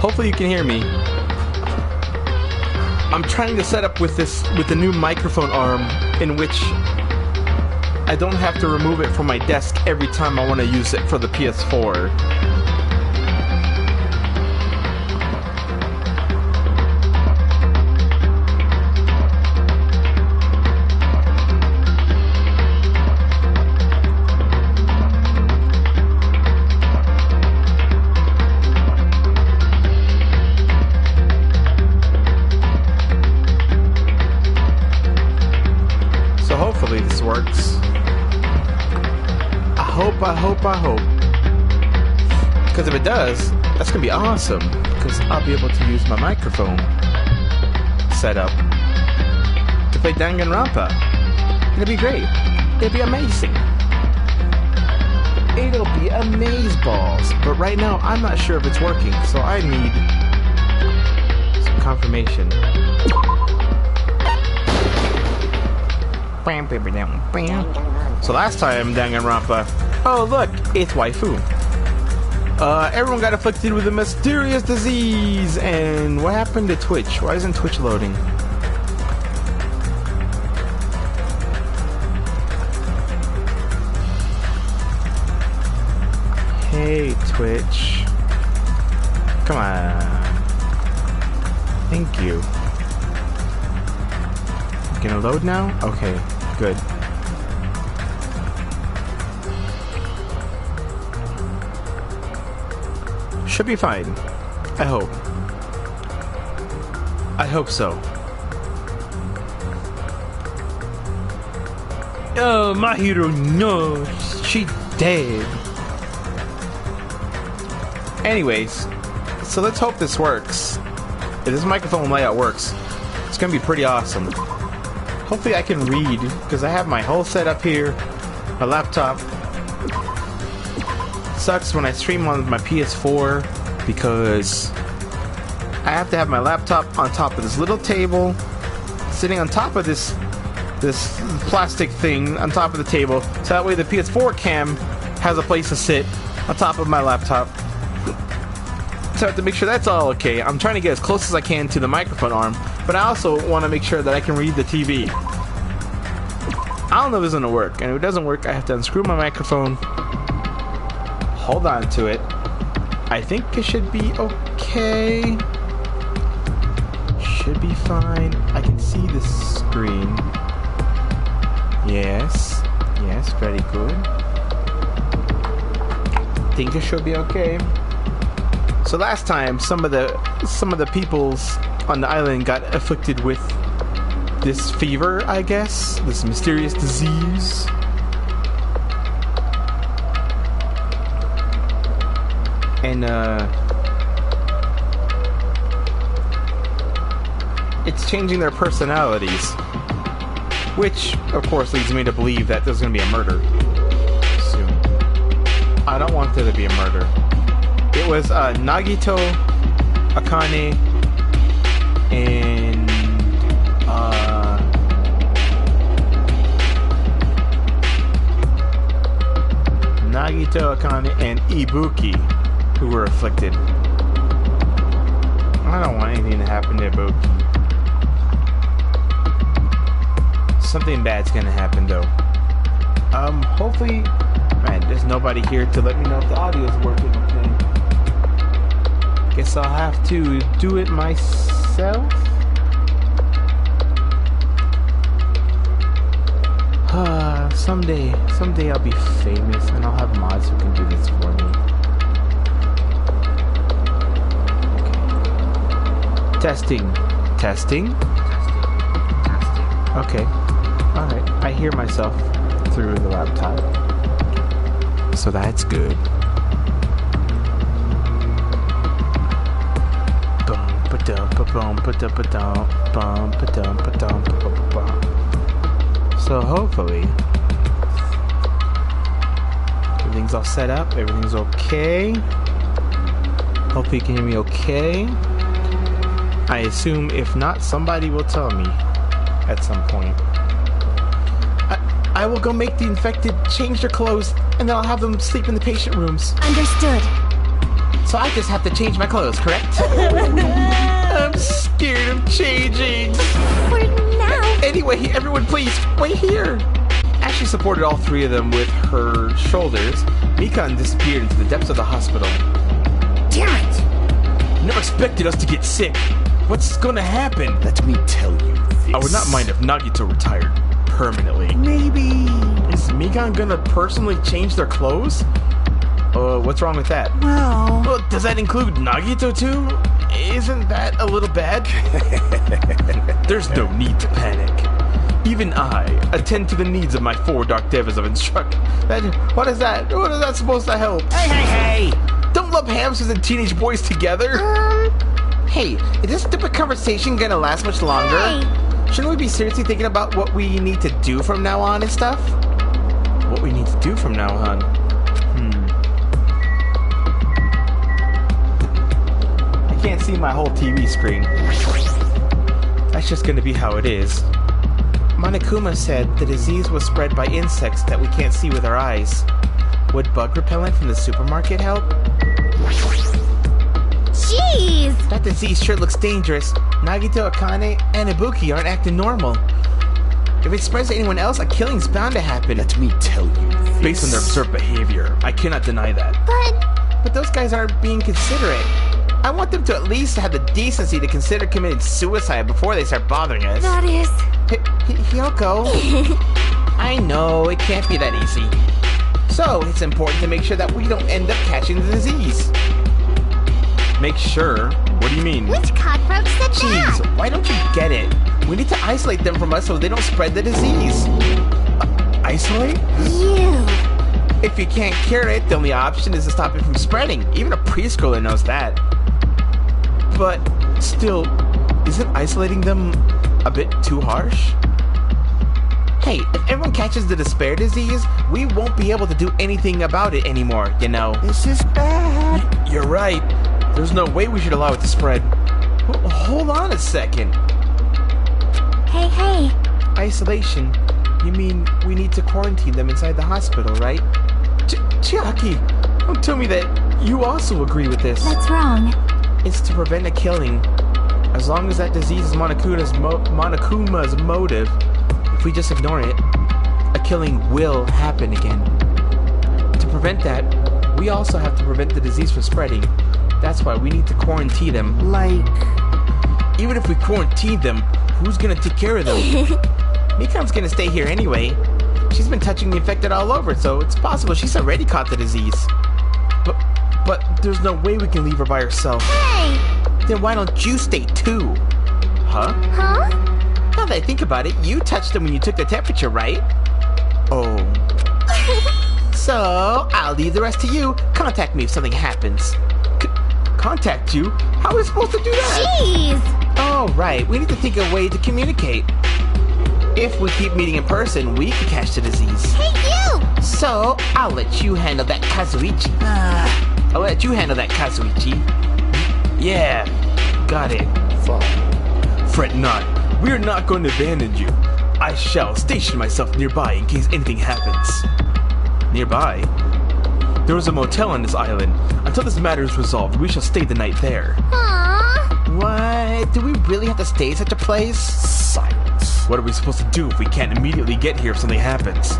Hopefully you can hear me. I'm trying to set up with the new microphone arm in which I don't have to remove it from my desk every time I want to use it for the PS4. Hopefully this works. I hope. Because if it does, that's gonna be awesome. Because I'll be able to use my microphone setup to play Danganronpa. It'll be great. It'll be amazing. It'll be amazeballs. But right now, I'm not sure if it's working, so I need some confirmation. So last time, Danganronpa. Oh look, it's waifu. Everyone got afflicted with a mysterious disease. And what happened to Twitch? Why isn't Twitch loading? Hey Twitch. Come on. Thank you. Gonna load now? Okay, good. Should be fine. I hope. I hope so. Oh, my hero, no, she's dead. Anyways, so let's hope this works. If this microphone layout works, it's gonna be pretty awesome. Hopefully I can read, because I have my whole setup here, my laptop. Sucks when I stream on my PS4, because I have to have my laptop on top of this little table, sitting on top of this plastic thing on top of the table, so that way the PS4 cam has a place to sit on top of my laptop. So I have to make sure that's all okay. I'm trying to get as close as I can to the microphone arm, but I also want to make sure that I can read the TV. I don't know if this is going to work, and if it doesn't work, I have to unscrew my microphone, hold on to it. I think it should be okay. Should be fine. I can see the screen. Yes, very good. Think it should be okay. So last time, some of the peoples on the island got afflicted with this fever, I guess, this mysterious disease. And it's changing their personalities, which of course leads me to believe that there's going to be a murder soon. I don't want there to be a murder. It was Nagito, Akane, and Ibuki who were afflicted. I don't want anything to happen to Ibuki. Something bad's gonna happen though. Hopefully, man, there's nobody here to let me know if the audio is working okay. Guess I'll have to do it myself. Someday I'll be famous and I'll have mods who can do this for me. Okay. Testing. Okay. Alright. I hear myself through the laptop. So that's good. So hopefully everything's all set up, everything's okay. Hopefully you can hear me okay. I assume if not, somebody will tell me at some point. I will go make the infected change their clothes, and then I'll have them sleep in the patient rooms. Understood. So I just have to change my clothes, correct? I'm scared of changing. For now. Anyway, everyone please, wait here. As she supported all three of them with her shoulders, Mikan disappeared into the depths of the hospital. Damn it! Never expected us to get sick. What's gonna happen? Let me tell you this. I would not mind if Nagito retired permanently. Maybe. Is Mikan gonna personally change their clothes? What's wrong with that? Well, Does that include Nagito too? Isn't that a little bad? There's no need to panic. Even I attend to the needs of my 4 Dark Devas of instruction. What is that? What is that supposed to help? hey! Don't love hamsters and teenage boys together. Hey, is this stupid conversation gonna last much longer? Hey. Shouldn't we be seriously thinking about what we need to do from now on and stuff? What we need to do from now on? I can't see my whole TV screen. That's just gonna be how it is. Monokuma said the disease was spread by insects that we can't see with our eyes. Would bug repellent from the supermarket help? Jeez! That disease sure looks dangerous. Nagito, Akane, and Ibuki aren't acting normal. If it spreads to anyone else, a killing's bound to happen. Let me tell you this. Based on their absurd behavior, I cannot deny that. But those guys aren't being considerate. I want them to at least have the decency to consider committing suicide before they start bothering us. That is... Hyoko. I know, it can't be that easy. So, it's important to make sure that we don't end up catching the disease. Make sure? What do you mean? Which cockroach said that? Jeez, why don't you get it? We need to isolate them from us so they don't spread the disease. Isolate? You. If you can't cure it, the only option is to stop it from spreading. Even a preschooler knows that. But still, isn't isolating them a bit too harsh? Hey, if everyone catches the despair disease, we won't be able to do anything about it anymore, you know. This is bad. You're right. There's no way we should allow it to spread. Hold on a second. Hey. Isolation? You mean we need to quarantine them inside the hospital, right? Chiaki, don't tell me that you also agree with this. That's wrong. It's to prevent a killing. As long as that disease is Monokuma's motive, if we just ignore it, a killing will happen again. To prevent that, we also have to prevent the disease from spreading. That's why we need to quarantine them. Like... Even if we quarantine them, who's gonna take care of them? Mikan's gonna stay here anyway. She's been touching the infected all over, so it's possible she's already caught the disease. But there's no way we can leave her by herself. Hey! Then why don't you stay too? Huh? Huh? Now that I think about it, you touched them when you took the temperature, right? Oh. So, I'll leave the rest to you. Contact me if something happens. Contact you? How are we supposed to do that? Jeez! Oh, right. We need to think of a way to communicate. If we keep meeting in person, we can catch the disease. Hey, you! So, I'll let you handle that, Kazuichi. I'll let you handle that, Kazuichi. Yeah, got it. Fine. Fret not. We are not going to abandon you. I shall station myself nearby in case anything happens. Nearby? There is a motel on this island. Until this matter is resolved, we shall stay the night there. Aww. What? Do we really have to stay at such a place? Silence. What are we supposed to do if we can't immediately get here if something happens?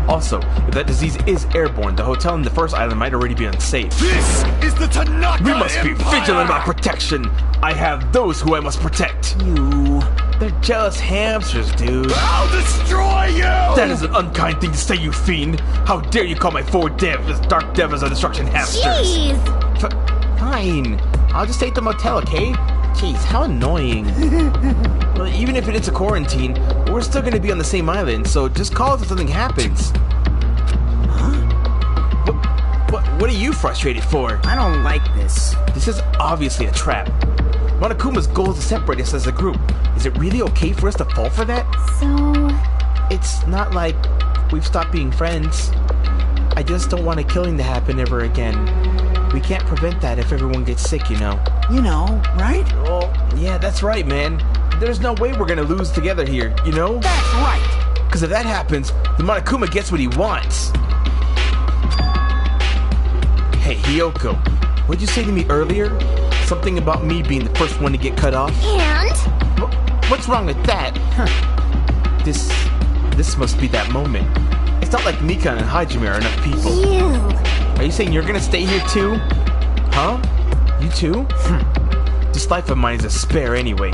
Also, if that disease is airborne, the hotel in the first island might already be unsafe. This is the Tanaka We must be Empire! vigilant about protection. I have those who I must protect. You... They're jealous hamsters, dude. I'll destroy you! That is an unkind thing to say, you fiend. How dare you call my 4 Dark Devas of Destruction hamsters? Jeez! Fine. I'll just stay at the motel, okay? Jeez, how annoying. Well, even if it is a quarantine, we're still going to be on the same island, so just call us if something happens. What are you frustrated for? I don't like this. This is obviously a trap. Monokuma's goal is to separate us as a group. Is it really okay for us to fall for that? So... It's not like we've stopped being friends. I just don't want a killing to happen ever again. We can't prevent that if everyone gets sick, you know. You know, right? Oh, yeah, that's right, man. There's no way we're gonna lose together here, you know? That's right! Because if that happens, the Monokuma gets what he wants. Hey, Hyoko, What'd you say to me earlier? Something about me being the first one to get cut off? And? What's wrong with that? Huh. This must be that moment. It's not like Mikan and Hajime are enough people. You. Are you saying you're gonna stay here too? Huh? You too? This life of mine is a spare anyway.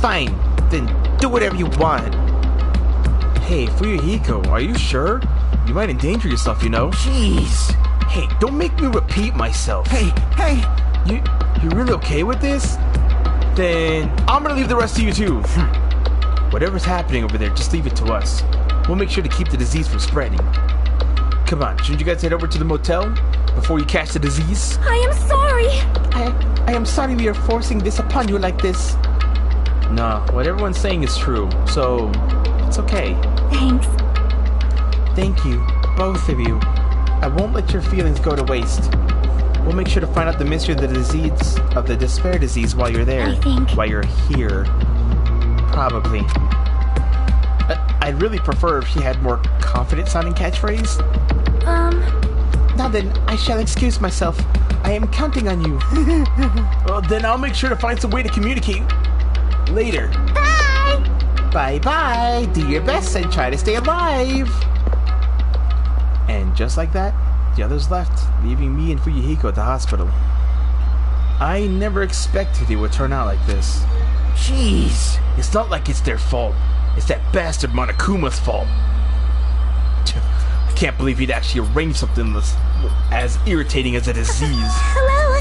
Fine, then do whatever you want. Hey, Fuyuhiko, are you sure? You might endanger yourself, you know? Jeez. Hey, don't make me repeat myself. Hey. You really okay with this? Then I'm gonna leave the rest of you too. Whatever's happening over there, just leave it to us. We'll make sure to keep the disease from spreading. Come on, shouldn't you guys head over to the motel before you catch the disease? I am sorry. I am sorry we are forcing this upon you like this. No, what everyone's saying is true, so it's okay. Thanks. Thank you, both of you. I won't let your feelings go to waste. We'll make sure to find out the mystery of the despair disease while you're there. I think. While you're here. Probably. I'd really prefer if she had more confident sounding catchphrase. Now then, I shall excuse myself. I am counting on you. Well, then I'll make sure to find some way to communicate later. Bye. Bye-bye. Do your best and try to stay alive. And just like that, the others left, leaving me and Fuyuhiko at the hospital. I never expected it would turn out like this. Jeez. It's not like it's their fault. It's that bastard Monokuma's fault. I can't believe he'd actually arrange something as irritating as a disease. Hello.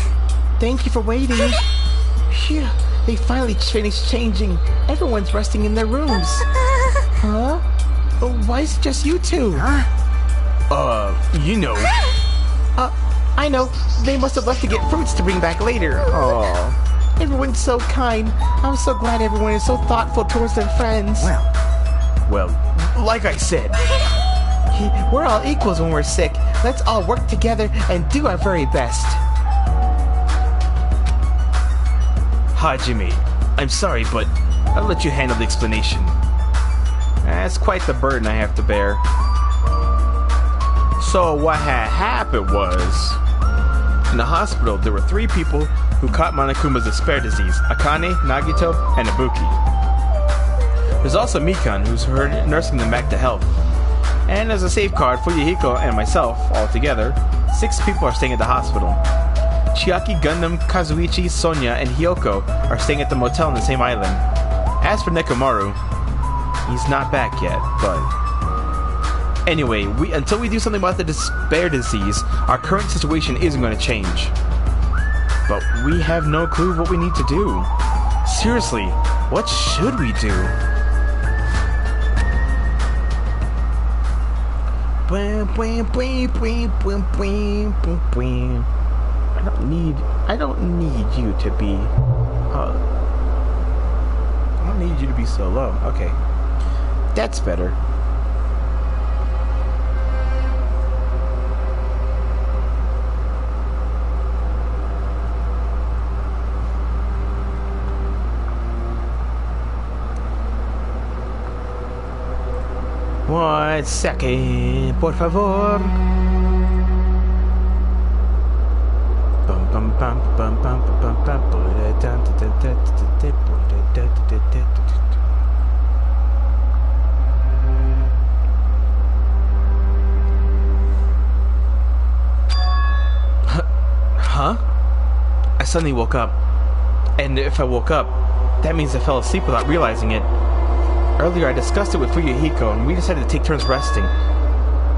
Thank you for waiting. Phew, they finally finished changing. Everyone's resting in their rooms. Huh? Why is it just you two? You know. I know. They must have left to get fruits to bring back later. Aww. Everyone's so kind. I'm so glad everyone is so thoughtful towards their friends. Well, like I said, we're all equals when we're sick. Let's all work together and do our very best. Hajime, I'm sorry, but I'll let you handle the explanation. That's quite the burden I have to bear. So what had happened was, in the hospital, there were 3 people who caught Monokuma's despair disease: Akane, Nagito, and Ibuki. There's also Mikan, who's nursing them back to health. And as a safeguard, Fuyuhiko and myself, all together, 6 people are staying at the hospital. Chiaki, Gundam, Kazuichi, Sonya, and Hyoko are staying at the motel on the same island. As for Nekomaru, he's not back yet, but... Anyway, until we do something about the despair disease, our current situation isn't going to change. But we have no clue what we need to do. Seriously, what should we do? I don't need you to be... I don't need you to be so low. Okay. That's better. One second, por favor. Huh? I suddenly woke up. And if I woke up, that means I fell asleep without realizing it. Earlier I discussed it with Fuyuhiko and we decided to take turns resting.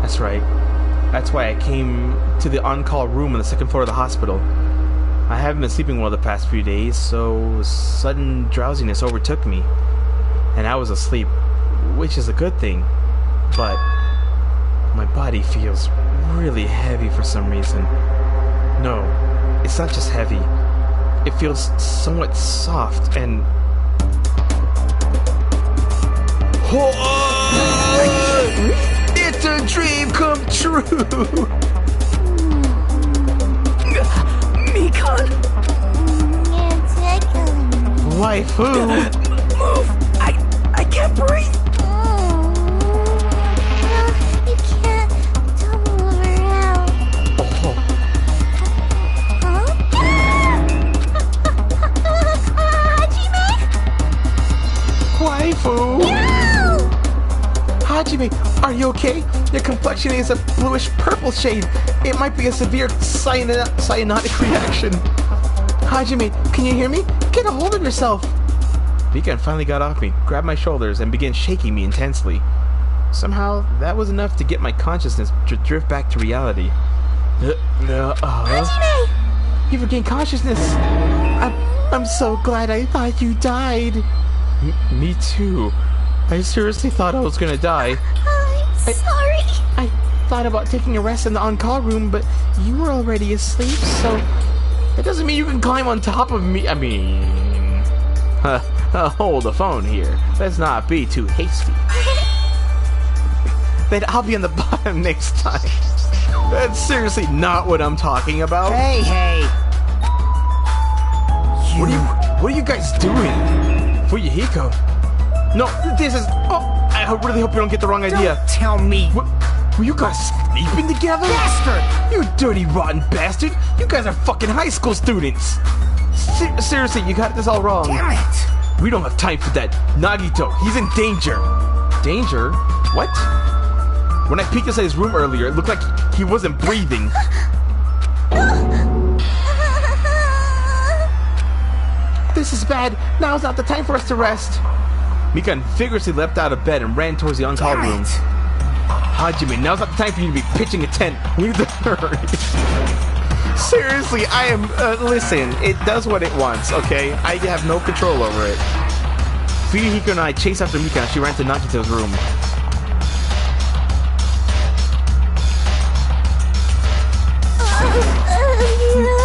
That's right. That's why I came to the on-call room on the 2nd floor of the hospital. I haven't been sleeping well the past few days, so sudden drowsiness overtook me. And I was asleep, which is a good thing. But my body feels really heavy for some reason. No, it's not just heavy. It feels somewhat soft and... It's a dream come true! Mikan! You're tickling me. Waifu! Move! I can't breathe! You can't double around. Oh. Huh? Hajime, are you okay? Your complexion is a bluish purple shade. It might be a severe cyanotic reaction. Hajime, can you hear me? Get a hold of yourself. Mikan finally got off me, grabbed my shoulders, and began shaking me intensely. Somehow, that was enough to get my consciousness to drift back to reality. Hajime! You regained consciousness. I'm so glad. I thought you died. Me too. I seriously thought I was gonna die. I'm sorry. I thought about taking a rest in the on-call room, but you were already asleep, so that doesn't mean you can climb on top of me. I mean, hold the phone here. Let's not be too hasty. Then I'll be on the bottom next time. That's seriously not what I'm talking about. Hey! What are you guys doing? Fuyuhiko. No, this is... Oh, I really hope you don't get the wrong idea. Don't tell me. What? Were you guys sleeping together? Bastard! You dirty, rotten bastard! You guys are fucking high school students! Seriously, you got this all wrong. Damn it! We don't have time for that. Nagito, he's in danger. Danger? What? When I peeked inside his room earlier, it looked like he wasn't breathing. This is bad. Now's not the time for us to rest. Mikan vigorously leapt out of bed and ran towards the on-call Damn room. it. Hajime, now's not the time for you to be pitching a tent. We need to hurry. Seriously, I am... listen, it does what it wants, okay? I have no control over it. Fuyuhiko and I chased after Mikan. She ran to Nagito's room.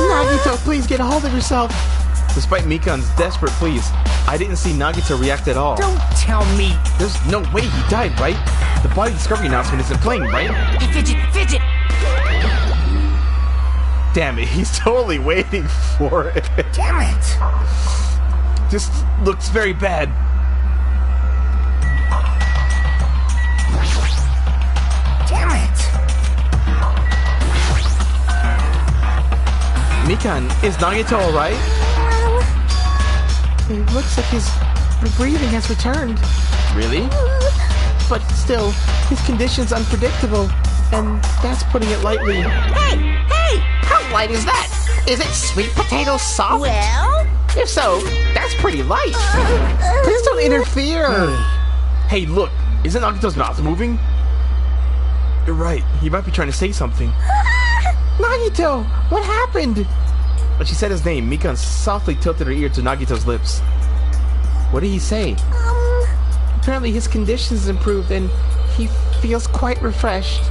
Nagito, please get a hold of yourself. Despite Mikan's desperate pleas, I didn't see Nagito react at all. Don't tell me. There's no way he died, right? The body discovery announcement isn't playing, right? Fidget! Damn it, he's totally waiting for it. Damn it! This looks very bad. Damn it! Mikan, is Nagito alright? It looks like his breathing has returned. Really? But still, his condition's unpredictable, and that's putting it lightly. Hey! How light is that? Is it sweet potato soft? Well? If so, that's pretty light. Please don't interfere. Hey, look, isn't Nagito's mouth moving? You're right, he might be trying to say something. Nagito, what happened? When she said his name, Mikan softly tilted her ear to Nagito's lips. What did he say? Apparently his condition's improved and he feels quite refreshed.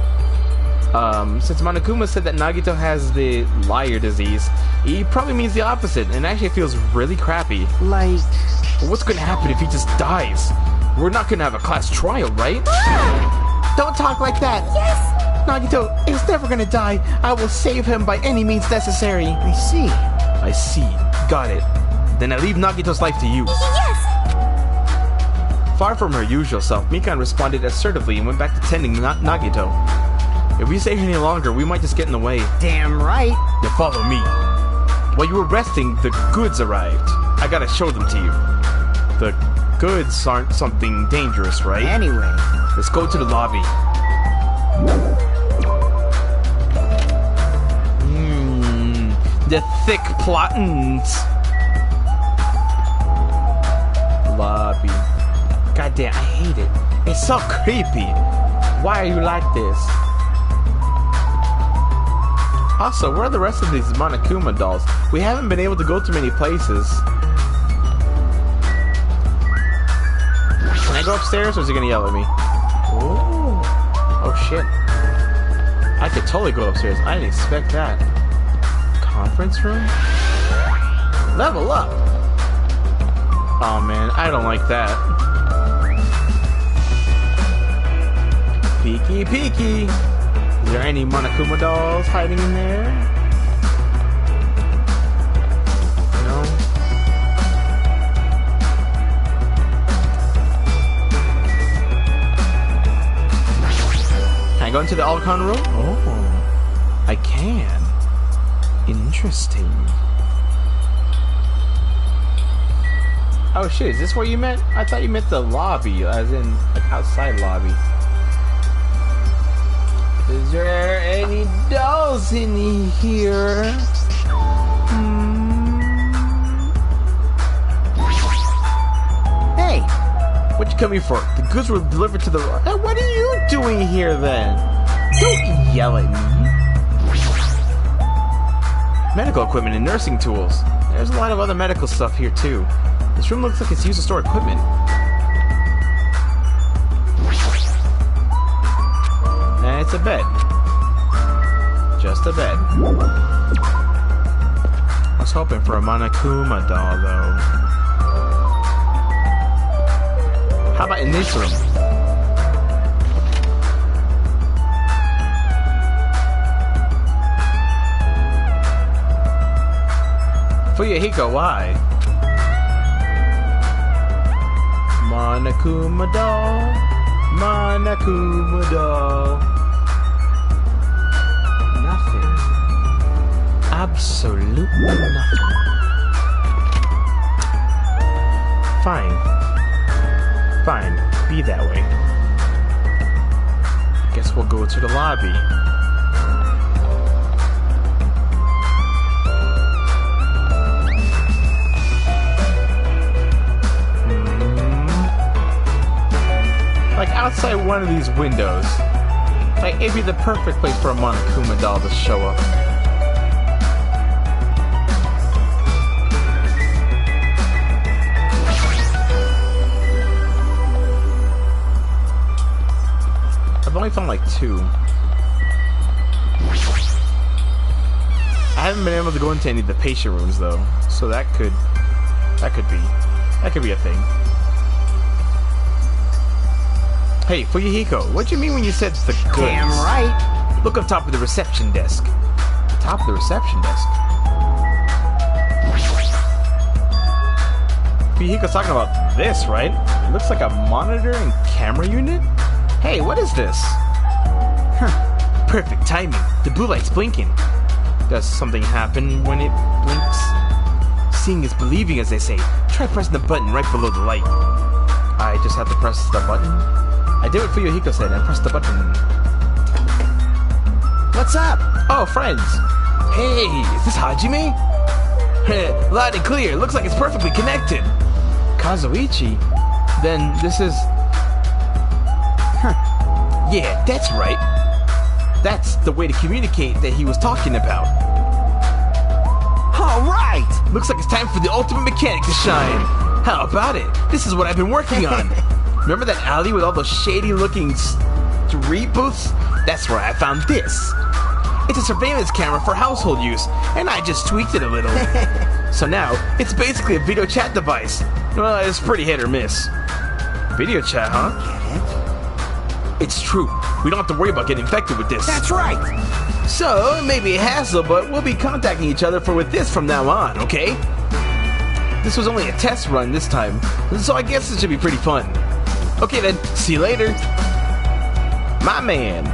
Since Monokuma said that Nagito has the liar disease, he probably means the opposite and actually feels really crappy. Like... Well, what's gonna happen if he just dies? We're not gonna have a class trial, right? Don't talk like that! Yes! Nagito is never gonna die. I will save him by any means necessary. I see. I see. Got it. Then I leave Nagito's life to you. Yes! Far from her usual self, Mikan responded assertively and went back to tending Nagito. If we stay here any longer, we might just get in the way. Damn right. Then follow me. While you were resting, the goods arrived. I gotta show them to you. The goods aren't something dangerous, right? Anyway. Let's go to the lobby. The thick plottins. Lobby. Goddamn, I hate it. It's so creepy. Why are you like this? Also, where are the rest of these Monokuma dolls? We haven't been able to go to many places. Can I go upstairs or is he gonna yell at me? Ooh. Oh shit. I could totally go upstairs. I didn't expect that. Conference room? Level up! Oh man, I don't like that. Peeky peeky! Is there any Monokuma dolls hiding in there? No? Can I go into the Alcon room? Oh, I can. Interesting. Oh shit, is this where you meant? I thought you meant the lobby, as in like outside lobby. Is there any dolls in here? Hey, What you coming for? The goods were delivered to the... What are you doing here then? Don't yell at me. Medical equipment and nursing tools. There's a lot of other medical stuff here too. This room looks like it's used to store equipment. And it's a bed. Just a bed. I was hoping for a Monokuma doll though. How about in this room? Fuyahiko, why? Monokuma doll. Monokuma doll. Nothing. Absolutely nothing. Fine. Fine, be that way. Guess we'll go to the lobby. Like outside one of these windows. Like it'd be the perfect place for a Monokuma doll to show up. I've only found like 2. I haven't been able to go into any of the patient rooms though, so that could be a thing. Hey, Fuyahiko, what do you mean when you said the goods? damn right. Look up top of the reception desk. Top of the reception desk. Fuyahiko's talking about this, right? It looks like a monitor and camera unit. Hey, what is this? Huh. Perfect timing. The blue light's blinking. Does something happen when it blinks? Seeing is believing, as they say. Try pressing the button right below the light. I just have to press the button? I did what Fuyahiko said and pressed the button. What's up? Oh, friends. Hey, is this Hajime? Loud and clear. Looks like it's perfectly connected. Kazuichi? Then this is... Yeah, that's right. That's the way to communicate that he was talking about. All right. Looks like it's time for the ultimate mechanic to shine. How about it? This is what I've been working on. Remember that alley with all those shady-looking street booths? That's where I found this. It's a surveillance camera for household use, and I just tweaked it a little. So now, it's basically a video chat device. Well, it's pretty hit or miss. Video chat, huh? Get it? It's true. We don't have to worry about getting infected with this. That's right. So, it may be a hassle, but we'll be contacting each other with this from now on, okay? This was only a test run this time, so I guess it should be pretty fun. Okay then, see you later. My man.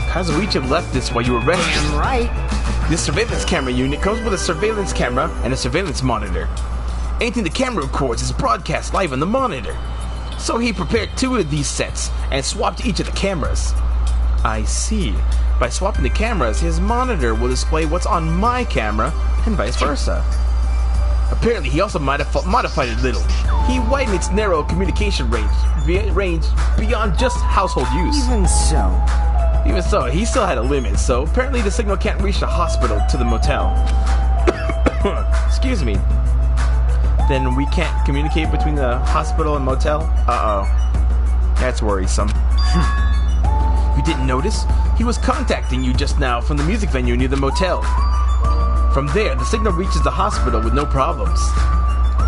Kazuichi left this while you were resting. Damn right. This surveillance camera unit comes with a surveillance camera and a surveillance monitor. Anything the camera records is broadcast live on the monitor. So he prepared 2 of these sets and swapped each of the cameras. I see. By swapping the cameras, his monitor will display what's on my camera and vice versa. Apparently, he also modified it a little. He widened its narrow communication range beyond just household use. Even so, he still had a limit, so apparently the signal can't reach the hospital to the motel. Excuse me. Then we can't communicate between the hospital and motel? Uh-oh. That's worrisome. You didn't notice? He was contacting you just now from the music venue near the motel. From there, the signal reaches the hospital with no problems.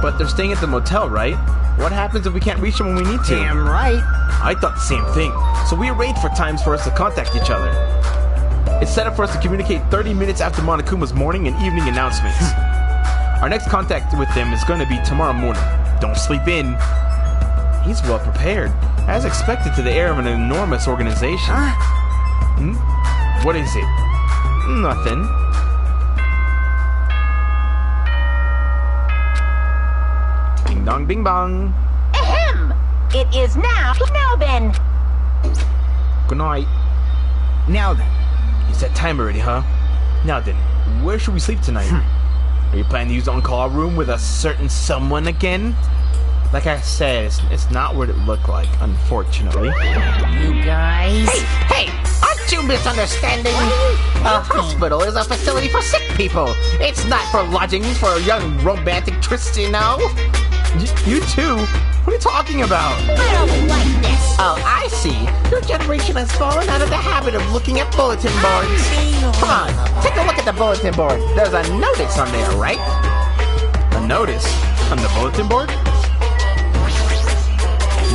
But they're staying at the motel, right? What happens if we can't reach them when we need to? Damn right. I thought the same thing, so we arranged for times for us to contact each other. It's set up for us to communicate 30 minutes after Monokuma's morning and evening announcements. Our next contact with them is going to be tomorrow morning. Don't sleep in. He's well prepared, as expected to the air of an enormous organization. What is it? Nothing. Ding dong, bing bong. Ahem! It is now then. Good night. Now then. It's that time already, huh? Now then, where should we sleep tonight? Are you planning to use the on-call room with a certain someone again? Like I said, it's not what it looked like, unfortunately. You guys. Hey, aren't you misunderstanding? A hospital is a facility for sick people. It's not for lodgings for young romantic trysts, you know? You too? What are you talking about? I don't like this. Oh, I see. Your generation has fallen out of the habit of looking at bulletin boards. Come on, take a look at the bulletin board. There's a notice on there, right? A notice? On the bulletin board?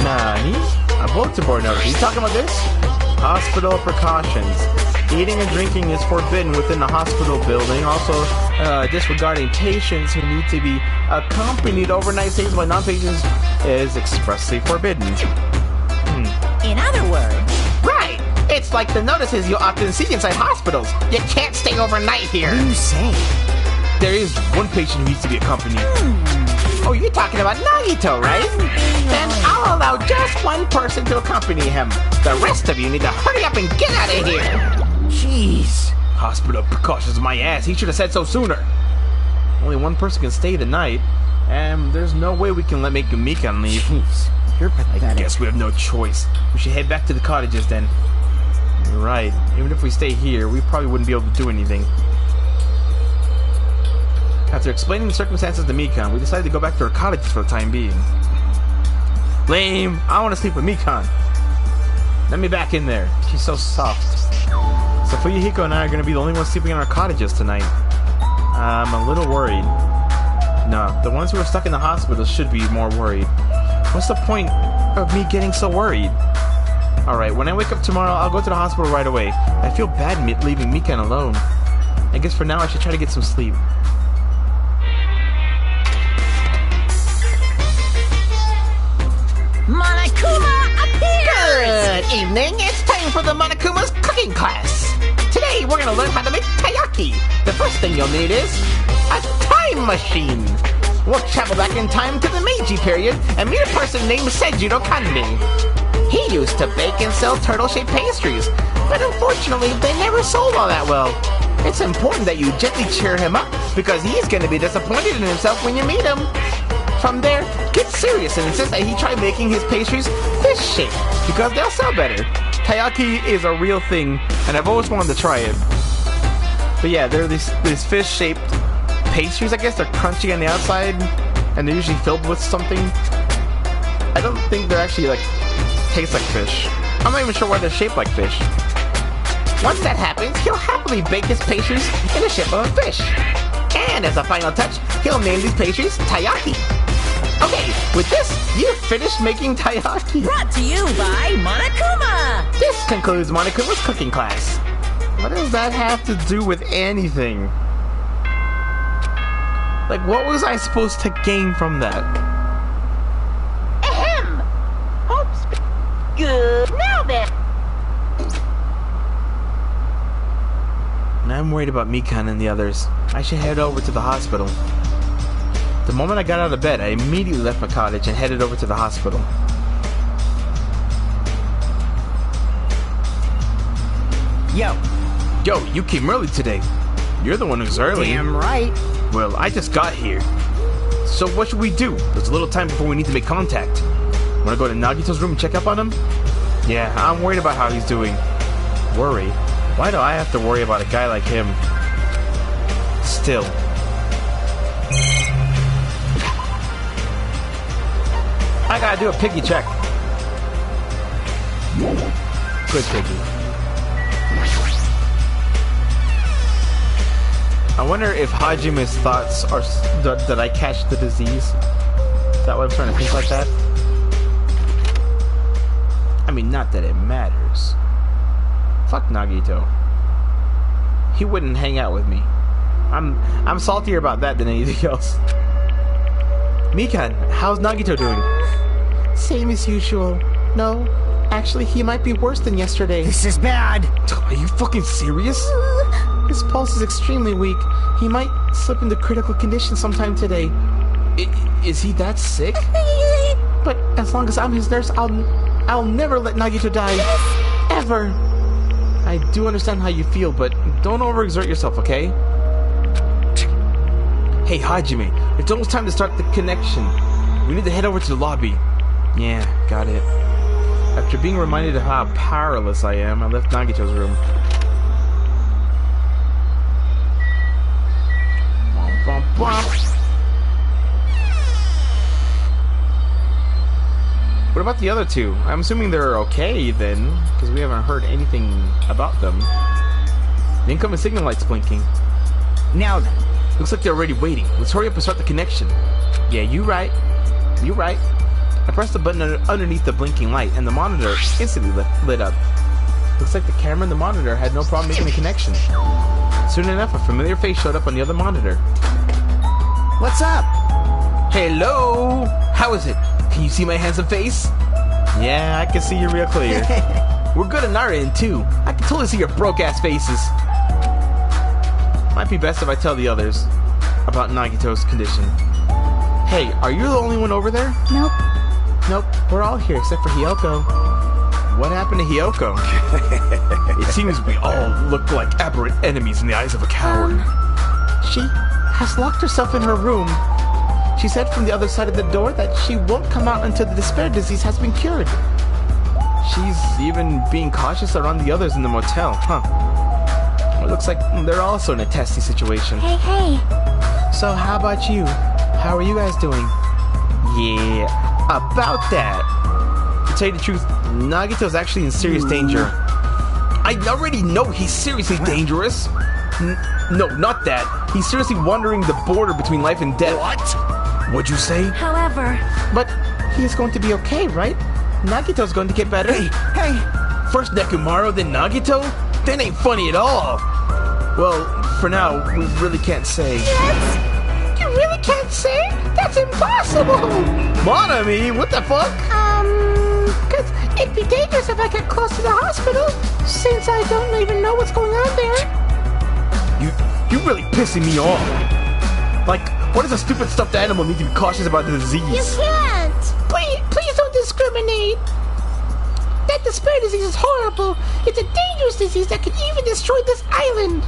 Nani? A bulletin board notice. Are you talking about this? Hospital precautions. Eating and drinking is forbidden within the hospital building. Also, disregarding patients who need to be accompanied overnight stays by non-patients is expressly forbidden. In other words, right. It's like the notices you often see inside hospitals. You can't stay overnight here. What do you say? There is one patient who needs to be accompanied. Oh, you're talking about Nagito, right? Then I'll allow just one person to accompany him. The rest of you need to hurry up and get out of here. Jeez. Hospital precautions, my ass. He should have said so sooner. Only one person can stay the night, and there's no way we can let Mikan leave. Jeez. You're pathetic. I guess we have no choice. We should head back to the cottages then. You're right. Even if we stay here, we probably wouldn't be able to do anything. After explaining the circumstances to Mikan, we decided to go back to our cottages for the time being. Lame. I want to sleep with Mikan. Let me back in there. She's so soft. So Fuyuhiko and I are going to be the only ones sleeping in our cottages tonight. I'm a little worried. No, the ones who are stuck in the hospital should be more worried. What's the point of me getting so worried? Alright, when I wake up tomorrow, I'll go to the hospital right away. I feel bad leaving Mikan alone. I guess for now I should try to get some sleep. Monokuma appears! Good evening. It's time for the Monokuma's cooking class. Today we're going to learn how to make taiyaki. The first thing you'll need is a time machine. We'll travel back in time to the Meiji period and meet a person named Seijiro Kanbei. He used to bake and sell turtle-shaped pastries, but unfortunately they never sold all that well. It's important that you gently cheer him up because he's going to be disappointed in himself when you meet him. From there, get serious and insist that he try making his pastries fish-shaped because they'll sell better. Taiyaki is a real thing, and I've always wanted to try it. But yeah, they're these fish-shaped pastries, I guess. They're crunchy on the outside, and they're usually filled with something. I don't think they're actually, like, taste like fish. I'm not even sure why they're shaped like fish. Once that happens, he'll happily bake his pastries in the shape of a fish. And as a final touch, he'll name these pastries taiyaki. Okay, with this, you've finished making taiyaki. Brought to you by Monokuma. This concludes Monokuma's cooking class. What does that have to do with anything? Like, what was I supposed to gain from that? Ahem. Hopes. Good. Now then. I'm worried about Mikan and the others. I should head over to the hospital. The moment I got out of bed, I immediately left my cottage and headed over to the hospital. Yo, you came early today. You're the one who's early. Damn right. Well, I just got here. So what should we do? There's a little time before we need to make contact. Wanna go to Nagito's room and check up on him? Yeah, I'm worried about how he's doing. Worry? Why do I have to worry about a guy like him? Still. I gotta do a piggy check. Good piggy. I wonder if Hajime's thoughts are... Did I catch the disease? Is that what I'm trying to think like that? I mean, not that it matters. Fuck Nagito. He wouldn't hang out with me. I'm saltier about that than anything else. Mikan, how's Nagito doing? Same as usual. No, actually he might be worse than yesterday. This is bad. Are you fucking serious? His pulse is extremely weak. He might slip into critical condition sometime today. Is he that sick? But as long as I'm his nurse, I'll never let Nagito die. Ever. I do understand how you feel, but don't overexert yourself, okay? Hey, Hajime, it's almost time to start the connection. We need to head over to the lobby. Yeah, got it. After being reminded of how powerless I am, I left Nagito's room. Womp, womp, womp. What about the other two? I'm assuming they're okay then, because we haven't heard anything about them. The incoming signal light's blinking. Now then. Looks like they're already waiting. Let's hurry up and start the connection. Yeah, you right. You right. I pressed the button underneath the blinking light, and the monitor instantly lit up. Looks like the camera and the monitor had no problem making a connection. Soon enough, a familiar face showed up on the other monitor. What's up? Hello! How is it? Can you see my handsome face? Yeah, I can see you real clear. We're good on our end, too. I can totally see your broke-ass faces. Might be best if I tell the others about Nagito's condition. Hey, are you the only one over there? Nope. Nope, we're all here except for Hiyoko. What happened to Hiyoko? It seems we all look like aberrant enemies in the eyes of a coward. She has locked herself in her room. She said from the other side of the door that she won't come out until the despair disease has been cured. She's even being cautious around the others in the motel, huh? It looks like they're also in a testy situation. Hey, hey. So how about you? How are you guys doing? Yeah, about that. To tell you the truth, Nagito's actually in serious danger. I already know he's seriously dangerous. No, not that. He's seriously wandering the border between life and death. What? What'd you say? However... But he is going to be okay, right? Nagito's going to get better. Hey! First Nekomaru, then Nagito? That ain't funny at all. Well, for now, we really can't say. Yes? You really can't say? That's impossible! Monami, what the fuck? Because it'd be dangerous if I get close to the hospital, since I don't even know what's going on there. You really pissing me off. Like, what does a stupid stuffed animal need to be cautious about the disease? You can't! Please don't discriminate! That despair disease is horrible. It's a dangerous disease that could even destroy this island.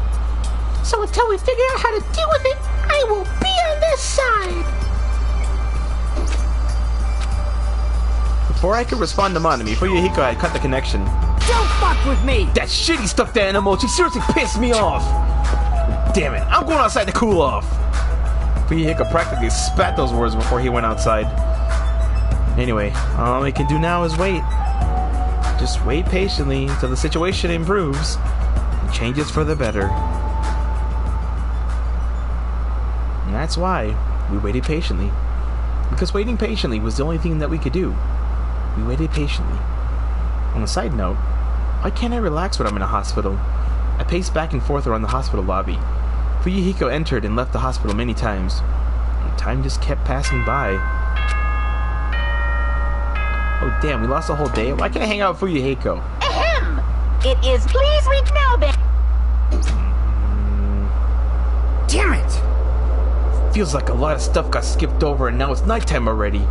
So until we figure out how to deal with it, I will be on this side. Before I could respond to Monami, Fuyuhiko had cut the connection. Don't fuck with me! That shitty stuffed animal, she seriously pissed me off! Damn it, I'm going outside to cool off! Fuyuhiko practically spat those words before he went outside. Anyway, all we can do now is wait. Just wait patiently until the situation improves and changes for the better. And that's why we waited patiently. Because waiting patiently was the only thing that we could do. We waited patiently. On a side note, why can't I relax when I'm in a hospital? I paced back and forth around the hospital lobby. Fuyuhiko entered and left the hospital many times. And time just kept passing by. Oh damn, we lost a whole day? Why can't I hang out with Fuyuhiko? Ahem! It is please read now then. Damn it! Feels like a lot of stuff got skipped over and now it's nighttime already.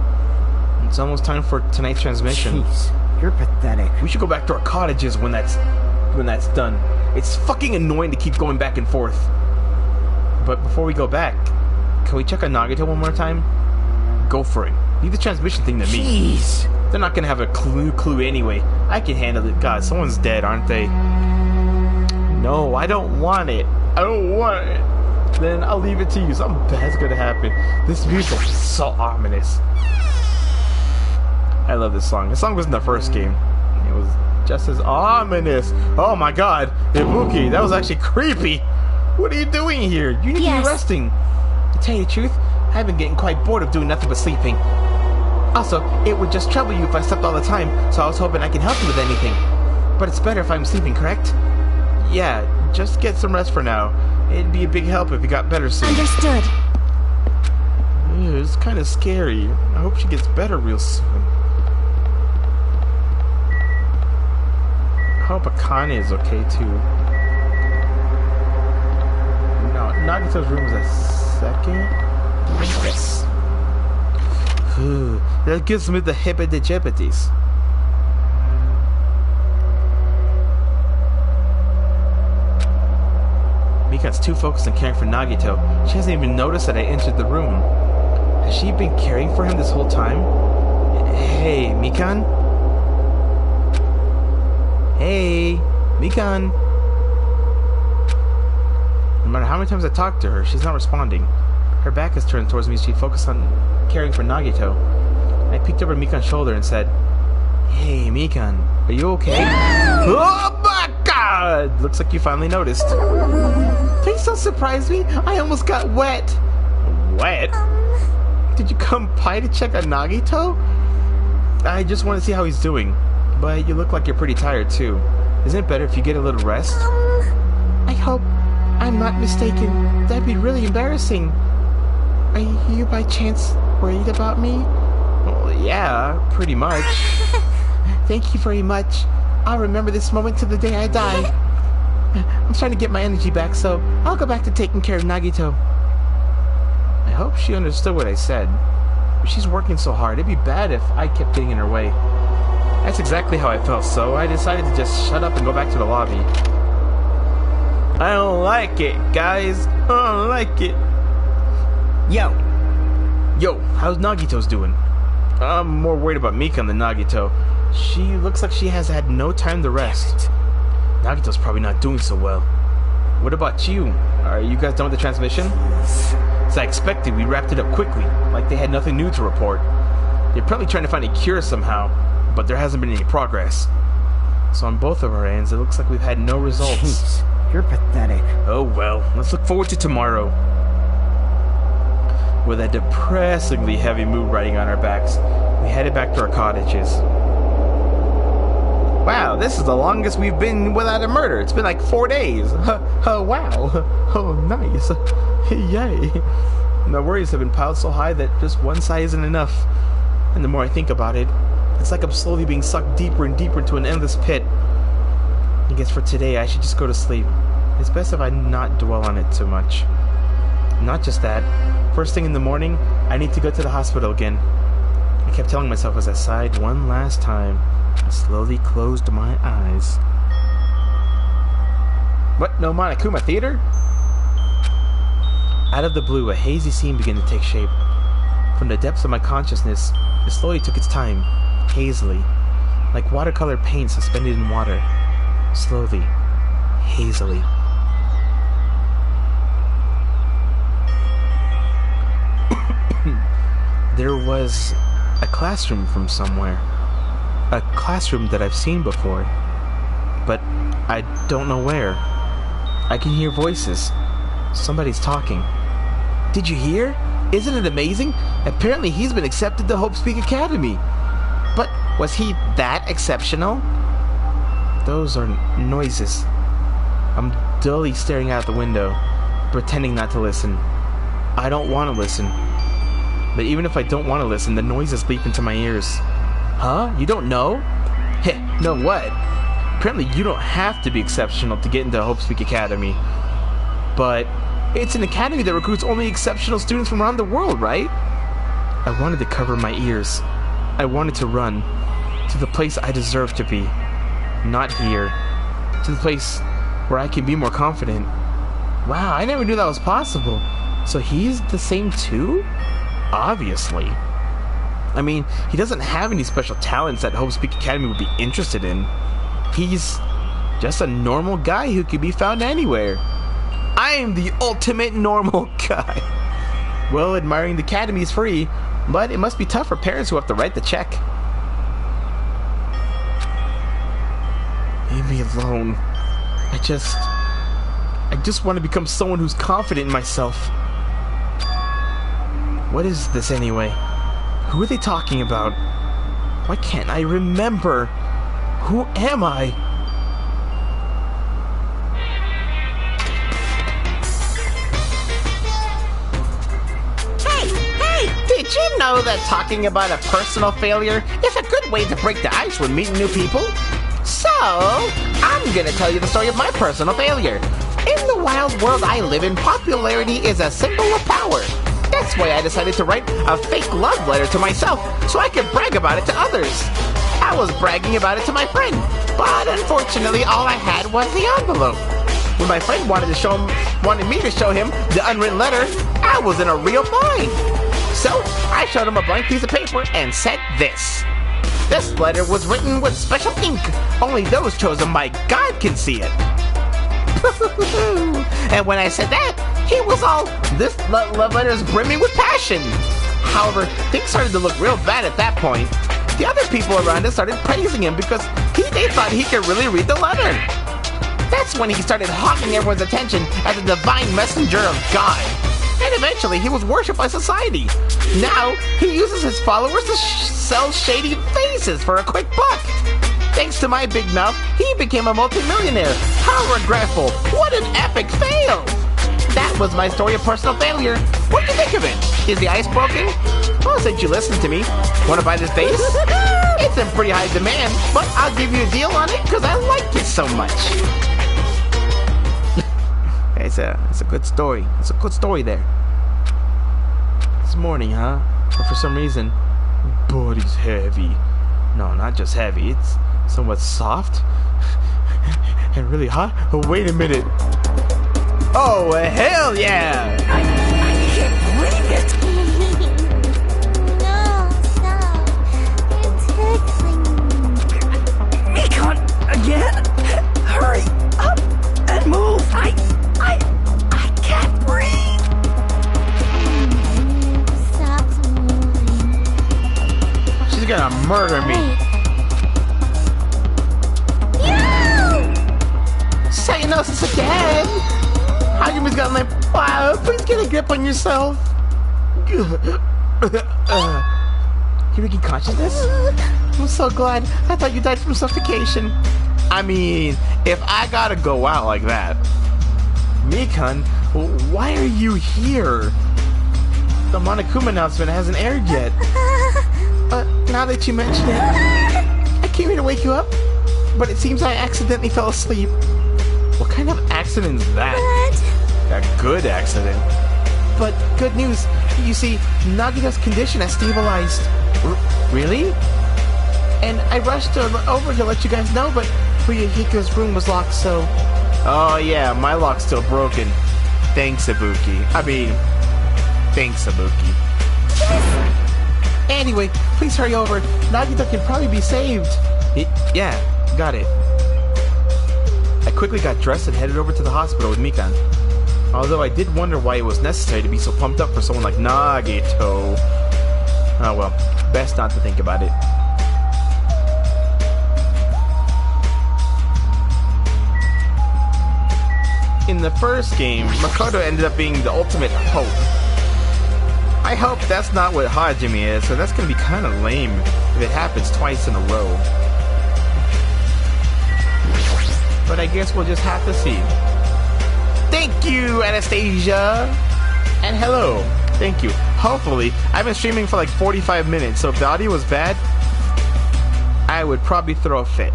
It's almost time for tonight's transmission. Jeez, you're pathetic. We should go back to our cottages when that's done. It's fucking annoying to keep going back and forth. But before we go back, can we check on Nagito one more time? Go for it. Leave the transmission thing to me. Jeez. They're not gonna have a clue anyway. I can handle it. God, someone's dead, aren't they? No, I don't want it. I don't want it. Then I'll leave it to you. Something bad's gonna happen. This music is so ominous. I love this song. This song was in the first game. It was just as ominous. Oh my god, Ibuki, that was actually creepy. What are you doing here? You need to be resting. To tell you the truth, I've been getting quite bored of doing nothing but sleeping. Also, it would just trouble you if I slept all the time, so I was hoping I could help you with anything. But it's better if I'm sleeping, correct? Yeah, just get some rest for now. It'd be a big help if you got better soon. Understood. Ew, it's kind of scary. I hope she gets better real soon. I hope Akane is okay too. No, Nagito's room is a second. Yes. That gives me the hippity-jippities. Mikan's too focused on caring for Nagito. She hasn't even noticed that I entered the room. Has she been caring for him this whole time? Hey, Mikan? Hey, Mikan? No matter how many times I talk to her, she's not responding. Her back is turned towards me as she focused on caring for Nagito. I peeked over Mikan's shoulder and said, Hey, Mikan, are you okay? Oh my god! Looks like you finally noticed. Please don't surprise me. I almost got wet. Wet? Did you come by to check on Nagito? I just want to see how he's doing. But you look like you're pretty tired too. Isn't it better if you get a little rest? I hope I'm not mistaken. That'd be really embarrassing. Are you by chance worried about me? Well, yeah, pretty much. Thank you very much. I'll remember this moment till the day I die. I'm starting to get my energy back, so I'll go back to taking care of Nagito. I hope she understood what I said. If she's working so hard, it'd be bad if I kept getting in her way. That's exactly how I felt, so I decided to just shut up and go back to the lobby. I don't like it, guys. I don't like it. Yo, how's Nagito's doing? I'm more worried about Mikan than Nagito. She looks like she has had no time to rest. Nagito's probably not doing so well. What about you? Are you guys done with the transmission? As I expected, we wrapped it up quickly, like they had nothing new to report. They're probably trying to find a cure somehow, but there hasn't been any progress. So on both of our ends, it looks like we've had no results. Jeez, you're pathetic. Oh well, let's look forward to tomorrow. With a depressingly heavy mood riding on our backs, we headed back to our cottages. Wow, this is the longest we've been without a murder. It's been like 4 days. Oh, wow. Oh, nice. Yay. My worries have been piled so high that just one sigh isn't enough. And the more I think about it, it's like I'm slowly being sucked deeper and deeper into an endless pit. I guess for today, I should just go to sleep. It's best if I not dwell on it too much. Not just that. First thing in the morning, I need to go to the hospital again. I kept telling myself as I sighed one last time. I slowly closed my eyes. What? No Monokuma Theater? Out of the blue, a hazy scene began to take shape. From the depths of my consciousness, it slowly took its time, hazily, like watercolor paint suspended in water. Slowly, hazily. There was a classroom from somewhere. A classroom that I've seen before. But I don't know where. I can hear voices. Somebody's talking. Did you hear? Isn't it amazing? Apparently he's been accepted to Hope Speak Academy. But was he that exceptional? Those are noises. I'm dully staring out the window, pretending not to listen. I don't want to listen. But even if I don't want to listen, the noises leap into my ears. Huh? You don't know? Heh, know what? Apparently you don't have to be exceptional to get into Hope Speak Academy. But it's an academy that recruits only exceptional students from around the world, right? I wanted to cover my ears. I wanted to run to the place I deserve to be. Not here. To the place where I can be more confident. Wow, I never knew that was possible. So he's the same too? Obviously. I mean, he doesn't have any special talents that Hope Speak Academy would be interested in. He's just a normal guy who could be found anywhere. I am the ultimate normal guy. Well, admiring the academy is free, but it must be tough for parents who have to write the check. Leave me alone. I just want to become someone who's confident in myself. What is this anyway? Who are they talking about? Why can't I remember? Who am I? Hey, did you know that talking about a personal failure is a good way to break the ice when meeting new people? So, I'm gonna tell you the story of my personal failure. In the wild world I live in, popularity is a symbol of power. That's why I decided to write a fake love letter to myself so I could brag about it to others. I was bragging about it to my friend, but unfortunately all I had was the envelope. when my friend wanted me to show him the unwritten letter, I was in a real bind. So I showed him a blank piece of paper and said this. This letter was written with special ink. Only those chosen by God can see it. And when I said that, he was all, this love letter is brimming with passion. However, things started to look real bad at that point. The other people around us started praising him because they thought he could really read the letter. That's when he started hawking everyone's attention as a divine messenger of God. And eventually, he was worshipped by society. Now, he uses his followers to sell shady faces for a quick buck. Thanks to my big mouth, he became a multimillionaire. How regretful. What an epic fail. That was my story of personal failure. What do you think of it? Is the ice broken? Well, since you listened to me, want to buy this vase? It's in pretty high demand, but I'll give you a deal on it because I like it so much. It's a good story. It's a good story there. This morning, huh? But for some reason, body's heavy. No, not just heavy. It's somewhat soft and really hot. Oh, wait a minute. Oh, hell yeah! I can't believe it! No, stop. You're tickling me. Mekon, again? Hurry up and move! I can't breathe! Stop moving. She's gonna murder me. Cyanosis again! Hagumi's got my... Wow, please get a grip on yourself. You making consciousness? I'm so glad. I thought you died from suffocation. I mean, if I gotta go out like that. Mikan, why are you here? The Monokuma announcement hasn't aired yet. Now that you mention it, I came here to wake you up, but it seems I accidentally fell asleep. What kind of accident is that? What? A good accident. But good news, you see, Nagito's condition has stabilized. Really? And I rushed over to let you guys know, but Fuyuhiko's room was locked, so... Oh yeah, my lock's still broken. Thanks, Ibuki. Thanks, Ibuki. Anyway, please hurry over. Nagito can probably be saved. Yeah, got it. I quickly got dressed and headed over to the hospital with Mikan. Although I did wonder why it was necessary to be so pumped up for someone like Nagito. Oh well, best not to think about it. In the first game, Makoto ended up being the ultimate hope. I hope that's not what Hajime is, so that's gonna be kinda lame if it happens twice in a row. But I guess we'll just have to see. Thank you, Anastasia! And hello. Thank you. Hopefully, I've been streaming for like 45 minutes, so if the audio was bad, I would probably throw a fit.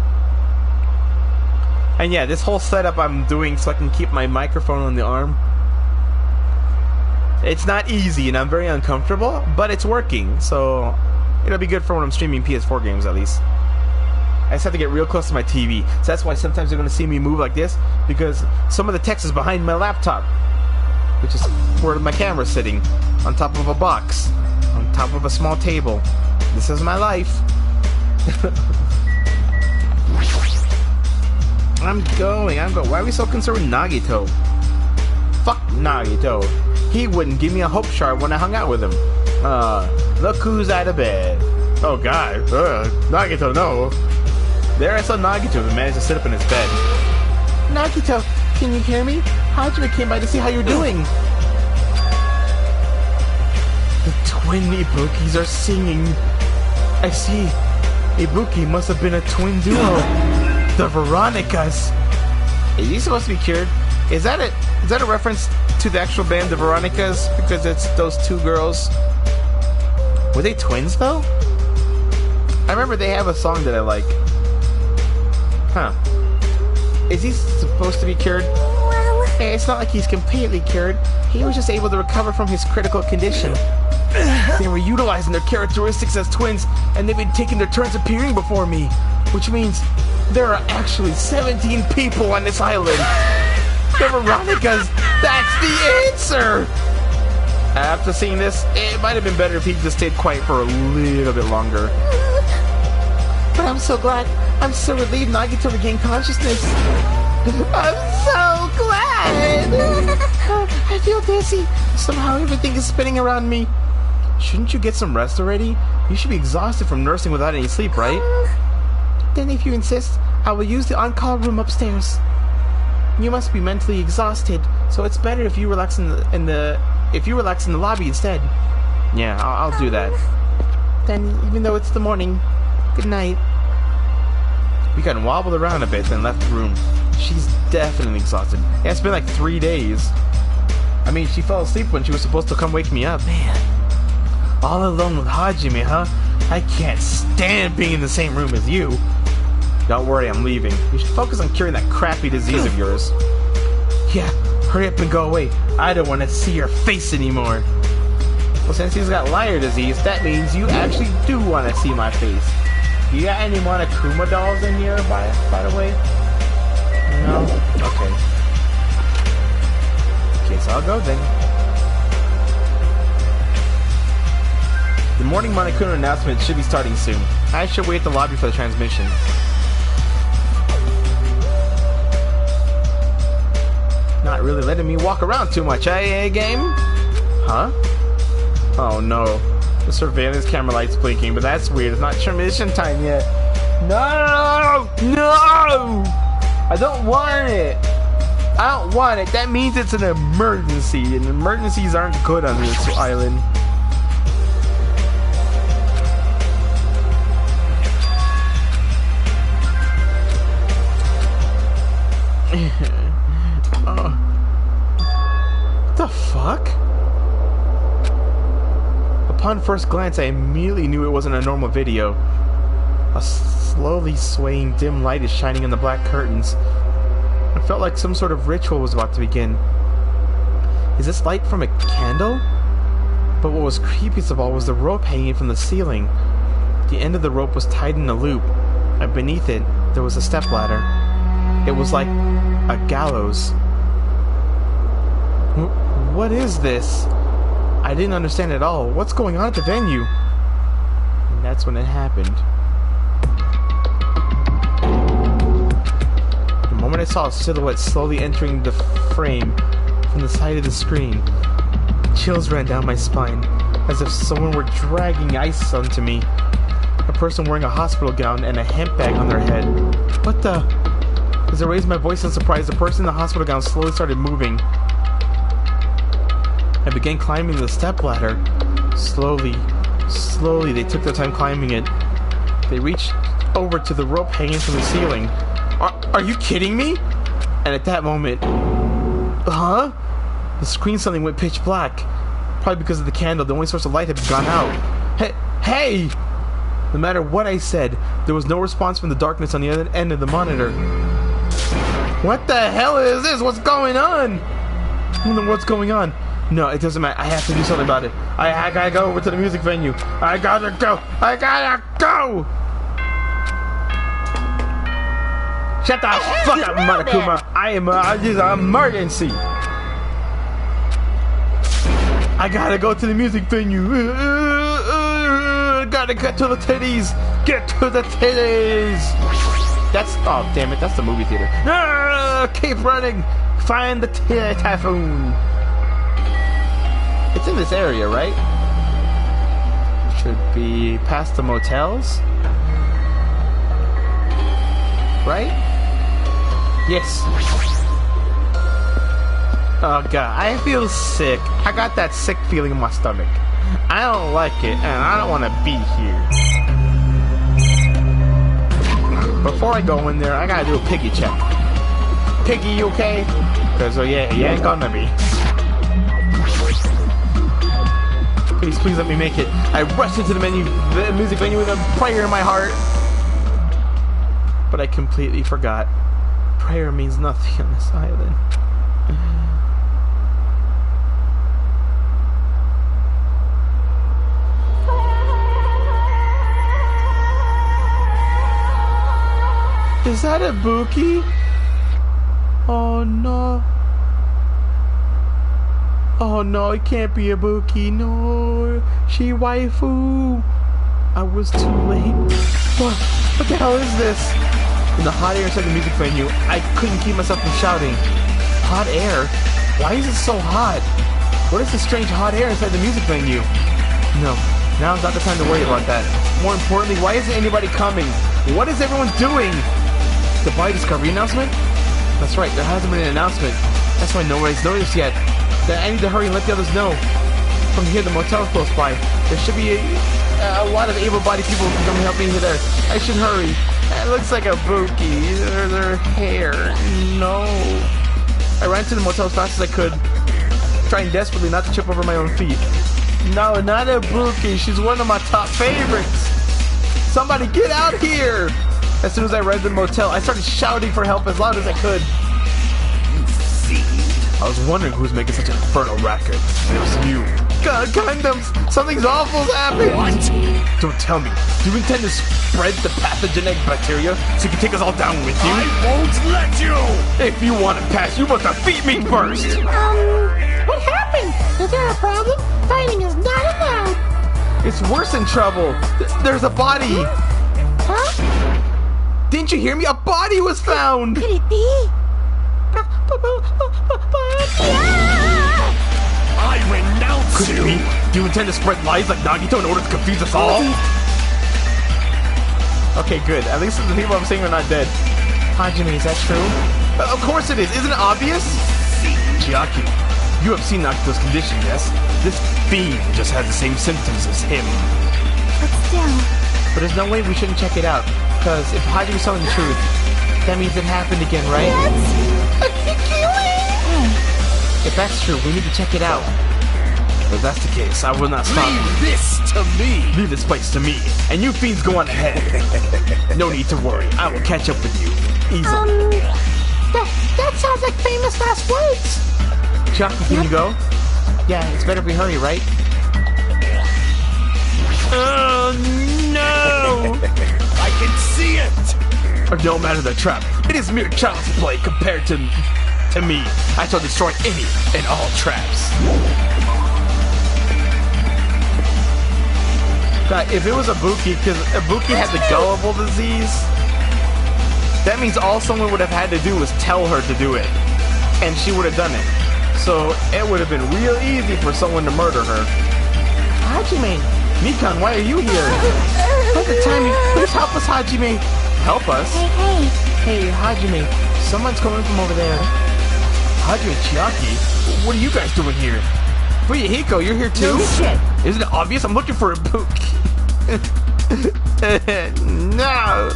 And yeah, this whole setup I'm doing so I can keep my microphone on the arm. It's not easy and I'm very uncomfortable, but it's working, so it'll be good for when I'm streaming PS4 games at least. I just have to get real close to my TV. So that's why sometimes you're going to see me move like this, because some of the text is behind my laptop, which is where my camera's sitting, on top of a box, on top of a small table. This is my life. I'm going. Why are we so concerned with Nagito? Fuck Nagito. He wouldn't give me a hope shard when I hung out with him. Look who's out of bed. Oh god. Nagito, no. There I saw Nagito who managed to sit up in his bed. Nagito, can you hear me? Hajime came by to see how you're doing. The twin Ibukis are singing. I see. Ibuki must have been a twin duo. The Veronicas. Is he supposed to be cured? Is that a reference to the actual band, the Veronicas? Because it's those two girls. Were they twins though? I remember they have a song that I like. Huh. Is he supposed to be cured? Well, Hey, it's not like he's completely cured. He was just able to recover from his critical condition. They were utilizing their characteristics as twins, and they've been taking their turns appearing before me. Which means there are actually 17 people on this island. The Veronicas! That's the answer! After seeing this, it might have been better if he just stayed quiet for a little bit longer. But I'm so glad. I'm so relieved now I get to regain consciousness. I'm so glad! I feel dizzy. Somehow everything is spinning around me. Shouldn't you get some rest already? You should be exhausted from nursing without any sleep, right? Then if you insist, I will use the on-call room upstairs. You must be mentally exhausted, so it's better if you relax in the lobby instead. Yeah, I'll do that. Then, even though it's the morning, good night. We got wobbled around a bit, then left the room. She's definitely exhausted. Yeah, it's been like 3 days. I mean, she fell asleep when she was supposed to come wake me up. Man, all alone with Hajime, huh? I can't stand being in the same room as you. Don't worry, I'm leaving. You should focus on curing that crappy disease of yours. Yeah, hurry up and go away. I don't want to see your face anymore. Well, since he's got liar disease, that means you actually do want to see my face. You got any Monokuma dolls in here, by the way? No? Okay. Okay, so I'll go then. The morning Monokuma announcement should be starting soon. I should wait at the lobby for the transmission. Not really letting me walk around too much, eh, game? Huh? Oh no. The surveillance camera light's blinking, but that's weird. It's not transmission time yet. No! No! I don't want it! I don't want it. That means it's an emergency, and emergencies aren't good on this island. What the fuck? Upon first glance, I immediately knew it wasn't a normal video. A slowly swaying dim light is shining on the black curtains. I felt like some sort of ritual was about to begin. Is this light from a candle? But what was creepiest of all was the rope hanging from the ceiling. The end of the rope was tied in a loop, and beneath it, there was a stepladder. It was like a gallows. What is this? I didn't understand at all. What's going on at the venue? And that's when it happened. The moment I saw a silhouette slowly entering the frame from the side of the screen, chills ran down my spine, as if someone were dragging ice onto me. A person wearing a hospital gown and a hemp bag on their head. What the? As I raised my voice in surprise, the person in the hospital gown slowly started moving. I began climbing the stepladder. Slowly, they took their time climbing it. They reached over to the rope hanging from the ceiling. Are you kidding me? And at that moment... Huh? The screen suddenly went pitch black. Probably because of the candle. The only source of light had gone out. Hey! No matter what I said, there was no response from the darkness on the other end of the monitor. What the hell is this? What's going on? I don't know what's going on. No, it doesn't matter. I have to do something about it. I gotta go over to the music venue. I gotta go. Shut the fuck up, Monokuma. I am this is an emergency. I gotta go to the music venue. Gotta get to the titties. Get to the titties. That's, oh damn it, that's the movie theater. Keep running. Find the typhoon. It's in this area, right? Should be past the motels. Right? Yes. Oh god, I feel sick. I got that sick feeling in my stomach. I don't like it, and I don't want to be here. Before I go in there, I gotta do a piggy check. Piggy, you okay? Because, oh yeah, you ain't gonna be. Please let me make it. I rushed into the music venue with a prayer in my heart. But I completely forgot. Prayer means nothing on this island. Is that a Buki? Oh no. Oh no, it can't be Ibuki. No, she waifu. I was too late. What the hell is this? In the hot air inside the music venue, I couldn't keep myself from shouting. Hot air? Why is it so hot? What is the strange hot air inside the music venue? No, now's not the time to worry about that. More importantly, why isn't anybody coming? What is everyone doing? The body discovery announcement? That's right, there hasn't been an announcement. That's why nobody's noticed yet. Then I need to hurry and let the others know. From here, the motel is close by. There should be a lot of able-bodied people who can come help me there. I should hurry. It looks like a Buki. Their hair. No. I ran to the motel as fast as I could, trying desperately not to trip over my own feet. No, not a Buki. She's one of my top favorites. Somebody get out here! As soon as I arrived at the motel, I started shouting for help as loud as I could. I was wondering who's making such an infernal racket. It was you. God, condoms! Something's awful's happened! What? Don't tell me. Do you intend to spread the pathogenic bacteria so you can take us all down with you? I won't let you! If you want to pass, you must defeat me first! What happened? Is there a problem? Fighting is not allowed. It's worse than trouble. There's a body. Huh? Didn't you hear me? A body was found! Could it be? I renounce Could it you! be? Do you intend to spread lies like Nagito in order to confuse us all? Okay, good. At least the people I'm saying are not dead. Hajime, is that true? Of course it is. Isn't it obvious? Chiaki, you have seen Nagito's condition, yes? This fiend just has the same symptoms as him. But still. But there's no way we shouldn't check it out. Because if Hajime's telling the truth, that means it happened again, right? If that's true, we need to check it out. If that's the case, I will not stop you. Leave this to me! Leave this place to me, and you fiends go on ahead. No need to worry, I will catch up with you. Easily. That sounds like famous last words. Chucky, can you go? Yeah, it's better if we hurry, right? Oh, no! I can see it! Or no matter the trap, it is mere child's play compared to me. I shall destroy any and all traps. God, if it was Ibuki, because Ibuki had the gullible disease, that means all someone would have had to do was tell her to do it, and she would have done it. So it would have been real easy for someone to murder her. Hajime, Mikan, why are you here? By the time you please help us, Hajime. Help us? Hey. Hey, Hajime, someone's coming from over there. Hajime Chiaki, what are you guys doing here? Fuyuhiko, you're here too? No shit. Isn't it obvious? I'm looking for a Ibuki. No!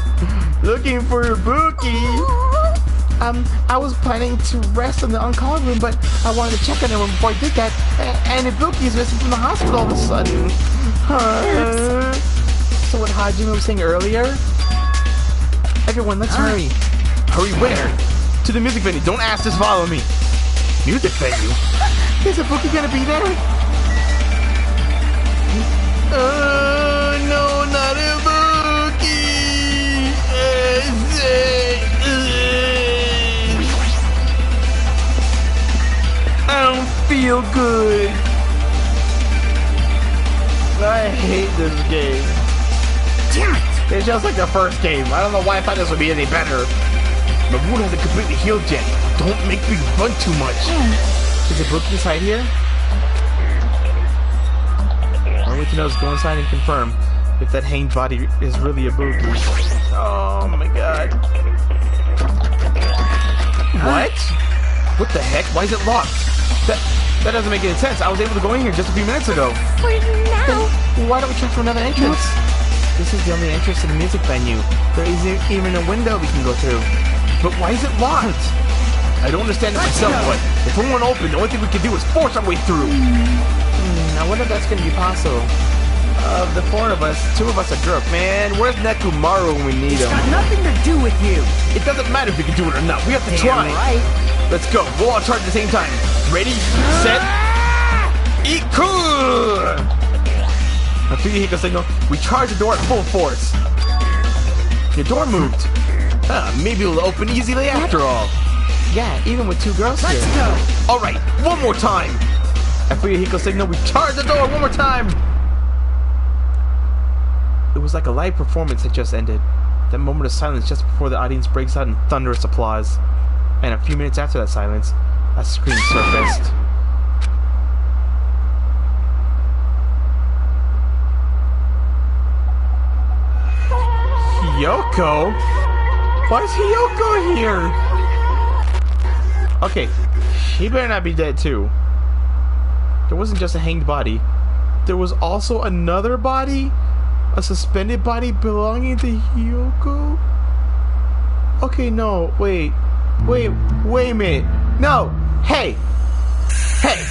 Looking for a Ibuki. I was planning to rest in the on-call room, but I wanted to check on everyone before I did that. And Ibuki is missing from the hospital all of a sudden. So what Hajime was saying earlier? Everyone, let's hurry. Hurry where? To the music venue. Don't ask, just follow me. Music venue? Is Ibuki gonna be there? No, not Ibuki! I don't feel good. I hate this game. Damn it! It's just like the first game. I don't know why I thought this would be any better. My wound hasn't completely healed yet. Don't make me run too much. Is Ibuki inside here? All we need to know is go inside and confirm if that hanged body is really Ibuki. Oh my god. What? What the heck? Why is it locked? That doesn't make any sense. I was able to go in here just a few minutes ago. For now. Then why don't we try for another entrance? This is the only entrance to the music venue. There isn't even a window we can go through. But why is it locked? I don't understand it myself, but if we won't open, the only thing we can do is force our way through. I wonder if that's going to be possible. Of the four of us, two of us are drunk. Man, where's Nekomaru when we need him? It's got nothing to do with you. It doesn't matter if we can do it or not. We have to try. Right. Let's go. We'll all charge at the same time. Ready, set, Iku! Now, Fuyuhiko signal. We charge the door at full force. Your door moved. Maybe it'll open easily after all. Yeah, even with two girls here. Let's go. All right, one more time. At Fuyuhiko's signal, we charge the door one more time! It was like a live performance had just ended. That moment of silence just before the audience breaks out in thunderous applause. And a few minutes after that silence, a scream surfaced. Hiyoko? Why is Hiyoko here? Okay, she better not be dead too. There wasn't just a hanged body. There was also another body? A suspended body belonging to Hiyoko? Okay, no, wait a minute. No! Hey! Hey!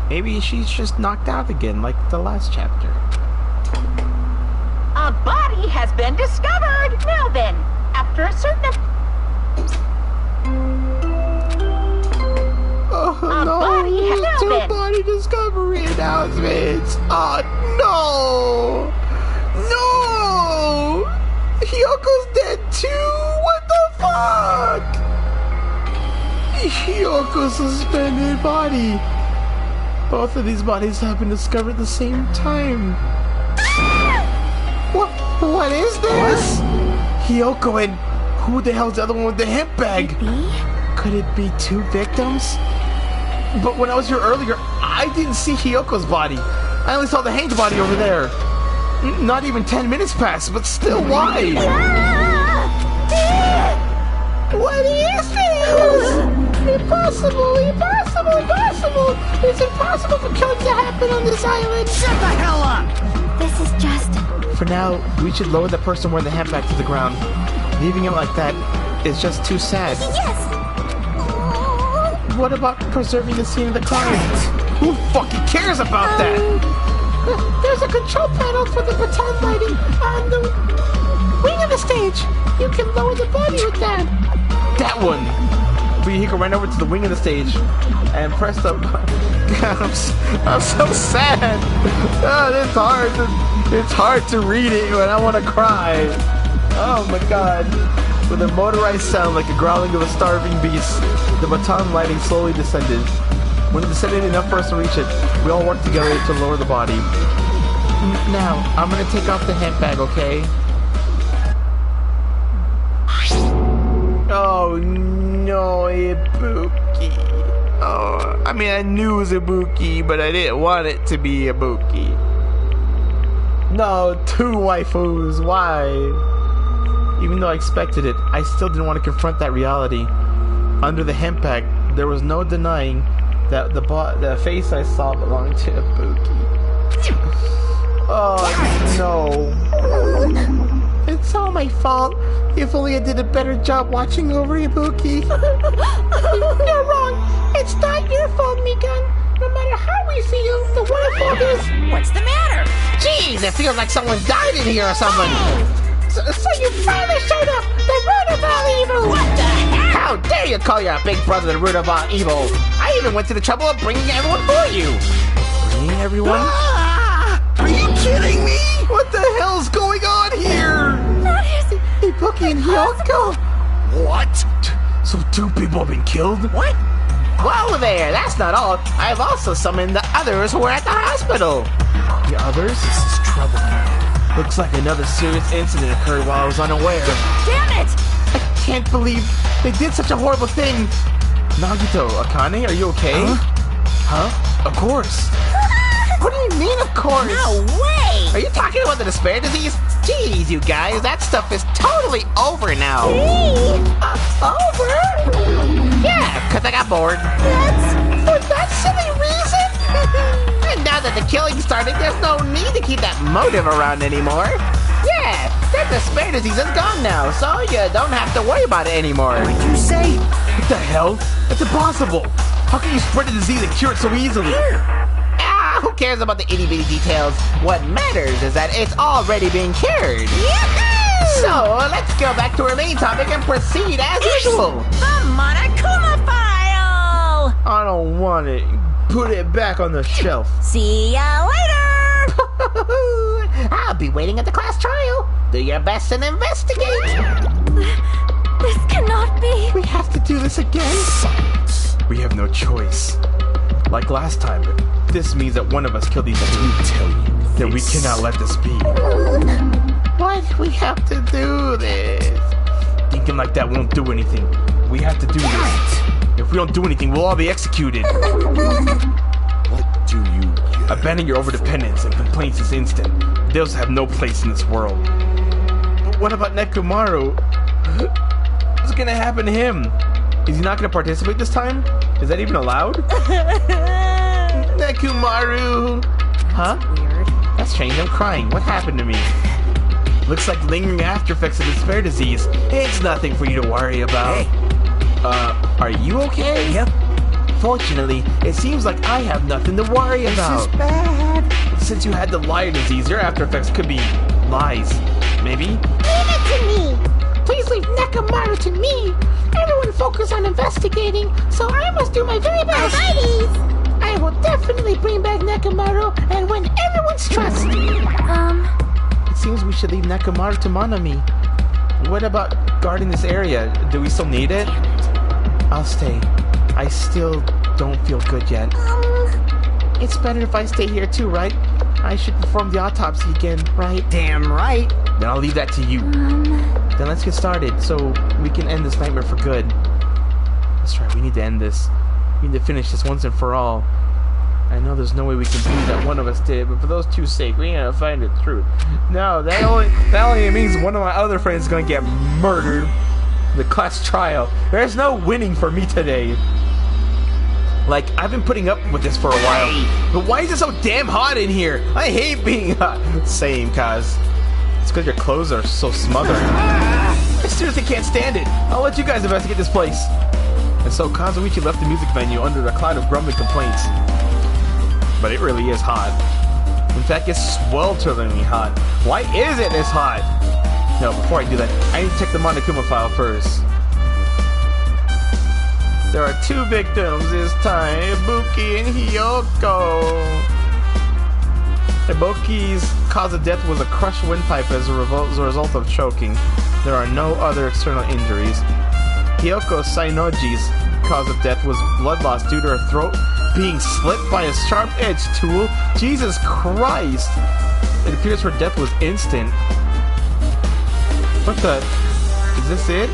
Maybe she's just knocked out again, like the last chapter. A body has been discovered. Now then, after a certain... Oh no! body has now Two been... body discovery announcements! Oh no! No! Hyoko's dead too? What the fuck? Hyoko's suspended body. Both of these bodies have been discovered at the same time. What is this? Hiyoko and who the hell's the other one with the hemp bag? Could it be two victims? But when I was here earlier, I didn't see Hyoko's body. I only saw the hanged body over there. Not even 10 minutes passed, but still, why? What is this? Impossible! It's impossible for killing to happen on this island! Shut the hell up! This is just... For now, we should lower the person wearing the hemp back to the ground. Leaving him like that is just too sad. Yes! What about preserving the scene of the crime? Who fucking cares about that? There's a control panel for the baton lighting on the wing of the stage. You can lower the body with that. That one! Fuyuhiko ran over to the wing of the stage and pressed the I'm so sad. Oh, it's hard to read it when I want to cry. Oh my god. With a motorized sound like a growling of a starving beast, the baton lighting slowly descended. When it descended enough for us to reach it, we all worked together to lower the body. Now, I'm gonna take off the hemp bag, okay? Oh no, Ibuki. Oh, I mean, I knew it was Ibuki, but I didn't want it to be Ibuki. No, two waifus, why? Even though I expected it, I still didn't want to confront that reality. Under the hemp bag, there was no denying that the face I saw belonged to Ibuki. Oh no. It's all my fault. If only I did a better job watching over Ibuki. You're wrong. It's not your fault, Mikan. No matter how we feel, the one fault is... What's the matter? Jeez, it feels like someone died in here or something. So you finally showed up, the root of all evil! What the heck? How dare you call your big brother the root of all evil? I even went to the trouble of bringing everyone for you. Bringing everyone? Are you kidding me? What the hell's going on here? Ibuki and Hiyoko? What? So two people have been killed? What? Whoa there, that's not all. I've also summoned the others who were at the hospital. The others? This is trouble. Looks like another serious incident occurred while I was unaware. Damn it! I can't believe they did such a horrible thing. Nagito, Akane, are you okay? Huh? Of course. What do you mean, of course? No way! Are you talking about the despair disease? Jeez, you guys, that stuff is totally over now. Over? Yeah, because I got bored. For that silly reason? And now that the killing started, there's no need to keep that motive around anymore. Yeah, that despair disease is gone now, so you don't have to worry about it anymore. What'd you say? What the hell? That's impossible. How can you spread a disease and cure it so easily? Who cares about the itty-bitty details? What matters is that it's already being cured. So, let's go back to our main topic and proceed as usual. The Monokuma Files! I don't want it. Put it back on the shelf. See ya later! I'll be waiting at the class trial. Do your best and investigate. This cannot be. We have to do this again. We have no choice. Like last time, this means that one of us killed these two. Then we cannot let this be. Why do we have to do this? Thinking like that won't do anything. We have to do this. If we don't do anything, we'll all be executed. What do you get? Abandon your overdependence and complaints is instant. Those have no place in this world. But what about Nekomaru? What's gonna happen to him? Is he not gonna participate this time? Is that even allowed? Nekomaru! Huh? Weird. That's strange, I'm crying. What happened to me? Looks like lingering after effects of this fair disease. It's nothing for you to worry about. Are you okay? Yep. Fortunately, it seems like I have nothing to worry about. This is bad. Since you had the liar disease, your after effects could be lies. Maybe? Leave it to me. Please leave Nekomaru to me. Everyone focus on investigating, so I must do my very best. I will definitely bring back Nekomaru and win everyone's trust. It seems we should leave Nekomaru to Manami. What about guarding this area? Do we still need it? I'll stay. I still don't feel good yet. It's better if I stay here too, right? I should perform the autopsy again, right? Damn right. Then I'll leave that to you. Then let's get started so we can end this nightmare for good. That's right, we need to end this. We need to finish this once and for all. I know there's no way we can prove that one of us did, but for those two's sake, we gotta find the truth. No, that only means one of my other friends is gonna get murdered. The class trial. There's no winning for me today. Like, I've been putting up with this for a while. But why is it so damn hot in here? I hate being hot. Same, Kaz. It's because your clothes are so smothering. I seriously can't stand it. I'll let you guys investigate this place. And so Kazuichi left the music venue under a cloud of grumbling complaints. But it really is hot. In fact, it's swelteringly hot. Why is it this hot? No, before I do that, I need to check the Monokuma file first. There are two victims this time, Ibuki and Hiyoko. Ibuki's cause of death was a crushed windpipe as a result of choking. There are no other external injuries. Hiyoko Sainoji's cause of death was blood loss due to her throat being slit by a sharp-edged tool. Jesus Christ! It appears her death was instant. What the? Is this it?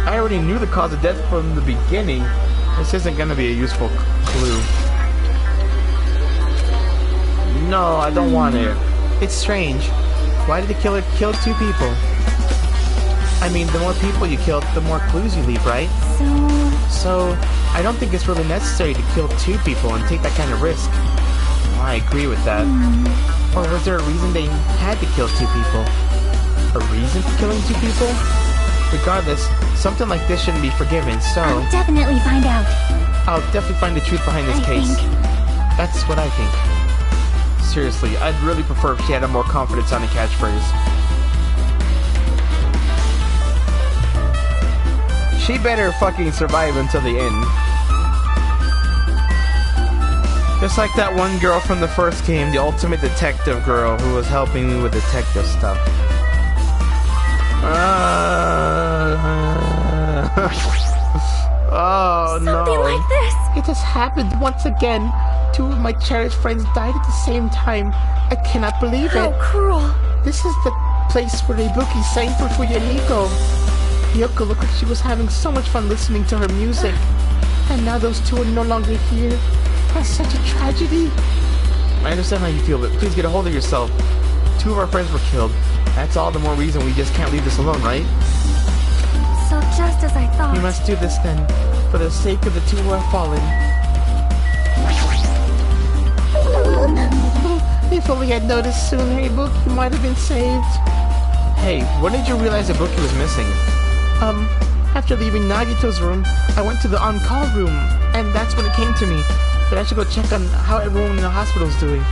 I already knew the cause of death from the beginning. This isn't gonna be a useful clue. No, I don't want it. It's strange. Why did the killer kill two people? I mean, the more people you kill, the more clues you leave, right? So, I don't think it's really necessary to kill two people and take that kind of risk. Well, I agree with that. Or was there a reason they had to kill two people? A reason for killing two people? Regardless, something like this shouldn't be forgiven, so... I'll definitely find out. I'll definitely find the truth behind this case. That's what I think. Seriously, I'd really prefer if she had a more confident-sounding catchphrase. She better fucking survive until the end. Just like that one girl from the first game, the ultimate detective girl who was helping me with detective stuff. Oh no. Something like this. It has happened once again. Two of my cherished friends died at the same time. I cannot believe How it. cruel. This is the place where Ibuki sang for Fuyahiko. Hiyoko looked like she was having so much fun listening to her music. And now those two are no longer here. That's such a tragedy. I understand how you feel, but please get a hold of yourself. Two of our friends were killed. That's all the more reason we just can't leave this alone, right? So just as I thought. We must do this then, for the sake of the two who have fallen. If only I'd noticed sooner, Ibuki might have been saved. Hey, when did you realize Ibuki was missing? After leaving Nagito's room, I went to the on-call room, and that's when it came to me. But I should go check on how everyone in the hospital's doing.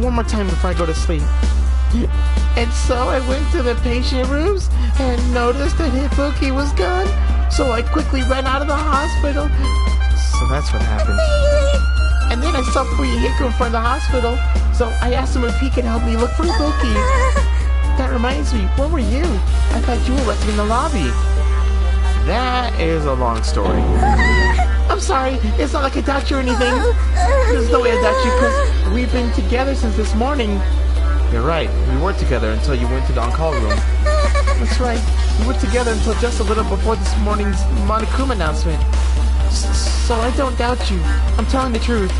One more time before I go to sleep. And so I went to the patient rooms and noticed that Ibuki was gone. So I quickly ran out of the hospital. So that's what happened. And then I saw Fuyahiko in front of the hospital, so I asked him if he could help me look for Ibuki. That reminds me, where were you? I thought you were resting in the lobby. That is a long story. I'm sorry, it's not like I doubt you or anything. There's no way I doubt you, because we've been together since this morning. You're right. We were together until you went to the on-call room. That's right. We were together until just a little before this morning's Monokuma announcement. So I don't doubt you. I'm telling the truth.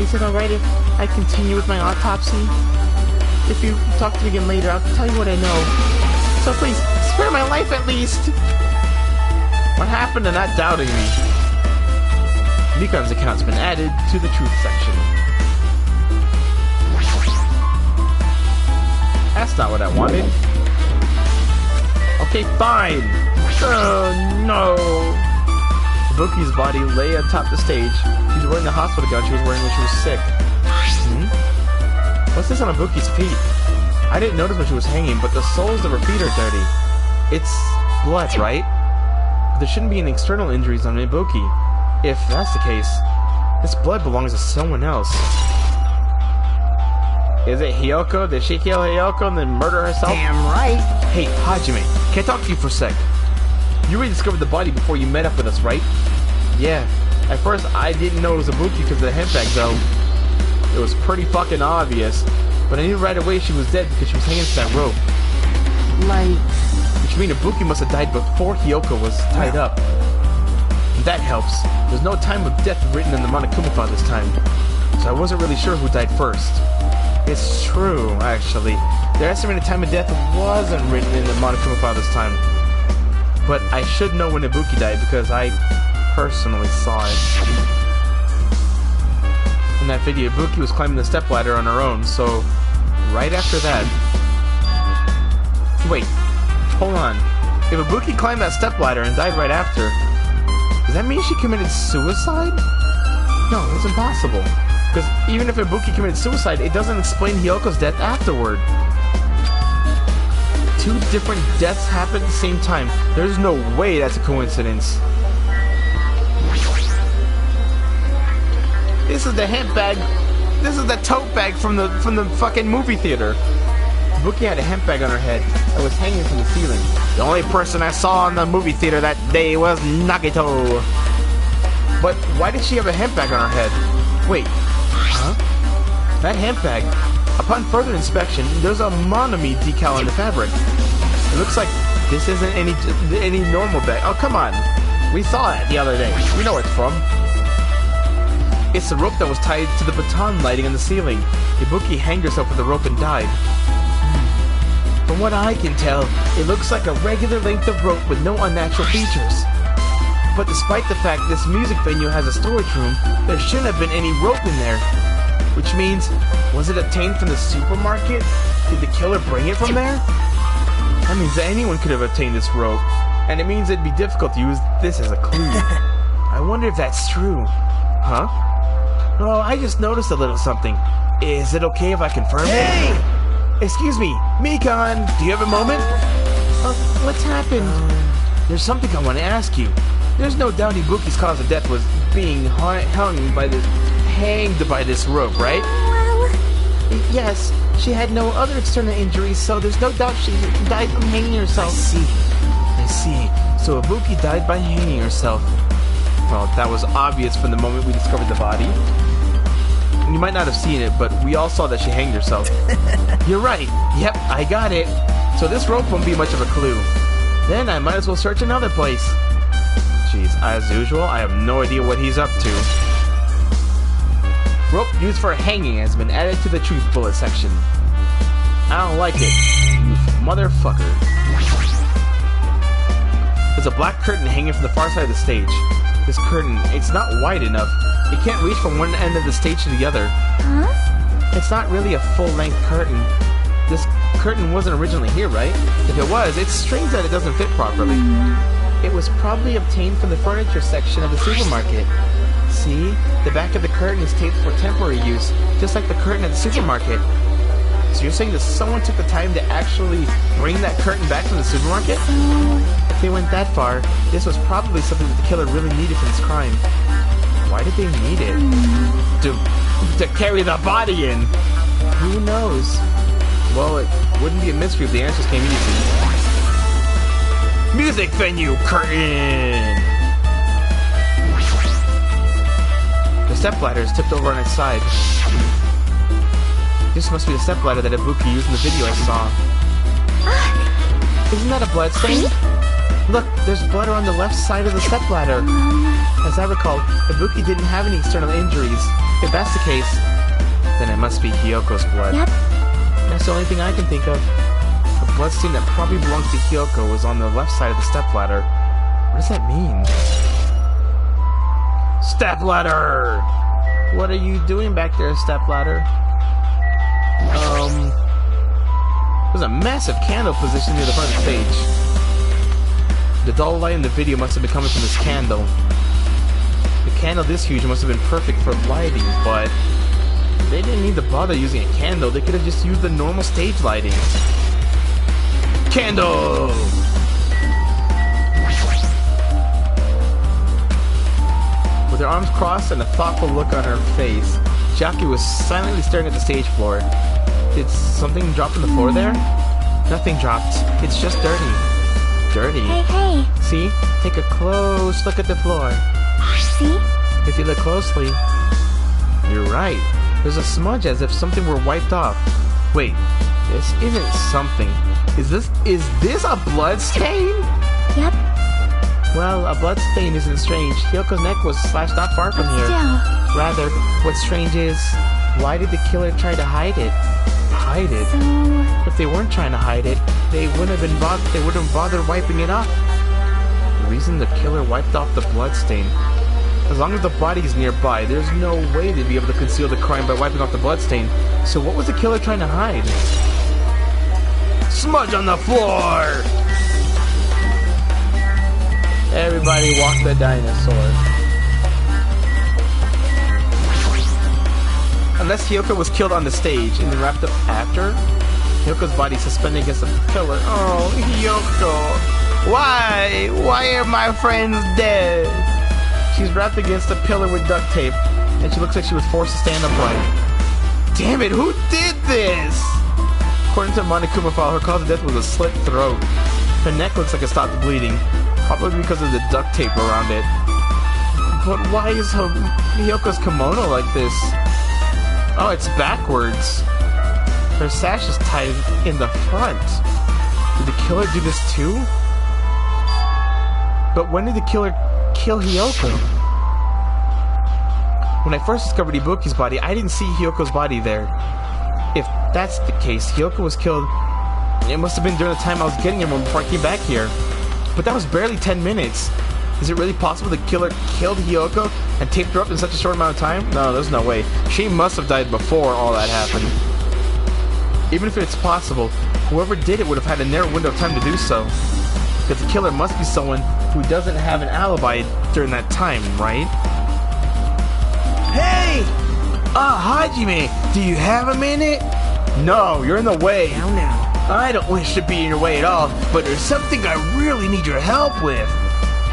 Is it alright if I continue with my autopsy? If you talk to me again later, I'll tell you what I know. So please, spare my life at least! What happened to not doubting me? Mikan's account's been added to the truth section. That's not what I wanted. Okay, fine. Oh, no. Ibuki's body lay atop the stage. She's wearing the hospital gown she was wearing when she was sick. What's this on Ibuki's feet? I didn't notice when she was hanging, but the soles of her feet are dirty. It's blood, right? But there shouldn't be any external injuries on Ibuki. If that's the case, this blood belongs to someone else. Is it Hiyoko? Did she kill Hiyoko and then murder herself? Damn right. Hey, Hajime, can I talk to you for a sec? You rediscovered the body before you met up with us, right? Yeah. At first, I didn't know it was Ibuki because of the hemp bag, though. It was pretty fucking obvious. But I knew right away she was dead because she was hanging to that rope. Like... Which means Ibuki must have died before Hiyoko was tied up. And that helps. There's no time of death written in the Monokuma file this time. So I wasn't really sure who died first. It's true, actually. The estimated time of death wasn't written in the Monokuma file this time. But I should know when Ibuki died because I personally saw it. In that video, Ibuki was climbing the stepladder on her own, so right after that... Wait, hold on. If Ibuki climbed that stepladder and died right after, does that mean she committed suicide? No, that's impossible. Because even if Ibuki committed suicide, it doesn't explain Hyoko's death afterward. Two different deaths happened at the same time. There's no way that's a coincidence. This is the hemp bag. This is the tote bag from the fucking movie theater. Ibuki had a hemp bag on her head that was hanging from the ceiling. The only person I saw in the movie theater that day was Nagito. But why did she have a hemp bag on her head? Wait, huh? That hemp bag. Upon further inspection, there's a Monomi decal on the fabric. It looks like this isn't any normal bag. Oh, come on. We saw it the other day. We know where it's from. It's the rope that was tied to the baton lighting on the ceiling. Ibuki hanged herself with the rope and died. From what I can tell, it looks like a regular length of rope with no unnatural features. But despite the fact this music venue has a storage room, there shouldn't have been any rope in there. Which means, was it obtained from the supermarket? Did the killer bring it from there? That means that anyone could have obtained this rope. And it means it'd be difficult to use this as a clue. I wonder if that's true. Huh? Oh, I just noticed a little something. Is it okay if I confirm it? Excuse me, Mikan, do you have a moment? What's happened? There's something I want to ask you. There's no doubt Ibuki's cause of death was being hanged by this rope, right? Well... Yes, she had no other external injuries, so there's no doubt she died from hanging herself. I see. So Ibuki died by hanging herself. Well, that was obvious from the moment we discovered the body. You might not have seen it, but we all saw that she hanged herself. You're right. Yep, I got it. So this rope won't be much of a clue. Then I might as well search another place. Jeez, as usual, I have no idea what he's up to. Rope used for hanging has been added to the truth bullet section. I don't like it, you motherfucker. There's a black curtain hanging from the far side of the stage. This curtain, it's not wide enough. It can't reach from one end of the stage to the other. Huh? It's not really a full-length curtain. This curtain wasn't originally here, right? If it was, it's strange that it doesn't fit properly. It was probably obtained from the furniture section of the supermarket. See? The back of the curtain is taped for temporary use, just like the curtain at the supermarket. So you're saying that someone took the time to actually bring that curtain back from the supermarket? If they went that far, this was probably something that the killer really needed for this crime. Why did they need it? To carry the body in? Who knows? Well, it wouldn't be a mystery if the answers came easy. Music venue curtain! The stepladder is tipped over on its side. This must be the stepladder that Ibuki used in the video I saw. Isn't that a blood stain? Look, there's blood around the left side of the stepladder. As I recall, Ibuki didn't have any external injuries. If that's the case, then it must be Hyoko's blood. Yep. That's the only thing I can think of. The bloodstain that probably belongs to Hyoko was on the left side of the stepladder. What does that mean? Stepladder! What are you doing back there, stepladder? There's a massive candle positioned near the front of the stage. The dull light in the video must have been coming from this candle. The candle this huge must have been perfect for lighting, but they didn't need to bother using a candle. They could have just used the normal stage lighting. Candle! With her arms crossed and a thoughtful look on her face, Chiaki was silently staring at the stage floor. Did something drop on the floor there? Nothing dropped. It's just dirty. Dirty. Hey. See? Take a close look at the floor. See? If you look closely, you're right. There's a smudge as if something were wiped off. Wait, this isn't something. Is this a blood stain? Yep. Well, a blood stain isn't strange. Hyoko's neck was slashed not far from here. Still. Rather, what's strange is, why did the killer try to hide it? Hide it? So... If they weren't trying to hide it, they wouldn't have bothered wiping it off. The reason the killer wiped off the blood stain. As long as the body is nearby, there's no way they'd be able to conceal the crime by wiping off the blood stain. So what was the killer trying to hide? Smudge on the floor! Everybody walk the dinosaur. Unless Hyoko was killed on the stage and then wrapped up after, Hyoko's body suspended against the pillar. Oh, Hyoko! Why? Why are my friends dead? She's wrapped against a pillar with duct tape, and she looks like she was forced to stand upright. Damn it, who did this? According to Monokuma file, her cause of death was a slit throat. Her neck looks like it stopped bleeding, probably because of the duct tape around it. But why is Hyoko's kimono like this? Oh, it's backwards. Her sash is tied in the front. Did the killer do this too? But when did the killer kill Hyoko? When I first discovered Ibuki's body, I didn't see Hyoko's body there. If that's the case, Hyoko was killed. It must have been during the time I was getting her before I came back here. But that was barely 10 minutes. Is it really possible the killer killed Hyoko and taped her up in such a short amount of time? No, there's no way. She must have died before all that happened. Even if it's possible, whoever did it would have had a narrow window of time to do so. Because the killer must be someone who doesn't have an alibi during that time, right? Hey! Hajime, do you have a minute? No, you're in the way. Now. I don't wish to be in your way at all, but there's something I really need your help with.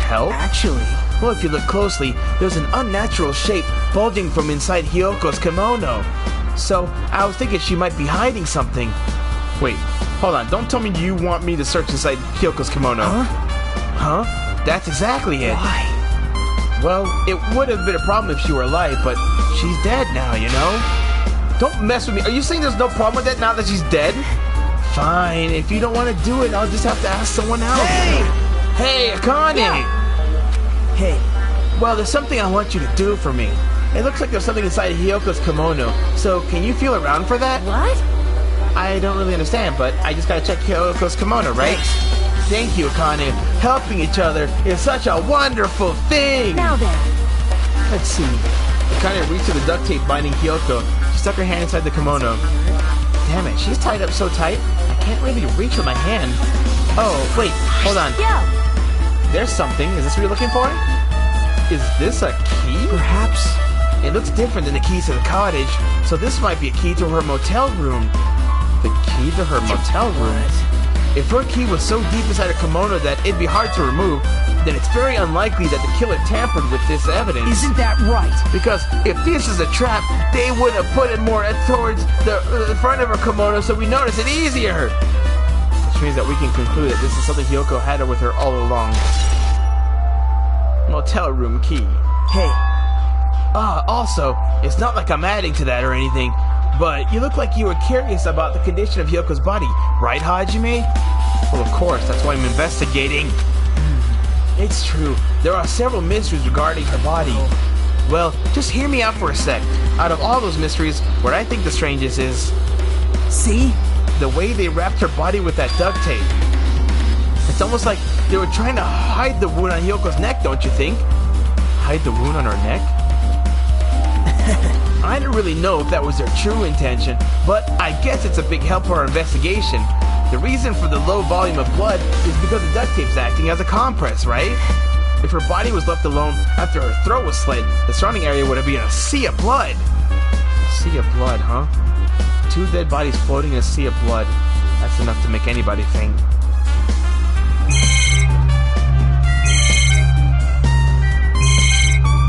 Help? Actually, Well, if you look closely, there's an unnatural shape bulging from inside Hyoko's kimono. So, I was thinking she might be hiding something. Wait, hold on, don't tell me you want me to search inside Hyoko's kimono. Huh? That's exactly it. why? Well, it would have been a problem if she were alive, but she's dead now, you know? Don't mess with me. Are you saying there's no problem with that now that she's dead? Fine, if you don't want to do it, I'll just have to ask someone else. Hey, Akane! Hey, Well, there's something I want you to do for me. It looks like there's something inside Hyoko's kimono, so can you feel around for that? What? I don't really understand, but I just gotta check Hyoko's kimono, right? Thank you, Akane. Helping each other is such a wonderful thing! Now then. Let's see. Akane reached to the duct tape binding Hyoko. She stuck her hand inside the kimono. Damn it, she's tied up so tight, I can't really reach with my hand. Oh, wait, hold on. Yo! There's something. Is this what you're looking for? Is this a key? perhaps. It looks different than the keys to the cottage, so this might be a key to her motel room. key to her motel room. If her key was so deep inside her kimono that it'd be hard to remove, then it's very unlikely that the killer tampered with this evidence. Isn't that right? Because if this is a trap, they would have put it more towards the front of her kimono so we notice it easier. Which means that we can conclude that this is something Hiyoko had with her all along. Motel room key. Hey, Also, it's not like I'm adding to that or anything, but you look like you were curious about the condition of Hyoko's body, right, Hajime? Well, of course, that's why I'm investigating. It's true, there are several mysteries regarding her body. Well, just hear me out for a sec. Out of all those mysteries, what I think the strangest is... see? the way they wrapped her body with that duct tape. It's almost like they were trying to hide the wound on Hyoko's neck, don't you think? Hide the wound on her neck? I don't really know if that was their true intention, but I guess it's a big help for our investigation. The reason for the low volume of blood is because the duct tape's acting as a compress, right? If her body was left alone after her throat was slit, the surrounding area would have been a sea of blood. A sea of blood, huh? 2 dead bodies floating in a sea of blood. That's enough to make anybody faint.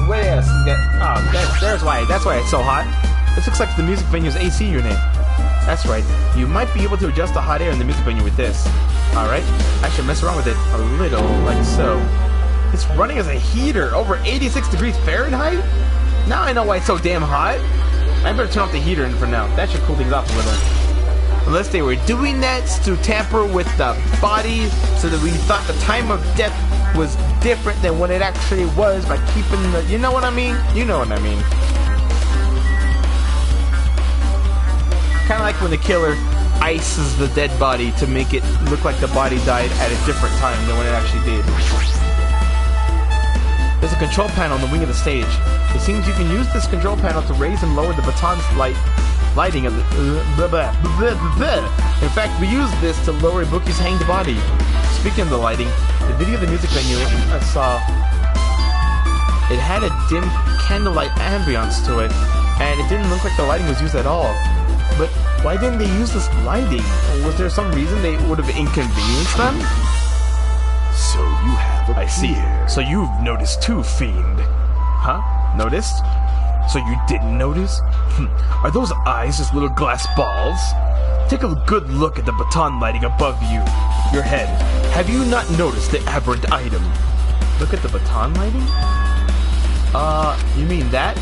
What else? That's why it's so hot. This looks like the music venue's AC unit. That's right. You might be able to adjust the hot air in the music venue with this. Alright? I should mess around with it a little, like so. It's running as a heater, over 86 degrees Fahrenheit? Now I know why it's so damn hot. I better turn off the heater for now. That should cool things off a little. Unless they were doing that to tamper with the body so that we thought the time of death was different than what it actually was by keeping the... You know what I mean? You know what I mean. Kind of like when the killer ices the dead body to make it look like the body died at a different time than when it actually did. There's a control panel on the wing of the stage. It seems you can use this control panel to raise and lower the baton's lighting of the... In fact, we used this to lower Ibuki's hanged body. Speaking of the lighting, the video of the music venue I saw, it had a dim candlelight ambiance to it, and it didn't look like the lighting was used at all. But why didn't they use this lighting? Was there some reason they would have inconvenienced them? So you have a I see. So you've noticed too, Fiend. Huh? Noticed? So you didn't notice? Are those eyes just little glass balls? Take a good look at the baton lighting above you. Your head. Have you not noticed the aberrant item? Look at the baton lighting? You mean that?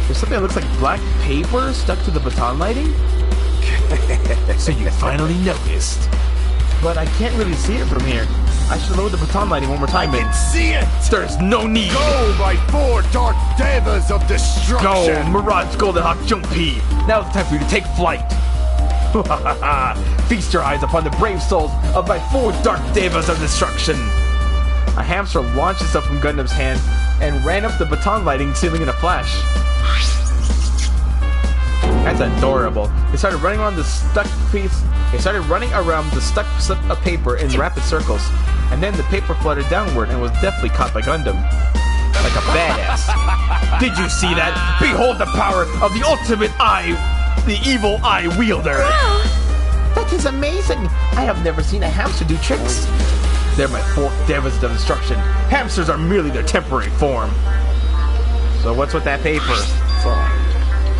There's something that looks like black paper stuck to the baton lighting? So you finally noticed. But I can't really see it from here. I should load the baton lighting one more time. I can see it! There's no need! Go, my 4 dark devas of destruction! Go, Mirage Golden Hawk Junpei! Now's the time for you to take flight! Feast your eyes upon the brave souls of my 4 dark devas of destruction! A hamster launched itself from Gundam's hand and ran up the baton lighting ceiling in a flash. That's adorable. It started running around the stuck piece. It started running around the stuck slip of paper in rapid circles, and then the paper fluttered downward and was deftly caught by Gundam. Like a badass. Did you see that? Behold the power of the ultimate eye, the evil eye wielder. That is amazing! I have never seen a hamster do tricks. They're my 4 devas of destruction. Hamsters are merely their temporary form. So what's with that paper?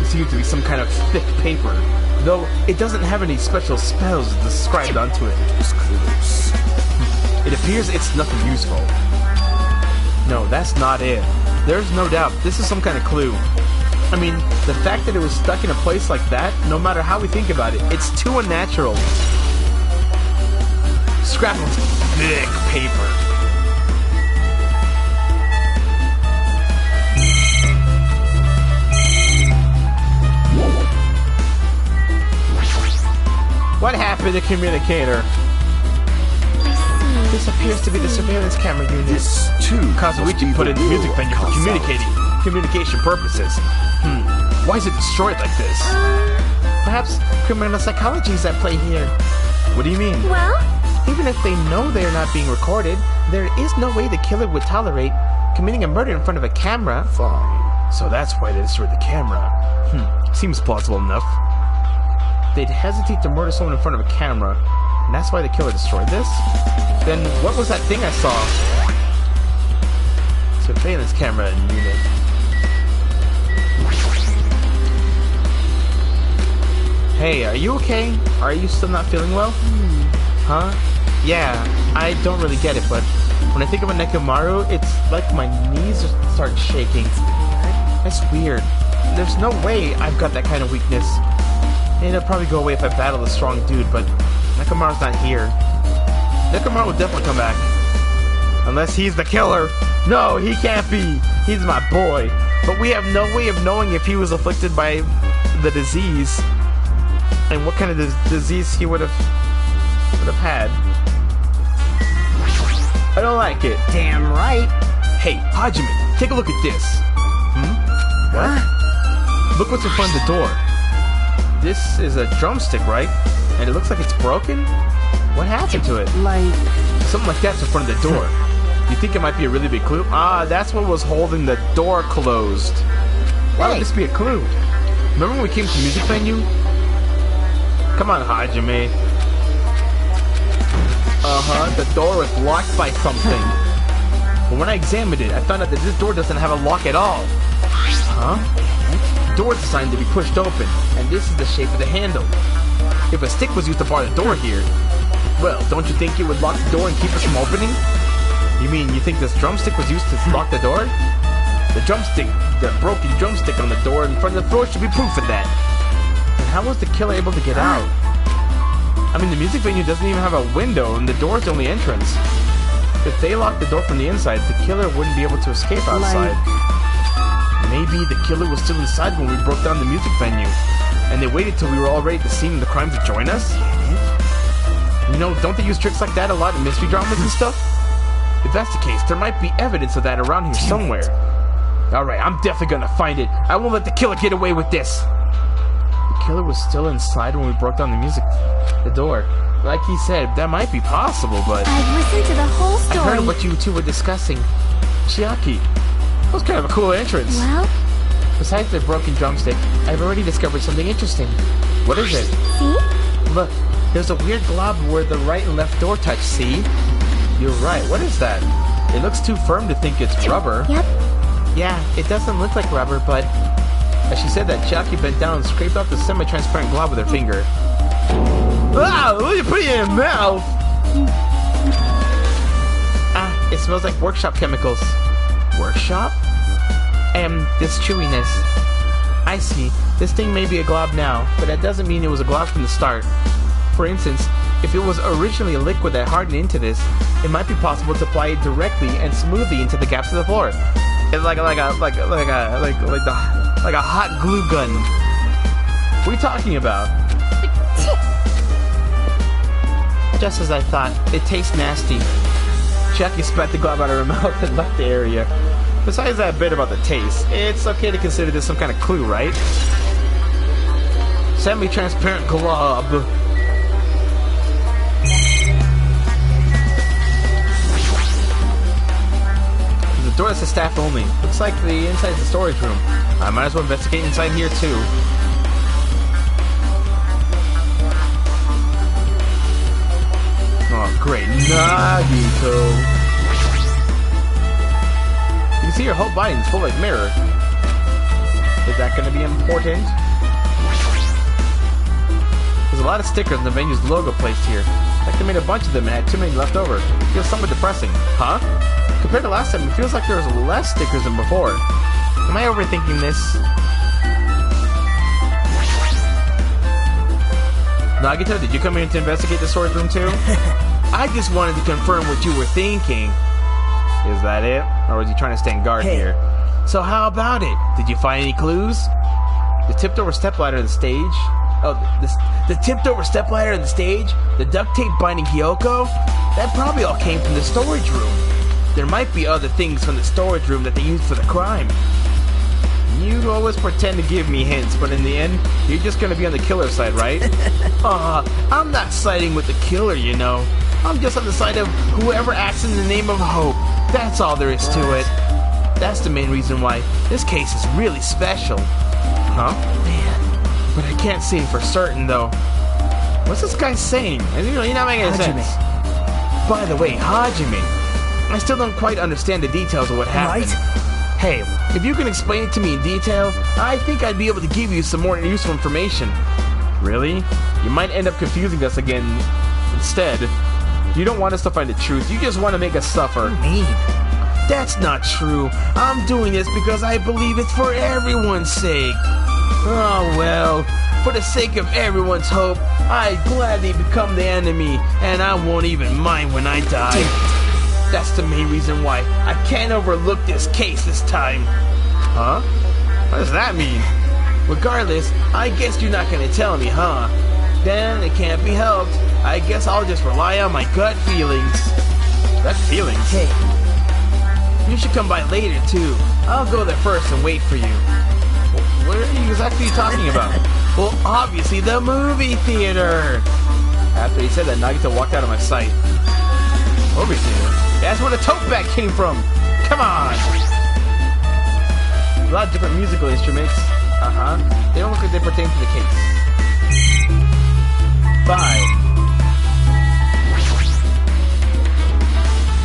It seems to be some kind of thick paper, though it doesn't have any special spells described onto it. It appears it's nothing useful. No, that's not it. There's no doubt this is some kind of clue. I mean, the fact that it was stuck in a place like that, no matter how we think about it, it's too unnatural. Scrap of thick paper. What happened to the communicator? This appears to be the surveillance camera unit. This too. Kazuichi put it in the music venue for communication purposes. Why is it destroyed like this? Perhaps criminal psychology is at play here. What do you mean? Well, Even if they know they are not being recorded, there is no way the killer would tolerate committing a murder in front of a camera. Fine. So that's why they destroyed the camera. Seems plausible enough. they'd hesitate to murder someone in front of a camera, and that's why the killer destroyed this? Then what was that thing I saw? Surveillance camera unit. Hey, are you okay? Are you still not feeling well? Huh? Yeah, I don't really get it, but when I think of a Nekomaru, it's like my knees start shaking. That's weird. There's no way I've got that kind of weakness. It'll probably go away if I battle a strong dude, but Nekomaru's not here. Nekomaru will definitely come back. Unless he's the killer. No, he can't be. He's my boy. But we have no way of knowing if he was afflicted by the disease. And what kind of disease he would have had. I don't like it. Damn right. Hey, Hajime, take a look at this. What? Look what's in front of the door. This is a drumstick, right? And it looks like it's broken? What happened to it? Like... Something like that's in front of the door. You think it might be a really big clue? Ah, that's what was holding the door closed. Why would this be a clue? Remember when we came to the music venue? Come on, Hajime. The door was locked by something. But when I examined it, I found out that this door doesn't have a lock at all. Huh? The door is designed to be pushed open, and this is the shape of the handle. If a stick was used to bar the door here, well, don't you think it would lock the door and keep us from opening? You mean you think this drumstick was used to lock the door? The drumstick, the broken drumstick on the door in front of the door should be proof of that. And how was the killer able to get out? I mean, the music venue doesn't even have a window, and the door is the only entrance. If they locked the door from the inside, the killer wouldn't be able to escape outside. Maybe the killer was still inside when we broke down the music venue, and they waited till we were all ready to scene the crime to join us? You know, don't they use tricks like that a lot in mystery dramas and stuff? If that's the case, there might be evidence of that around here somewhere. Alright, I'm definitely gonna find it. I won't let the killer get away with this. The killer was still inside when we broke down the door. Like he said, that might be possible, but... I've listened to the whole story. I heard what you two were discussing. Chiaki. That was kind of a cool entrance. Well? Besides the broken drumstick, I've already discovered something interesting. What is it? See? Look, there's a weird glob where the right and left door touch, see? You're right, what is that? It looks too firm to think it's rubber. Yep. Yeah, it doesn't look like rubber, but... As she said that, Chiaki bent down and scraped off the semi-transparent glob with her finger. Ah, what are you putting in your mouth? Ah, it smells like workshop chemicals. Workshop? This chewiness. I see. This thing may be a glob now, but that doesn't mean it was a glob from the start. For instance, if it was originally a liquid that hardened into this, it might be possible to apply it directly and smoothly into the gaps of the floor. It's like a hot glue gun. What are you talking about? Just as I thought. It tastes nasty. Chiaki spat the glob out of her mouth and left the area. Besides that bit about the taste, it's okay to consider this some kind of clue, right? Semi-transparent glob. The door says staff only. Looks like the inside's the storage room. I might as well investigate inside here too. Oh, great. Nagito. You can see your whole body in this full like mirror. Is that going to be important? There's a lot of stickers and the venue's logo placed here. Like they made a bunch of them and had too many left over. Feels somewhat depressing. Huh? Compared to last time, it feels like there's less stickers than before. Am I overthinking this? Nagito, did you come here to investigate the storage room too? I just wanted to confirm what you were thinking. Is that it? Or was he trying to stand guard here? So how about it? Did you find any clues? The tipped over stepladder on the stage? Oh, the tipped over stepladder on the stage? The duct tape binding Hiyoko? That probably all came from the storage room. There might be other things from the storage room that they used for the crime. You always pretend to give me hints, but in the end, you're just gonna be on the killer side, right? I'm not siding with the killer, you know. I'm just on the side of whoever acts in the name of hope. That's all there is to it. That's the main reason why this case is really special. Huh? Man, but I can't say for certain, though. What's this guy saying? You're not making any sense. By the way, Hajime, I still don't quite understand the details of what happened. Right? Hey, if you can explain it to me in detail, I think I'd be able to give you some more useful information. Really? You might end up confusing us again instead. You don't want us to find the truth, you just want to make us suffer. Mean. That's not true. I'm doing this because I believe it's for everyone's sake. Oh well, for the sake of everyone's hope, I gladly become the enemy, and I won't even mind when I die. That's the main reason why I can't overlook this case this time. Huh? What does that mean? Regardless, I guess you're not gonna tell me, huh? Then it can't be helped. I guess I'll just rely on my gut feelings. Gut feelings? Hey, You should come by later, too. I'll go there first and wait for you. What are you exactly talking about? Well, obviously the movie theater! After he said that, Nagito walked out of my sight. Movie theater? That's where the tote bag came from! Come on! A lot of different musical instruments. Uh-huh. They don't look like they pertain to the case. 5.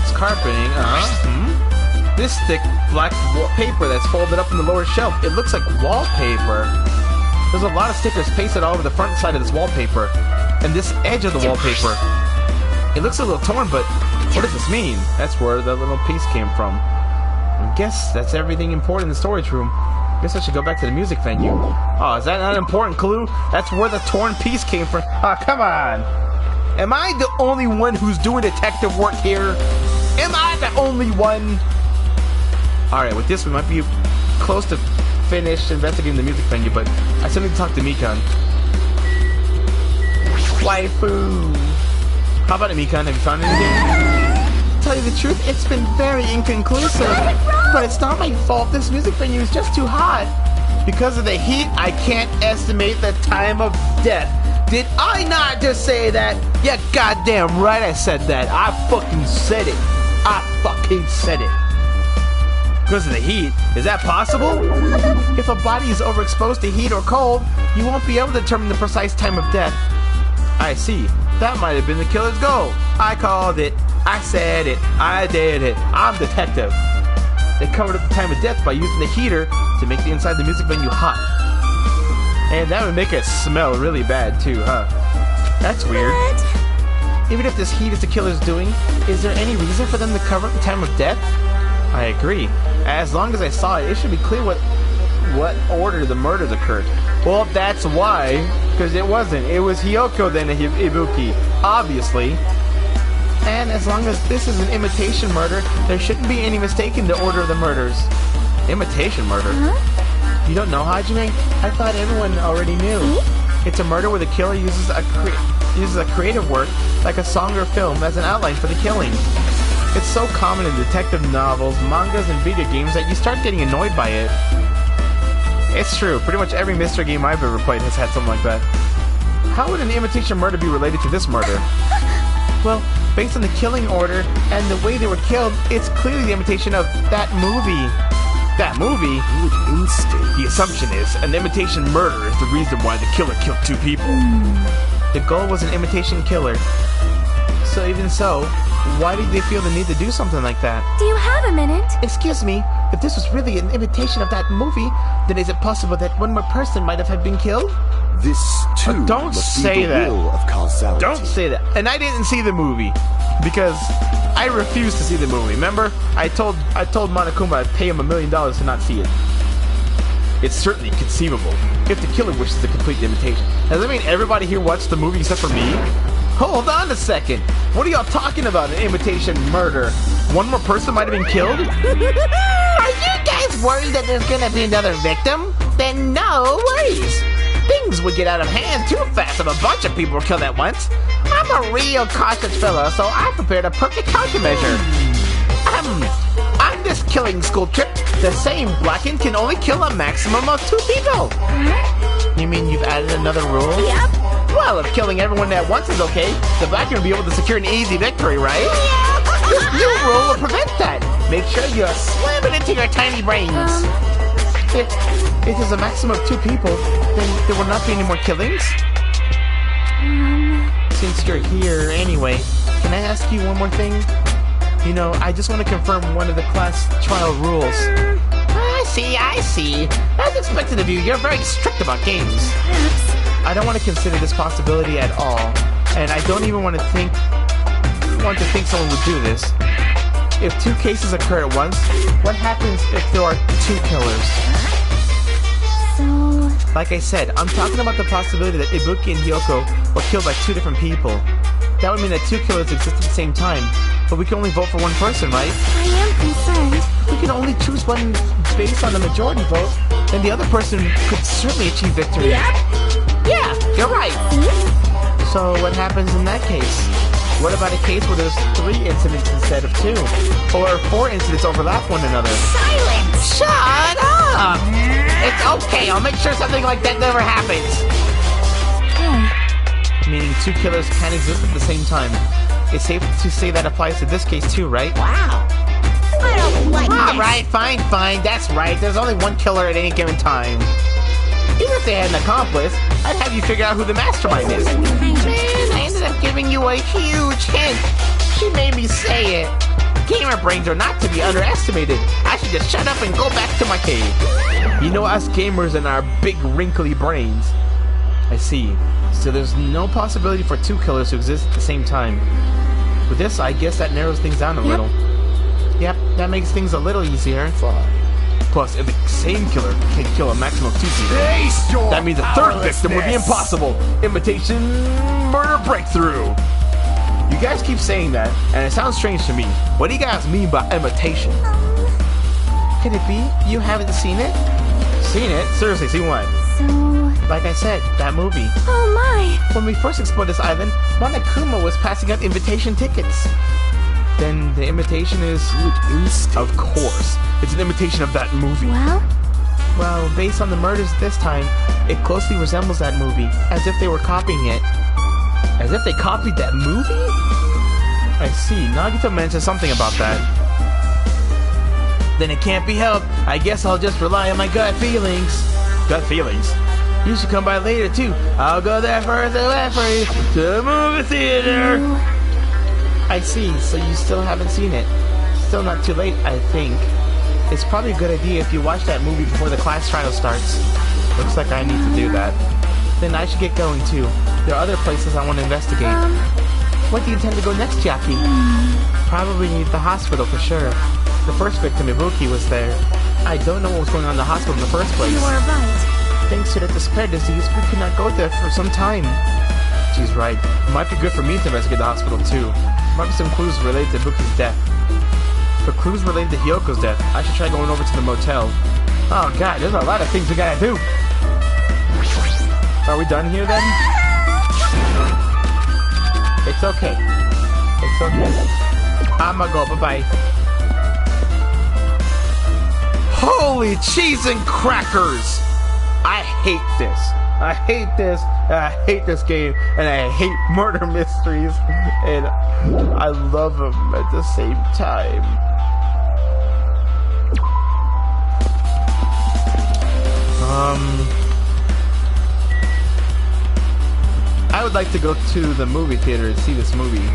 It's carpeting, This thick black paper that's folded up in the lower shelf. It looks like wallpaper. There's a lot of stickers pasted all over the front side of this wallpaper. And this edge of the wallpaper. It looks a little torn, but what does this mean? That's where the little piece came from. I guess that's everything important in the storage room. Guess I should go back to the music venue. Oh, is that not an important clue? That's where the torn piece came from. Oh, come on. Am I the only one who's doing detective work here? Am I the only one? Alright, with this we might be close to finish investigating the music venue, but I still need to talk to Mikan. Waifu! How about it, Mikan? Have you found anything? Tell you the truth, it's been very inconclusive. But it's not my fault. This music venue is just too hot. Because of the heat, I can't estimate the time of death. Did I not just say that? Yeah, goddamn right I said that. I fucking said it. I fucking said it. Because of the heat? Is that possible? If a body is overexposed to heat or cold, you won't be able to determine the precise time of death. I see. That might have been the killer's goal. I called it. I said it. I did it. I'm detective. They covered up the time of death by using the heater to make the inside of the music venue hot. And that would make it smell really bad too, huh? That's weird. What? Even if this heat is the killer's doing, is there any reason for them to cover up the time of death? I agree. As long as I saw it, it should be clear what order the murders occurred. Well, that's why, because it wasn't. It was Hiyoko then Ibuki, obviously. And as long as this is an imitation murder, there shouldn't be any mistake in the order of the murders. Imitation murder? Huh? You don't know, Hajime? I thought everyone already knew. It's a murder where the killer uses a creative work, like a song or film, as an outline for the killing. It's so common in detective novels, mangas, and video games that you start getting annoyed by it. It's true. Pretty much every mystery game I've ever played has had something like that. How would an imitation murder be related to this murder? Well, based on the killing order and the way they were killed, it's clearly the imitation of that movie. That movie? Good instinct. The assumption is an imitation murder is the reason why the killer killed 2 people. The goal was an imitation killer. So even so, why did they feel the need to do something like that? Do you have a minute? Excuse me, if this was really an imitation of that movie, then is it possible that one more person might have been killed? This, too, Don't must be say the that. will of causality. Don't say that. And I didn't see the movie because I refused to see the movie. Remember? I told Monokuma I'd pay him $1 million to not see it. It's certainly conceivable if the killer wishes to complete the imitation. Does that mean everybody here watched the movie except for me? Hold on a second. What are y'all talking about? An imitation murder? One more person might have been killed? Are you guys worried that there's gonna be another victim? Then no worries. Things would get out of hand too fast if a bunch of people were killed at once. I'm a real cautious fellow, so I prepared a perfect countermeasure. On this killing school trip, the same Blacken can only kill a maximum of 2 people. You mean you've added another rule? Yep. Well, if killing everyone at once is okay, the Blacken will be able to secure an easy victory, right? This new rule will prevent that. Make sure you slam it into your tiny brains. if there's a maximum of 2 people, then there will not be any more killings? Since you're here anyway, can I ask you one more thing? You know, I just want to confirm one of the class trial rules. I see. As expected of you, you're very strict about games. I don't want to consider this possibility at all, and I don't even want to think someone would do this. If 2 cases occur at once, what happens if there are 2 killers? So... Like I said, I'm talking about the possibility that Ibuki and Hyoko were killed by 2 different people. That would mean that 2 killers exist at the same time, but we can only vote for one person, right? I am concerned. We can only choose one based on the majority vote, then the other person could certainly achieve victory. Yeah, you're right. So what happens in that case? What about a case where there's 3 incidents instead of 2? Or 4 incidents overlap one another? Silence! Shut up! It's okay, I'll make sure something like that never happens. Meaning 2 killers can exist at the same time. It's safe to say that applies to this case too, right? Wow. I don't like this. Alright, fine. That's right. There's only 1 killer at any given time. Even if they had an accomplice, I'd have you figure out who the mastermind is. Man, I ended up giving you a huge hint. She made me say it. Gamer brains are not to be underestimated. I should just shut up and go back to my cave. You know us gamers and our big wrinkly brains. I see. So there's no possibility for 2 killers to exist at the same time. With this, I guess that narrows things down a little. Yep, that makes things a little easier. Plus, if the same killer can kill a maximum of 2 people, that means a 3rd victim would be impossible. Imitation Murder breakthrough. You guys keep saying that, and it sounds strange to me. What do you guys mean by imitation? Could it be you haven't seen it? Seen it? Seriously, seen what? So... Like I said, that movie. Oh my! When we first explored this island, Monokuma was passing out invitation tickets. Then the imitation is... Of course. It's an imitation of that movie. Well, based on the murders this time, it closely resembles that movie, as if they were copying it. As if they copied that movie? I see. Nagito mentioned something about that. Then it can't be helped. I guess I'll just rely on my gut feelings. Gut feelings? You should come by later, too. I'll go there first and wait for you to the movie theater. I see, so you still haven't seen it. Still not too late, I think. It's probably a good idea if you watch that movie before the class trial starts. Looks like I need to do that. Then I should get going, too. There are other places I want to investigate. What do you intend to go next, Jackie? Probably the hospital for sure. The first victim, Ibuki, was there. I don't know what was going on in the hospital in the first place. You are right. Thanks to the despair disease, we could not go there for some time. She's right. It might be good for me to investigate the hospital too. Might be some clues related to Ibuki's death. For clues related to Hyoko's death, I should try going over to the motel. Oh god, there's a lot of things we gotta do. Are we done here then? It's okay. It's okay. I'ma go, bye-bye. Holy cheese and crackers! I hate this. I hate this. I hate this game. And I hate murder mysteries. And I love them at the same time. I would like to go to the movie theater and see this movie.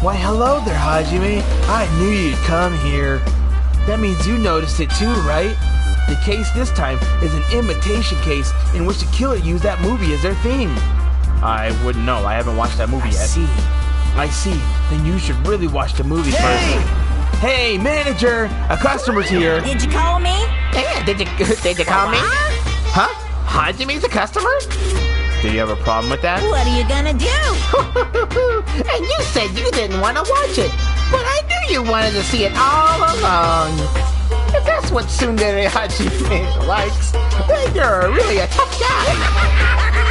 Why, hello there, Hajime. I knew you'd come here. That means you noticed it too, right? The case this time is an imitation case in which the killer used that movie as their theme. I wouldn't know. I haven't watched that movie yet. I see. Then you should really watch the movie first. Hey, manager! A customer's here. Did you call me? Yeah, did you call me? Huh? Hajime's a customer? Do you have a problem with that? What are you gonna do? And you said you didn't want to watch it, but I knew you wanted to see it all along. If that's what Tsundere Hajime likes, then you're really a tough guy.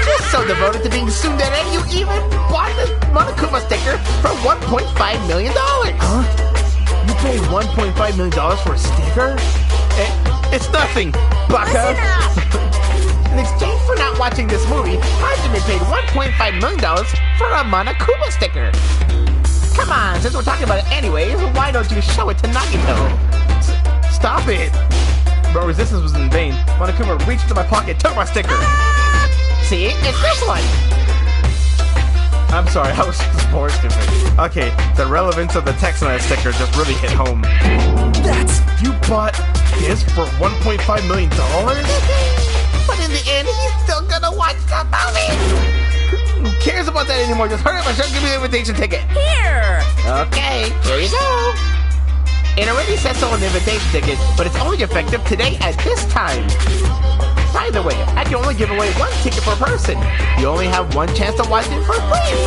You're so devoted to being Tsundere, you even bought the Monokuma sticker for $1.5 million. Huh? You paid $1.5 million for a sticker? It's nothing, Baka! In exchange for not watching this movie, Hajime paid $1.5 million for a Monokuma sticker. Come on, since we're talking about it anyways, why don't you show it to Nagito? Stop it! Bro, resistance was in vain. Monokuma reached into my pocket, took my sticker. See, it's this one. I'm sorry, I was just more stupid. Okay, the relevance of the text on that sticker just really hit home. You bought this for $1.5 million? But in the end, he's still gonna watch the movie. Who cares about that anymore? Just hurry up and give me the invitation ticket. Here! Okay, here you go. It already says so on the invitation ticket, but it's only effective today at this time. By the way, I can only give away one ticket per person. You only have one chance to watch it for free.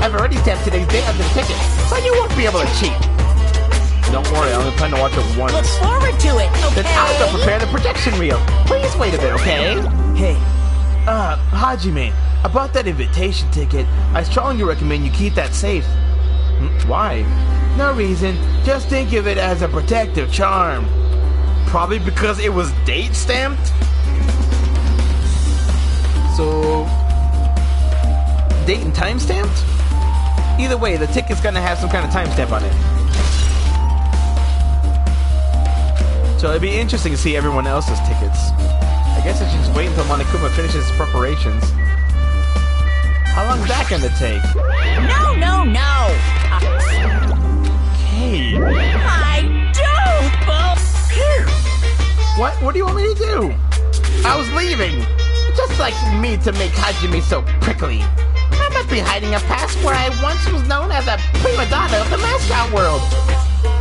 I've already stamped today's date on the ticket, so you won't be able to cheat. Don't worry, I only plan to watch it once. Look forward to it, okay? Then I'll go prepare the projection reel. Please wait a bit, okay? Hey, Hajime, about that invitation ticket, I strongly recommend you keep that safe. Why? No reason, just think of it as a protective charm. Probably because it was date stamped? So, date and time stamped? Either way, the ticket's gonna have some kind of timestamp on it. So it'd be interesting to see everyone else's tickets. I guess I should just wait until Monokuma finishes his preparations. How long is that gonna take? No, no, no! Okay. I don't Here! What do you want me to do? I was leaving! Just like me to make Hajime so prickly. I must be hiding a past where I once was known as a prima donna of the mascot world.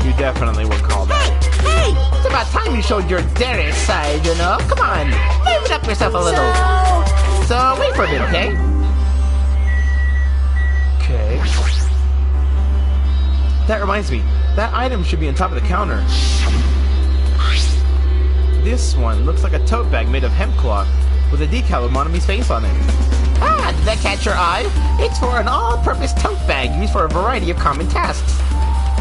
You definitely would call that. Hey! It's about time you showed your dare side, you know? Come on, live it up yourself a little. So wait for a bit, okay? Okay. That reminds me, that item should be on top of the counter. This one looks like a tote bag made of hemp cloth with a decal of Monami's face on it. Ah, did that catch your eye? It's for an all-purpose tote bag used for a variety of common tasks.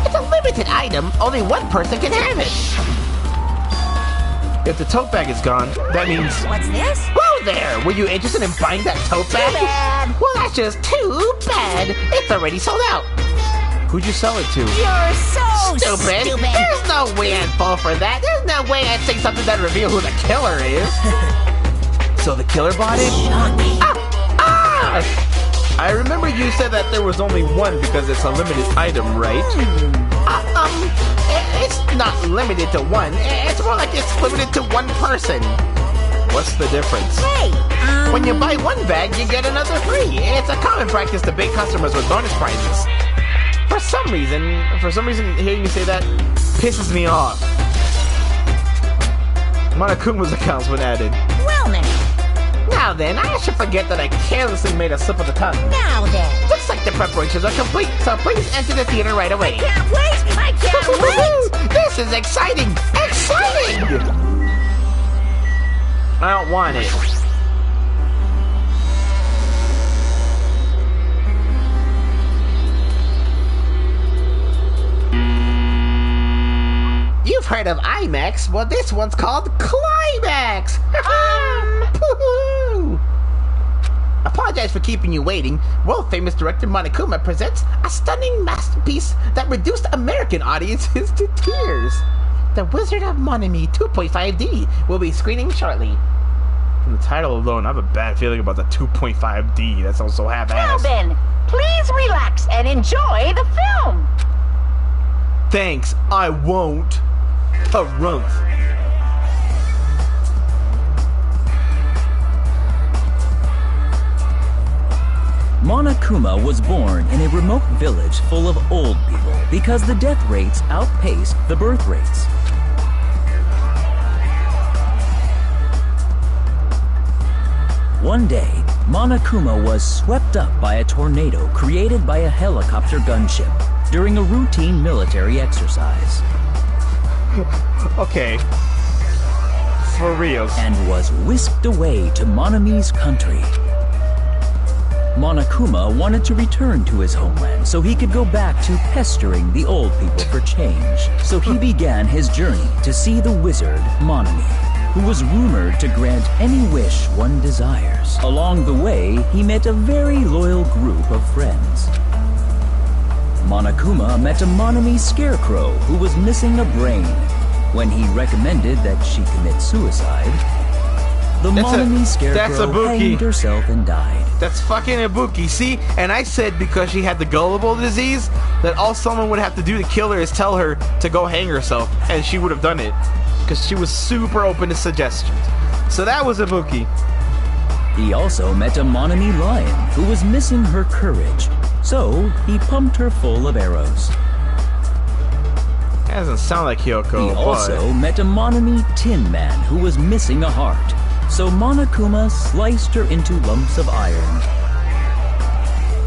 It's a limited item. Only one person can have it. If the tote bag is gone, that means... What's this? Whoa there! Were you interested in buying that tote bag? Too bad. Well, that's just too bad. It's already sold out. Who'd you sell it to? You're so Stupid. There's no way I'd fall for that. There's no way I'd say something that reveal who the killer is. So the killer bought it? I remember you said that there was only one because it's a limited item, right? It's not limited to one. It's more like it's limited to one person. What's the difference? Hey, When you buy one bag, you get another free. It's a common practice to bait customers with bonus prizes. For some reason, hearing you say that pisses me off. Monokuma's account's been added. well Now then, I should forget that I carelessly made a slip of the tongue. now then. Looks like the preparations are complete, so please enter the theater right away. Can't wait! I can't wait! This is exciting! Exciting! I don't want it. You've heard of IMAX? Well, this one's called Climax! Poo-hoo. Apologize for keeping you waiting. World-famous director Monokuma presents a stunning masterpiece that reduced American audiences to tears. The Wizard of Monami 2.5D will be screening shortly. From the title alone, I have a bad feeling about the 2.5D. That sounds so Now half-assed. then, please relax and enjoy the film. Thanks, I won't. Harumph. Monokuma was born in a remote village full of old people because the death rates outpaced the birth rates. One day, Monokuma was swept up by a tornado created by a helicopter gunship during a routine military exercise Okay. For reals. and was whisked away to Monami's country. Monokuma wanted to return to his homeland so he could go back to pestering the old people for change. So he began his journey to see the wizard Monami, who was rumored to grant any wish one desires. Along the way, he met a very loyal group of friends. Monokuma met a Monami scarecrow who was missing a brain. When he recommended that she commit suicide, the Monami scarecrow hanged herself and died. That's fucking Ibuki. See? And I said because she had the gullible disease, that all someone would have to do to kill her is tell her to go hang herself. And she would have done it. Because she was super open to suggestions. So that was Ibuki. He also met a Monami lion who was missing her courage. So he pumped her full of arrows. That doesn't sound like Hyoko. He also met a Monami tin man who was missing a heart. So Monokuma sliced her into lumps of iron.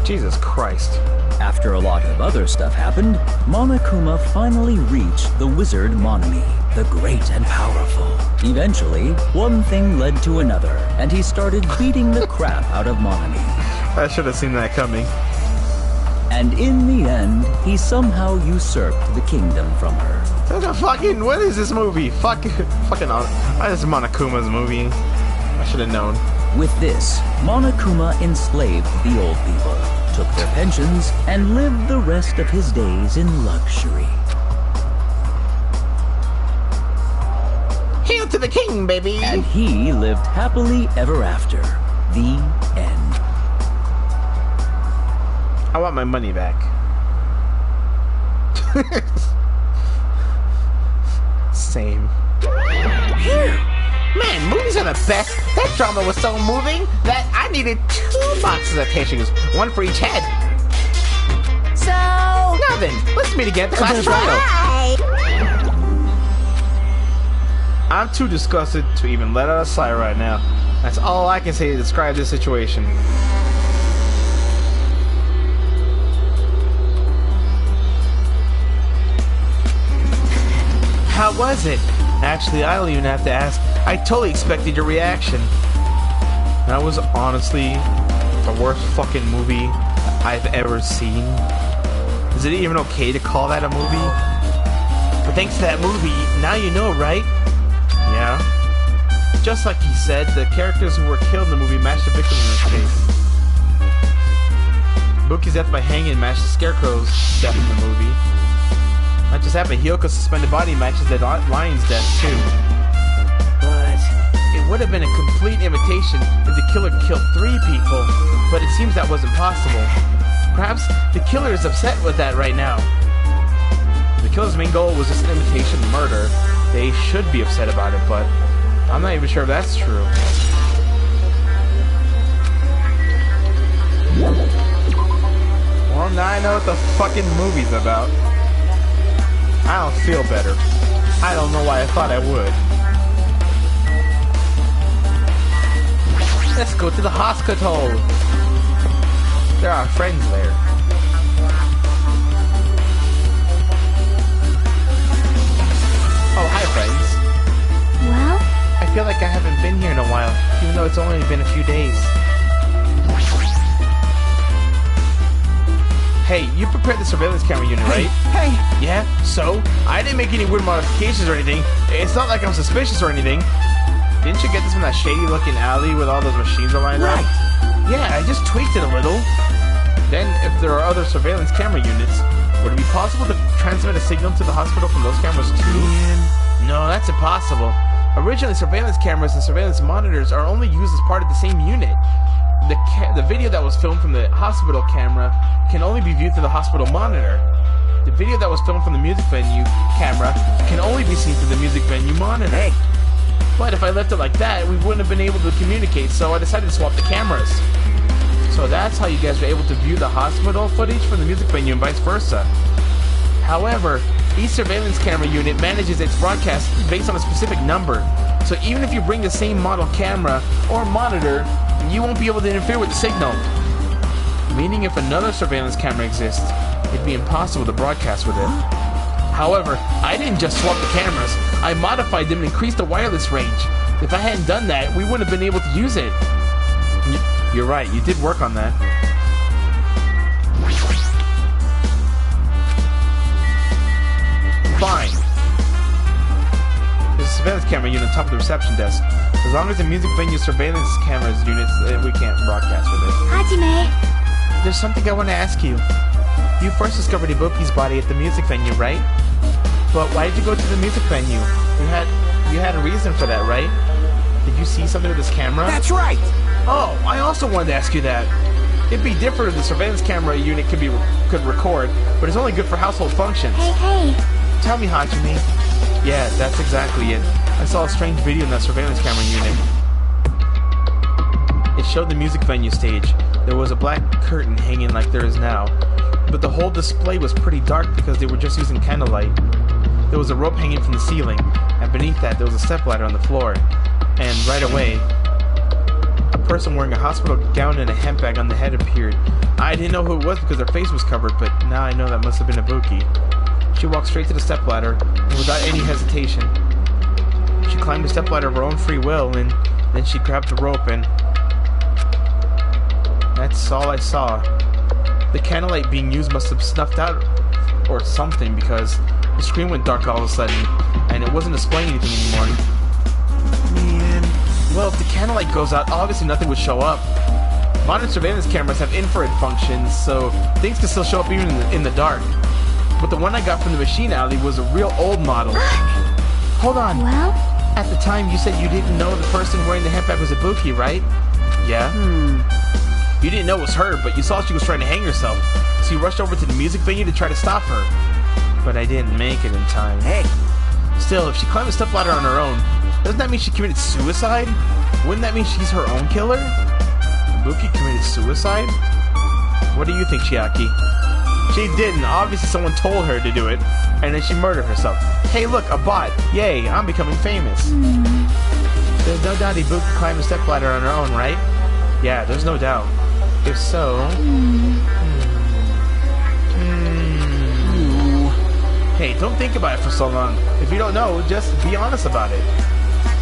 Jesus Christ. After a lot of other stuff happened, Monokuma finally reached the wizard Monami, the great and powerful. Eventually, one thing led to another, and he started beating the crap out of Monami. I should have seen that coming. And in the end, he somehow usurped the kingdom from her. That's a fucking... What is this movie? Fucking... This is Monokuma's movie. I should have known. With this, Monokuma enslaved the old people, took their pensions, and lived the rest of his days in luxury. Hail to the king, baby! And he lived happily ever after. The end. I want my money back. Same. Man, movies are the best. That drama was so moving that I needed 2 boxes of tissues, one for each head. So... Now then, let's meet again at the class trial. Bye. I'm too disgusted to even let out a sigh right now. That's all I can say to describe this situation. How was it? Actually, I don't even have to ask. I totally expected your reaction. That was honestly the worst fucking movie I've ever seen. Is it even okay to call that a movie? But thanks to that movie, now you know, right? Yeah. Just like he said, the characters who were killed in the movie matched the victims in this case. Buki's death by hanging matched the Scarecrow's death in the movie. Not just that, but Hyoko's suspended body matches the lion's death too. But it would have been a complete imitation if the killer killed 3 people, but it seems that wasn't possible. Perhaps the killer is upset with that right now. If the killer's main goal was just an imitation murder, they should be upset about it, but I'm not even sure if that's true. Well, now I know what the fucking movie's about. I don't feel better. I don't know why I thought I would. Let's go to the hospital. There are friends there. Oh, hi, friends. Well? I feel like I haven't been here in a while, even though it's only been a few days. Hey, you prepared the surveillance camera unit, right? Hey! Yeah? So? I didn't make any weird modifications or anything. It's not like I'm suspicious or anything. Didn't you get this from that shady-looking alley with all those machines aligned up? Yeah, I just tweaked it a little. Then, if there are other surveillance camera units, would it be possible to transmit a signal to the hospital from those cameras too? No, that's impossible. Originally, surveillance cameras and surveillance monitors are only used as part of the same unit. The video that was filmed from the hospital camera can only be viewed through the hospital monitor. The video that was filmed from the music venue camera can only be seen through the music venue monitor. But if I left it like that, we wouldn't have been able to communicate, so I decided to swap the cameras. So that's how you guys were able to view the hospital footage from the music venue and vice versa. However, each surveillance camera unit manages its broadcast based on a specific number. So even if you bring the same model camera or monitor, you won't be able to interfere with the signal. Meaning if another surveillance camera exists, it'd be impossible to broadcast with it. However, I didn't just swap the cameras, I modified them and increased the wireless range. If I hadn't done that, we wouldn't have been able to use it. You're right, you did work on that. Fine. There's a surveillance camera unit on top of the reception desk. As long as the music venue surveillance cameras units, we can't broadcast with it. Hajime. There's something I want to ask you. You first discovered Ibuki's body at the music venue, right? But why did you go to the music venue? You had a reason for that, right? Did you see something with this camera? That's right! Oh, I also wanted to ask you that. It'd be different if the surveillance camera unit could record, but it's only good for household functions. Hey. Tell me, Hajime. Yeah, that's exactly it. I saw a strange video in that surveillance camera unit. It showed the music venue stage. There was a black curtain hanging like there is now, but the whole display was pretty dark because they were just using candlelight. There was a rope hanging from the ceiling, and beneath that there was a stepladder on the floor. And right away, a person wearing a hospital gown and a handbag on the head appeared. I didn't know who it was because their face was covered, but now I know that must have been Ibuki. She walked straight to the stepladder, and without any hesitation, she climbed the stepladder of her own free will, and then she grabbed the rope, and that's all I saw. The candlelight being used must have snuffed out or something, because the screen went dark all of a sudden, and it wasn't displaying anything anymore. Man, well, if the candlelight goes out, obviously nothing would show up. Modern surveillance cameras have infrared functions, so things can still show up even in the dark. But the one I got from the machine alley was a real old model. Hold on. Well? At the time, you said you didn't know the person wearing the handbag was Ibuki, right? Yeah? You didn't know it was her, but you saw she was trying to hang herself, so you rushed over to the music venue to try to stop her. But I didn't make it in time. Hey! Still, if she climbed a stepladder on her own, doesn't that mean she committed suicide? Wouldn't that mean she's her own killer? Ibuki committed suicide? What do you think, Chiaki? She didn't. Obviously someone told her to do it, and then she murdered herself. Hey look, a bot. Yay, I'm becoming famous. There's no doubt Ibuki climbed a stepladder on her own, right? Yeah, there's no doubt. If so... Hey, don't think about it for so long. If you don't know, just be honest about it.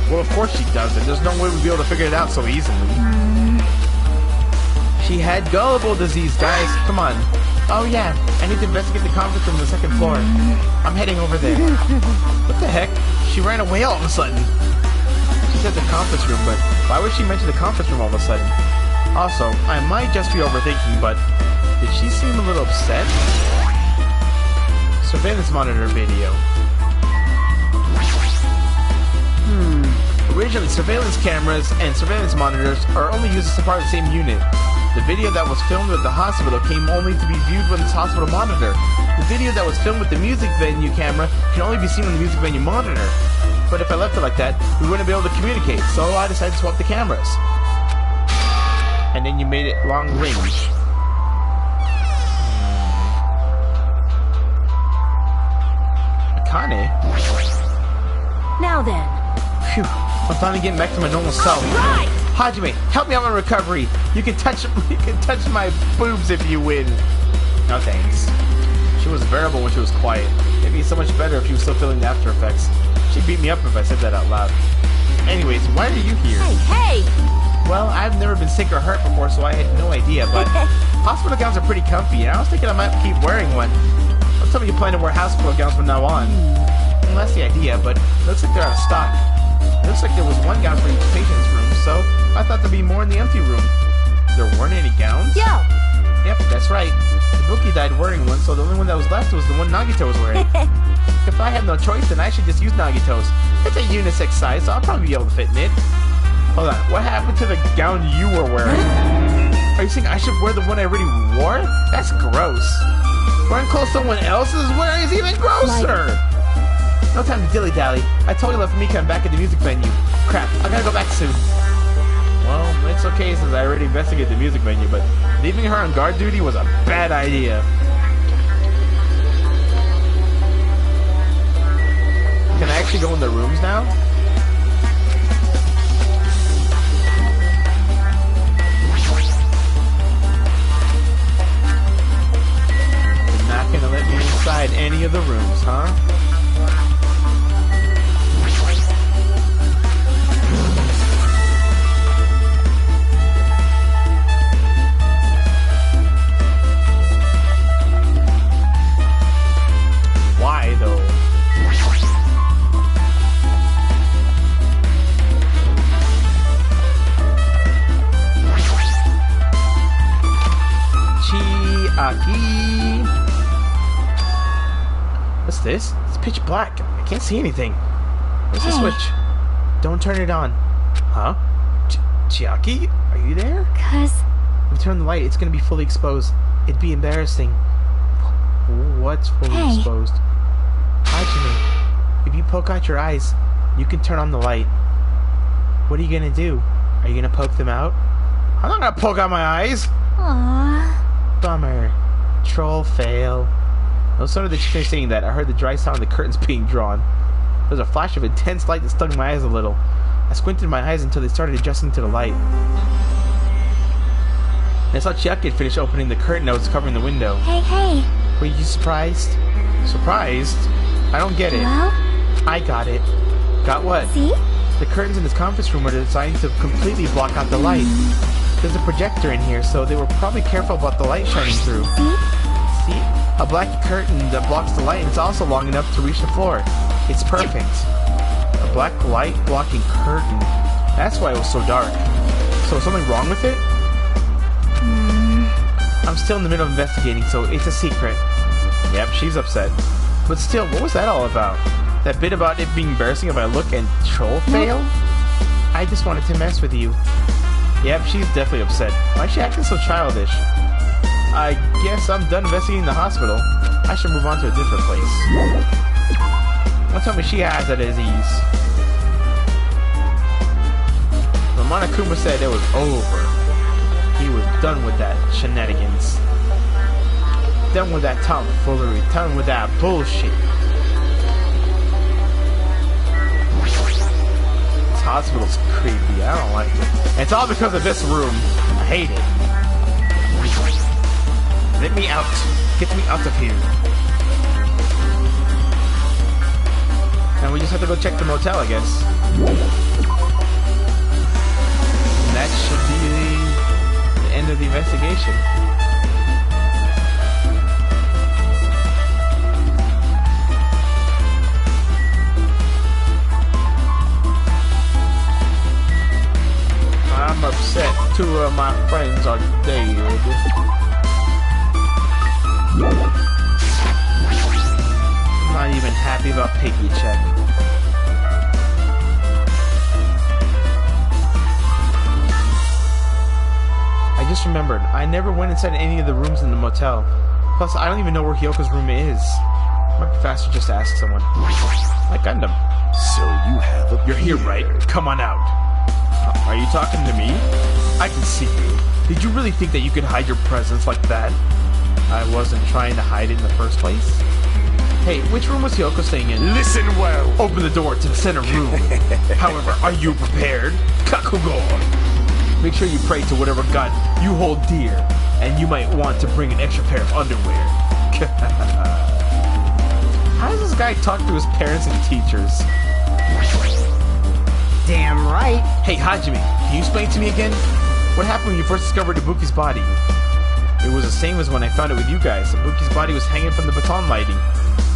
Well, of course she doesn't. There's no way we'd be able to figure it out so easily. She had gullible disease, guys. Come on. Oh yeah, I need to investigate the conference room on the second floor. I'm heading over there. What the heck? She ran away all of a sudden. She said the conference room, but why would she mention the conference room all of a sudden? Also, I might just be overthinking, but did she seem a little upset? Surveillance monitor video. Originally, surveillance cameras and surveillance monitors are only used as a part of the same unit. The video that was filmed at the hospital came only to be viewed with its hospital monitor. The video that was filmed with the music venue camera can only be seen on the music venue monitor. But if I left it like that, we wouldn't be able to communicate, so I decided to swap the cameras. And then you made it long range. Akane? Now then. Phew, I'm finally getting back to my normal self. Right! Hajime, help me out with recovery. You can touch my boobs if you win. No thanks. She was bearable when she was quiet. It'd be so much better if she was still feeling the after effects. She'd beat me up if I said that out loud. Anyways, why are you here? Hey! Well, I've never been sick or hurt before, so I had no idea, but hospital gowns are pretty comfy, and I was thinking I might keep wearing one. Don't tell me you plan to wear hospital gowns from now on. Well, that's the idea, but it looks like they're out of stock. It looks like there was one gown for each patient's room, so I thought there'd be more in the empty room. There weren't any gowns? Yo! Yep, that's right. Ibuki died wearing one, so the only one that was left was the one Nagito was wearing. If I have no choice, then I should just use Nagito's. It's a unisex size, so I'll probably be able to fit in it. Hold on, what happened to the gown you were wearing? Are you saying I should wear the one I already wore? That's gross. Wearing clothes someone else is wearing is even grosser! No time to dilly-dally. I totally left Mika and back at the music venue. Crap, I gotta go back soon. Well, it's okay since I already investigated the music venue, but leaving her on guard duty was a bad idea. Can I actually go in the rooms now? You're not gonna let me inside any of the rooms, huh? this? It's pitch black. I can't see anything. Where's the switch? Don't turn it on. Huh? Chiaki? Are you there? Cuz... If we turn the light, it's gonna be fully exposed. It'd be embarrassing. What's fully exposed? Hajime, if you poke out your eyes, you can turn on the light. What are you gonna do? Are you gonna poke them out? I'm not gonna poke out my eyes! Aww. Bummer. Troll fail. No sooner did she finish saying that, I heard the dry sound of the curtains being drawn. There was a flash of intense light that stung my eyes a little. I squinted my eyes until they started adjusting to the light. I saw Chiaki had finished opening the curtain that was covering the window. Hey. Were you surprised? Surprised? I don't get it. Hello? I got it. Got what? See? The curtains in this conference room are designed to completely block out the light. There's a projector in here, so they were probably careful about the light shining through. See? A black curtain that blocks the light, and it's also long enough to reach the floor. It's perfect. A black light blocking curtain. That's why it was so dark. So is something wrong with it? I'm still in the middle of investigating, so it's a secret. Yep, she's upset. But still, what was that all about? That bit about it being embarrassing if I look and troll fail? I just wanted to mess with you. Yep, she's definitely upset. Why is she acting so childish? I guess I'm done investigating the hospital. I should move on to a different place. Don't tell me she has it at ease. When Monokuma said it was over, he was done with that shenanigans. Done with that tomfoolery. Done with that bullshit. This hospital's creepy. I don't like it. It's all because of this room. I hate it. Let me out. Get me out of here. Now we just have to go check the motel, I guess. And that should be the end of the investigation. I'm upset. 2 of my friends are dead. I'm not even happy about Piggy Check. I just remembered, I never went inside any of the rooms in the motel. Plus, I don't even know where Hyoko's room is. Might be faster just to ask someone. Like Gundam. So you have a You're here, right? Come on out. Are you talking to me? I can see you. Did you really think that you could hide your presence like that? I wasn't trying to hide it in the first place. Hey, which room was Hyoko staying in? Listen well. Open the door to the center room. However, are you prepared? Kakugo! Make sure you pray to whatever god you hold dear, and you might want to bring an extra pair of underwear. How does this guy talk to his parents and teachers? Damn right. Hey, Hajime, can you explain to me again? What happened when you first discovered Ibuki's body? It was the same as when I found it with you guys. Ibuki's body was hanging from the baton lighting.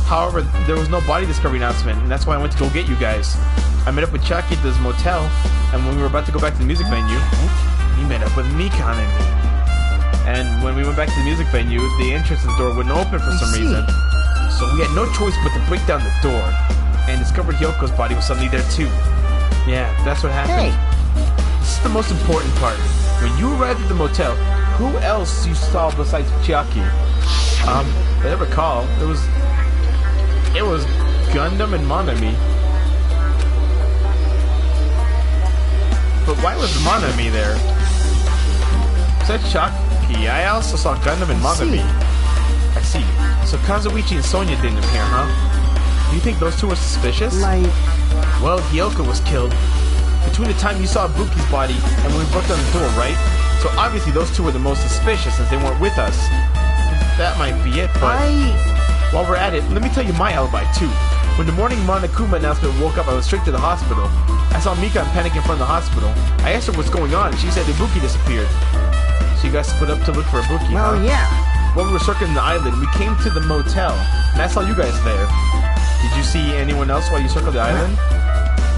However, there was no body discovery announcement, and that's why I went to go get you guys. I met up with Chucky at this motel, and when we were about to go back to the music venue, he met up with Mikan and me. And when we went back to the music venue, the entrance door wouldn't open for some reason. So we had no choice but to break down the door, and discovered Hyoko's body was suddenly there too. Yeah, that's what happened. Hey. This is the most important part. When you arrived at the motel, who else you saw besides Chiaki? If I recall, it was Gundam and Monami. But why was Monami there? Said Chiaki. I also saw Gundam and Monami. I see. So Kazuichi and Sonya didn't appear, huh? Do you think those two were suspicious? Well, Hyoko was killed between the time you saw Ibuki's body and when we broke down the door, right? So obviously those two were the most suspicious since they weren't with us. That might be it, but while we're at it, let me tell you my alibi too. When the morning Monokuma announcement woke up, I went straight to the hospital. I saw Mika panic in front of the hospital. I asked her what's going on, and she said Ibuki disappeared. So you guys split up to look for Ibuki, Well, huh? yeah. While we were circling the island, we came to the motel, and I saw you guys there. Did you see anyone else while you circled the island?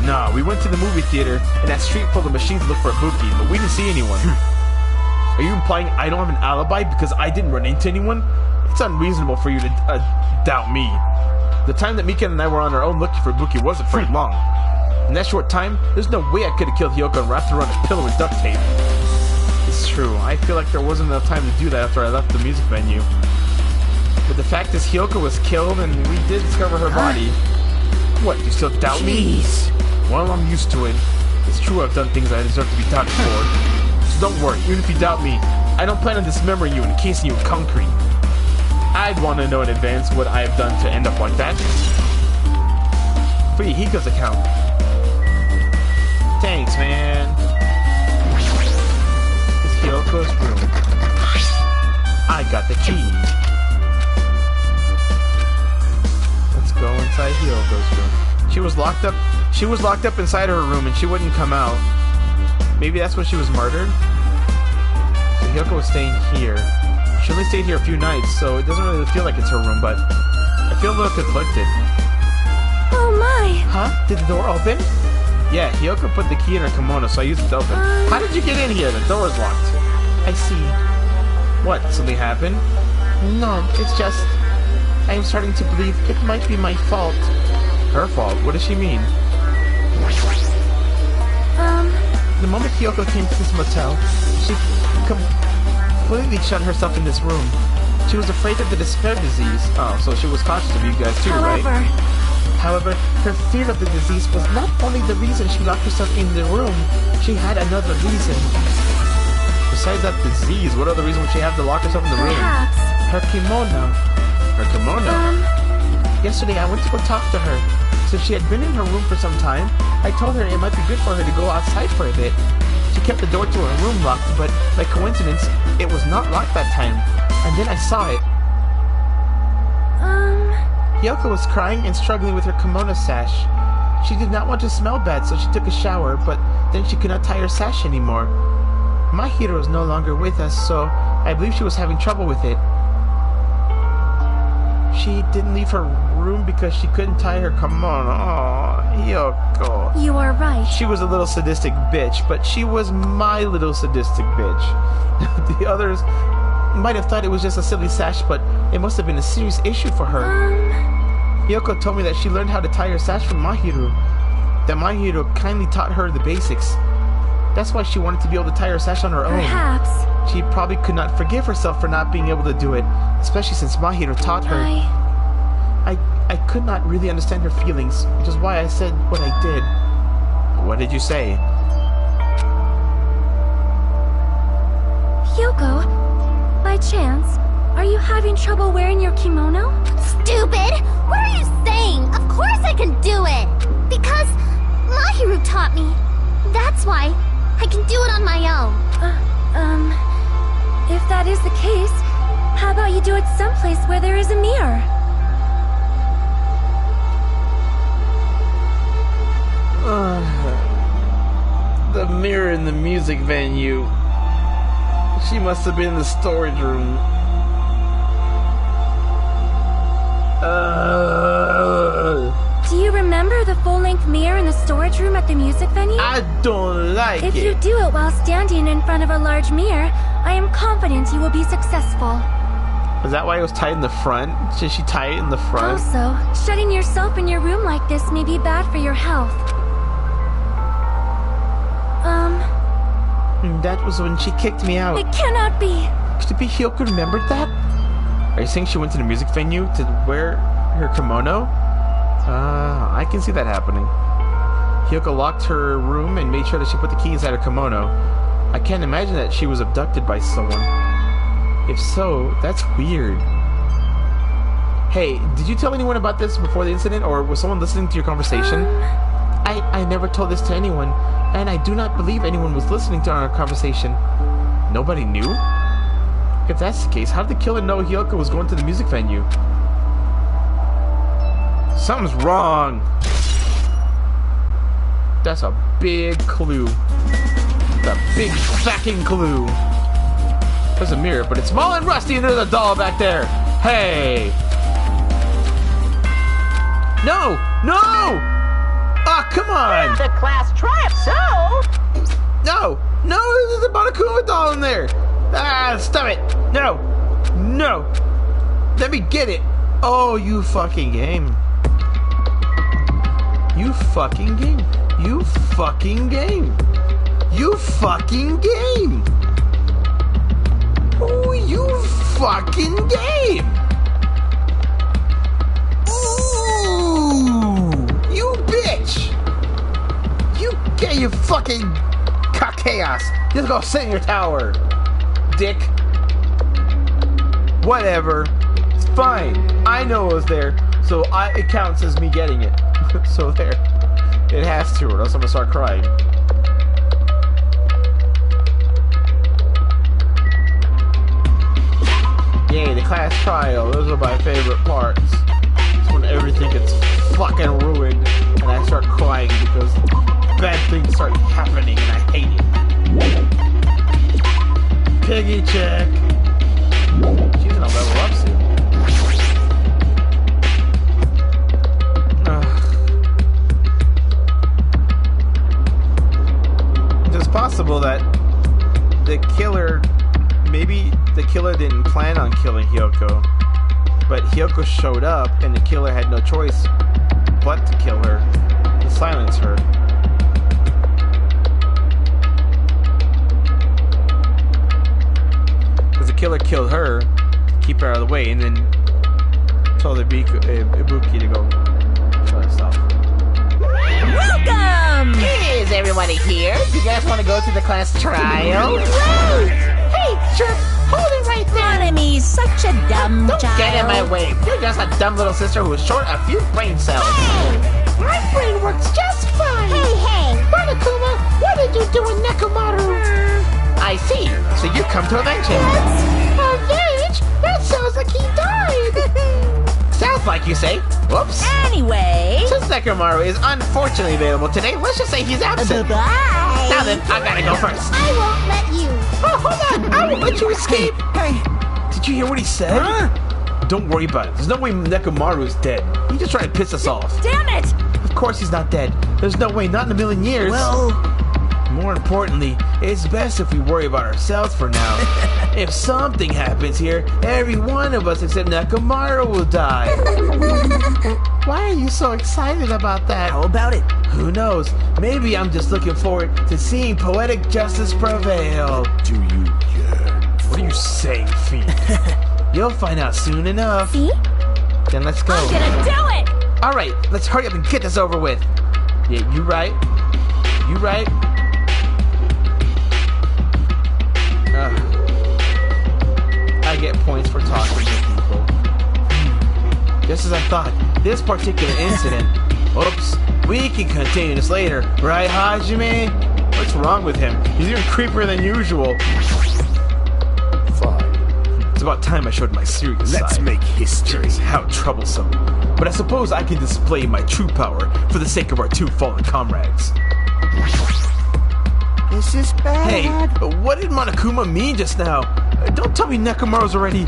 No, we went to the movie theater, and that street full of machines looked for Ibuki, but we didn't see anyone. Are you implying I don't have an alibi because I didn't run into anyone? It's unreasonable for you to doubt me. The time that Mika and I were on our own looking for Buki wasn't very long. In that short time, there's no way I could have killed Hiyoko and wrapped her around a pillow with duct tape. It's true. I feel like there wasn't enough time to do that after I left the music venue. But the fact is, Hiyoko was killed, and we did discover her body. What, you still doubt me? Well, I'm used to it. It's true I've done things I deserve to be doubted for. So don't worry, even if you doubt me, I don't plan on dismembering you and encasing you in concrete. I'd want to know in advance what I have done to end up like that. For Hiko's account. Thanks, man. It's Hyoko's room. I got the key. Let's go inside Hyoko's room. She was locked up. She was locked up inside her room, and she wouldn't come out. Maybe that's when she was murdered. So Hiyoko was staying here. She only stayed here a few nights, so it doesn't really feel like it's her room. But I feel a little conflicted. Oh my! Huh? Did the door open? Yeah, Hiyoko put the key in her kimono, so I used it to open. How did you get in here? The door was locked. I see. What? Something happened? No, it's just... I am starting to believe it might be my fault. Her fault? What does she mean? The moment Hiyoko came to this motel, she completely shut herself in this room. She was afraid of the despair disease. Oh, so she was cautious of you guys too, right? However, her fear of the disease was not only the reason she locked herself in the room, she had another reason. Besides that disease, what other reason would she have to lock herself in the room? Perhaps. Her kimono. Her kimono? Yesterday, I went to go talk to her. Since she had been in her room for some time, I told her it might be good for her to go outside for a bit. She kept the door to her room locked, but by coincidence, it was not locked that time. And then I saw it. Hiyoko was crying and struggling with her kimono sash. She did not want to smell bad, so she took a shower, but then she could not tie her sash anymore. My hero is no longer with us, so I believe she was having trouble with it. She didn't leave her room because she couldn't tie her kimono. Oh, Hiyoko. You are right. She was a little sadistic bitch, but she was my little sadistic bitch. The others might have thought it was just a silly sash, but it must have been a serious issue for her. Hiyoko told me that she learned how to tie her sash from Mahiru. That Mahiru kindly taught her the basics. That's why she wanted to be able to tie her sash on her own. Perhaps. She probably could not forgive herself for not being able to do it, especially since Mahiru taught her. I could not really understand her feelings, which is why I said what I did. What did you say? Hiyoko, by chance, are you having trouble wearing your kimono? Stupid! What are you saying? Of course I can do it! Because Mahiru taught me. That's why I can do it on my own. If that is the case, how about you do it someplace where there is a mirror? The mirror in the music venue. She must have been in the storage room. Do you remember the full-length mirror in the storage room at the music venue? I don't like If it. you do it while standing in front of a large mirror, I am confident you will be successful. Is that why it was tied in the front? Should she tie it in the front? Also, shutting yourself in your room like this may be bad for your health. That was when she kicked me out. It cannot be! Could it be Hiyoko remembered that? Are you saying she went to the music venue to wear her kimono? I can see that happening. Hiyoko locked her room and made sure that she put the key inside her kimono. I can't imagine that she was abducted by someone. If so, that's weird. Hey, did you tell anyone about this before the incident, or was someone listening to your conversation? I never told this to anyone, and I do not believe anyone was listening to our conversation. Nobody knew? If that's the case, how did the killer know Hiyoko was going to the music venue? Something's wrong. That's a big clue. It's a big fucking clue. There's a mirror, but it's small and rusty, and there's a doll back there. Hey! No! No! Ah, come on! The class triumph, so... No! No! There's a Monokuma doll in there! Ah, stop it! No! No! Let me get it! Oh, you fucking game. You fucking game. You fucking game. You fucking game. Oh, you fucking game. Ooh, you bitch. You get you fucking cock chaos. Just go sit in your tower, dick. Whatever. It's fine. I know it was there, so it counts as me getting it. So there. It has to, or else I'm gonna start crying. Yay, the class trial. Those are my favorite parts. It's when everything gets fucking ruined and I start crying because bad things start happening and I hate it. Piggy check. She's gonna level up soon. It's possible that the killer, maybe the killer didn't plan on killing Hiyoko, but Hiyoko showed up and the killer had no choice but to kill her and silence her. Because the killer killed her to keep her out of the way and then told Ibuki to go kill herself. Welcome! Is everybody here? You guys want to go to the class trial? Woo! Hey, jerk! Hold it right there! Monomy's such a dumb Don't child. get in my way. You're just a dumb little sister who is short a few brain cells. Hey! My brain works just fine! Hey! Monokuma, what did you do with Nekomaru? I see. So you come to avenge him. Avenge? That sounds like he died! Sounds like you say. Whoops. Anyway. Since Nekomaru is unfortunately available today, let's just say he's absent. Bye-bye. Now then, I gotta go first. I won't let you. Oh, hold on! I won't let you escape! Hey, did you hear what he said? Don't worry about it. There's no way Nekomaru is dead. He just tried to piss us off. Damn it! Of course he's not dead. There's no way, not in a million years. Well, more importantly, it's best if we worry about ourselves for now. If something happens here, every one of us except Nekomaru will die. Why are you so excited about that? How about it? Who knows? Maybe I'm just looking forward to seeing poetic justice prevail. Do you yearn? What are you saying, Fee? You'll find out soon enough. See? Then let's go. I'm gonna do it! Alright, let's hurry up and get this over with. Yeah, you right. You right. I get points for talking to people. Just as I thought, this particular incident... Oops, we can continue this later, right, Hajime? What's wrong with him? He's even creepier than usual. Fine. It's about time I showed my serious side. Let's make history. Jeez, how troublesome. But I suppose I can display my true power for the sake of our two fallen comrades. This is bad. Hey, what did Monokuma mean just now? Don't tell me Nekomaru's already...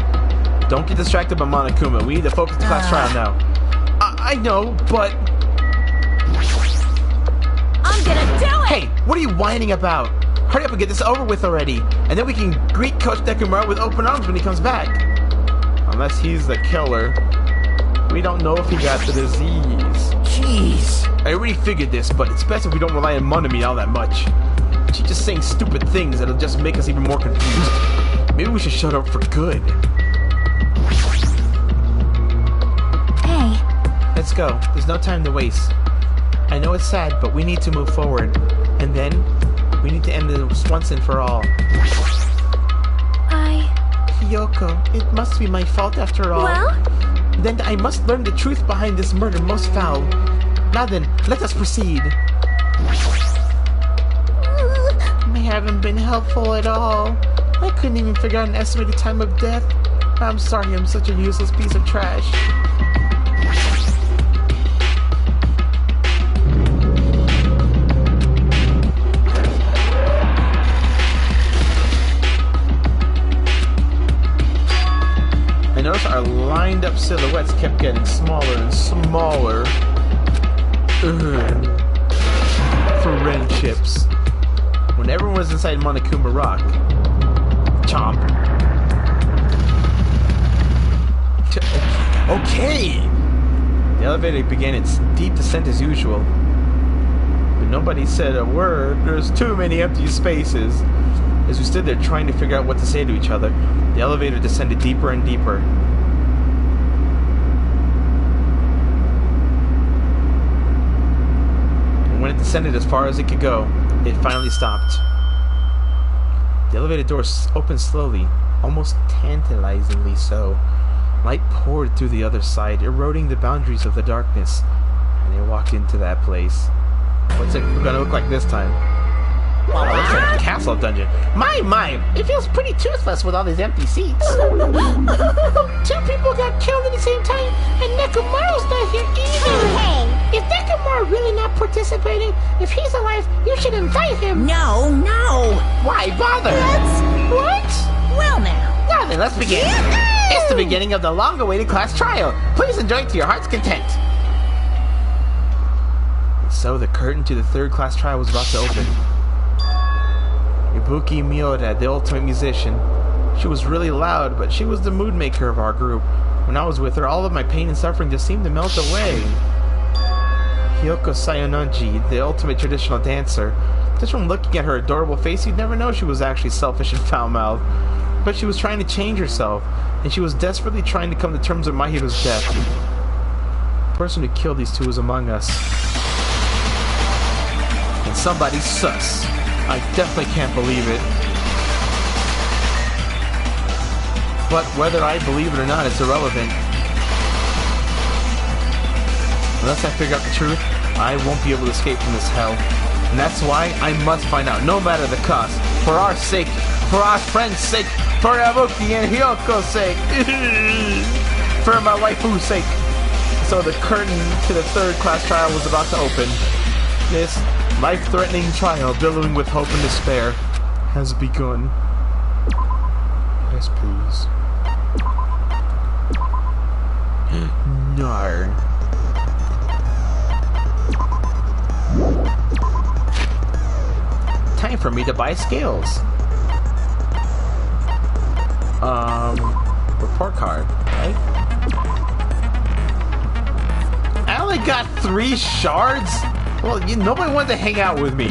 Don't get distracted by Monokuma. We need to focus the class trial now. I know, but... I'm gonna do it! Hey, what are you whining about? Hurry up and get this over with already. And then we can greet Coach Nekomaru with open arms when he comes back. Unless he's the killer. We don't know if he got the disease. Jeez. I already figured this, but it's best if we don't rely on Monomi all that much. She's just saying stupid things that'll just make us even more confused. Maybe we should shut up for good. Hey. Let's go. There's no time to waste. I know it's sad, but we need to move forward. And then, we need to end this once and for all. Hiyoko, it must be my fault after all. Well? Then I must learn the truth behind this murder most foul. Now then, let us proceed. I haven't been helpful at all. I couldn't even figure out an estimated time of death. I'm sorry I'm such a useless piece of trash. I noticed our lined up silhouettes kept getting smaller and smaller. Friendships. When everyone was inside Monokuma Rock. Chomp. Okay! The elevator began its deep descent as usual. Nobody said a word. There's too many empty spaces. As we stood there trying to figure out what to say to each other, the elevator descended deeper and deeper. And when it descended as far as it could go, it finally stopped. The elevator doors opened slowly, almost tantalizingly so. Light poured through the other side, eroding the boundaries of the darkness, and they walked into that place. What's it gonna look like this time? Wow, it looks like a castle dungeon. My! It feels pretty toothless with all these empty seats. 2 people got killed at the same time, and Nekomaru's not here either. Hey! If Nekomaru really not participating, if he's alive, you should invite him. No. Why bother? What? Well now. Now then, let's begin. It's the beginning of the long-awaited class trial. Please enjoy it to your heart's content. So the curtain to the 3rd class trial was about to open. Ibuki Miura, the ultimate musician. She was really loud, but she was the mood maker of our group. When I was with her, all of my pain and suffering just seemed to melt away. Hyoko Sayononji, the ultimate traditional dancer. Just from looking at her adorable face, you'd never know she was actually selfish and foul-mouthed. But she was trying to change herself, and she was desperately trying to come to terms with Mahiru's death. The person who killed these two was among us. And somebody's sus. I definitely can't believe it. But whether I believe it or not, it's irrelevant. Unless I figure out the truth, I won't be able to escape from this hell. And that's why I must find out, no matter the cost. For our sake, for our friend's sake, for Ibuki and Hyoko's sake, for my waifu's sake. So the curtain to the 3rd class trial was about to open. This life-threatening trial, billowing with hope and despair, has begun. Yes, please. No. Time for me to buy scales. Report card, right? I only got 3 shards? Well, nobody wanted to hang out with me.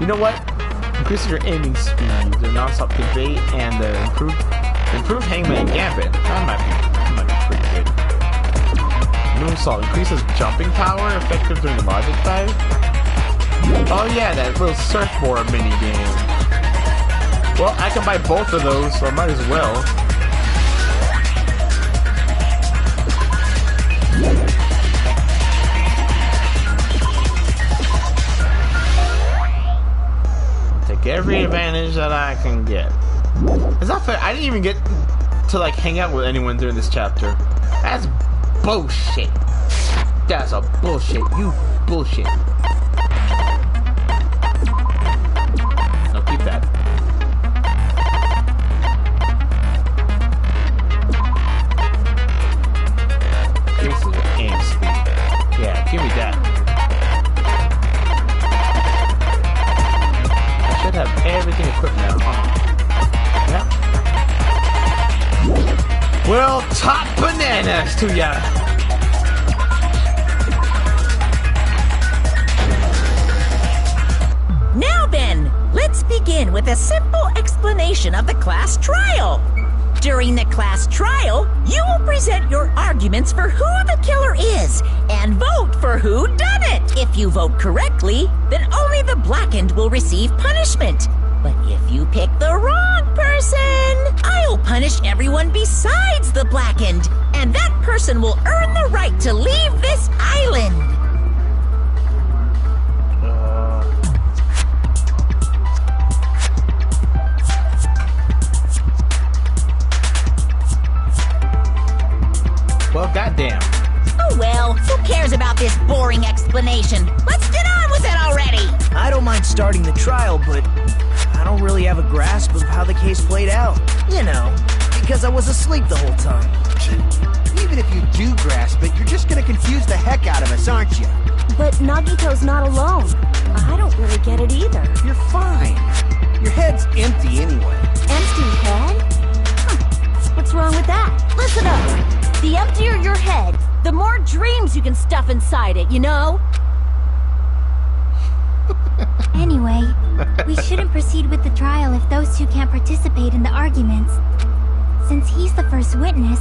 You know what? Increases your aiming speed, the non-stop debate, and the improved hangman gambit. That might be pretty good. Moonsault increases jumping power, effective during the logic dive. Oh yeah, that little surfboard mini game. Well, I can buy both of those, so I might as well. Take every advantage that I can get. It's not fair. I didn't even get to like hang out with anyone during this chapter. That's bullshit. That's a bullshit. You bullshit. No, keep that. Increases your aim speed. Yeah, give me that. I should have everything equipped now. Yeah. Well, top bananas to ya. Now then, let's begin with a simple explanation of the class trial. During the class trial, you will present your arguments for who the killer is and vote for who done it. If you vote correctly, then only the blackened will receive punishment. But if you pick the wrong person, I'll punish everyone besides the blackened, and that person will earn the right to leave this island. Well, goddamn. Oh well, who cares about this boring explanation? Let's get on with it already! I don't mind starting the trial, but I don't really have a grasp of how the case played out. You know, because I was asleep the whole time. Even if you do grasp it, you're just gonna confuse the heck out of us, aren't you? But Nagito's not alone. I don't really get it either. You're fine. Your head's empty anyway. Empty head? Huh. What's wrong with that? Listen up. The emptier your head, the more dreams you can stuff inside it, you know? We shouldn't proceed with the trial if those two can't participate in the arguments. Since he's the first witness,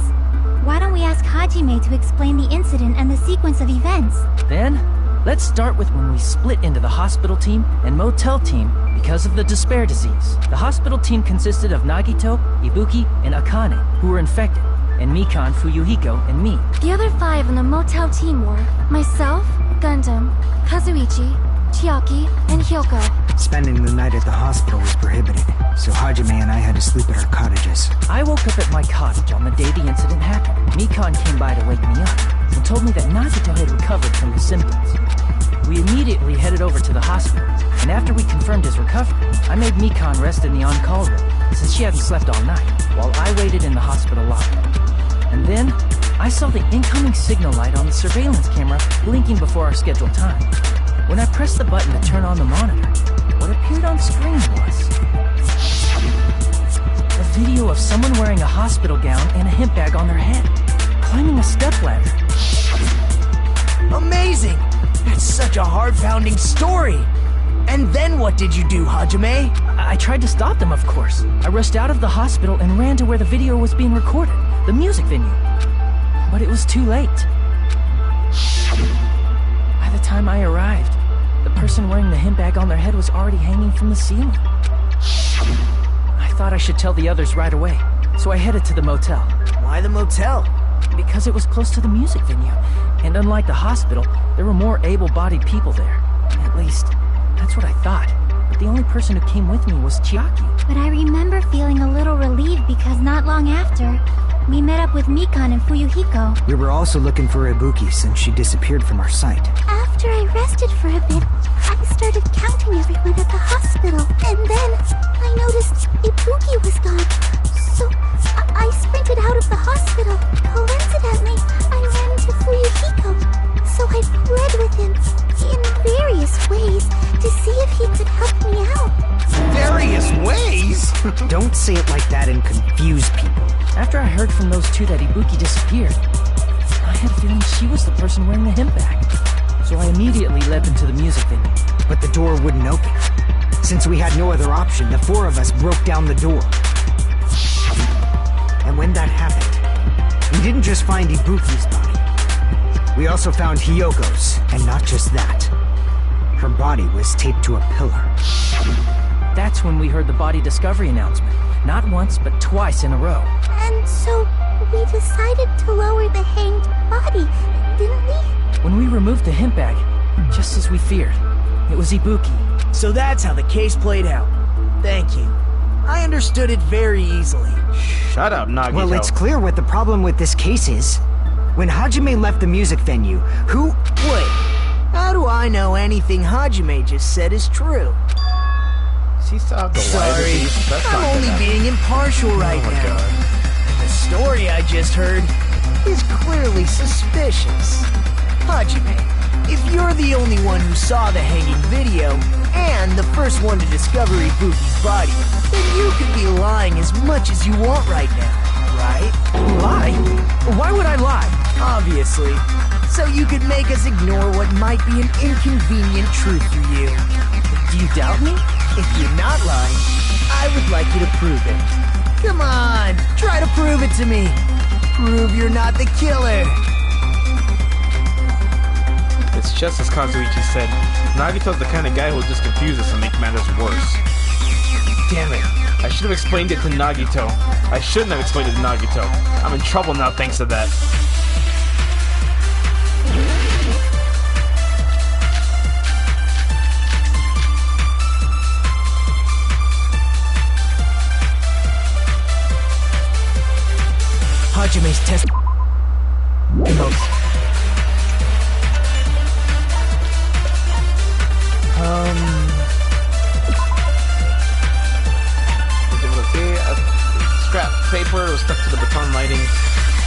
why don't we ask Hajime to explain the incident and the sequence of events? Then, let's start with when we split into the hospital team and motel team because of the despair disease. The hospital team consisted of Nagito, Ibuki, and Akane, who were infected, and Mikan, Fuyuhiko, and me. The other 5 in the motel team were myself, Gundam, Kazuichi, Chiaki, and Hyoko. Spending the night at the hospital was prohibited, so Hajime and I had to sleep at our cottages. I woke up at my cottage on the day the incident happened. Mikan came by to wake me up and told me that Nagito had recovered from his symptoms. We immediately headed over to the hospital, and after we confirmed his recovery, I made Mikan rest in the on-call room, since she hadn't slept all night, while I waited in the hospital lobby. And then, I saw the incoming signal light on the surveillance camera blinking before our scheduled time. When I pressed the button to turn on the monitor, what appeared on screen was a video of someone wearing a hospital gown and a hemp bag on their head, climbing a stepladder. Amazing! That's such a heart-pounding story! And then what did you do, Hajime? I tried to stop them, of course. I rushed out of the hospital and ran to where the video was being recorded, the music venue. But it was too late. By the time I arrived, the person wearing the hemp bag on their head was already hanging from the ceiling. I thought I should tell the others right away, so I headed to the motel. Why the motel? Because it was close to the music venue, and unlike the hospital, there were more able-bodied people there. At least, that's what I thought. But the only person who came with me was Chiaki. But I remember feeling a little relieved because not long after, we met up with Mikan and Fuyuhiko. We were also looking for Ibuki since she disappeared from our sight. After I rested for a bit, I started counting everyone at the hospital. And then I noticed Ibuki was gone. So I sprinted out of the hospital. Coincidentally, I ran into Fuyuhiko. So I fled with him in various ways to see if he could help me out. Various ways? Don't say it like that and confuse people. After I heard from those two that Ibuki disappeared, I had a feeling she was the person wearing the hemp bag. So I immediately led them to the music venue. But the door wouldn't open. Since we had no other option, the 4 of us broke down the door. And when that happened, we didn't just find Ibuki's body. We also found Hyoko's, and not just that. Her body was taped to a pillar. That's when we heard the body discovery announcement. Not once, but twice in a row. And so we decided to lower the hanged body, didn't we? When we removed the hemp bag, just as we feared, it was Ibuki. So that's how the case played out. Thank you. I understood it very easily. Shut up, Nagito. Well, it's clear what the problem with this case is. When Hajime left the music venue, who... Wait, how do I know anything Hajime just said is true? Sorry, I'm only being impartial right now. God. The story I just heard is clearly suspicious. Hajime, if you're the only one who saw the hanging video, and the first one to discover Ibuki's body, then you could be lying as much as you want right now, right? Lie? Why would I lie? Obviously. So you could make us ignore what might be an inconvenient truth for you. Do you doubt me? If you're not lying, I would like you to prove it. Come on, try to prove it to me. Prove you're not the killer. It's just as Kazuichi said. Nagito's the kind of guy who will just confuse us and make matters worse. Damn it. I should have explained it to Nagito. I shouldn't have explained it to Nagito. I'm in trouble now thanks to that. Hajime's test... Scrap paper was stuck to the baton lighting.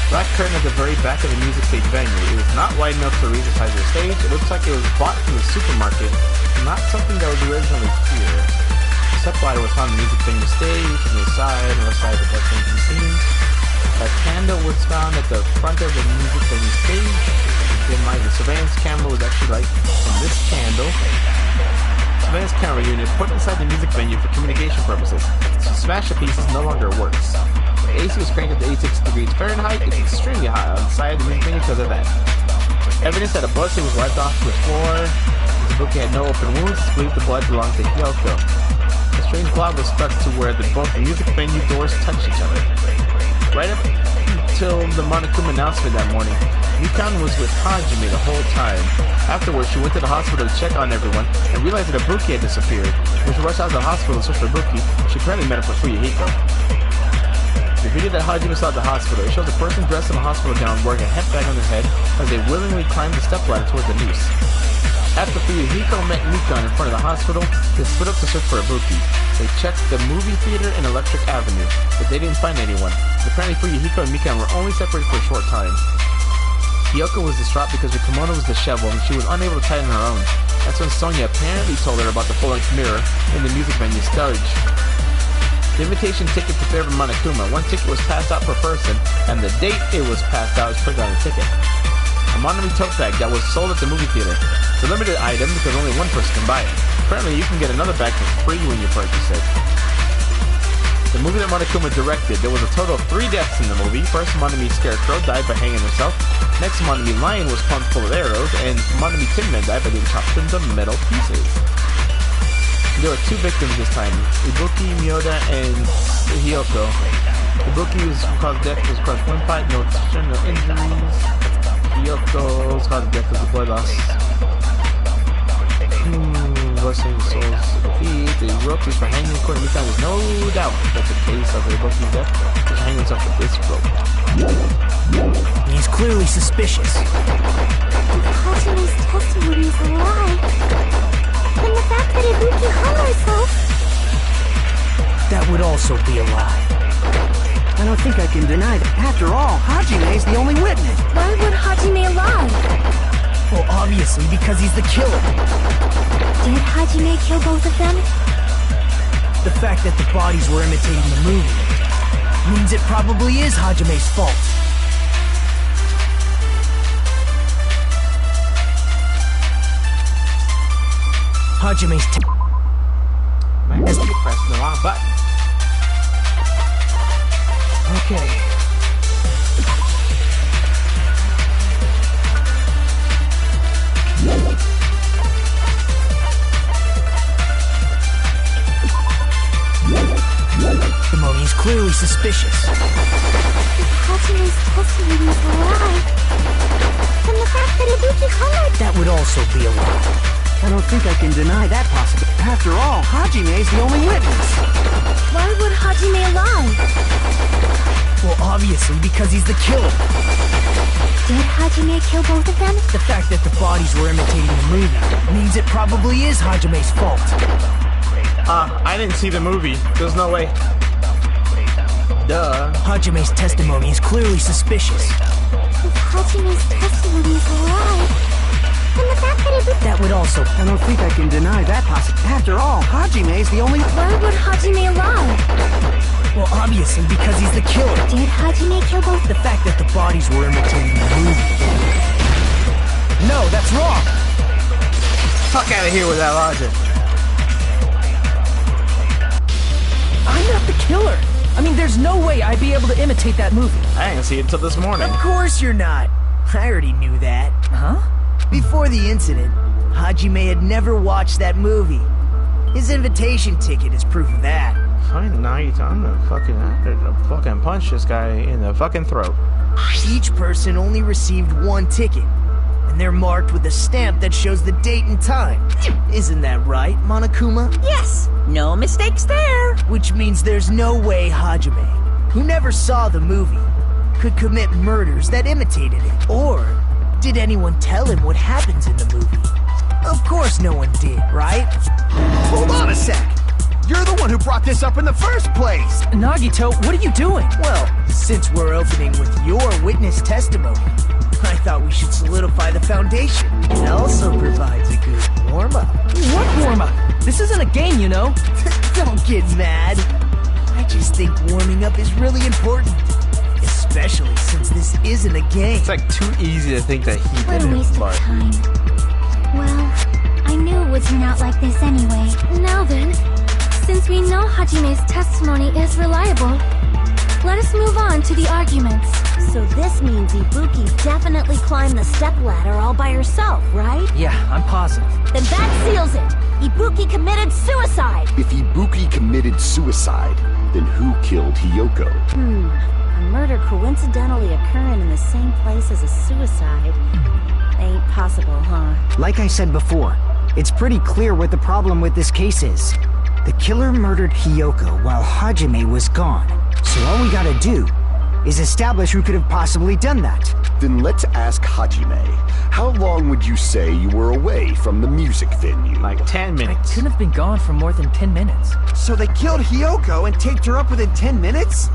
Black curtain at the very back of the music stage venue. It was not wide enough to reach the size of the stage. It looks like it was bought from the supermarket, not something that was originally here. The step ladder was found on the music venue stage, on the side and left side of the bus engine scene. A candle was found at the front of the music venue stage. In mind, the surveillance camera was actually like from this candle. The Japanese camera unit put inside the music venue for communication purposes. So smash the pieces no longer works. The AC was cranked up to 86 degrees Fahrenheit. It's extremely hot outside the music venue because of that. Evidence that a blood stain was wiped off the floor. Ibuki had no open wounds. It's believed the blood belonged to Hyoko. A strange blob was stuck to where both the music venue doors touched each other. Right up until the Monokuma announcement that morning, Mikan was with Hajime the whole time. Afterwards, she went to the hospital to check on everyone and realized that Ibuki had disappeared. When she rushed out of the hospital to search for Ibuki, she apparently met up with Fuyuhiko. The video that Hajime saw at the hospital, it shows a person dressed in a hospital gown wearing a headbag on their head as they willingly climbed the stepladder towards the noose. After Fuyuhiko met Mikan in front of the hospital, they split up to search for Ibuki. They checked the movie theater and Electric Avenue, but they didn't find anyone. Apparently Fuyuhiko and Mikan were only separated for a short time. Hyoko was distraught because her kimono was disheveled and she was unable to tie it on her own. That's when Sonya apparently told her about the full-length mirror in the music venue stage. The invitation ticket to favor Monokuma. One ticket was passed out per person, and the date it was passed out was printed on the ticket. A Monami tote bag that was sold at the movie theater. It's a limited item because only one person can buy it. Apparently, you can get another bag for free when you purchase it. The movie that Monokuma directed, there was a total of 3 deaths in the movie. First, Monami Scarecrow died by hanging herself. Next, Monami Lion was pumped full of arrows, and Monami Tin Man died by getting chopped into metal pieces. There were 2 victims this time, Ibuki, Miyoda, and Hyoko. Ibuki's cause of death was caused by gunfight, no injuries. Hyoko's cause of death was a blood loss. Blessing souls defeat. The rope is for hanging according to Mikan. There's no doubt that the case of Ibuki's death was hanging himself with this rope. He's clearly suspicious. Hajime's testimony is a lie. And the fact that Ibuki hung herself... That would also be a lie. I don't think I can deny that. After all, Hajime's the only witness. Why would Hajime lie? Well, obviously, because he's the killer. Did Hajime kill both of them? The fact that the bodies were imitating the movie means it probably is Hajime's fault. Hajime's as you pressing the wrong button. Okay. The mummy's clearly suspicious. If Hajime's testimony is a lie, then the fact that Ibuki hung herself... That would also be a lie. I don't think I can deny that possibility. After all, Hajime's the only witness. Why would Hajime lie? Well, obviously, because he's the killer. Did Hajime kill both of them? The fact that the bodies were imitating the movie means it probably is Hajime's fault. I didn't see the movie. There's no way. Duh. Hajime's testimony is clearly suspicious. If Hajime's testimony is a lie, then the fact that Ibuki... That would also... I don't think I can deny that possibility. After all, Hajime's the only... Why would Hajime lie? Well, obviously, because he's the killer. Did Hajime kill both? The fact that the bodies were imitating the movie. No, that's wrong. Fuck out of here with that logic. I'm not the killer. I mean, there's no way I'd be able to imitate that movie. I didn't see it until this morning. Of course you're not. I already knew that. Huh? Before the incident, Hajime had never watched that movie. His invitation ticket is proof of that. Fine, now I'm gonna fucking punch this guy in the fucking throat. Each person only received 1 ticket, and they're marked with a stamp that shows the date and time. Isn't that right, Monokuma? Yes, no mistakes there. Which means there's no way Hajime, who never saw the movie, could commit murders that imitated it. Or did anyone tell him what happens in the movie? Of course no one did, right? Hold on a sec! You're the one who brought this up in the first place! Nagito, what are you doing? Well, since we're opening with your witness testimony, I thought we should solidify the foundation. It also provides a good warm-up. What warm-up? This isn't a game, you know. Don't get mad. I just think warming up is really important. Especially since this isn't a game. It's like too easy to think that he What did a waste it, of time. Well, I knew it would turn out like this anyway. Now then, since we know Hajime's testimony is reliable, let us move on to the arguments. So this means Ibuki definitely climbed the stepladder all by herself, right? Yeah, I'm positive. Then that seals it! Ibuki committed suicide! If Ibuki committed suicide, then who killed Hiyoko? A murder coincidentally occurring in the same place as a suicide. Ain't possible, huh? Like I said before, it's pretty clear what the problem with this case is. The killer murdered Hiyoko while Hajime was gone. So all we gotta do is establish who could have possibly done that. Then let's ask Hajime. How long would you say you were away from the music venue? Like 10 I minutes. couldn't have been gone for more than 10 minutes. So they killed Hiyoko and taped her up within 10 minutes?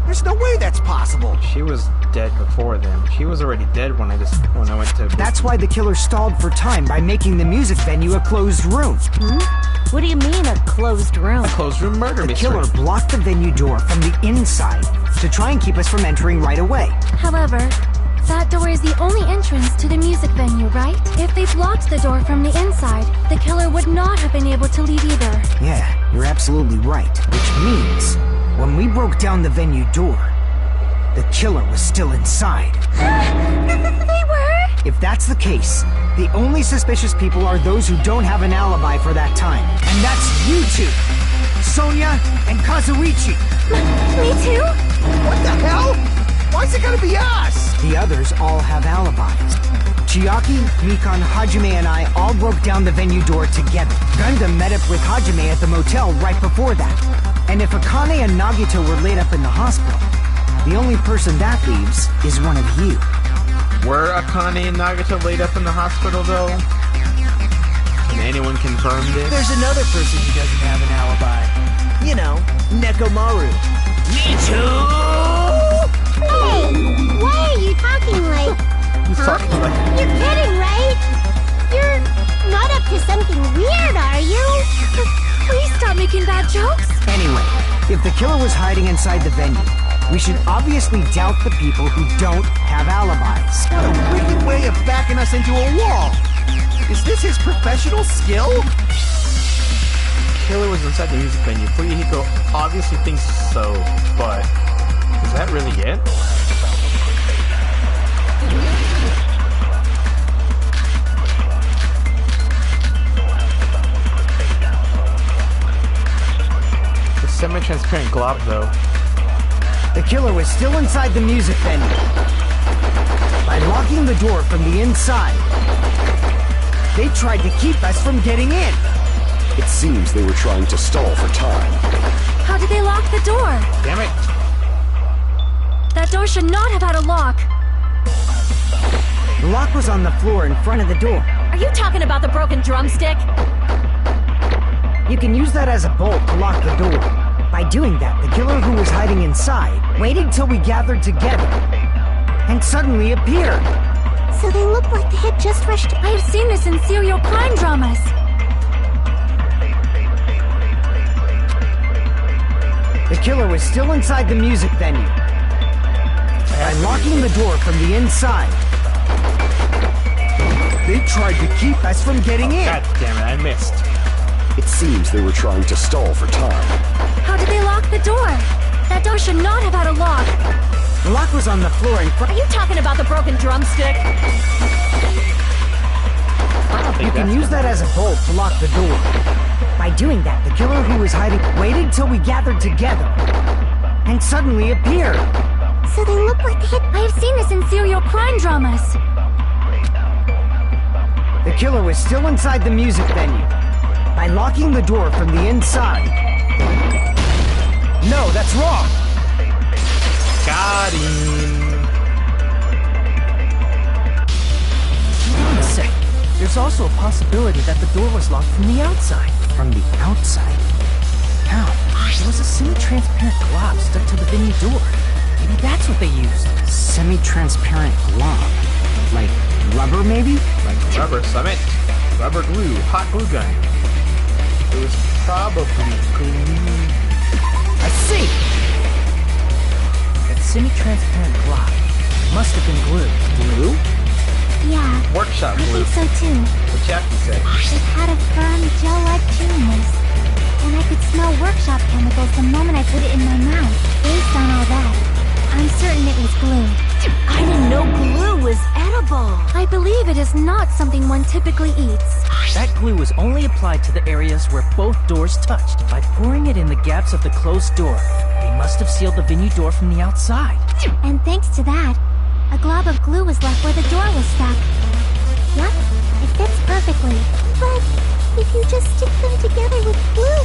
There's no way that's possible. She was dead before then. She was already dead when I went to... That's why the killer stalled for time by making the music venue a closed room. What do you mean, a closed room? A closed room murder The mystery. killer blocked the venue door from the inside to try and keep us from entering right away. However, that door is the only entrance to the music venue, right? If they blocked the door from the inside, the killer would not have been able to leave either. Yeah, you're absolutely right. Which means, when we broke down the venue door, the killer was still inside. They were? If that's the case, the only suspicious people are those who don't have an alibi for that time. And that's you two! Sonia and Kazuichi! Me too? What the hell? Why's it gotta be us? The others all have alibis. Chiaki, Mikan, Hajime, and I all broke down the venue door together. Gundam met up with Hajime at the motel right before that. And if Akane and Nagito were laid up in the hospital, the only person that leaves is one of you. Were Akane and Nagito laid up in the hospital, though? Can anyone confirm this? There's another person who doesn't have an alibi. You know, Nekomaru. Me too! Hey, why are you talking like... He's talking like... You're kidding, right? You're not up to something weird, are you? Please stop making bad jokes. Anyway, if the killer was hiding inside the venue, we should obviously doubt the people who don't have alibis. What a wicked way of backing us into a wall! Is this his professional skill? Killer was inside the music venue. Fuyuhiko obviously thinks so, but is that really it? The semi-transparent glob, though. The killer was still inside the music venue. By locking the door from the inside, they tried to keep us from getting in. It seems they were trying to stall for time. How did they lock the door? Damn it. That door should not have had a lock. The lock was on the floor in front of the door. Are you talking about the broken drumstick? You can use that as a bolt to lock the door. By doing that, the killer who was hiding inside waited till we gathered together and suddenly appeared. So they look like they had just rushed... I have seen this in serial crime dramas. The killer was still inside the music venue. By locking the door from the inside, they tried to keep us from getting in. God damn it, I missed. It seems they were trying to stall for time. How did they lock the door? That door should not have had a lock. The lock was on the floor in front. Are you talking about the broken drumstick? You can use that as a bolt to lock the door. By doing that, the killer who was hiding waited till we gathered together and suddenly appeared. So they look like they had... I have seen this in serial crime dramas. The killer was still inside the music venue. By locking the door from the inside. No, that's wrong. Got him. Hold on a sec. There's also a possibility that the door was locked from the outside. From the outside? How? There was a semi-transparent glob stuck to the venue door. Maybe that's what they used. Semi-transparent glob? Like rubber, maybe? Like rubber summit. Rubber glue. Hot glue gun. It was probably glue. I see! That semi-transparent glob must have been glue. Glue? Yeah. Workshop I glue. think so too. What Jackie said. It had a firm, gel-like chewness. And I could smell workshop chemicals the moment I put it in my mouth. Based on all that, I'm certain it was glue. I didn't know glue was edible. I believe it is not something one typically eats. That glue was only applied to the areas where both doors touched. By pouring it in the gaps of the closed door, they must have sealed the venue door from the outside. And thanks to that, a glob of glue was left where the door was stuck. Yep, it fits perfectly. But if you just stick them together with glue,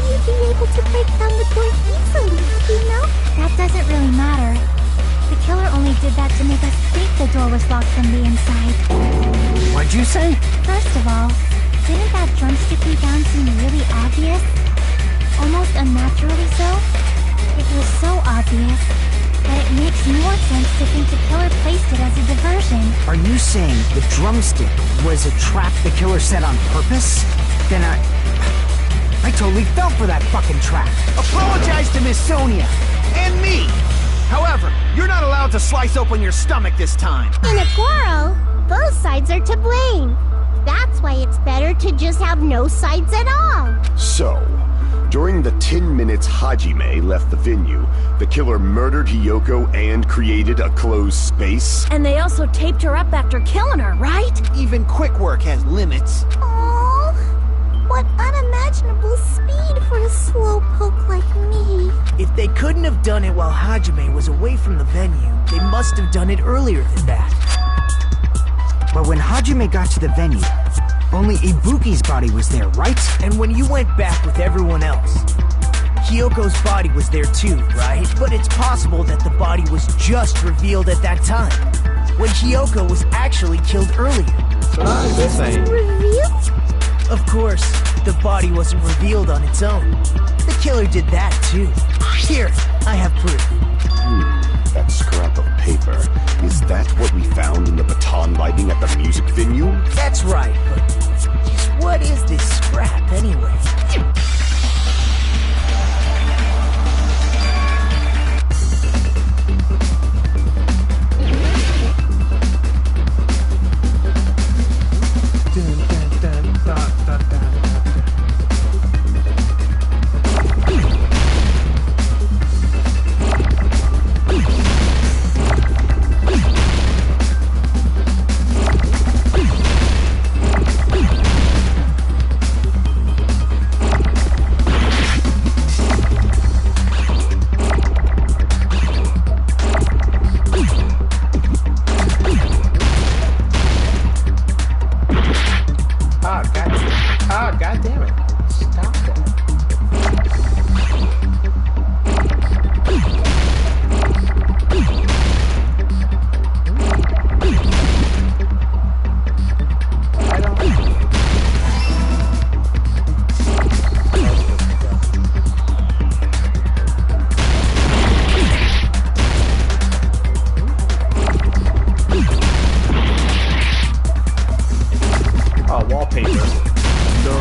you'd be able to break down the door easily, you know? That doesn't really matter. The killer only did that to make us think the door was locked from the inside. What'd you say? First of all, didn't that drumsticky down seem really obvious? Almost unnaturally so? It was so obvious that it makes more sense to think the killer placed it as a diversion. Are you saying the drumstick was a trap the killer set on purpose? Then I totally fell for that fucking trap. Apologize to Miss Sonia and me. However, you're not allowed to slice open your stomach this time. In a quarrel, both sides are to blame. That's why it's better to just have no sides at all. So, during the 10 minutes Hajime left the venue, the killer murdered Hiyoko and created a closed space? And they also taped her up after killing her, right? Even quick work has limits. Oh, what unimaginable speed for a slowpoke like me. If they couldn't have done it while Hajime was away from the venue, they must have done it earlier than that. But when Hajime got to the venue, only Ibuki's body was there, right? And when you went back with everyone else, Hiyoko's body was there too, right? But it's possible that the body was just revealed at that time, when Hiyoko was actually killed earlier. That's what I was saying. Revealed? Of course, the body wasn't revealed on its own. The killer did that too. Here, I have proof. That scrap of paper. Is that what we found in the baton lighting at the music venue? That's right, but just what is this scrap anyway? God damn it. Stop that. I don't... Oh, wallpaper. No.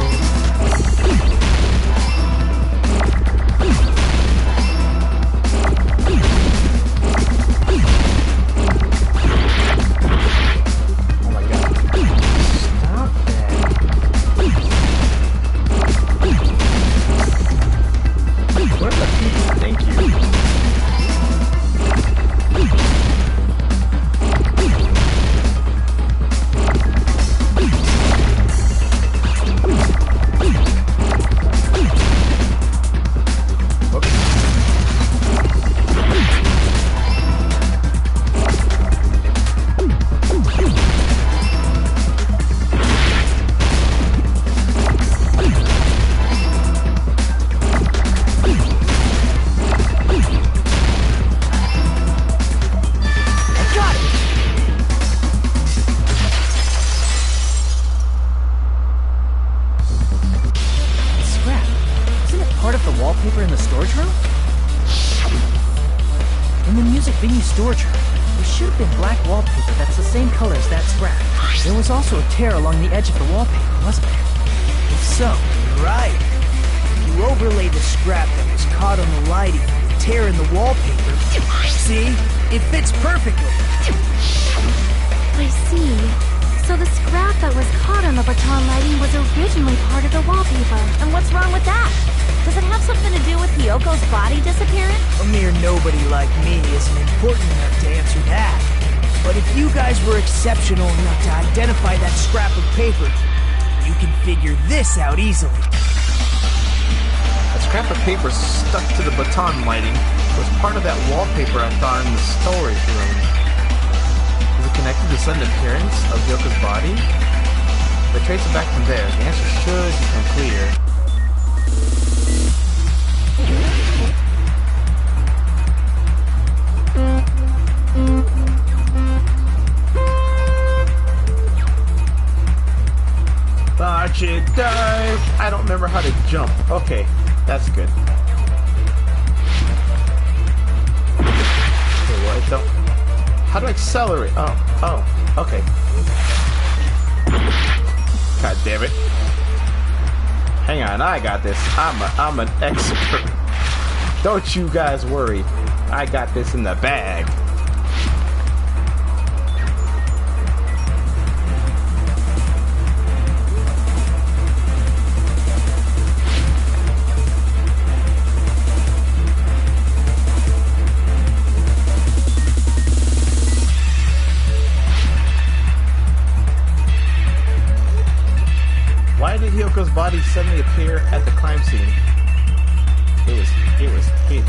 Wallpaper in the storage room? In the music venue storage room, there should have been black wallpaper that's the same color as that scrap. There was also a tear along the edge of the wallpaper, wasn't there? If so, you're right. If you overlay the scrap that was caught on the lighting with the tear in the wallpaper, see? It fits perfectly. I see. So the scrap that was caught on the baton lighting was originally part of the wallpaper. And what's wrong with that? Does it have something to do with Hyoko's body disappearance? A mere nobody like me isn't important enough to answer that. But if you guys were exceptional enough to identify that scrap of paper, you can figure this out easily. A scrap of paper stuck to the baton lighting was part of that wallpaper I found in the storage room. Is it connected to the sudden appearance of Hyoko's body? If I trace it back from there, the answer should become clear. Dodge it, dive! I don't remember how to jump. Okay, that's good. Okay, well, I don't... How do I accelerate? Oh, okay. God damn it. Hang on, I got this. I'm an expert. Don't you guys worry. I got this in the bag. Why did Hyoko's body suddenly appear at the crime scene? It was hidden.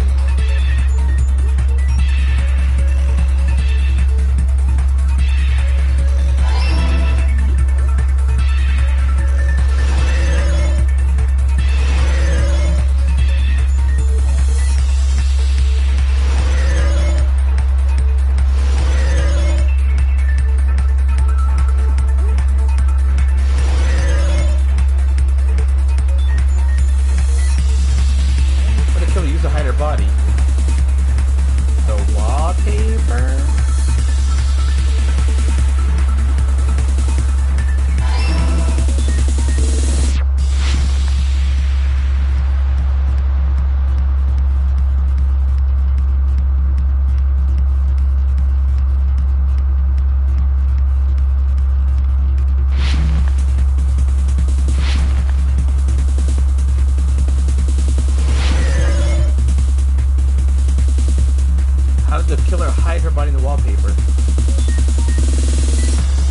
Body. The wallpaper? How did the killer hide her body in the wallpaper?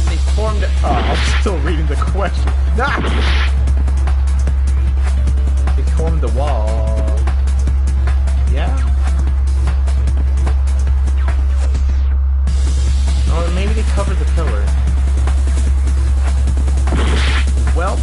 They formed... Oh, I'm still reading the question. Ah! They formed the wall. Yeah? Or maybe they covered the pillar. Well...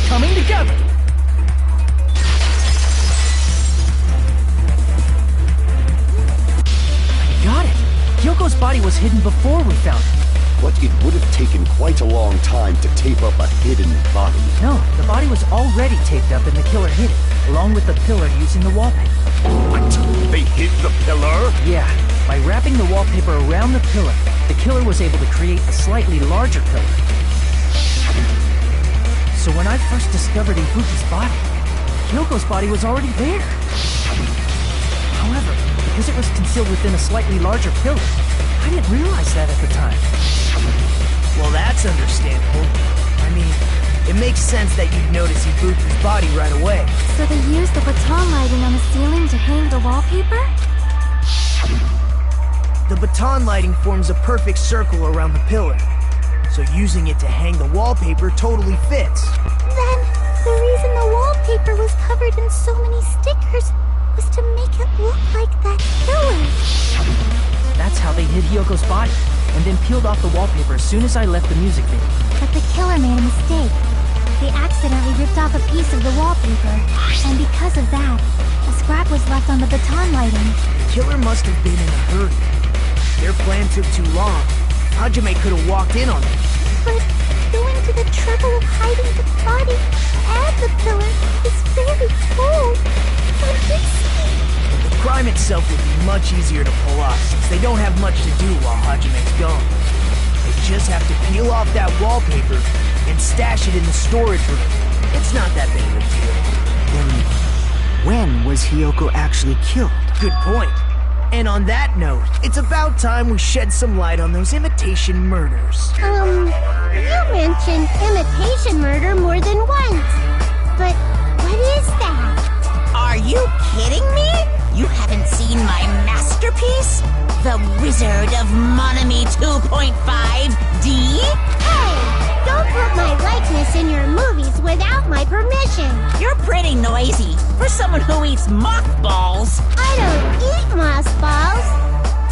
Coming together. Got it. Hyoko's body was hidden before we found it. But it would have taken quite a long time to tape up a hidden body. No, the body was already taped up and the killer hid it, along with the pillar using the wallpaper. What? They hid the pillar? Yeah, by wrapping the wallpaper around the pillar, the killer was able to create a slightly larger pillar. So when I first discovered Ibuki's body, Hyoko's body was already there. However, because it was concealed within a slightly larger pillar, I didn't realize that at the time. Well, that's understandable. I mean, it makes sense that you'd notice Ibuki's body right away. So they used the baton lighting on the ceiling to hang the wallpaper? The baton lighting forms a perfect circle around the pillar. So using it to hang the wallpaper totally fits. Then, the reason the wallpaper was covered in so many stickers was to make it look like that killer. That's how they hid Hyoko's body, and then peeled off the wallpaper as soon as I left the music video. But the killer made a mistake. They accidentally ripped off a piece of the wallpaper, and because of that, a scrap was left on the baton lighting. The killer must have been in a hurry. Their plan took too long. Hajime could have walked in on them. But going to the trouble of hiding the body and the pillar is very bold. And risky. The crime itself would be much easier to pull off since they don't have much to do while Hajime's gone. They just have to peel off that wallpaper and stash it in the storage room. It's not that big of a deal. Then, when was Hiyoko actually killed? Good point. And on that note, it's about time we shed some light on those imitation murders. You mentioned imitation murder more than once. But what is that? Are you kidding me? You haven't seen my masterpiece? The Wizard of Monami 2.5D? Hey! Don't put my likeness in your movies without my permission. You're pretty noisy for someone who eats mothballs. I don't eat mothballs.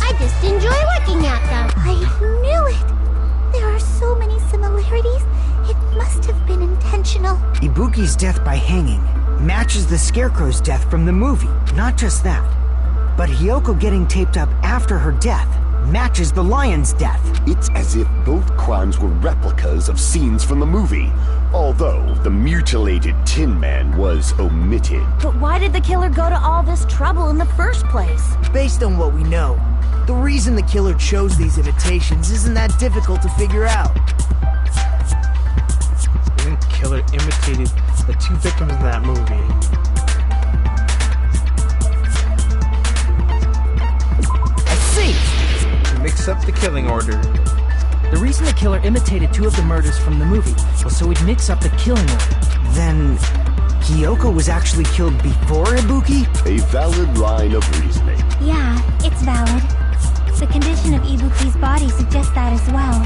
I just enjoy looking at them. I knew it. There are so many similarities. It must have been intentional. Ibuki's death by hanging matches the Scarecrow's death from the movie. Not just that, but Hiyoko getting taped up after her death matches the lion's death. It's as if both crimes were replicas of scenes from the movie, although the mutilated Tin Man was omitted. But why did the killer go to all this trouble in the first place? Based on what we know, the reason the killer chose these imitations isn't that difficult to figure out. The killer imitated the two victims in that movie. I see! Mix up the killing order. The reason the killer imitated two of the murders from the movie was so he'd mix up the killing order. Then, Hiyoko was actually killed before Ibuki? A valid line of reasoning. Yeah, it's valid. The condition of Ibuki's body suggests that as well.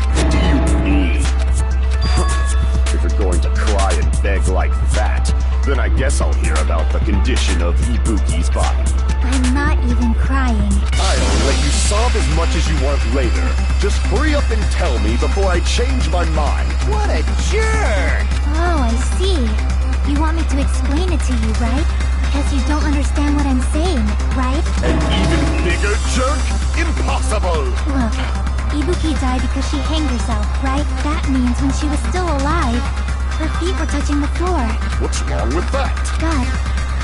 If you're going to cry and beg like that, then I guess I'll hear about the condition of Ibuki's body. I'm not even crying. I'll let you sob as much as you want later. Just hurry up and tell me before I change my mind. What a jerk! Oh, I see. You want me to explain it to you, right? Because you don't understand what I'm saying, right? An even bigger jerk? Impossible! Look, Ibuki died because she hanged herself, right? That means when she was still alive, her feet were touching the floor. What's wrong with that? Good.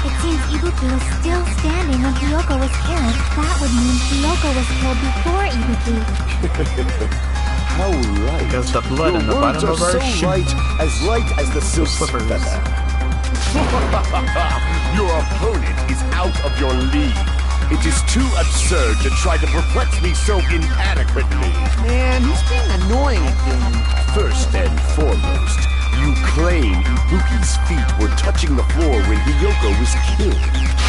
It seems Ibuki was still standing when Hiyoko was killed. That would mean Hiyoko was killed before Ibuki. How light. Because the blood in the bottom of our shoe. Light as the silk feather. Your opponent is out of your league. It is too absurd to try to perplex me so inadequately. Man, he's being annoying again. First and foremost, you claim Ibuki's feet were touching the floor when Hiyoko was killed.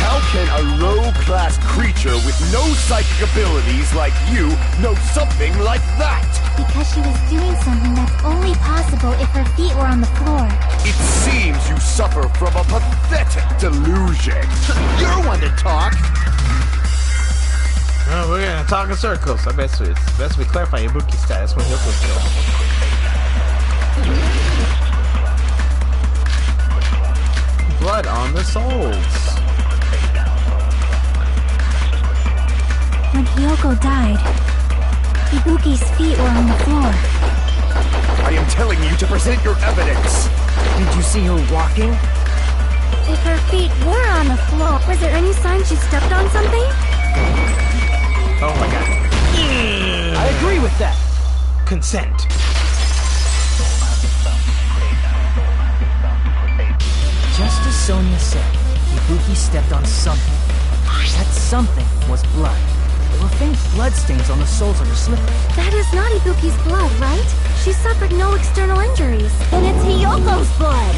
How can a low-class creature with no psychic abilities like you know something like that? Because she was doing something that's only possible if her feet were on the floor. It seems you suffer from a pathetic delusion. You're one to talk. Oh, we're gonna talk in circles. I bet it's best we clarify Ibuki's status when Hiyoko was killed. Blood on the soles. When Hiyoko died, Ibuki's feet were on the floor. I am telling you to present your evidence. Did you see her walking? If her feet were on the floor, was there any sign she stepped on something? Oh my god. I agree with that. Consent. Just as Sonia said, Ibuki stepped on something. That something was blood. There were faint bloodstains on the soles of her slippers. That is not Ibuki's blood, right? She suffered no external injuries. Then it's Hiyoko's blood.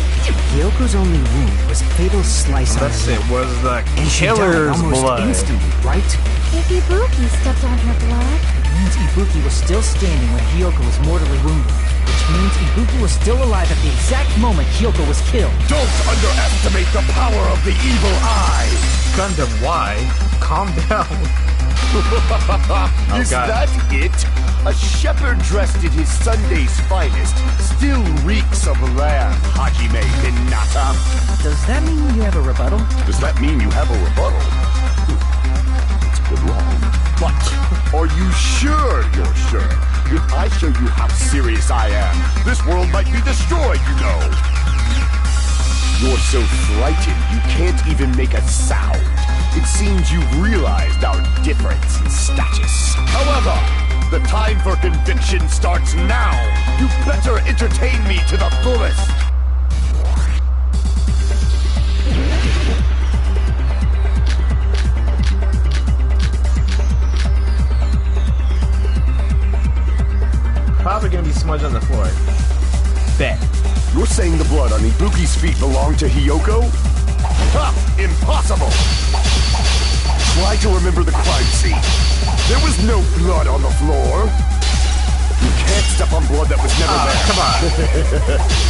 Hiyoko's only wound was a fatal slice on Unless her it lip. was the And she died killer's almost blood. instantly, right? If Ibuki stepped on her blood... It means Ibuki was still standing when Hiyoko was mortally wounded. Which means Ibuki was still alive at the exact moment Hiyoko was killed. Don't underestimate the power of the evil eye. Gundam, why? Calm down. Is God. that it? A shepherd dressed in his Sunday's finest still reeks of lamb, Hajime Hinata. Does that mean you have a rebuttal? Does that mean you have a rebuttal? It's a good line. But are you sure you're sure? If I show you how serious I am, this world might be destroyed, you know. You're so frightened you can't even make a sound. It seems you've realized our difference in status. However, The time for conviction starts now. You better entertain me to the fullest. Probably gonna be smudged on the floor. Bet. You're saying the blood on Ibuki's feet belonged to Hiyoko? Ha! Impossible! Try to remember the crime scene. There was no blood on the floor. You can't step on blood that was never there. Come on.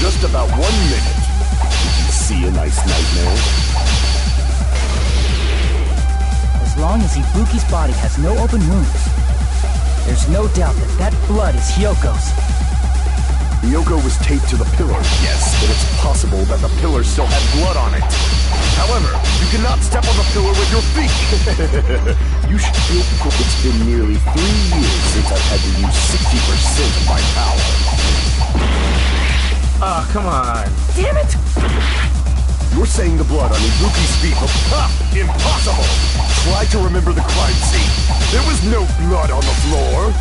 Just about 1 minute. Did you see a nice nightmare? As long as Ibuki's body has no open wounds, there's no doubt that blood is Hyoko's. Hiyoko was taped to the pillar, yes, but it's possible that the pillar still had blood on it. However, you cannot step on the pillar with your feet. You should feel cool. It's been nearly 3 years since I've had to use 60% of my power. Oh, come on. Damn it! You're saying the blood on Ibuki's feet. Ha! Impossible! Try to remember the crime scene. There was no blood on the floor.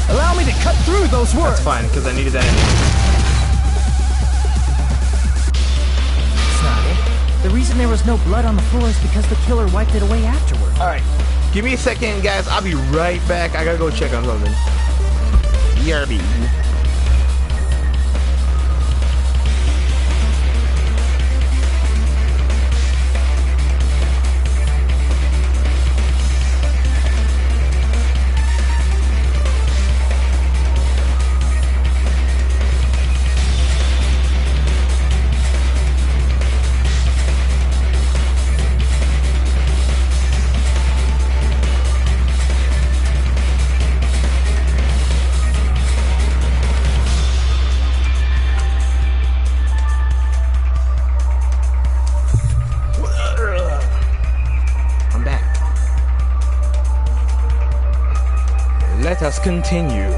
Allow me to cut through those words. That's fine, because I needed that anyway. It's not it. The reason there was no blood on the floor is because the killer wiped it away afterward. Alright, give me a second, guys. I'll be right back. I gotta go check on something. ERB. Let us continue.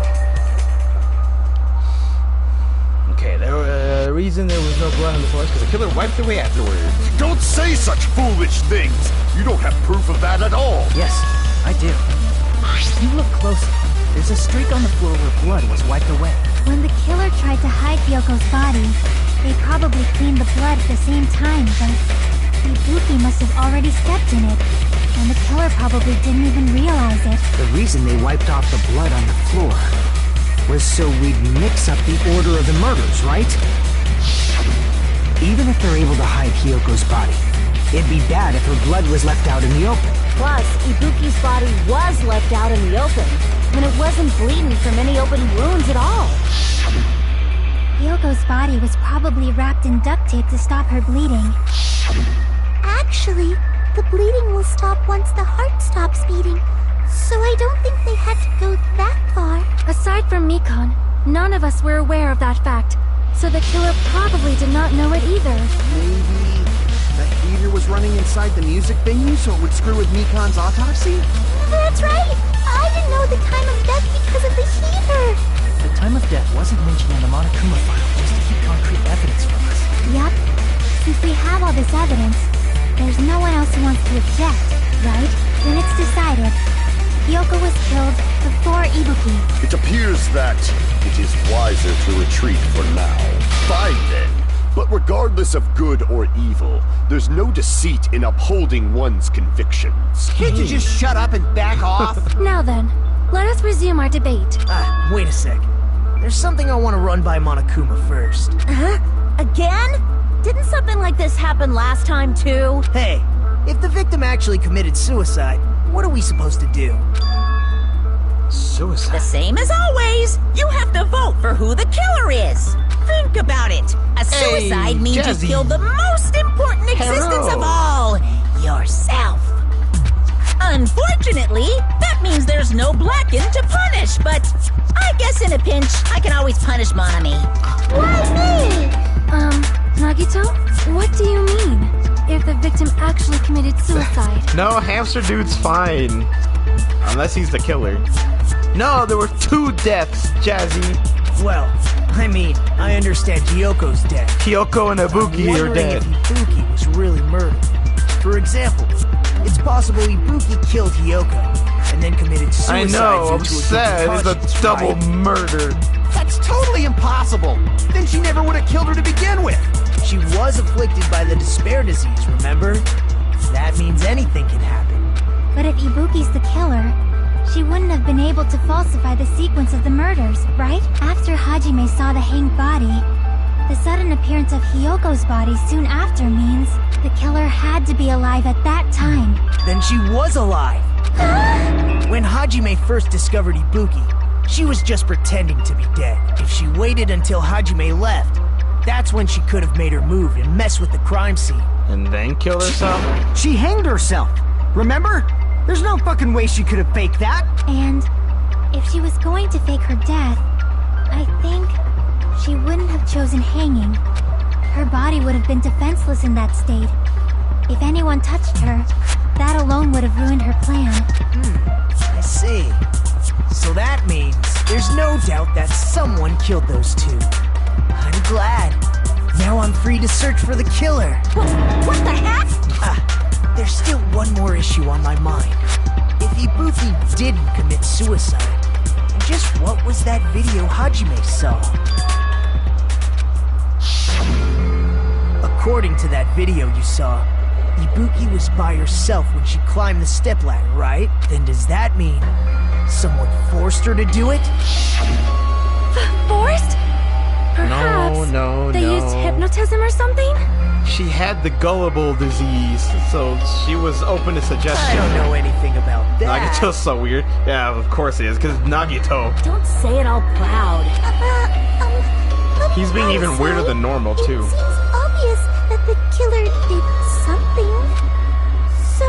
Okay, the reason there was no blood on the floor is because the killer wiped it away afterwards. Don't say such foolish things! You don't have proof of that at all! Yes, I do. You look closer. There's a streak on the floor where blood was wiped away. When the killer tried to hide Hyoko's body, they probably cleaned the blood at the same time, but Ibuki must have already stepped in it, and the killer probably didn't even realize it. The reason they wiped off the blood on the floor was so we'd mix up the order of the murders, right? Even if they're able to hide Hyoko's body, it'd be bad if her blood was left out in the open. Plus, Ibuki's body was left out in the open, and it wasn't bleeding from any open wounds at all. Hyoko's body was probably wrapped in duct tape to stop her bleeding. Actually, the bleeding will stop once the heart stops beating, so I don't think they had to go that far. Aside from Mikon, none of us were aware of that fact, so the killer probably did not know it either. Maybe the heater was running inside the music venue so it would screw with Mikon's autopsy? That's right! I didn't know the time of death because of the heater! The time of death wasn't mentioned in the Monokuma file just to keep concrete evidence from us. Yup. Since we have all this evidence, there's no one else who wants to object, right? Then it's decided. Hiyoko was killed before Ibuki. It appears that it is wiser to retreat for now. Fine then. But regardless of good or evil, there's no deceit in upholding one's convictions. Can't you just shut up and back off? Now then, let us resume our debate. Wait a sec. There's something I want to run by Monokuma first. Huh? Again? Didn't something like this happen last time, too? Hey, if the victim actually committed suicide, what are we supposed to do? Suicide? The same as always. You have to vote for who the killer is. Think about it. A suicide means Jazzy. you kill the most important existence of all, yourself. Unfortunately, that means there's no Blacken to punish, but I guess in a pinch, I can always punish Monami. Why me? Nagito? What do you mean? If the victim actually committed suicide? No, hamster dude's fine. Unless he's the killer. No, there were 2 deaths, Jazzy. Well, I mean, I understand Hyoko's dead. Hiyoko and Ibuki are dead. If Ibuki was really murdered. For example, it's possible Ibuki killed Hiyoko, and then committed suicide. I know, I'm due to a sad. guilty It's conscience, a double right? murder. That's totally impossible. Then she never would have killed her to begin with. She was afflicted by the despair disease, remember? That means anything can happen. But if Ibuki's the killer, she wouldn't have been able to falsify the sequence of the murders, right? After Hajime saw the hanged body, the sudden appearance of Hiyoko's body soon after means the killer had to be alive at that time. Then she was alive. When Hajime first discovered Ibuki, she was just pretending to be dead. If she waited until Hajime left, that's when she could have made her move and mess with the crime scene. And then kill herself? She hanged herself. Remember? There's no fucking way she could have faked that. And if she was going to fake her death, I think she wouldn't have chosen hanging. Her body would have been defenseless in that state. If anyone touched her, that alone would have ruined her plan. I see. So that means there's no doubt that someone killed those two. I'm glad. Now I'm free to search for the killer. What the heck? There's still one more issue on my mind. If Ibuki didn't commit suicide, then just what was that video Hajime saw? According to that video you saw, Ibuki was by herself when she climbed the stepladder, right? Then does that mean someone forced her to do it? Forced? Perhaps they used hypnotism or something? She had the gullible disease, so she was open to suggestion. I don't know anything about that. Nagito's so weird. Yeah, of course he is, because Nagito. Don't say it all proud. He's being even weirder than normal, too. It seems obvious that the killer did something. So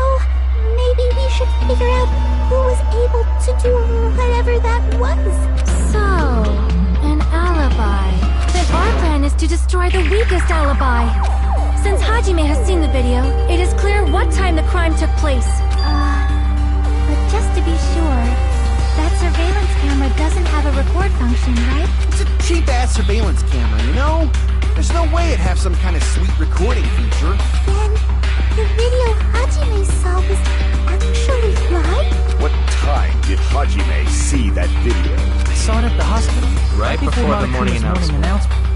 maybe we should figure out who was able to do whatever that was. So, an alibi. Then our plan is to destroy the weakest alibi. Since Hajime has seen the video, it is clear what time the crime took place. But just to be sure, that surveillance camera doesn't have a record function, right? It's a cheap-ass surveillance camera, you know? There's no way it'd have some kind of sweet recording feature. Then the video Hajime saw was actually live? What time did Hajime see that video? I saw it at the hospital. Right before the morning announcement.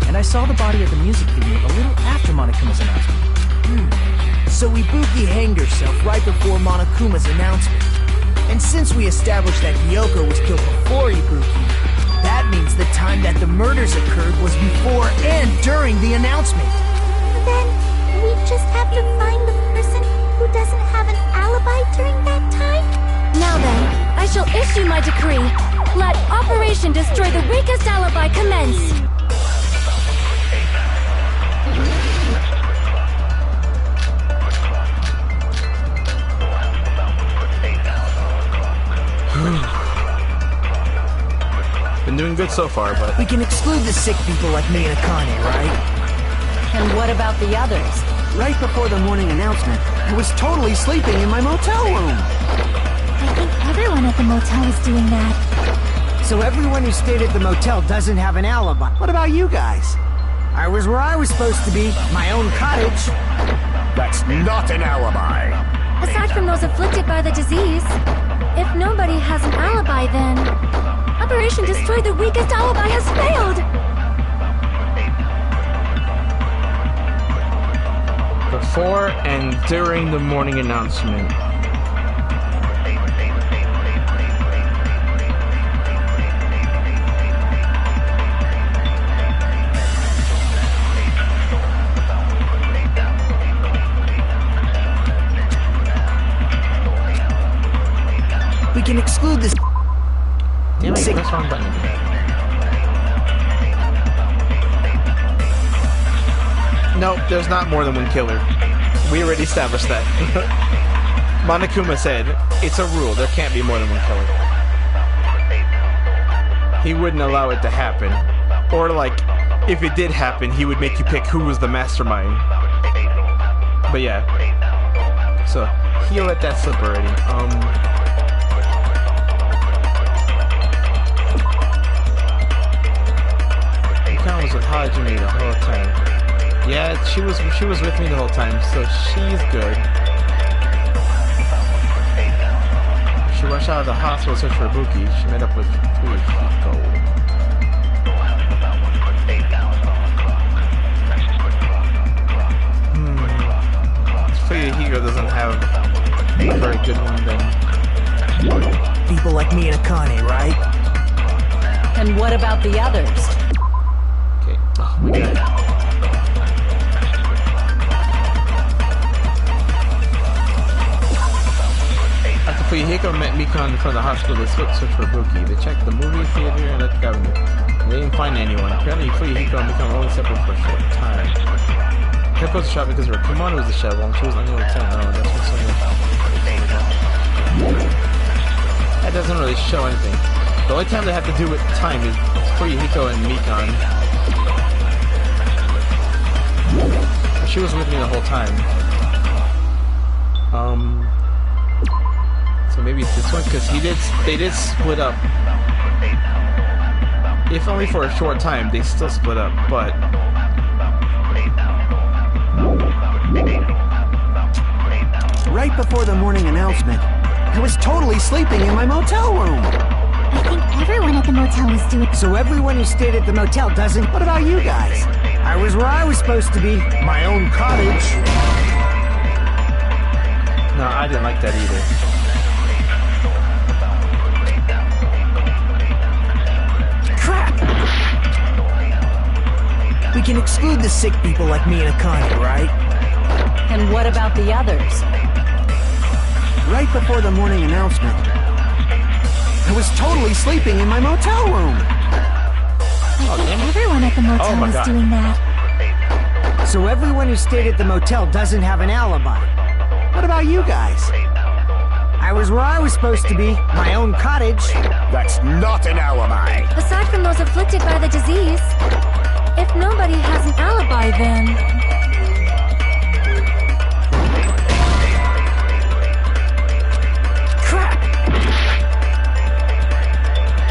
And I saw the body at the music video a little after Monokuma's announcement. So Ibuki hanged herself right before Monokuma's announcement. And since we established that Hiyoko was killed before Ibuki, that means the time that the murders occurred was before and during the announcement. Then we just have to find the person who doesn't have an alibi during that time? Now then, I shall issue my decree. Let Operation Destroy the Weakest Alibi commence. Been doing good so far, but we can exclude the sick people like me and Akane, right? And what about the others? Right before the morning announcement, I was totally sleeping in my motel room. I think everyone at the motel is doing that. So everyone who stayed at the motel doesn't have an alibi. What about you guys? I was where I was supposed to be, my own cottage. That's not an alibi. Aside from those afflicted by the disease, if nobody has an alibi, then Operation Destroy the Weakest Alibi has failed! before and during the morning announcement. We can exclude this. Damn it, press wrong button. Nope, there's not more than one killer. We already established that. Monokuma said, it's a rule, there can't be more than one killer. He wouldn't allow it to happen. Or like, if it did happen, he would make you pick who was the mastermind. But yeah. So, he let that slip already. Mikon was with Hajime the whole time. Yeah, she was with me the whole time, so she's good. She rushed out of the hospital to search for Ibuki. She met up with Fuyuhiko. Fuyuhiko doesn't have a very good one then. People like me and Akane, right? And what about the others? Okay. Oh my god. After Fuyuhiko met Mikon in front of the hospital, they searched for Ibuki. They checked the movie theater and the cabinet. They didn't find anyone. Apparently Fuyuhiko and Mikon were only separate for a short time. Kept goes to shop because her kimono was disheveled and she was unable to attend. Oh, that's what someone. That doesn't really show anything. The only time they have to do with time is Fuyuhiko and Mikon. She was with me the whole time. So maybe it's this one because they did split up. If only for a short time, they still split up, but. Right before the morning announcement, I was totally sleeping in my motel room. I think everyone at the motel was doing... So everyone who stayed at the motel doesn't... What about you guys? I was where I was supposed to be. My own cottage. No, I didn't like that either. Crap! We can exclude the sick people like me and Akane, right? And what about the others? Right before the morning announcement, I was totally sleeping in my motel room. I think everyone at the motel was doing that. So everyone who stayed at the motel doesn't have an alibi. What about you guys? I was where I was supposed to be, my own cottage. That's not an alibi. Aside from those afflicted by the disease, if nobody has an alibi, then...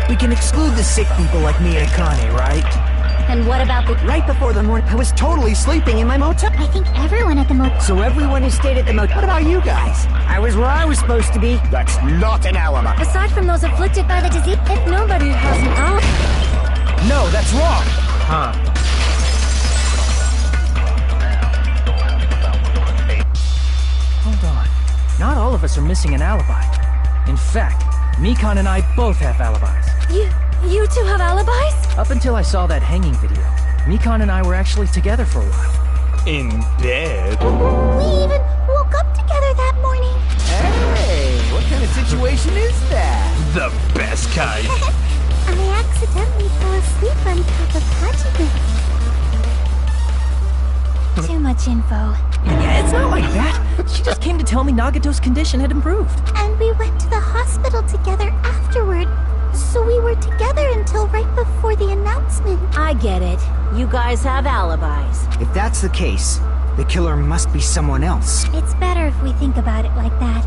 We can exclude the sick people like me and Akane, right? And what about the... Right before the morning, I was totally sleeping in my motel. I think everyone at the motel... So everyone who stayed at the motel... What about you guys? I was where I was supposed to be. That's not an alibi. Aside from those afflicted by the disease, if nobody has an alibi... No, that's wrong! Huh. Hold on. Not all of us are missing an alibi. In fact, Mikon and I both have alibis. You two have alibis? Up until I saw that hanging video, Mikon and I were actually together for a while. In bed? We even woke up together that morning. Hey, what kind of situation is that? The best kind. I accidentally fell asleep on top of Hajime. Too much info. Yeah, it's not like that. She just came to tell me Nagato's condition had improved. And we went to the hospital together afterward. So we were together until right before the announcement. I get it. You guys have alibis. If that's the case, the killer must be someone else. It's better if we think about it like that.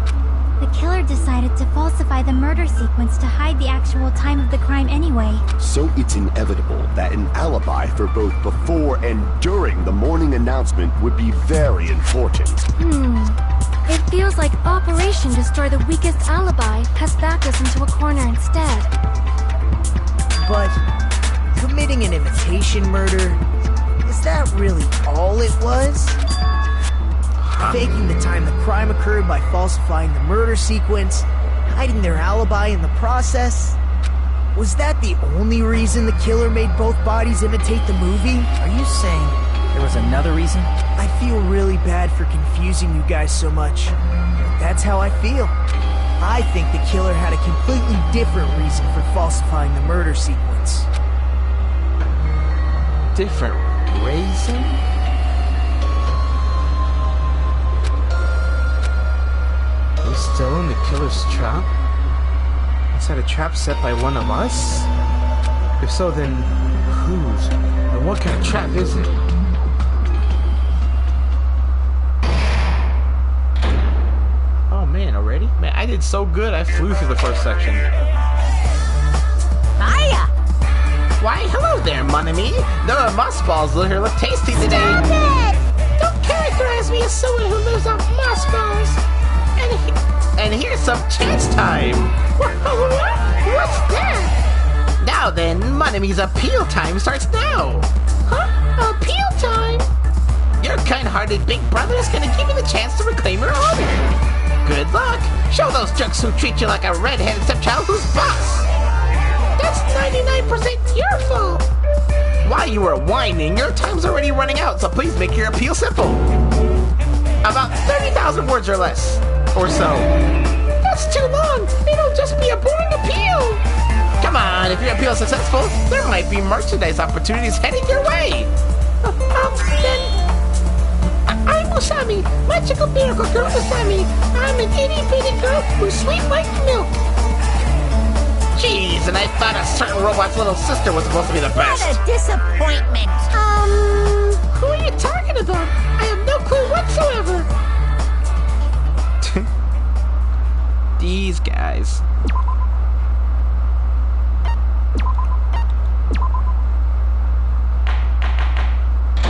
The killer decided to falsify the murder sequence to hide the actual time of the crime anyway. So it's inevitable that an alibi for both before and during the morning announcement would be very important. It feels like Operation Destroy the Weakest Alibi has backed us into a corner instead. But committing an imitation murder, is that really all it was? Faking the time the crime occurred by falsifying the murder sequence, hiding their alibi in the process? Was that the only reason the killer made both bodies imitate the movie? Are you saying there was another reason? I feel really bad for confusing you guys so much, but that's how I feel. I think the killer had a completely different reason for falsifying the murder sequence. Different reason? We're still in the killer's trap? Inside a trap set by one of us? If so, then whose? And what kind of trap is it? Oh man, already? Man, I did so good, I flew through the first section. Hiya! Why, hello there, mon ami. The moss balls here look tasty today. Stop it! Don't characterize me as someone who lives off moss balls. And here's some chance time. What's that? Now then, Monami's appeal time starts now. Huh? Appeal time? Your kind-hearted big brother is gonna give you the chance to reclaim your honor. Good luck. Show those jerks who treat you like a red-headed stepchild who's boss. That's 99% your fault. While you were whining, your time's already running out, so please make your appeal simple. About 30,000 words or less. Or so. That's too long. It'll just be a boring appeal. Come on, if your appeal is successful, there might be merchandise opportunities heading your way. I'm Usami, magical miracle girl Usami. I'm an itty-bitty girl who's sweet like milk. Jeez, and I thought a certain robot's little sister was supposed to be the best. What a disappointment. Who are you talking about? I have no clue whatsoever. These guys.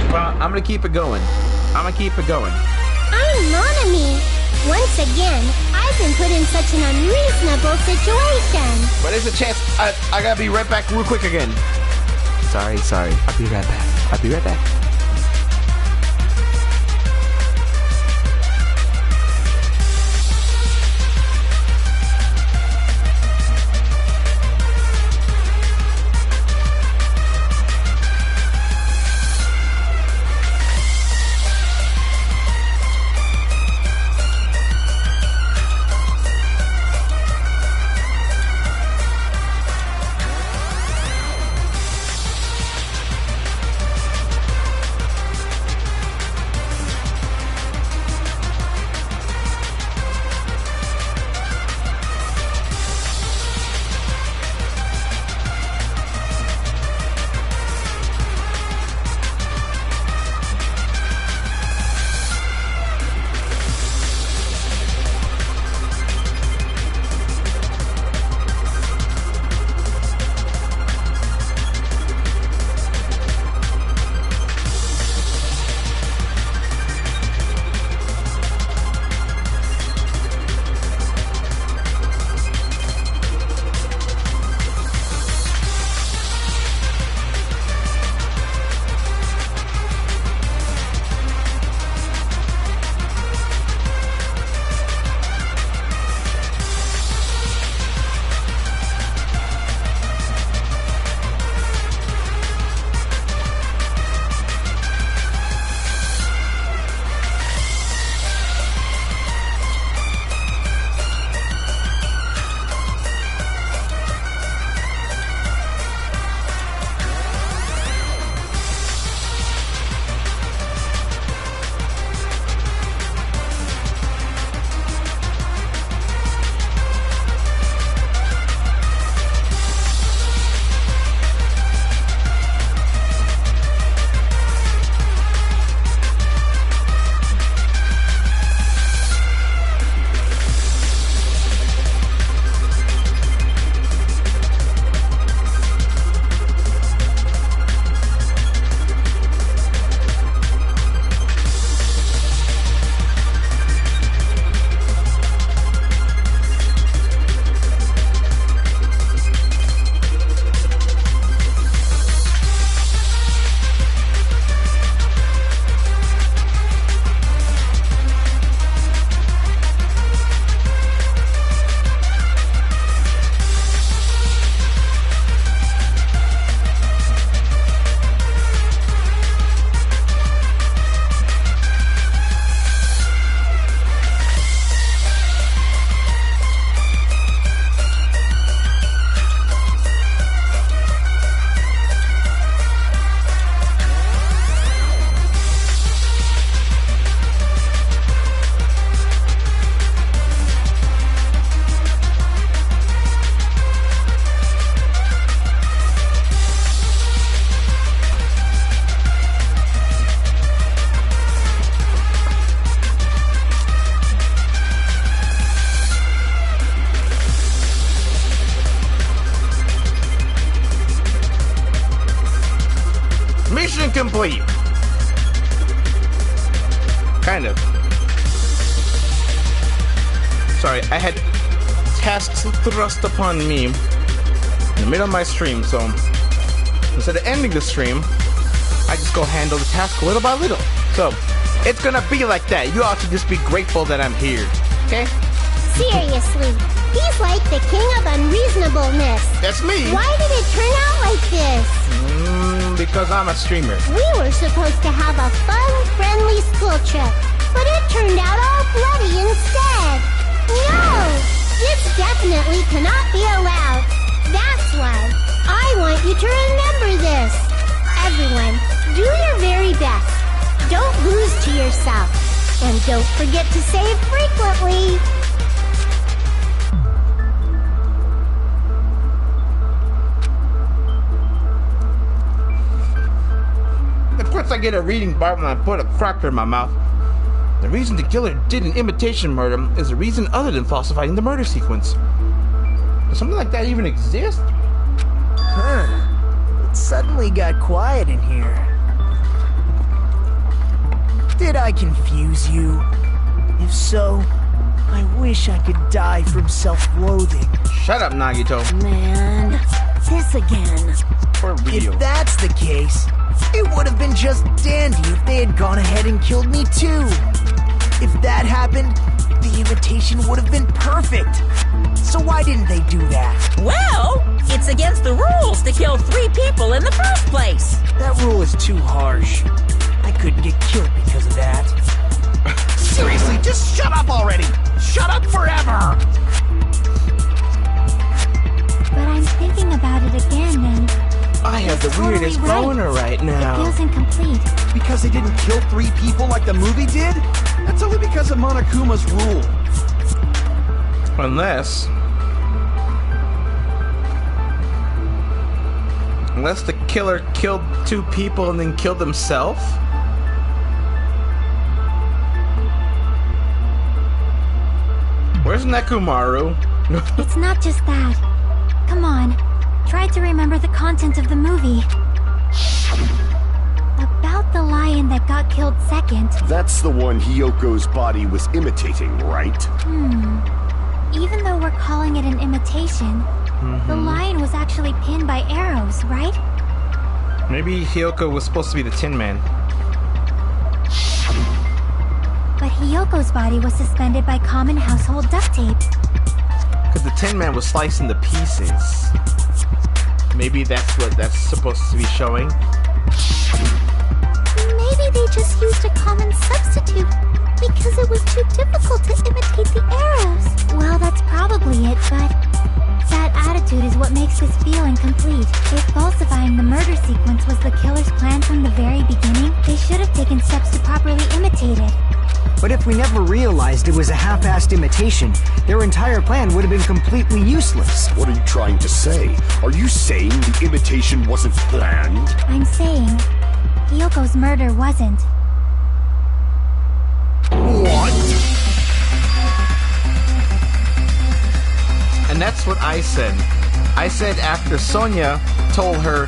Well, I'm gonna keep it going. I'm Monami. Once again, I've been put in such an unreasonable situation. But there's a chance. I gotta be right back real quick again. Sorry. I'll be right back. Mission complete. Kind of. sorry, I had tasks thrust upon me in the middle of my stream, so instead of ending the stream, I just go handle the task little by little. So, it's gonna be like that. You all should just be grateful that I'm here, okay? Seriously, he's like the king of unreasonableness. That's me. Why did it turn out like this? Because I'm a streamer. We were supposed to have a fun, friendly school trip, but it turned out all bloody instead. No! This definitely cannot be allowed. That's why I want you to remember this. Everyone, do your very best. Don't lose to yourself. And don't forget to save frequently. Of course I get a reading bar when I put a cracker in my mouth. The reason the killer did an imitation murder is a reason other than falsifying the murder sequence. Does something like that even exist? It suddenly got quiet in here. Did I confuse you? If so, I wish I could die from self-loathing. Shut up, Nagito. Man, this again. For real. If that's the case, it would have been just dandy if they had gone ahead and killed me too. If that happened, the imitation would have been perfect. So why didn't they do that? Well, it's against the rules to kill 3 people in the first place. That rule is too harsh. I couldn't get killed because of that. Seriously, just shut up already! Shut up forever! But I'm thinking about it again, and I have the weirdest boner right now. it feels incomplete. Because they didn't kill 3 people like the movie did? That's only because of Monokuma's rule. Unless the killer killed 2 people and then killed himself? Where's Nekomaru? It's not just that. Come on, try to remember the content of the movie. About the lion that got killed second. That's the one Hiyoko's body was imitating, right? Even though we're calling it an imitation, the lion was actually pinned by arrows, right? Maybe Hiyoko was supposed to be the Tin Man. But Hiyoko's body was suspended by common household duct tape. Because the Tin Man was sliced into pieces. Maybe that's what that's supposed to be showing. Maybe they just used a common substitute because it was too difficult to imitate the arrows. Well, that's probably it, but that attitude is what makes this feel incomplete. If falsifying the murder sequence was the killer's plan from the very beginning, they should have taken steps to properly imitate it. But if we never realized it was a half-assed imitation, their entire plan would have been completely useless. What are you trying to say? Are you saying the imitation wasn't planned? I'm saying Hiyoko's murder wasn't. What? And that's what I said. I said after Sonia told her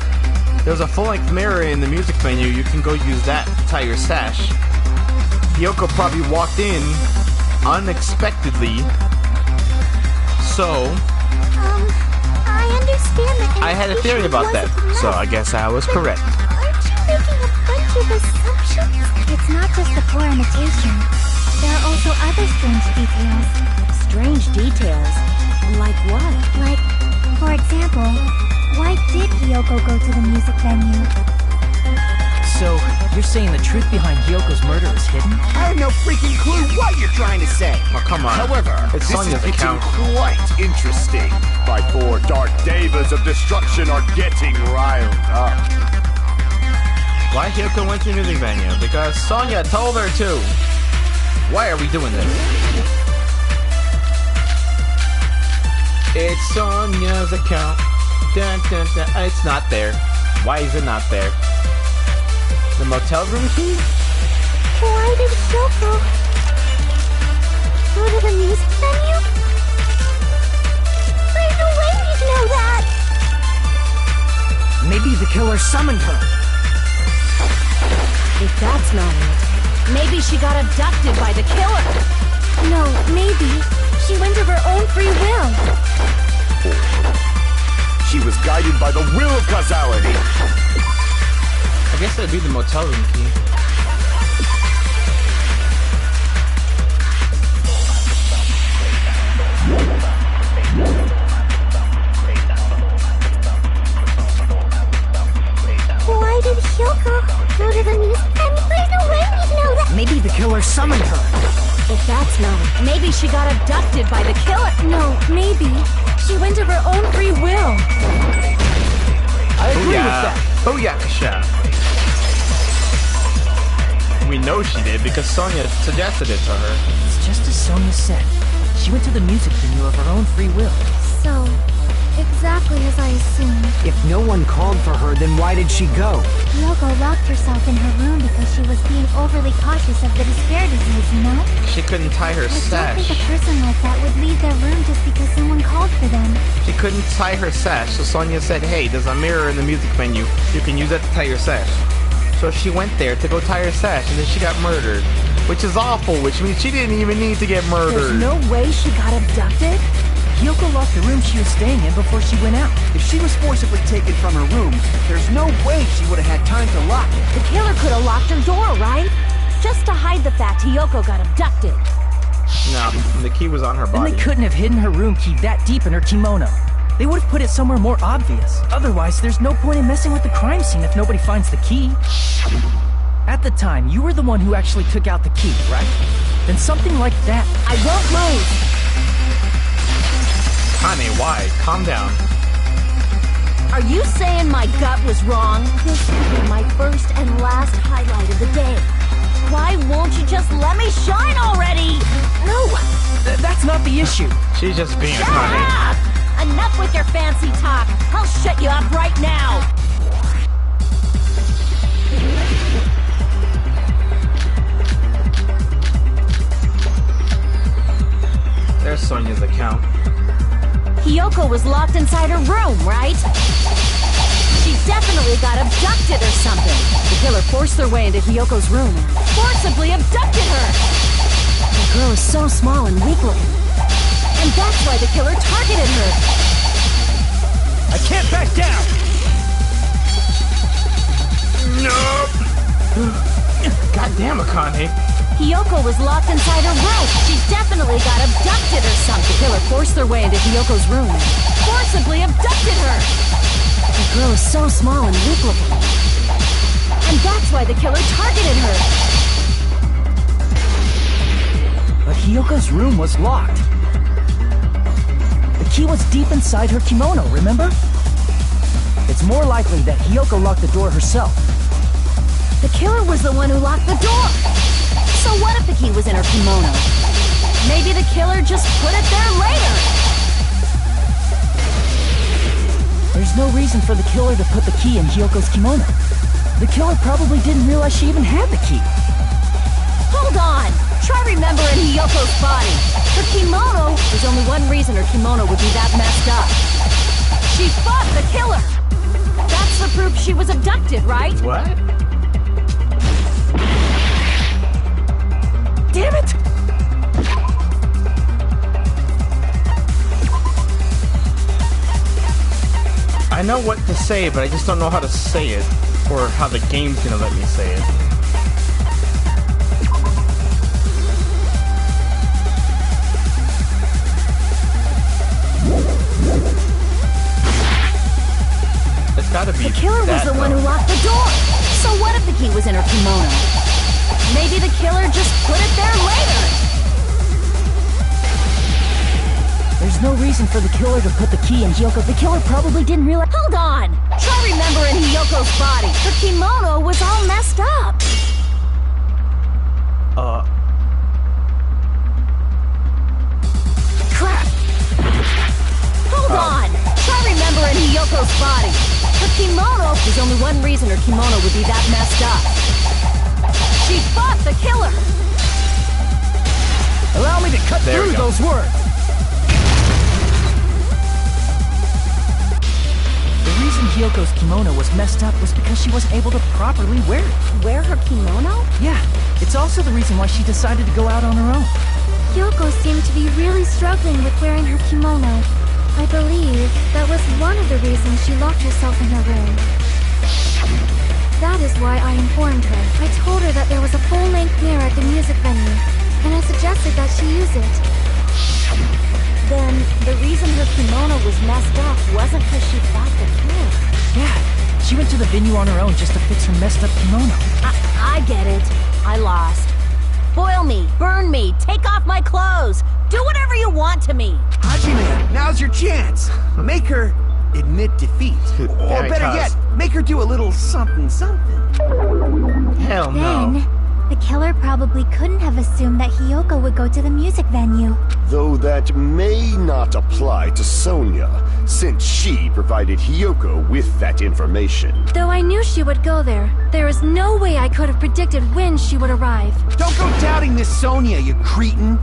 there's a full-length mirror in the music venue, you can go use that to tie your sash. Hiyoko probably walked in unexpectedly. So I understand that. I had a theory about that. So I guess I was correct. Aren't you making a bunch of assumptions? It's not just the poor imitation. There are also other strange details. Strange details? Like what? Like, for example, why did Hiyoko go to the music venue? So, you're saying the truth behind Hiyoko's murder is hidden? I have no freaking clue what you're trying to say. Oh, come on. However, it's this Sonia's is getting account. quite interesting. My 4 dark devas of destruction are getting riled up. Why Hiyoko went to the music venue? Because Sonia told her to. Why are we doing this? It's Sonia's account. Dun, dun, dun. It's not there. Why is it not there? The motel room key? Why did Hiyoko go to the music venue? There's no way you'd know that. Maybe the killer summoned her. If that's not it, maybe she got abducted by the killer. No, maybe She went of her own free will. She was guided by the will of causality. I guess that'd be the motel room key. Why did Hyoko go to the music? And there's no way we'd know that. Maybe the killer summoned her. If that's no, maybe she got abducted by the killer. No, maybe she went of her own free will. I agree with that. Booyakasha. We know she did because Sonia suggested it to her. It's just as Sonia said. She went to the music venue of her own free will. So, exactly as I assumed. If no one called for her, then why did she go? Hyoko locked herself in her room because she was being overly cautious of the despair disease, you know? She couldn't tie her I don't sash. think a person like that would leave their room just because someone called for them. She couldn't tie her sash, so Sonia said, hey, there's a mirror in the music venue. You can use that to tie your sash. So she went there to go tie her sash, and then she got murdered. Which is awful, which means she didn't even need to get murdered. There's no way she got abducted? Hyoko locked the room she was staying in before she went out. If she was forcibly taken from her room, there's no way she would have had time to lock it. The killer could have locked her door, right? Just to hide the fact Hyoko got abducted. No, the key was on her Then body. they couldn't have hidden her room key that deep in her kimono. They would have put it somewhere more obvious. Otherwise, there's no point in messing with the crime scene if nobody finds the key. At the time, you were the one who actually took out the key, right? Then something like that. I won't move. Kane, why? Calm down. Are you saying my gut was wrong? This could be my first and last highlight of the day. Why won't you just let me shine already? No, that's not the issue. She's just being Shut funny. up! Enough with your fancy talk. I'll shut you up right now. There's Sonia's account. Hyoko was locked inside her room, right? She definitely got abducted or something. The killer forced their way into Hyoko's room and Forcibly abducted her. the girl is so small and weak looking. And that's why the killer targeted her. I can't back down! No! God damn it, Kane. Hyoko was locked inside her room. She definitely got abducted or something. The killer forced their way into Hyoko's room and Forcibly abducted her. the girl is so small and weak looking. And that's why the killer targeted her. But Hyoko's room was locked. The key was deep inside her kimono, remember? It's more likely that Hyoko locked the door herself. The killer was the one who locked the door. So what if the key was in her kimono? Maybe the killer just put it there later. There's no reason for the killer to put the key in Hyoko's kimono. The killer probably didn't realize she even had the key. Hold on. Try remembering Hyoko's body. Her kimono, there's only one reason her kimono would be that messed up. She fought the killer. That's the proof she was abducted, right? What? Damn it! I know what to say, but I just don't know how to say it. Or how the game's gonna let me say it. It's gotta be The killer was the one who locked the door. So what if the key was in her kimono? Maybe the killer just put it there later. There's no reason for the killer to put the key in Hyoko. The killer probably didn't realize. Hold on. Try remembering Hyoko's body. Her kimono was all messed up. Crap! Hold on. Try remembering Hyoko's body. Her kimono, there's only one reason her kimono would be that messed up. She fought the killer. Allow me to cut There we through go. those words. The reason Hyoko's kimono was messed up was because she wasn't able to properly wear it. Wear her kimono? Yeah, it's also the reason why she decided to go out on her own. Hiyoko seemed to be really struggling with wearing her kimono. I believe that was one of the reasons she locked herself in her room. That is why I informed her. I told her that there was a full-length mirror at the music venue, and I suggested that she use it. Then, the reason her kimono was messed up wasn't because she fought the killer. Yeah, she went to the venue on her own just to fix her messed up kimono. I get it. I lost. Boil me, burn me, take off my clothes. Do whatever you want to me. Hajime, now's your chance. Make her admit defeat. Or better yet, make her do a little something. Hell no. Then, the killer probably couldn't have assumed that Hiyoko would go to the music venue. Though that may not apply to Sonia, since she provided Hiyoko with that information. Though I knew she would go there, there is no way I could have predicted when she would arrive. Don't go doubting this Sonia, you cretin.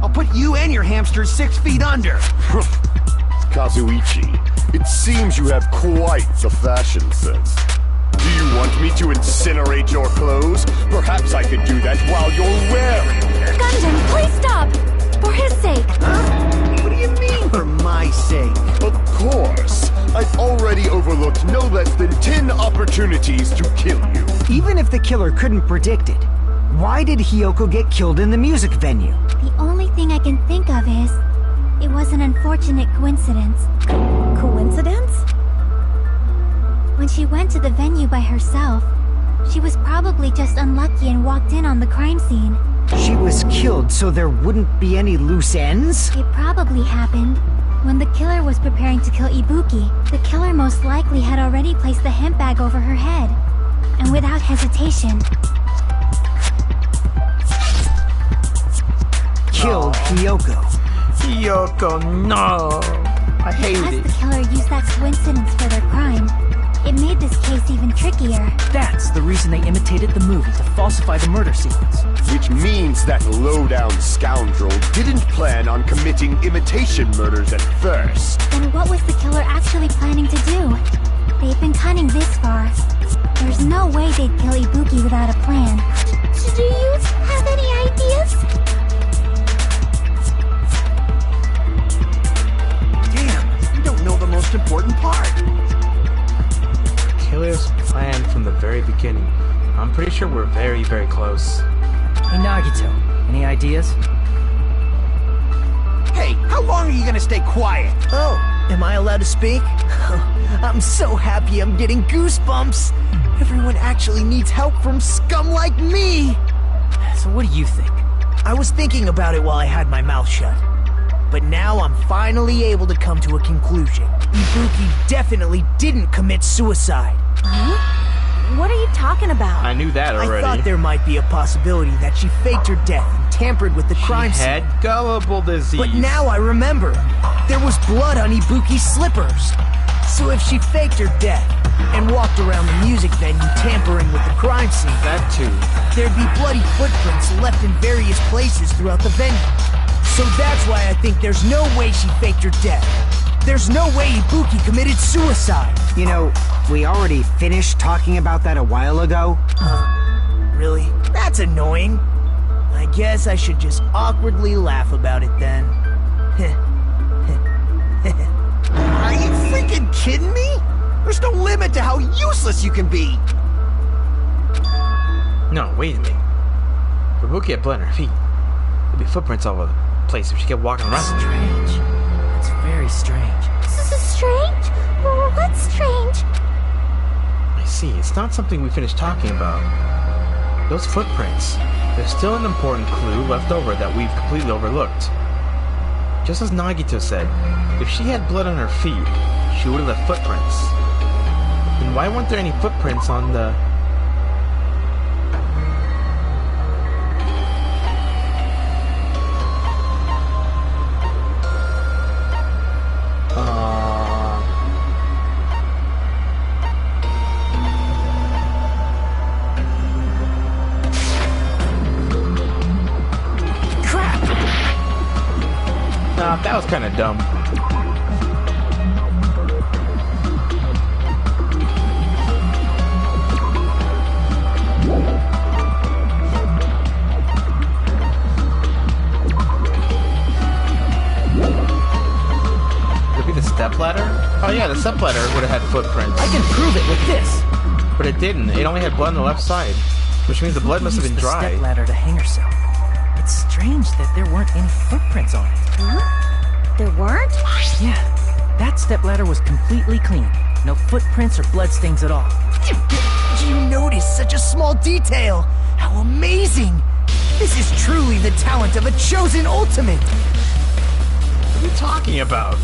I'll put you and your hamster 6 feet under. Kazuichi, it seems you have quite the fashion sense. Do you want me to incinerate your clothes? Perhaps I could do that while you're wearing them. Gundam, please stop! For his sake! Huh? What do you mean, for my sake? Of course. I've already overlooked no less than 10 opportunities to kill you. Even if the killer couldn't predict it, why did Hiyoko get killed in the music venue? The only thing I can think of is, it was an unfortunate coincidence. Coincidence? When she went to the venue by herself, she was probably just unlucky and walked in on the crime scene. She was killed so there wouldn't be any loose ends? It probably happened when the killer was preparing to kill Ibuki. The killer most likely had already placed the hemp bag over her head. And without hesitation, killed Hiyoko. Hiyoko, no! I hate because it. the killer used that coincidence for their crime, it made this case even trickier. That's the reason they imitated the movie to falsify the murder sequence. Which means that low-down scoundrel didn't plan on committing imitation murders at first. Then what was the killer actually planning to do? They've been cunning this far. There's no way they'd kill Ibuki without a plan. Do you have any ideas? Damn, you don't know the most important part. Killer's plan from the very beginning. I'm pretty sure we're very, very close. Hey Nagito, any ideas? Hey, how long are you gonna stay quiet? Oh, am I allowed to speak? I'm so happy I'm getting goosebumps. Everyone actually needs help from scum like me. So what do you think? I was thinking about it while I had my mouth shut. But now I'm finally able to come to a conclusion. Ibuki definitely didn't commit suicide. Huh? What are you talking about? I knew that already. I thought there might be a possibility that she faked her death and tampered with the crime scene. She had gullible disease. But now I remember. There was blood on Ibuki's slippers. So if she faked her death and walked around the music venue tampering with the crime scene, that too, there'd be bloody footprints left in various places throughout the venue. So that's why I think there's no way she faked her death. There's no way Ibuki committed suicide. You know, we already finished talking about that a while ago. Really? That's annoying. I guess I should just awkwardly laugh about it then. Are you freaking kidding me? There's no limit to how useless you can be. No, wait a minute. If Ibuki had blood on her feet, there'd be footprints all over the place if she kept walking around. Strange. It's very strange. Strange? What's strange? I see. It's not something we finished talking about. Those footprints. There's still an important clue left over that we've completely overlooked. Just as Nagito said, if she had blood on her feet, she would have left footprints. Then why weren't there any footprints on the... That was kind of dumb. stepladder? Oh yeah, the stepladder would have had footprints. I can prove it with this. But it didn't. It only had blood on the left side, which means the blood must have been dry. The stepladder to hang herself. It's strange that there weren't any footprints on it. Huh? There weren't? Yeah, that stepladder was completely clean. No footprints or bloodstains at all. Did you notice such a small detail? How amazing! This is truly the talent of a chosen ultimate! What are you talking about?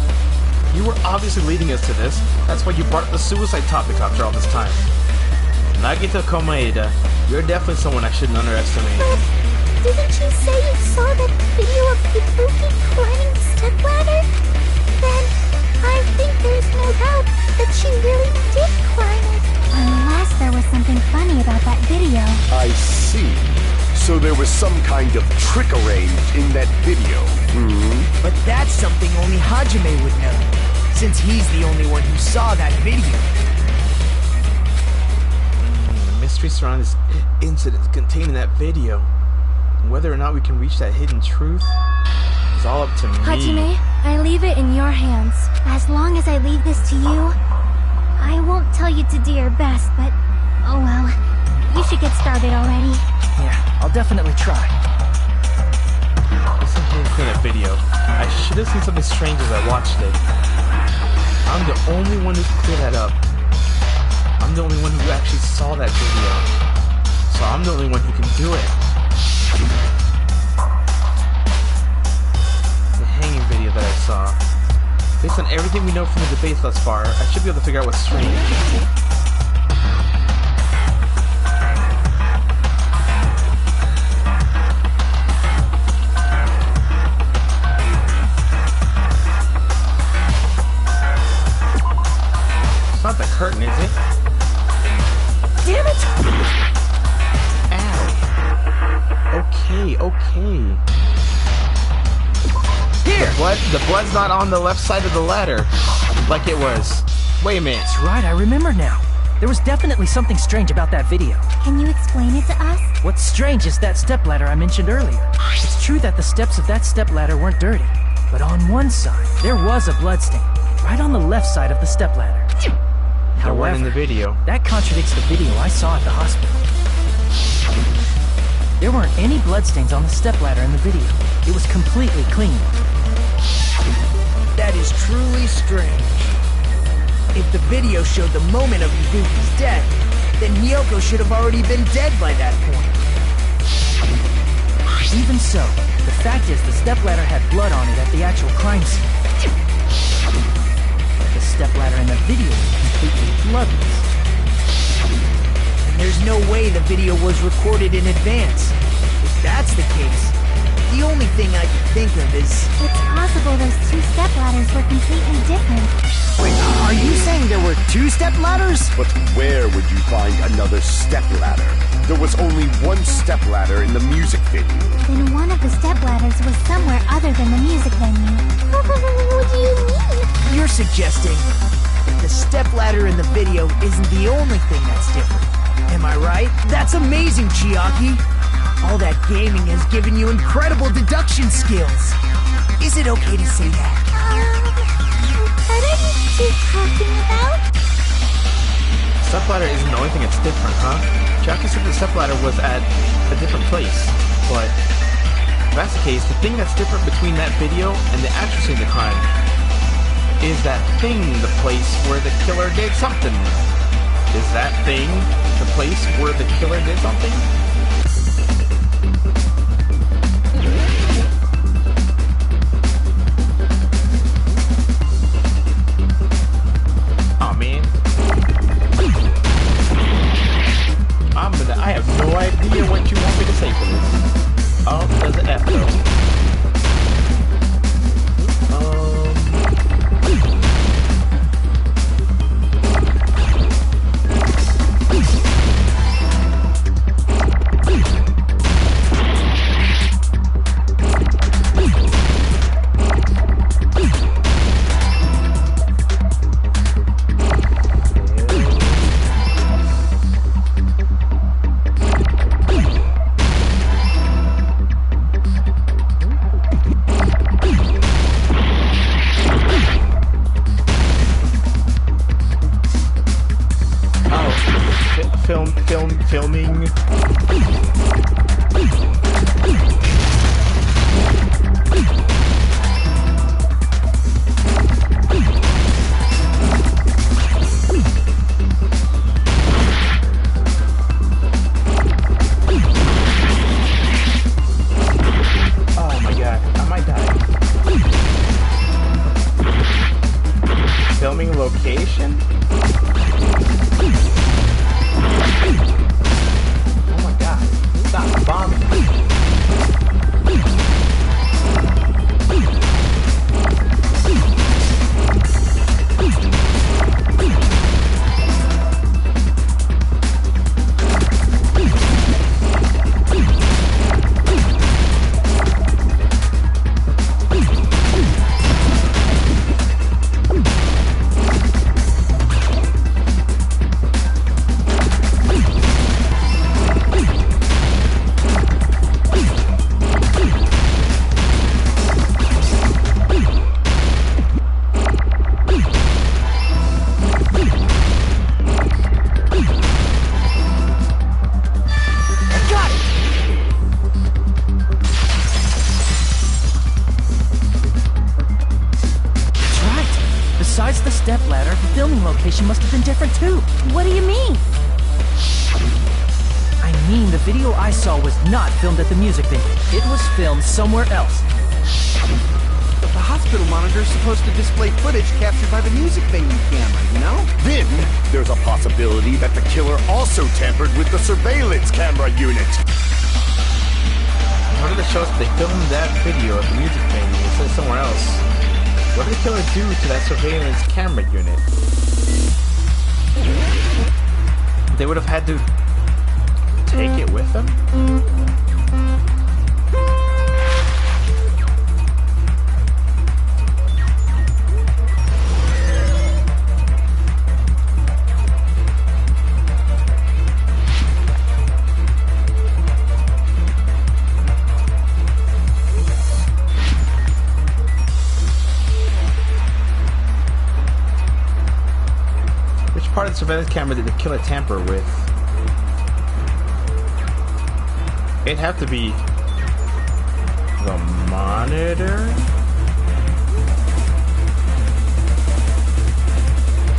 You were obviously leading us to this. That's why you brought up the suicide topic after all this time. Nagito Komaeda, you're definitely someone I shouldn't underestimate. But didn't you say you saw that video of Ibuki climbing the stepladder? Then I think there's no doubt that she really did climb it. Unless there was something funny about that video. I see. So there was some kind of trick arranged in that video. But that's something only Hajime would know, since he's the only one who saw that video. The mystery surrounding this incident contained in that video. Whether or not we can reach that hidden truth is all up to me. Hajime, I leave it in your hands. As long as I leave this to you, I won't tell you to do your best, but oh well. You should get started already. Yeah, I'll definitely try. Listen to that video. I should have seen something strange as I watched it. I'm the only one who can clear that up. I'm the only one who actually saw that video. So I'm the only one who can do it. The hanging video that I saw. Based on everything we know from the debates thus far, I should be able to figure out what's strange. It's not the curtain, is it? Damn it! Ow. Okay. Here! The blood's not on the left side of the ladder, like it was. Wait a minute. That's right, I remember now. There was definitely something strange about that video. Can you explain it to us? What's strange is that stepladder I mentioned earlier. It's true that the steps of that stepladder weren't dirty, but on one side, there was a bloodstain, right on the left side of the stepladder. There weren't in the video. That contradicts the video I saw at the hospital. There weren't any bloodstains on the stepladder in the video. It was completely clean. That is truly strange. If the video showed the moment of Ibuki's death, then Hiyoko should have already been dead by that point. Even so, the fact is the stepladder had blood on it at the actual crime scene. The stepladder in the video was completely bloodless. And there's no way the video was recorded in advance. If that's the case, the only thing I can think of is... It's possible those two stepladders were completely different. Wait, are you saying there were two stepladders? But where would you find another stepladder? There was only one stepladder in the music venue. Then one of the stepladders was somewhere other than the music venue. What do you mean? You're suggesting that the stepladder in the video isn't the only thing that's different. Am I right? That's amazing, Chiaki! All that gaming has given you incredible deduction skills. Is it okay to say that? What are you two talking about? Stepladder isn't the only thing that's different, huh? Jackie said the stepladder was at a different place, but if that's the case, the thing that's different between that video and the actual scene of the crime is that thing the place where the killer did something. Is that thing the place where the killer did something? I have no idea what you want me to say for this. Oh, there's an F though. stepladder, the filming location must have been different too. What do you mean? I mean, the video I saw was not filmed at the music venue. It was filmed somewhere else. But the hospital monitor is supposed to display footage captured by the music venue camera, you know? Then, there's a possibility that the killer also tampered with the surveillance camera unit. In order to show us they filmed that video at the music venue, it says somewhere else. What did the killer do to that surveillance camera unit? They would have had to take it with them? Part of the surveillance camera did the killer tamper with? It'd have to be the monitor?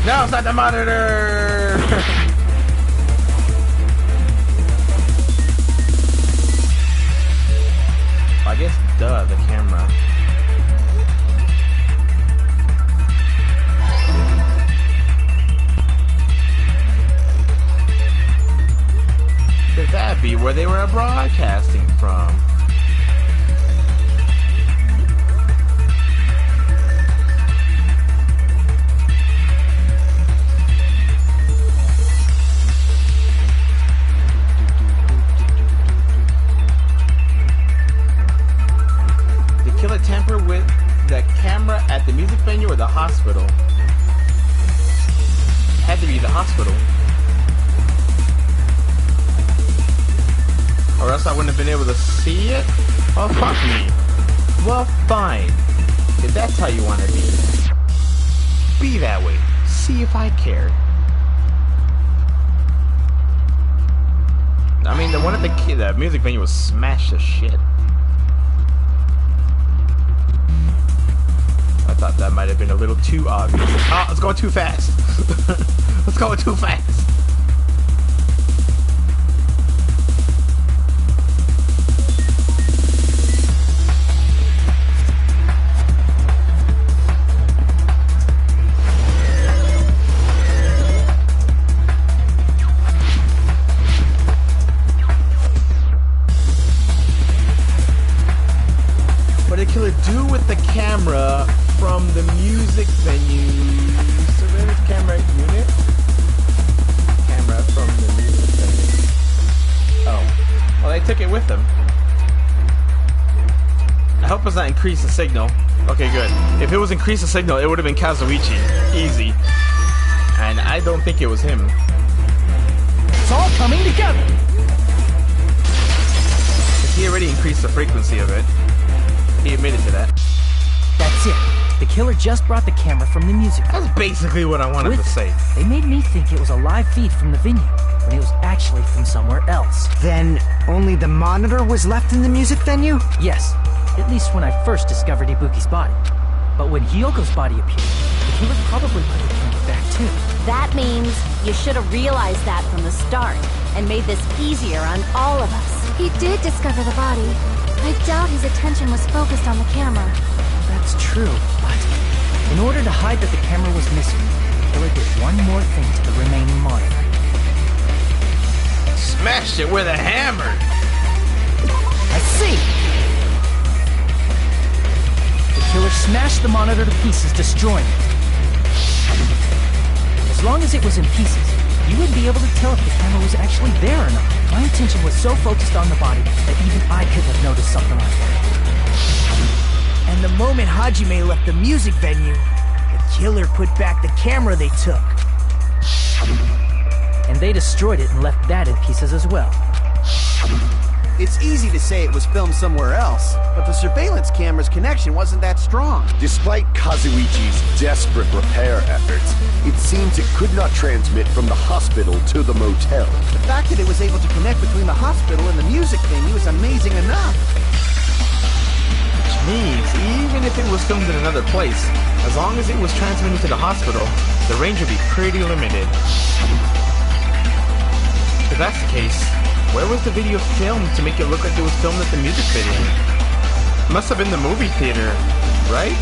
No, it's not the monitor! I guess, the camera. Could that be where they were broadcasting from? Did the killer tamper with the camera at the music venue or the hospital? Had to be the hospital. Or else I wouldn't have been able to see it? Oh, fuck me. Well, fine. If that's how you want to be that way. See if I care. I mean, the one at the music venue was smashed to shit. I thought that might have been a little too obvious. Oh, it's going too fast. It's going too fast. Do with the camera from the music venue surveillance camera unit? Camera from the music venue. Oh. Well, they took it with them. I hope it's not increase the signal. Okay, good. If it was increase the signal, it would have been Kazuichi. Easy. And I don't think it was him. It's all coming together! Because he already increased the frequency of it. He admitted to that. That's it. The killer just brought the camera from the music. That's basically what I wanted to say. They made me think it was a live feed from the venue, when it was actually from somewhere else. Then, only the monitor was left in the music venue? Yes. At least when I first discovered Ibuki's body. But when Hyoko's body appeared, the killer probably put the camera back too. That means you should have realized that from the start, and made this easier on all of us. He did discover the body. I doubt his attention was focused on the camera. That's true, but in order to hide that the camera was missing, the killer did one more thing to the remaining monitor. Smashed it with a hammer! I see! The killer smashed the monitor to pieces, destroying it. As long as it was in pieces, you would be able to tell if the camera was actually there or not. My attention was so focused on the body that even I couldn't have noticed something like that. And the moment Hajime left the music venue, the killer put back the camera they took. And they destroyed it and left that in pieces as well. It's easy to say it was filmed somewhere else, but the surveillance camera's connection wasn't that strong. Despite Kazuichi's desperate repair efforts, it seems it could not transmit from the hospital to the motel. The fact that it was able to connect between the hospital and the music venue is amazing enough. Which means, even if it was filmed in another place, as long as it was transmitted to the hospital, the range would be pretty limited. If that's the case, where was the video filmed to make it look like it was filmed at the music video? It must have been the movie theater, right?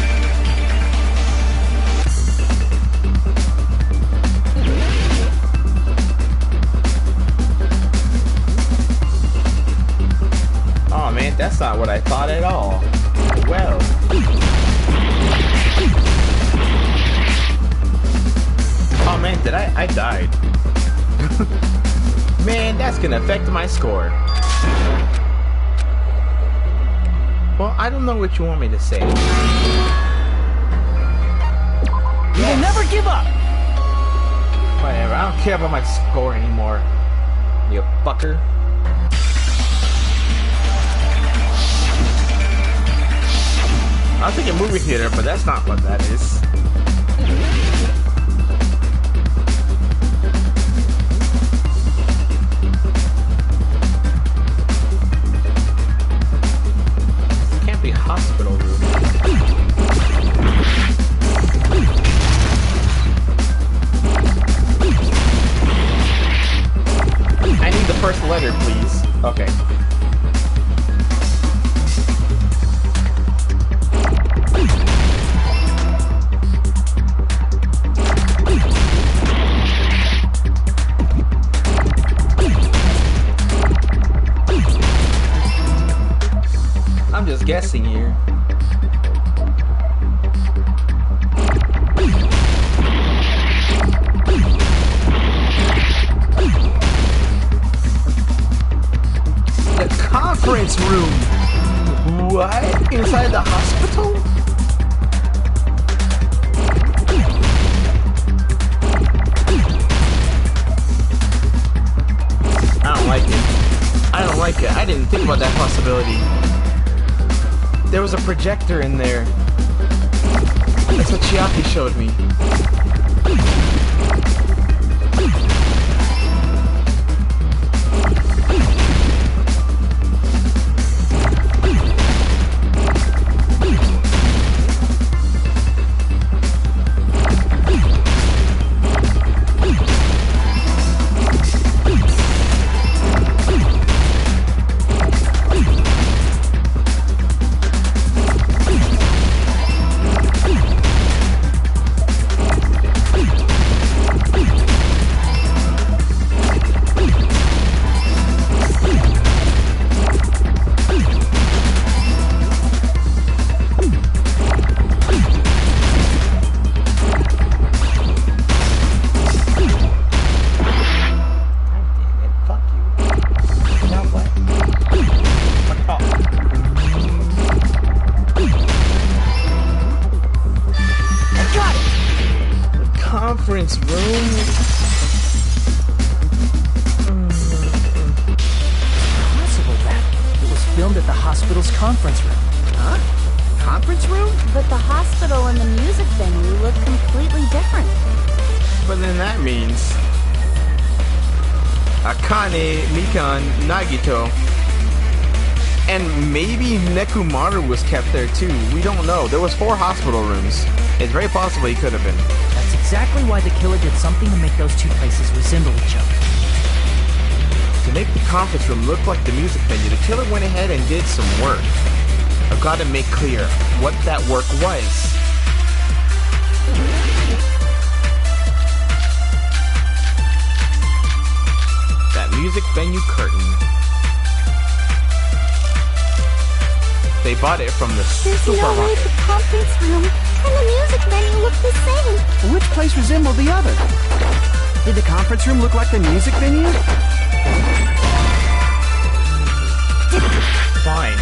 Oh man, that's not what I thought at all. Well. Oh man, I died. Man, that's gonna affect my score. Well, I don't know what you want me to say. You will never give up! Whatever, I don't care about my score anymore. You fucker. I was thinking movie theater, but that's not what that is. It can't be hospital room. I need the first letter, please. Okay. I'm just guessing here. The conference room. What? Inside the hospital? I don't like it. I don't like it. I didn't think about that possibility. There was a projector in there. That's what Ch.4 showed me. Conference room. Possible that it was filmed at the hospital's conference room. Huh? Conference room? But the hospital and the music venue look completely different. But then that means Akane, Mikan, Nagito, and maybe Nekumaru was kept there too. We don't know. There was 4 hospital rooms. It's very possible he could have been. That's exactly why the killer did something to make those two places resemble each other. To make the conference room look like the music venue, the killer went ahead and did some work. I've got to make clear what that work was. That music venue curtain. They bought it from the There's no way the conference room and the music venue look the same. Which place resembled the other? Did the conference room look like the music venue? Fine.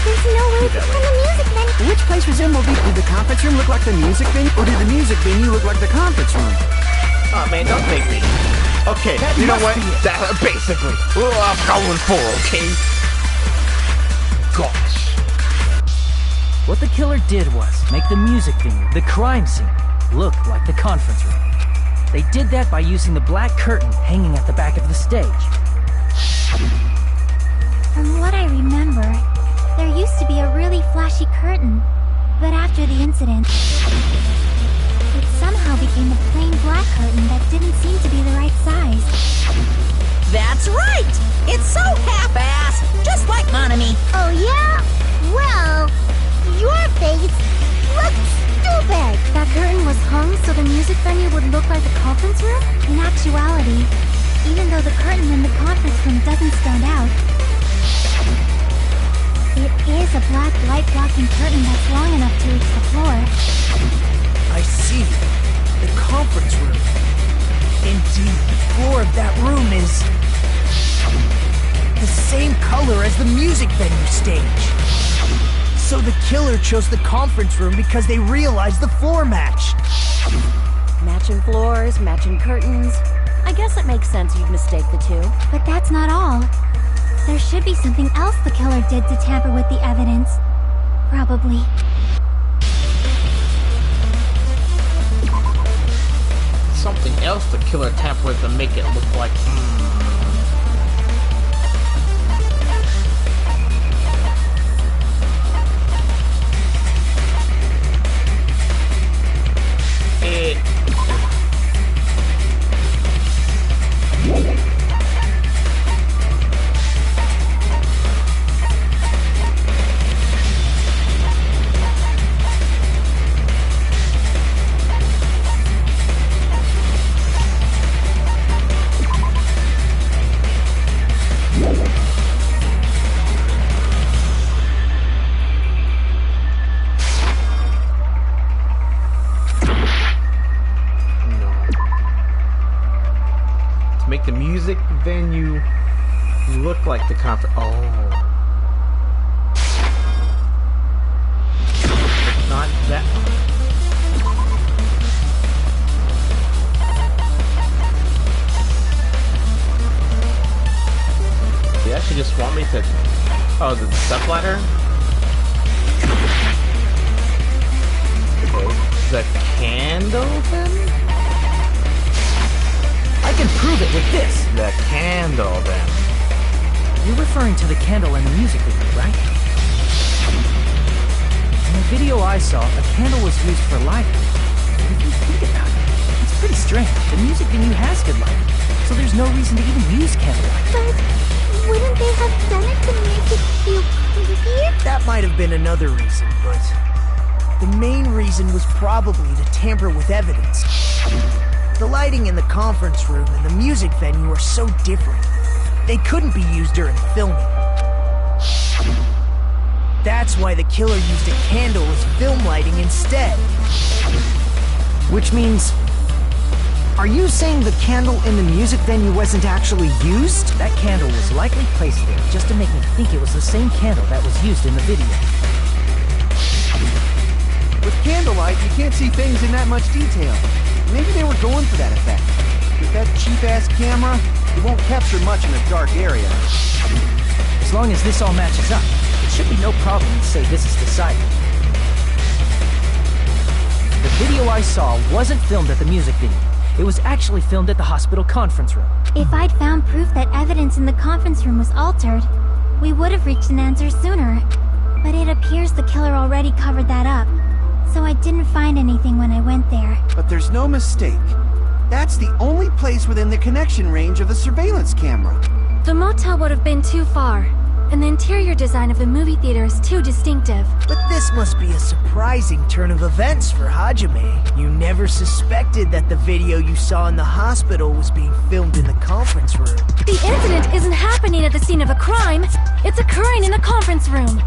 There's no way to find the music venue. Which place resembled the... Did the conference room look like the music venue? Or did the music venue look like the conference room? Oh man, don't make me. Okay, you know what? That, basically. Well, I'm going for, okay? Gosh. What the killer did was make the music venue, the crime scene, look like the conference room. They did that by using the black curtain hanging at the back of the stage. From what I remember, there There used to be a really flashy curtain, but after the incident, it somehow became a plain black curtain that didn't seem to be the right size. That's right! It's so half-assed, just like Monami. Oh yeah? Well, your face looks stupid! That curtain was hung so the music venue would look like a conference room? In actuality, even though the curtain in the conference room doesn't stand out, it is a black light-blocking curtain that's long enough to reach the floor. I see. The conference room. Indeed, the floor of that room is the same color as the music venue stage. So the killer chose the conference room because they realized the floor matched. Matching floors, matching curtains. I guess it makes sense you'd mistake the two. But that's not all. There should be something else the killer did to tamper with the evidence. Probably. Something else the killer tampered with to make it look like... Make the music venue look like the conference. Oh. Not that. They actually just want me to. Oh, the step ladder? Okay. The candle then? I can prove it with this! The candle, then. You're referring to the candle in the music video, right? In the video I saw, a candle was used for lighting. If you think about it, it's pretty strange. The music venue has good lighting, so there's no reason to even use candlelight. But wouldn't they have done it to make it feel creepier? That might have been another reason, but the main reason was probably to tamper with evidence. The lighting in the conference room and the music venue are so different. They couldn't be used during filming. That's why the killer used a candle as film lighting instead. Which means... Are you saying the candle in the music venue wasn't actually used? That candle was likely placed there just to make me think it was the same candle that was used in the video. With candlelight, you can't see things in that much detail. Maybe they were going for that effect. With that cheap-ass camera, it won't capture much in a dark area. As long as this all matches up, it should be no problem to say this is decided. The video I saw wasn't filmed at the music venue. It was actually filmed at the hospital conference room. If I'd found proof that evidence in the conference room was altered, we would have reached an answer sooner. But it appears the killer already covered that up. So I didn't find anything when I went there. But there's no mistake. That's the only place within the connection range of the surveillance camera. The motel would have been too far, and the interior design of the movie theater is too distinctive. But this must be a surprising turn of events for Hajime. You never suspected that the video you saw in the hospital was being filmed in the conference room. The incident isn't happening at the scene of a crime. It's occurring in the conference room.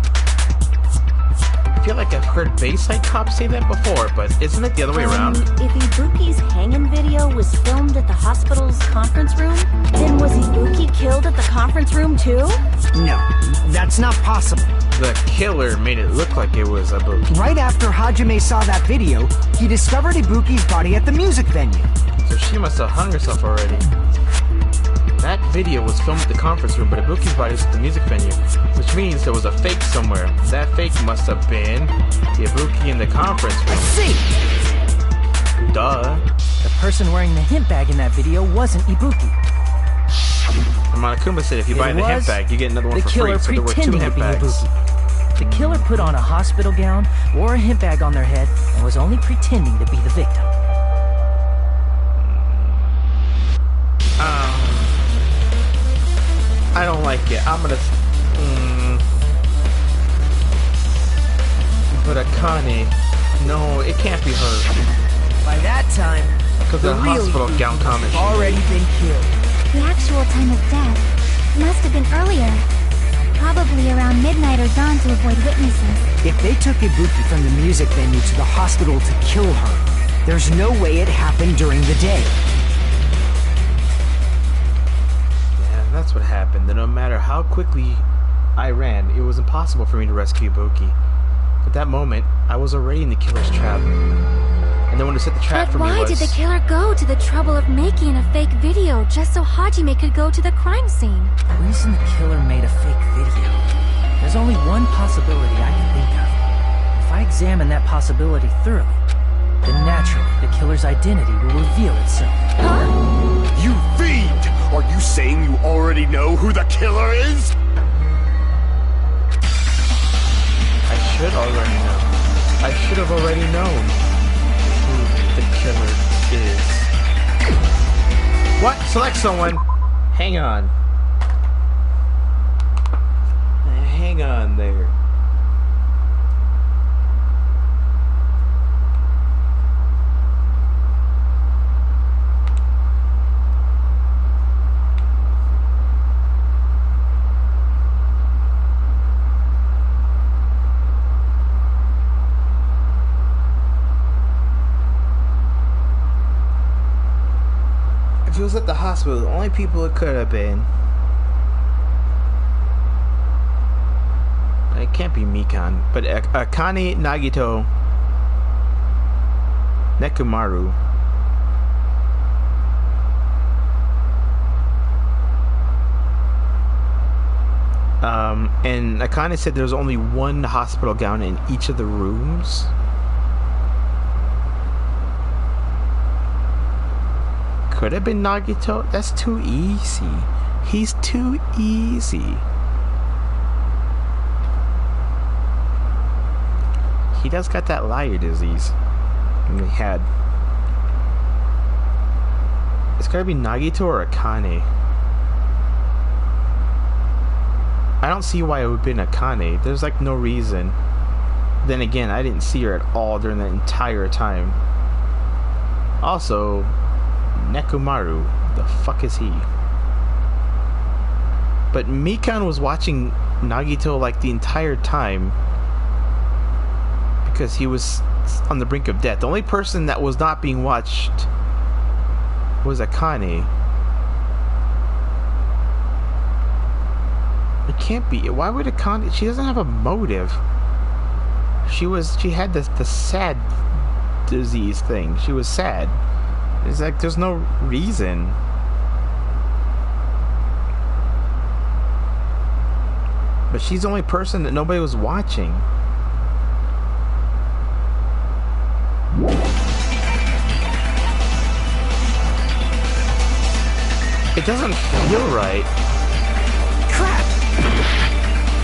I feel like I've heard Bayside cops say that before, but isn't it the other way around? If Ibuki's hanging video was filmed at the hospital's conference room, then was Ibuki killed at the conference room too? No, that's not possible. The killer made it look like it was Ibuki. Right after Hajime saw that video, he discovered Ibuki's body at the music venue. So she must have hung herself already. That video was filmed at the conference room, but Ibuki's body was at the music venue, which means there was a fake somewhere. That fake must have been the Ibuki in the conference room. I see! Duh. The person wearing the hemp bag in that video wasn't Ibuki. And Monokuma said if you buy the hemp bag, you get another one the for free, killer so there were 2 pretending hemp to be bags. Ibuki. The killer put on a hospital gown, wore a hip bag on their head, and was only pretending to be the victim. I don't like it. I'm gonna... But Akane... No, it can't be her. By that time, Because the hospital gown comment. already been killed. The actual time of death must have been earlier. Probably around midnight or dawn to avoid witnesses. If they took Ibuki from the music venue to the hospital to kill her, there's no way it happened during the day. Yeah, that's what happened. That no matter how quickly I ran, it was impossible for me to rescue Ibuki. At that moment, I was already in the killer's trap. And then when to set the trap for me was... Why did the killer go to the trouble of making a fake video just so Hajime could go to the crime scene? The reason the killer made a fake video, there's only one possibility I can think of. If I examine that possibility thoroughly, then naturally the killer's identity will reveal itself. You fiend! Are you saying you already know who the killer is? I should already know. I should have already known who the killer is. What? Select someone. Hang on. Hang on there. If it was at the hospital, the only people it could have been. It can't be Mikan, but Akane, Nagito, Nekomaru. And Akane said there's only one hospital gown in each of the rooms. Could have been Nagito. That's too easy. He's too easy. He does got that liar disease. And he had. It's gotta be Nagito or Akane. I don't see why it would have been Akane. There's like no reason. Then again, I didn't see her at all during the entire time. Also, Nekomaru, the fuck is he? But Mikan was watching Nagito like the entire time because he was on the brink of death. The only person that was not being watched was Akane. It can't be. Why would Akane? She doesn't have a motive. She had the sad disease thing. She was sad. It's like there's no reason. But she's the only person that nobody was watching. It doesn't feel right. Crap!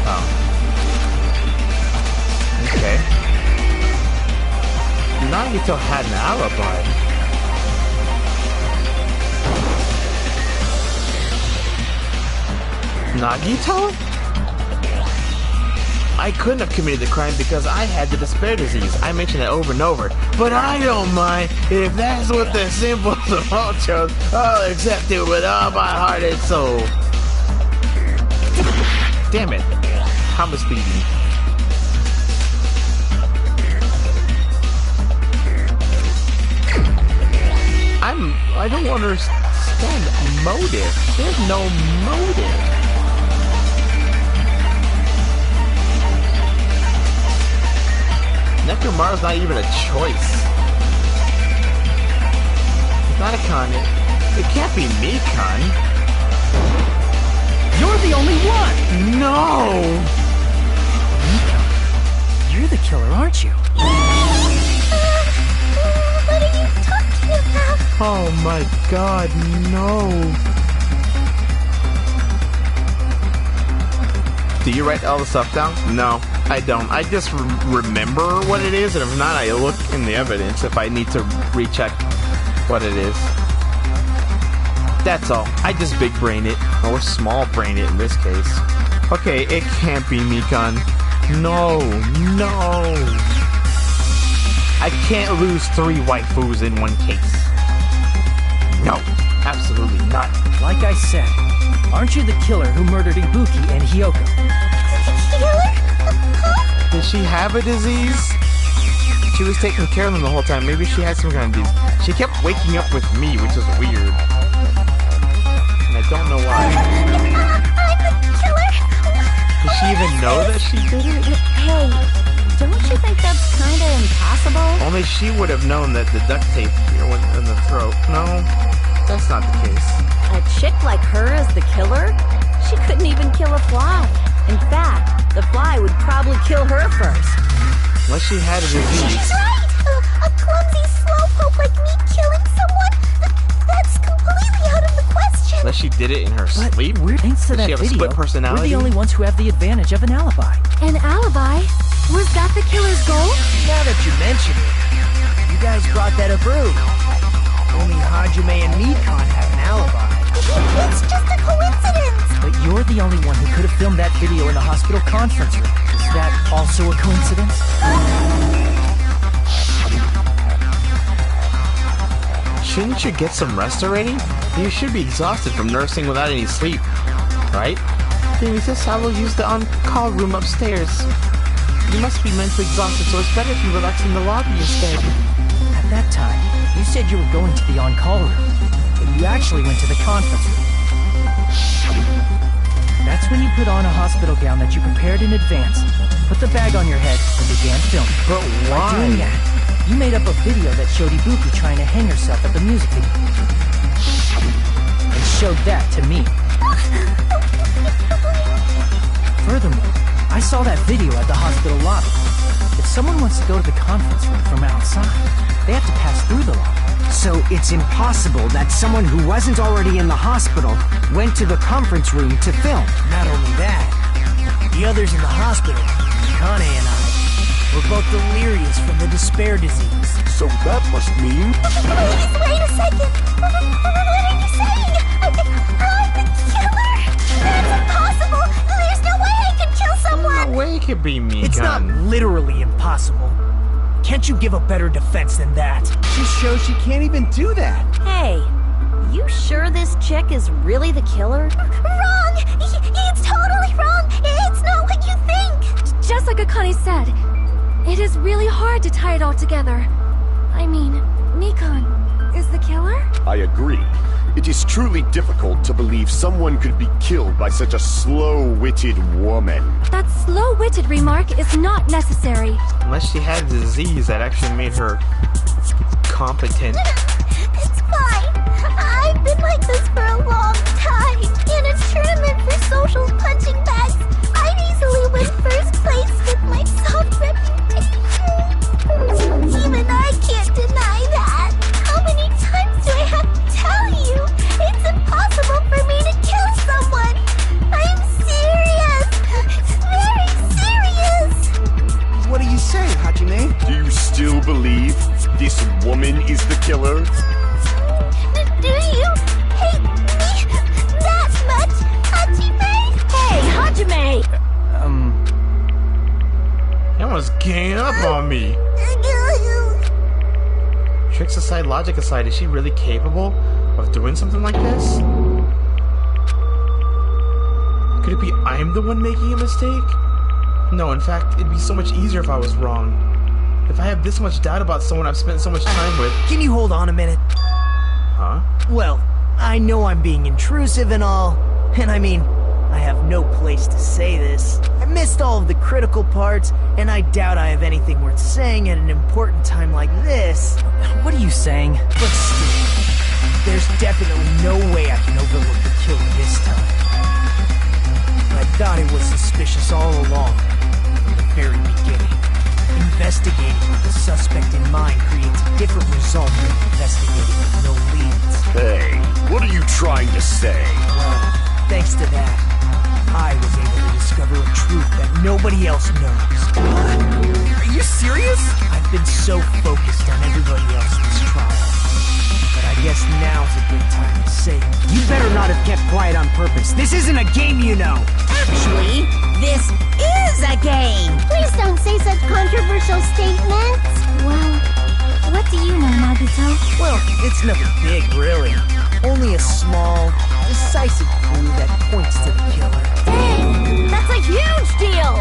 Oh. Okay. Nagito had an alibi. Nagito? I couldn't have committed the crime because I had the despair disease. I mentioned it over and over. But I don't mind. If that's what the symbols of all chose, I'll accept it with all my heart and soul. Damn it. How misleading. I don't understand motive. There's no motive. Nekomaru's not even a choice. It's not Akane. It can't be Mikan. You're the only one! No! Mikan, you're the killer, aren't you? What are you talking about? Oh my god, no. Do you write all the stuff down? No. I don't. I just remember what it is, and if not, I look in the evidence if I need to recheck what it is. That's all. I just big brain it, or small brain it in this case. Okay, it can't be Mikan. No, no. I can't lose 3 waifus in one case. No, absolutely not. Like I said, aren't you the killer who murdered Ibuki and Hyoko? Did she have a disease? She was taking care of them the whole time. Maybe she had some kind of disease. She kept waking up with me, which is weird. And I don't know why. I'm the killer! Did she even know that she did it? Hey, don't you think that's kinda impossible? Only she would have known that the duct tape went in the throat. No, that's not the case. A chick like her as the killer? She couldn't even kill a fly. In fact, the fly would probably kill her first. Unless she had a disease. She's right! A clumsy slowpoke like me killing someone? That's completely out of the question! Unless she did it in her sleep? Thanks to Does that she have a video, split personality? we're the only ones who have the advantage of an alibi. An alibi? Was that the killer's goal? Now that you mention it, you guys brought that up early. Only Hajime and Mikan have an alibi. It's just a coincidence! But you're the only one who could have filmed that video in the hospital conference room. Is that also a coincidence? Shouldn't you get some rest already? You should be exhausted from nursing without any sleep, right? Then Mrs. I will use the on-call room upstairs. You must be mentally exhausted, so it's better if you relax in the lobby instead. At that time, you said you were going to the on-call room, but you actually went to the conference room. That's when you put on a hospital gown that you prepared in advance, put the bag on your head, and began filming. But why? By doing that, you made up a video that showed Ibuki trying to hang herself at the music video. And showed that to me. Furthermore, I saw that video at the hospital lobby. If someone wants to go to the conference room from outside, they have to pass through the lobby. So it's impossible that someone who wasn't already in the hospital went to the conference room to film. Not only that, the others in the hospital, Kane and I, were both delirious from the despair disease. So that must mean... Please, wait a second! What are you saying? I'm the killer? That's impossible! There's no way I could kill someone! No way it could be me, It's not literally impossible. Can't you give a better defense than that? She shows she can't even do that. Hey, you sure this chick is really the killer? Wrong! It's totally wrong! It's not what you think! Just like Akane said, it is really hard to tie it all together. I mean, Mikan is the killer? I agree. It is truly difficult to believe someone could be killed by such a slow-witted woman. That slow-witted remark is not necessary. Unless she had a disease that actually made her competent. It's fine. I've been like this for a long time. In a tournament for social punching bags, I'd easily win first place with my soft reputation. Even I can't deny that. How many times do I have to tell you? It's impossible for me to kill someone. I'm serious. Very serious. What do you say, Hajime? Do you still believe this woman is the killer? Do you hate me that much, Hajime? Hey, Hajime! Everyone's ganging up on me. Tricks aside, logic aside, is she really capable of doing something like this? Could it be I'm the one making a mistake? No, in fact, it'd be so much easier if I was wrong. If I have this much doubt about someone I've spent so much time with... Can you hold on a minute? Huh? Well, I know I'm being intrusive and all, and I mean, I have no place to say this. I missed all of the critical parts, and I doubt I have anything worth saying at an important time like this. What are you saying? But still, there's definitely no way I can overlook the killer this time. I thought it was suspicious all along, from the very beginning. Investigating with the suspect in mind creates a different result than investigating with no leads. Hey, what are you trying to say? Well, thanks to that, I was able to discover a truth that nobody else knows. Are you serious? I've been so focused on everybody else in this trial. But I guess now's a good time to say it. You better not have kept quiet on purpose. This isn't a game, you know. Actually, this is a game. Please don't say such controversial statements. Well, what do you know, Nagito? Well, it's nothing big, really. Only a small, decisive clue that points to the killer. Dang! That's a huge deal!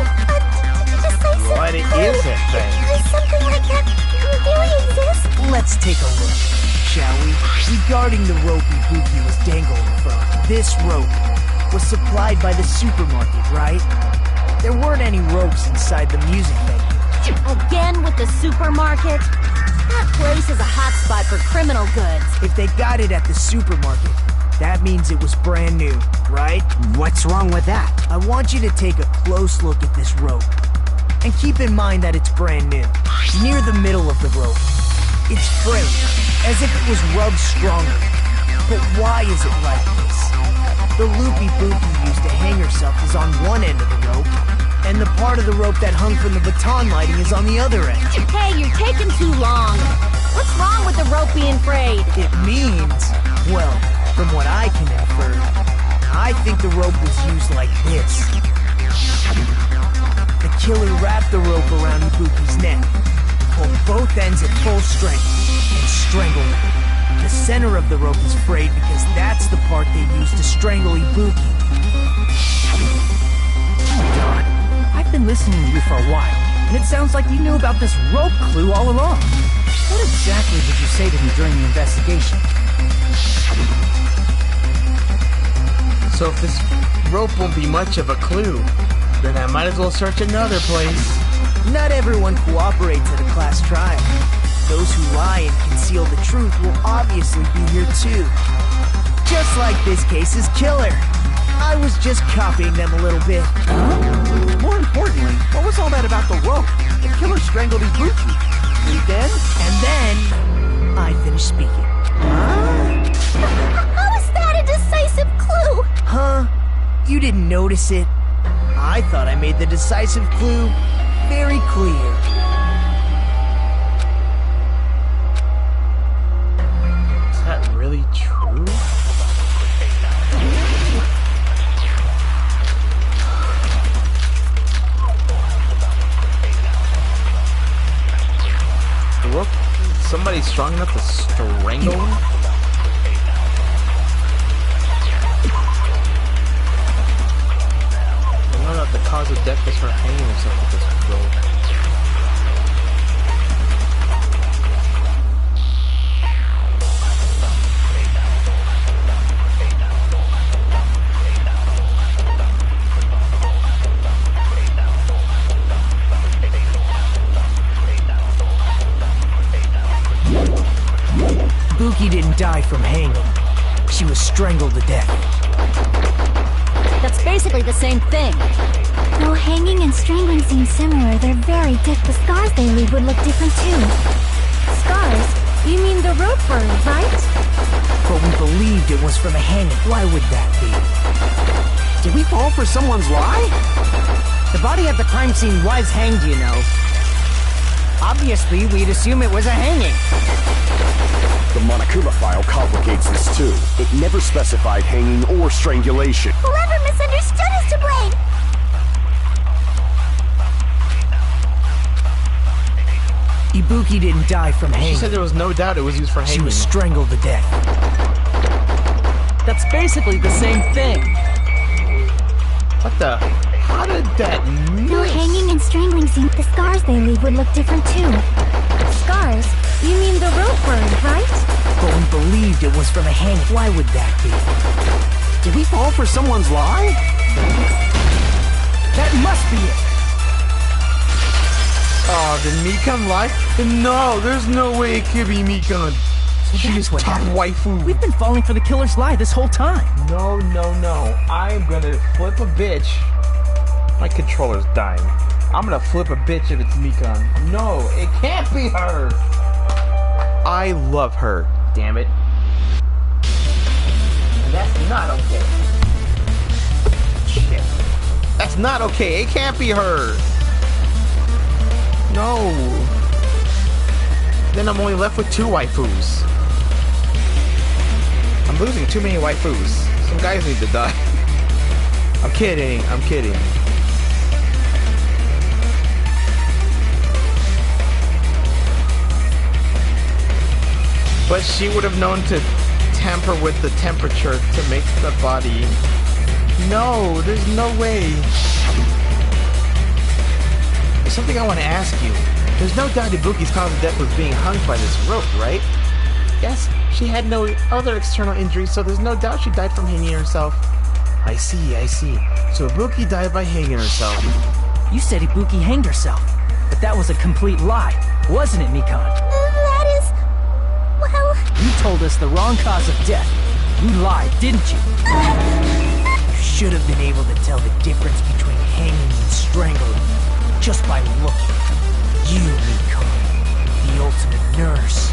Decisive What clue. is it then? Does something like that really exist? Let's take a look, shall we? Regarding the rope Ibuki was dangling from, this rope was supplied by the supermarket, right? There weren't any ropes inside the music venue. Again with the supermarket? That place is a hotspot for criminal goods. If they got it at the supermarket, that means it was brand new, right? What's wrong with that? I want you to take a close look at this rope. And keep in mind that it's brand new. Near the middle of the rope, it's frayed, as if it was rubbed stronger. But why is it like this? The loop Ibuki used to hang herself is on one end of the rope, and the part of the rope that hung from the baton lighting is on the other end. Hey, you're taking too long. What's wrong with the rope being frayed? It means, well, from what I can infer, I think the rope was used like this. The killer wrapped the rope around Ibuki's neck, pulled both ends at full strength, and strangled her. The center of the rope is frayed because that's the part they used to strangle Ibuki. Don, I've been listening to you for a while, and it sounds like you knew about this rope clue all along. What exactly did you say to me during the investigation? So if this rope won't be much of a clue, then I might as well search another place. Not everyone cooperates at a class trial. Those who lie and conceal the truth will obviously be here too. Just like this case's killer. I was just copying them a little bit. More importantly, what was all that about the rope? The killer strangled Ibuki. And then I finished speaking. How is that a decisive clue? Huh? You didn't notice it? I thought I made the decisive clue very clear. Is that really true? The rope? Somebody strong enough to strangle him? I know that the cause of death was her hanging herself with this rope. Ibuki didn't die from hanging. She was strangled to death. That's basically the same thing. Though hanging and strangling seem similar, they're very different. The scars they leave would look different too. Scars? You mean the rope burn, right? But we believed it was from a hanging. Why would that be? did we fall for someone's lie? The body at the crime scene was hanged, you know. Obviously, we'd assume it was a hanging. The Monokuma file complicates this too. It never specified hanging or strangulation. Whoever misunderstood is to blame. Ibuki didn't die from hanging. She said there was no doubt it was used for hanging. She was strangled to death. That's basically the same thing. What the? How did that Though hanging and strangling seem, the scars they leave would look different too. Scars? You mean the rope burn, right? But we believed it was from a hanging. Why would that be? Did we fall for someone's lie? That must be it. Oh, did Mikan lie? No, there's no way it could be Mikan. She's top waifu. We've been falling for the killer's lie this whole time. No, no, no. I'm gonna flip a bitch. My controller's dying. I'm gonna flip a bitch if it's Mikan. No, it can't be her. I love her. Damn it. And that's not okay. Shit. That's not okay. It can't be her. No. Then I'm only left with 2 waifus. I'm losing too many waifus. Some guys need to die. I'm kidding. I'm kidding. But she would have known to tamper with the temperature to make the body. No, there's no way. There's something I want to ask you. There's no doubt Ibuki's cause of death was being hung by this rope, right? Yes, she had no other external injuries, so there's no doubt she died from hanging herself. I see, I see. So Ibuki died by hanging herself. You said Ibuki hanged herself, but that was a complete lie, wasn't it, Mikan? That is... well... You told us the wrong cause of death. You lied, didn't you? You should have been able to tell the difference between hanging and strangling just by looking. You, Mikan, the ultimate nurse.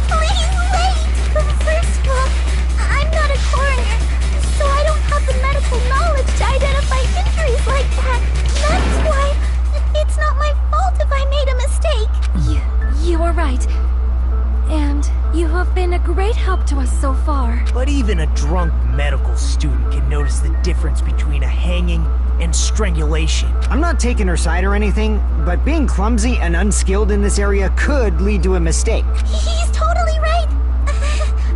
Please wait! First of all, I'm not a coroner, so I don't have the medical knowledge to identify injuries like that. That's why it's not my fault if I made a mistake. You are right. And you have been a great help to us so far. But even a drunk medical student can notice the difference between a hanging and strangulation. I'm not taking her side or anything, but being clumsy and unskilled in this area could lead to a mistake. He's totally right.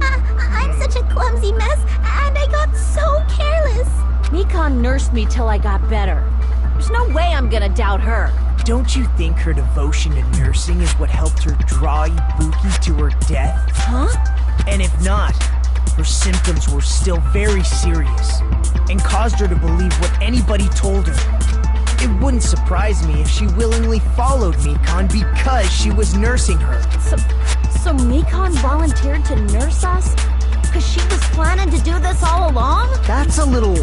I'm such a clumsy mess, and I got so careless. Mikan nursed me till I got better. There's no way I'm gonna doubt her. Don't you think her devotion to nursing is what helped her draw Ibuki to her death? Huh? And if not, her symptoms were still very serious and caused her to believe what anybody told her. It wouldn't surprise me if she willingly followed Mikan because she was nursing her. So Mikan volunteered to nurse us? Because she was planning to do this all along? That's a little...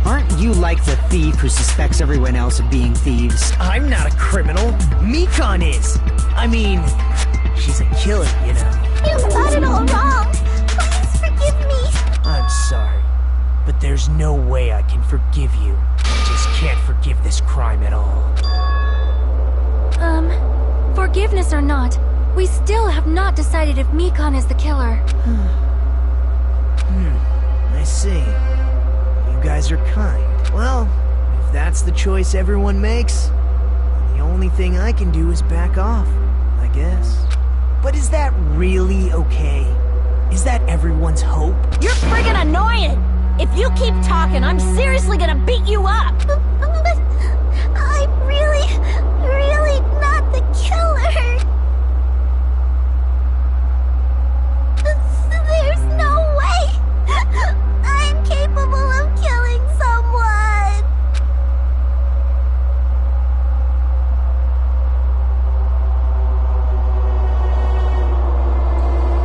Aren't you like the thief who suspects everyone else of being thieves? I'm not a criminal. Mikan is. I mean, she's a killer, you know. You got it all wrong. Please forgive me. I'm sorry, but there's no way I can forgive you. I just can't forgive this crime at all. Forgiveness or not, we still have not decided if Mikan is the killer. I see. You guys are kind. Well, if that's the choice everyone makes, the only thing I can do is back off, I guess. But is that really okay? Is that everyone's hope? You're friggin' annoying! If you keep talking, I'm seriously gonna beat you up! But I'm really not the killer. There's no way I'm capable of killing someone.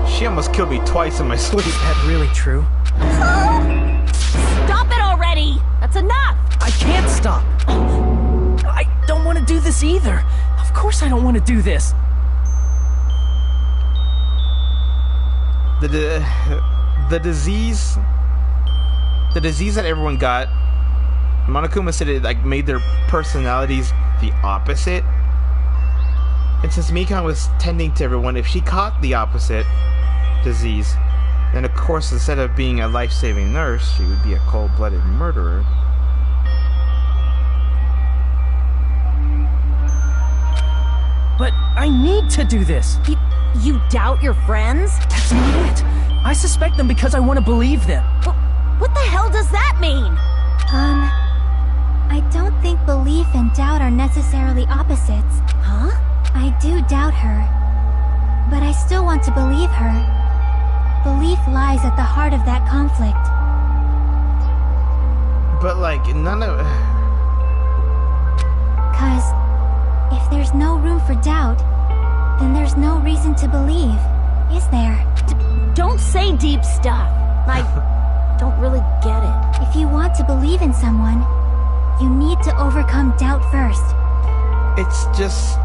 She almost killed me twice in my sleep. Is that really true? Stop it already! That's enough! I can't stop. I don't want to do this either. Of course I don't want to do this. The disease that everyone got, Monokuma said it like made their personalities the opposite. And since Mikan was tending to everyone, if she caught the opposite disease, then of course instead of being a life-saving nurse, she would be a cold-blooded murderer. But I need to do this. You doubt your friends? That's not it. I suspect them because I want to believe them. What the hell does that mean? I don't think belief and doubt are necessarily opposites. Huh? I do doubt her, but I still want to believe her. Belief lies at the heart of that conflict. But like, none of... 'Cause if there's no room for doubt, then there's no reason to believe, is there? Don't say deep stuff. I don't really get it. If you want to believe in someone, you need to overcome doubt first. It's just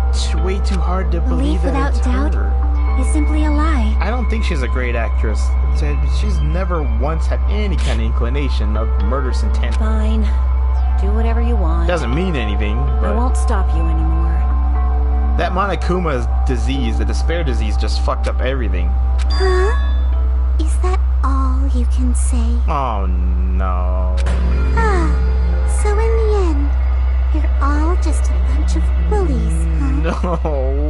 way too hard to believe that without it's doubt her. is simply a lie. I don't think she's a great actress. She's never once had any kind of inclination of murderous intent. Fine. Do whatever you want. Doesn't mean anything, I but won't stop you anymore. that Monokuma's disease, the despair disease, just fucked up everything. Huh? Is that all you can say? Oh no. Ah, so in the end, you're all just a bunch of bullies, huh? No,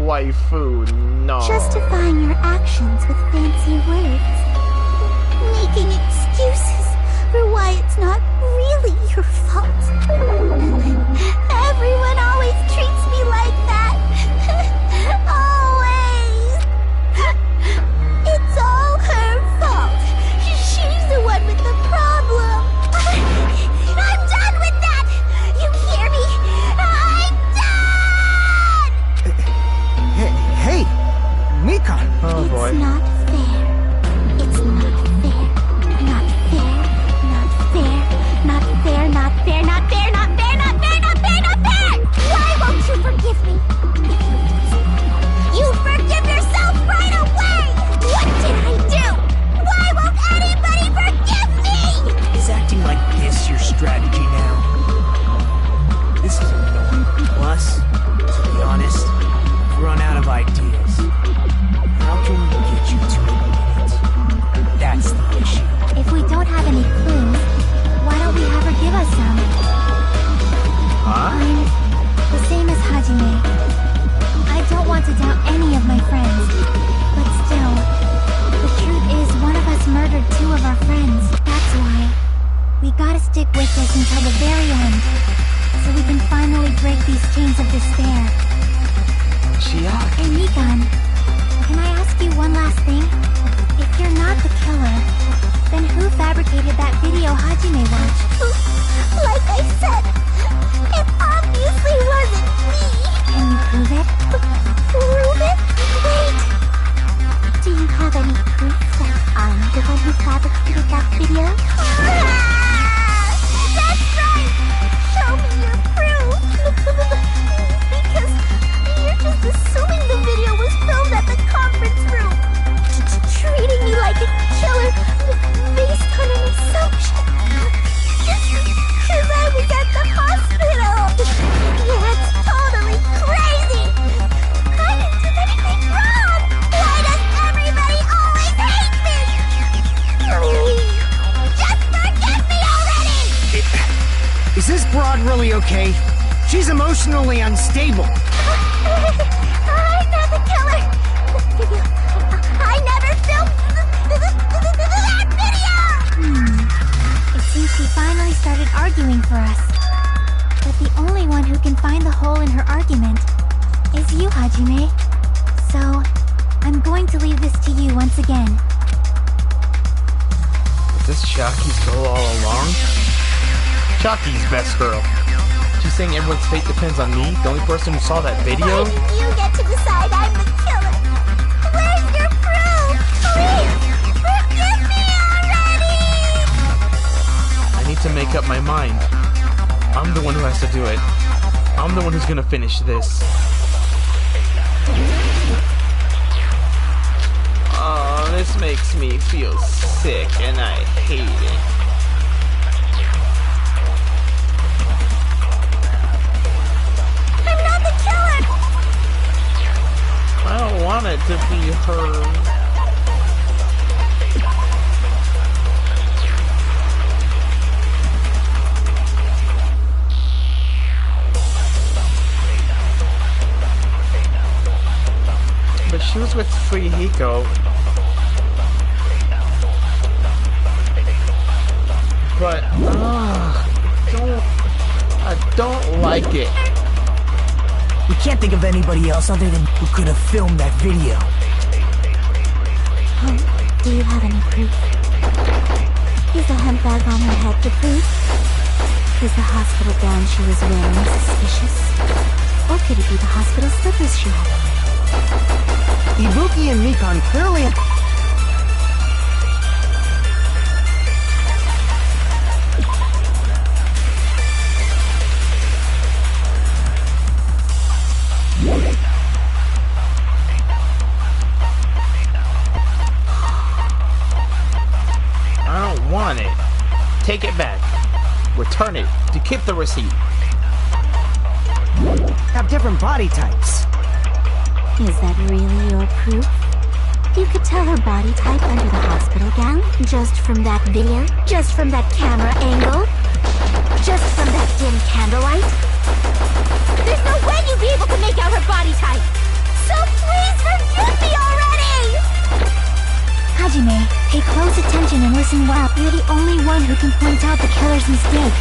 waifu, no. Justifying your actions with fancy words. Making excuses for why it's not really your fault. Everyone always treats me like that. Always. It's all her fault. She's the one with the problem. I'm done with that. You hear me? I'm done. Hey, Mikan. Oh boy. It's not fair. It's not fair. Not fair. Not fair. Not fair. Not fair. Not fair. Not fair. Not fair. Not fair. Not fair. Why won't you forgive me? You forgive yourself right away. What did I do? Why won't anybody forgive me? Is acting like this your strategy now? This is annoying. Plus, to be honest, I've run out of ideas. How can we get you to admit it? That's the issue. If we don't have any clues, why don't we have her give us some? I'm the same as Hajime. I don't want to doubt any of my friends, but still, the truth is one of us murdered two of our friends. That's why we gotta stick with this until the very end, so we can finally break these chains of despair. Chiaki. Hey, Mikan, can I ask you one last thing? If you're not the killer, then who fabricated that video Hajime watched? Like I said, it obviously wasn't me. Can you prove it? Prove it? Wait. Do you have any proof that I'm the one who fabricated that video? That's right! Show me your proof! Because you're just assuming the video was filmed at the conference room. Treating me like a killer based on an assumption. Just because I was at the hospital. Yeah, it's totally crazy. I didn't do anything wrong. Why does everybody always hate me? Please, just forgive me already. Is this broad really okay? She's emotionally unstable. I'm not the killer. I never filmed that video. It seems she finally started arguing for us. But the only one who can find the hole in her argument is you, Hajime. So, I'm going to leave this to you once again. Is this Chiaki's goal all along? Chiaki's best girl. She's saying everyone's fate depends on me, the only person who saw that video? Why did you get to decide I'm the killer? Where's your proof? Please, forgive me already! I need to make up my mind. I'm the one who has to do it. I'm the one who's gonna finish this. Oh, this makes me feel sick and I hate it. I'm not the killer! I don't want it to be her. But she was with Fuyuhiko. But, I don't like it. We can't think of anybody else other than who could have filmed that video. Do you have any proof? Is the handbag on her head the proof? Is the hospital gown she was wearing suspicious? Or could it be the hospital slippers she had on? Ibuki and Mikan clearly... I don't want it. Take it back. We're return it to keep the receipt. Have different body types. Is that really your proof? You could tell her body type under the hospital gown just from that video, just from that camera angle, just from that dim candlelight. There's no way you'd be able to make out her body type! So please forgive me already! Hajime, pay close attention and listen well. You're the only one who can point out the killer's mistake.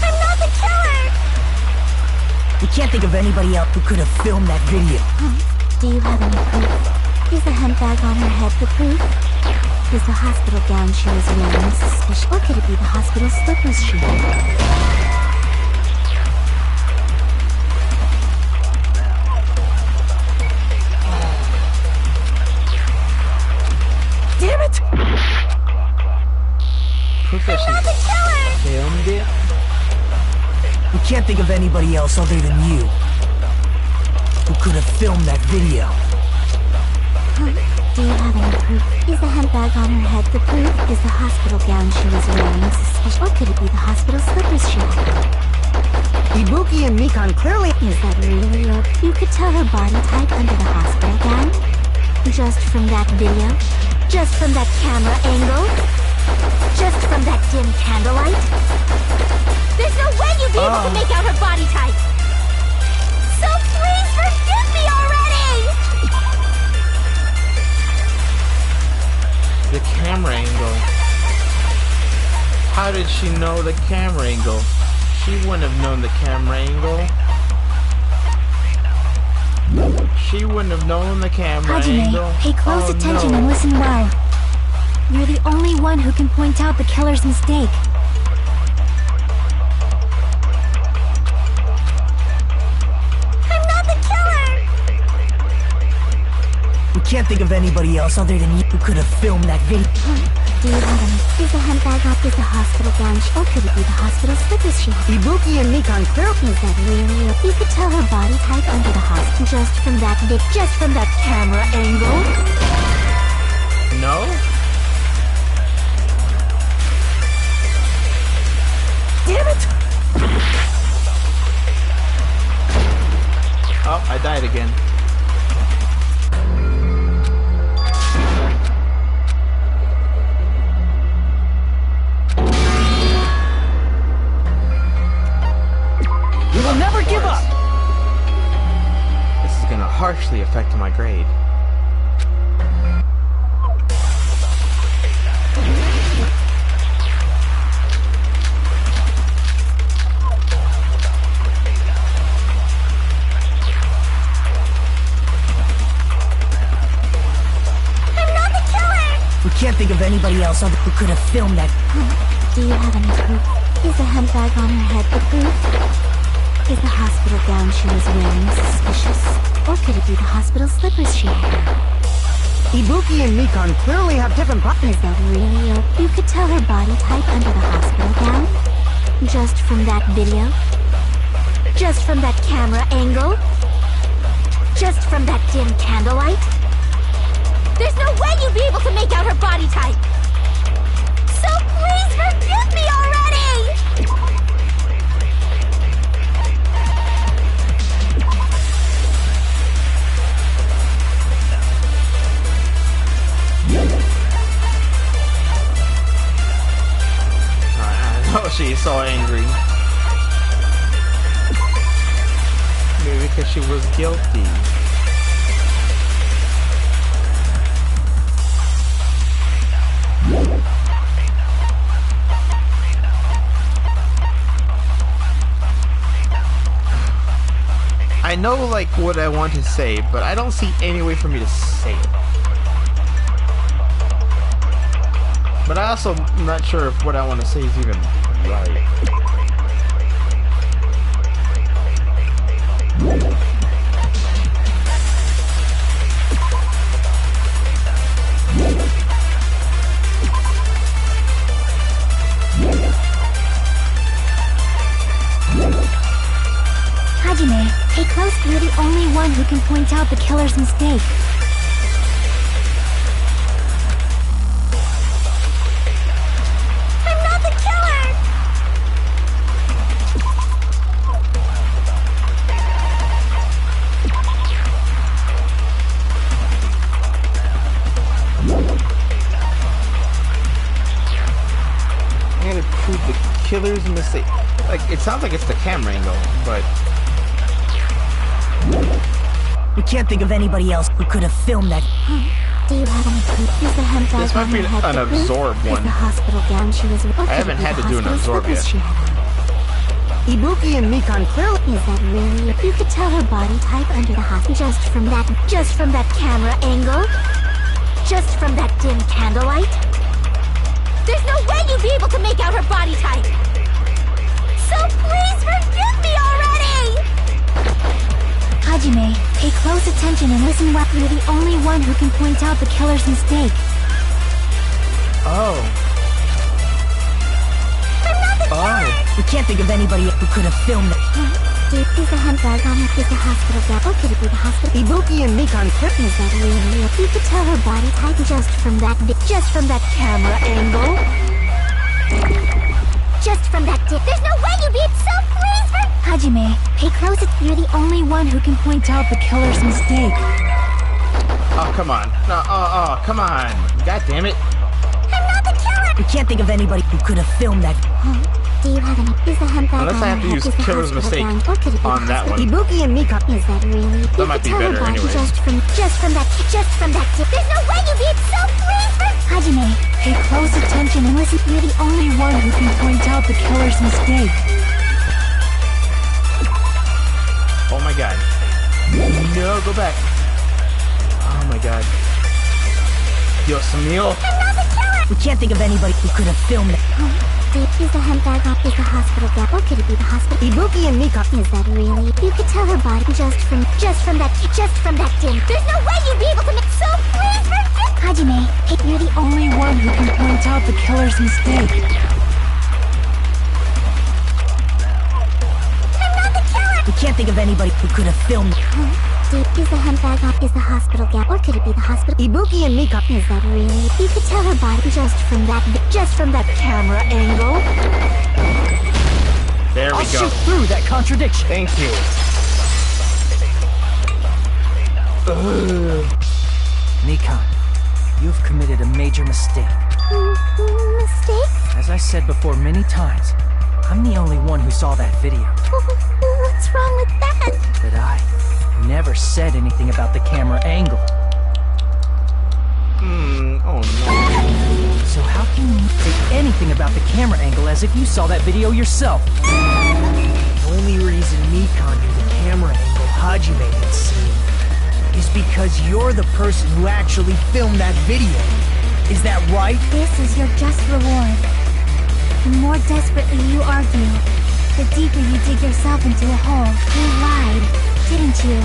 I'm not the killer! We can't think of anybody else who could have filmed that video. Do you have any proof? Is the handbag on her head the proof? Is the hospital gown she was wearing suspicious? Or could it be the hospital slippers she wore? Damn it! I'm not the killer! Filmed it. We can't think of anybody else other than you who could have filmed that video. Do you have any proof? Is the handbag on her head the proof? Is the hospital gown she was wearing suspicious? Or could it be the hospital slippers she wore? Ibuki and Mikan clearly... Is that really your... You could tell her body type under the hospital gown? Just from that video? Just from that camera angle? Just from that dim candlelight? There's no way you'd be able to make out her body type! So please forgive me already! The camera angle. How did she know the camera angle? She wouldn't have known the camera angle. She wouldn't have known the camera angle. Hajime, pay close attention and listen well. You're the only one who can point out the killer's mistake. I'm not the killer! We can't think of anybody else other than you who could have filmed that video. Do you have any? Is the handbag up? Is the hospital gown? Or could it be the hospital slippers she had? Ibuki and Mikan clearly... Is that really real? You could tell her body type under the hospital just from that just from that camera angle. No? Damn it! Oh, I died again. We will never give up! This is gonna harshly affect my grade. We can't think of anybody else who could have filmed that. Do you have any proof? Is the handbag on her head the proof? Is the hospital gown she was wearing suspicious? Or could it be the hospital slippers she had? Ibuki and Mikan clearly have different bodies. Is that really real? You could tell her body type under the hospital gown? Just from that video? Just from that camera angle? Just from that dim candlelight? There's no way you'd be able to make out her body type! So please forgive me already! I know she's so angry. Maybe because she was guilty. I know like what I want to say, but I don't see any way for me to say it. But I also am not sure if what I want to say is even right. Hajime, pay close. You're the only one who can point out the killer's mistake. like it sounds like it's the camera angle, but We can't think of anybody else who could have filmed that. Do you have any proof? Is the hemp bag this might on be her head an the proof? absorb Is one. the hospital gown she was wearing? I haven't had to do an absorb yet. Ibuki and Mikan clearly... Is that really? You could tell her body type under the hospital just from that camera angle? Just from that dim candlelight? There's no way you'd be able to make out her body type! So please forgive me already! Hajime, pay close attention and listen well. You're the only one who can point out the killer's mistake. Oh. We can't think of anybody who could have filmed that. Is the hemp bag on her? Is the hospital gown? Or could it be the hospital? Ibuki and Mikan clearly... Is that really? You could tell her body type just from that camera angle? Just from that There's no way you'd be so please for... Hajime, pay close attention. You're the only one who can point out the killer's mistake. Oh, come on. No, come on. God damn it. I'm not the killer! We can't think of anybody who could have filmed that. Do you have any? Is the hemp bag Unless I have to use killer's mistake on that one. Ibuki and Mikan... Is that really? That might be better anyway. Just from that There's no way you'd be so please for... Hajime, pay close attention and listen. You're the only one who can point out the killer's mistake. Oh my god. No, go back. Oh my god. Dios mío. We can't think of anybody who could have filmed that. Is the hemp bag on? Is the hospital gown? Or could it be the hospital? Ibuki and Mikan... Is that really? You could tell her body just from that dim. There's no way you'd be able to make so please for... Hajime, you're the only one who can point out the killer's mistake. I'm not the killer! We can't think of anybody who could have filmed that. Is the hemp bag on? Is the hospital gown? Or could it be the hospital? Ibuki and Mikan... Is that really? You could tell her body just from that camera angle? There we I'll go. shoot through that contradiction. Thank you. Mikan, you've committed a major mistake. Mistake? As I said before many times, I'm the only one who saw that video. What's wrong with that? But I never said anything about the camera angle. Oh no. So how can you say anything about the camera angle as if you saw that video yourself? The only reason Mikan knew the camera angle Hajime had seen is because you're the person who actually filmed that video. Is that right? This is your just reward. The more desperately you argue, the deeper you dig yourself into a hole. You lied, didn't you?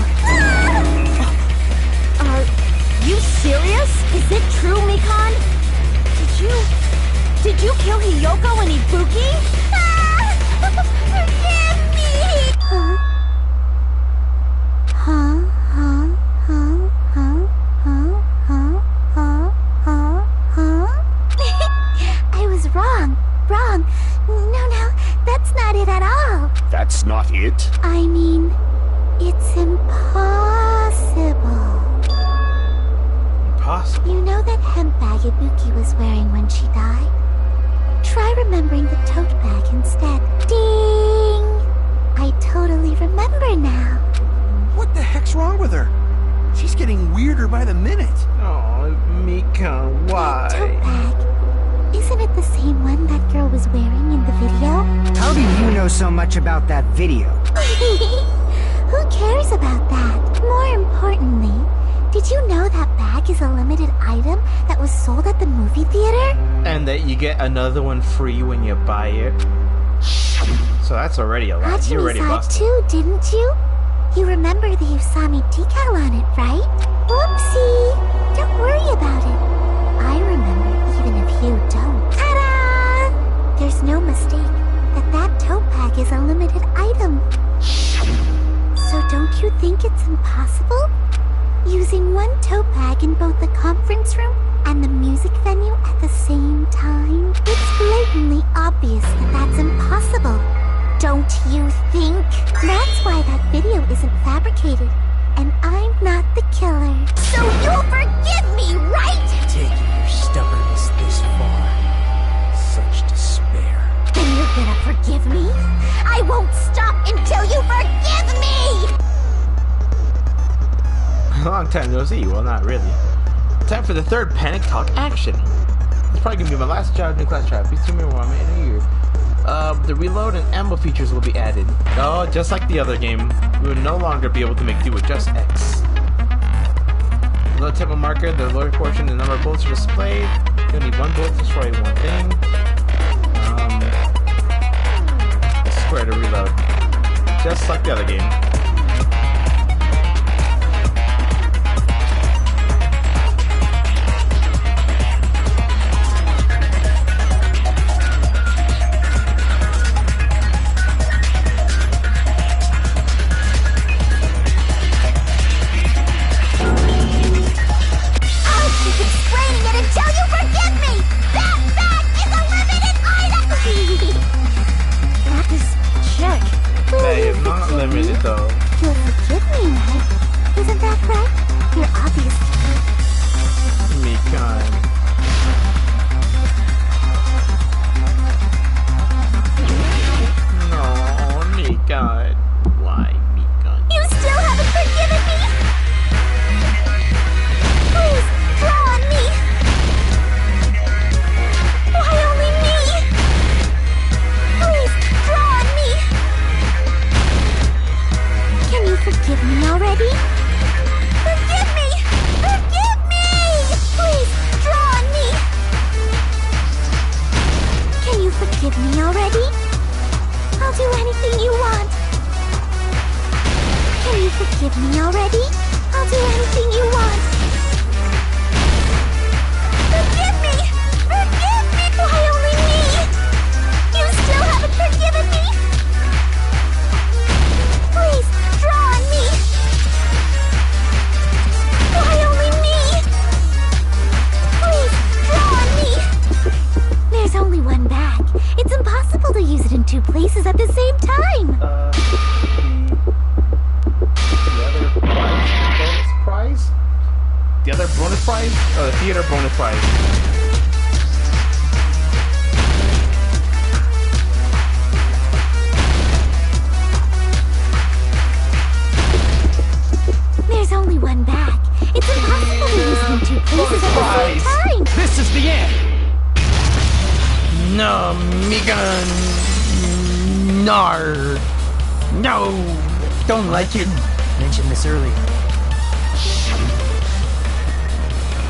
Are you serious? Is it true, Mikan? Did you kill Hiyoko and Ibuki? Forgive me! I was wrong. No, that's not it at all. That's not it? I mean, it's impossible. Impossible? You know that hemp bag Ibuki was wearing when she died? Try remembering the tote bag instead. Ding! I totally remember now. What the heck's wrong with her? She's getting weirder by the minute. Oh, Mikan, why? That tote bag. Isn't it the same one that girl was wearing in the video? How do you know so much about that video? Who cares about that? More importantly, did you know that bag is a limited item that was sold at the movie theater? And that you get another one free when you buy it. So that's already a lot. You already saw it busted. too, didn't you? You remember the Usami decal on it, right? Whoopsie! Don't worry about it. I remember even if you don't. Ta-da! There's no mistake that tote bag is a limited item. So don't you think it's impossible? Using one tote bag in both the conference room and the music venue at the same time? It's blatantly obvious that that's impossible. Don't you think? That's why that video isn't fabricated, and I'm not the killer. So you'll forgive me, right? Taking your stubbornness this far. Such despair. Then you're gonna forgive me? Nintendo Z. Well, not really. Time for the third Panic Talk action. It's probably gonna be my last job in class trap. Please tell me where I'm in a year. The reload and ammo features will be added. Oh, just like the other game, we will no longer be able to make do with just X. Load tempo marker, the lower portion, the number of bullets are displayed. You'll need one bullet to destroy one thing. Square to reload. Just like the other game.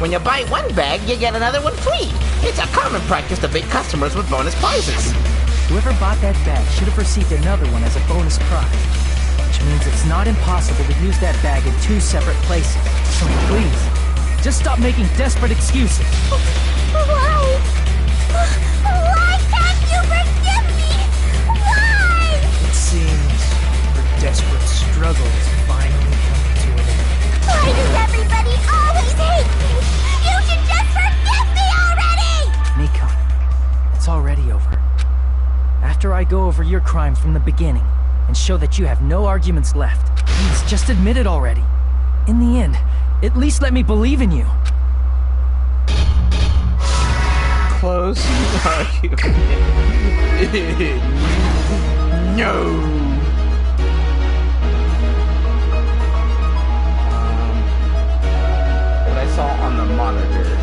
When you buy one bag, you get another one free. It's a common practice to bait customers with bonus prizes. Whoever bought that bag should have received another one as a bonus prize. Which means it's not impossible to use that bag in two separate places. So please, just stop making desperate excuses. Why? Why can't you forgive me? Why? It seems her desperate struggle is finally coming to an end. Why does everybody always hate me? You should just forgive me already! Nikon, it's already over. After I go over your crime from the beginning and show that you have no arguments left, please just admit it already. In the end, at least let me believe in you. Close argument. No. What I saw on the monitor.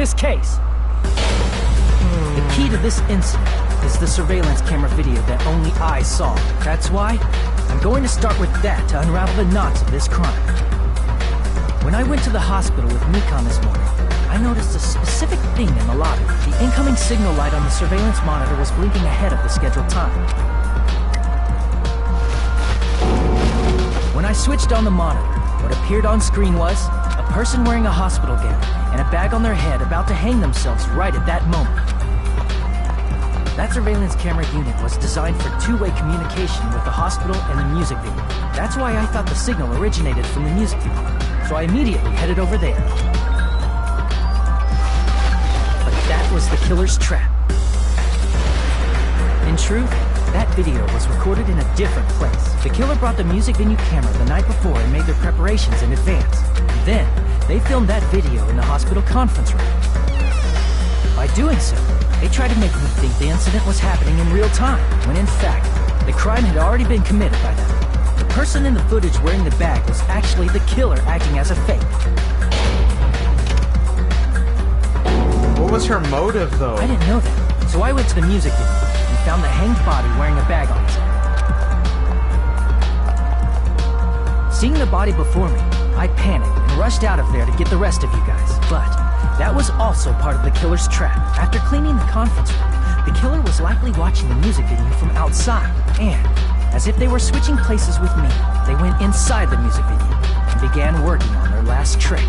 this case. The key to this incident is the surveillance camera video that only I saw. That's why I'm going to start with that to unravel the knots of this crime. When I went to the hospital with Mikon this morning, I noticed a specific thing in the lobby. The incoming signal light on the surveillance monitor was blinking ahead of the scheduled time. When I switched on the monitor, what appeared on screen was a person wearing a hospital gown and a bag on their head about to hang themselves right at that moment. That surveillance camera unit was designed for two-way communication with the hospital and the music video. That's why I thought the signal originated from the music video, so I immediately headed over there. But that was the killer's trap. In truth, that video was recorded in a different place. The killer brought the music venue camera the night before and made their preparations in advance. Then, they filmed that video in the hospital conference room. By doing so, they tried to make me think the incident was happening in real time, when in fact, the crime had already been committed by them. The person in the footage wearing the bag was actually the killer acting as a fake. What was her motive, though? I didn't know that, so I went to the music video and found the hanged body wearing a bag on his head. Seeing the body before me, I panicked and rushed out of there to get the rest of you guys. But that was also part of the killer's trap. After cleaning the conference room, the killer was likely watching the music video from outside. And, as if they were switching places with me, they went inside the music video and began working on their last trick.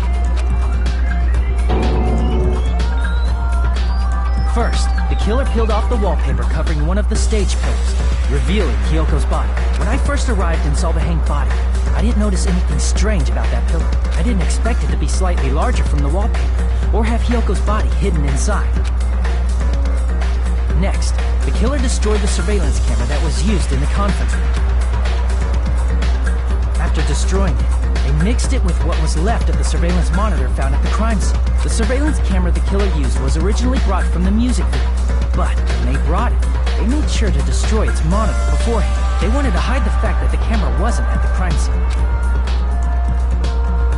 First, the killer peeled off the wallpaper covering one of the stage pillars, revealing Kyoko's body. When I first arrived and saw the hanged body, I didn't notice anything strange about that pillar. I didn't expect it to be slightly larger from the wallpaper, or have Hyoko's body hidden inside. Next, the killer destroyed the surveillance camera that was used in the conference room. After destroying it, they mixed it with what was left of the surveillance monitor found at the crime scene. The surveillance camera the killer used was originally brought from the music video, but when they brought it, they made sure to destroy its monitor beforehand. They wanted to hide the fact that the camera wasn't at the crime scene.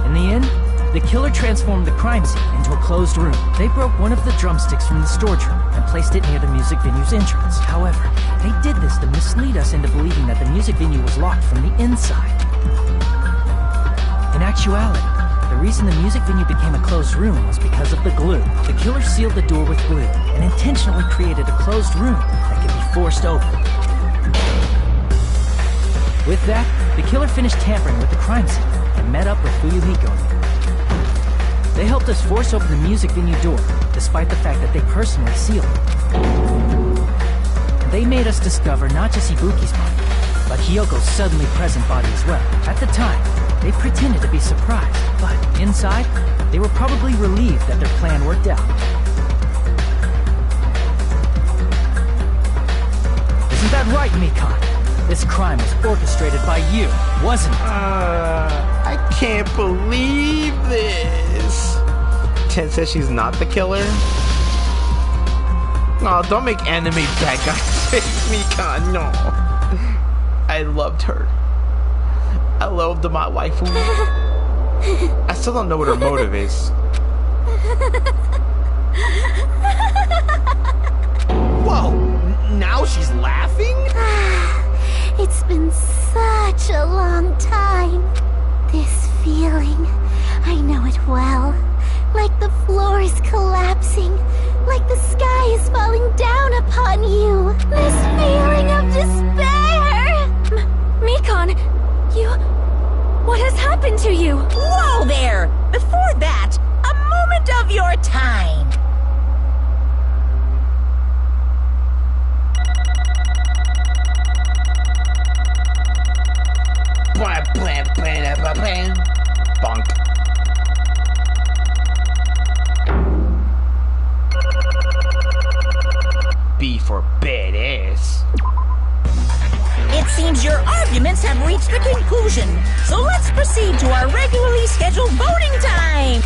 In the end, the killer transformed the crime scene into a closed room. They broke one of the drumsticks from the storage room and placed it near the music venue's entrance. However, they did this to mislead us into believing that the music venue was locked from the inside. In actuality, the reason the music venue became a closed room was because of the glue. The killer sealed the door with glue and intentionally created a closed room that could be forced open. With that, the killer finished tampering with the crime scene and met up with Fuyuhiko and me. They helped us force open the music venue door, despite the fact that they personally sealed it. And they made us discover not just Ibuki's body, but Hyoko's suddenly present body as well. At the time, they pretended to be surprised, but inside, they were probably relieved that their plan worked out. Isn't that right, Mikon? This crime was orchestrated by you, wasn't it? I can't believe this. Ten says she's not the killer. Oh, don't make anime bad guys face Mikon, no. I loved her. I loved the my waifu. I still don't know what her motive is. Whoa! Now she's laughing? It's been such a long time. This feeling, I know it well. Like the floor is collapsing. Like the sky is falling down upon you. This feeling of despair. Mikon, what has happened to you? Whoa there! Before that, a moment of your time. Bonk. B for badass. It seems your arguments have reached a conclusion, so let's proceed to our regularly scheduled voting time.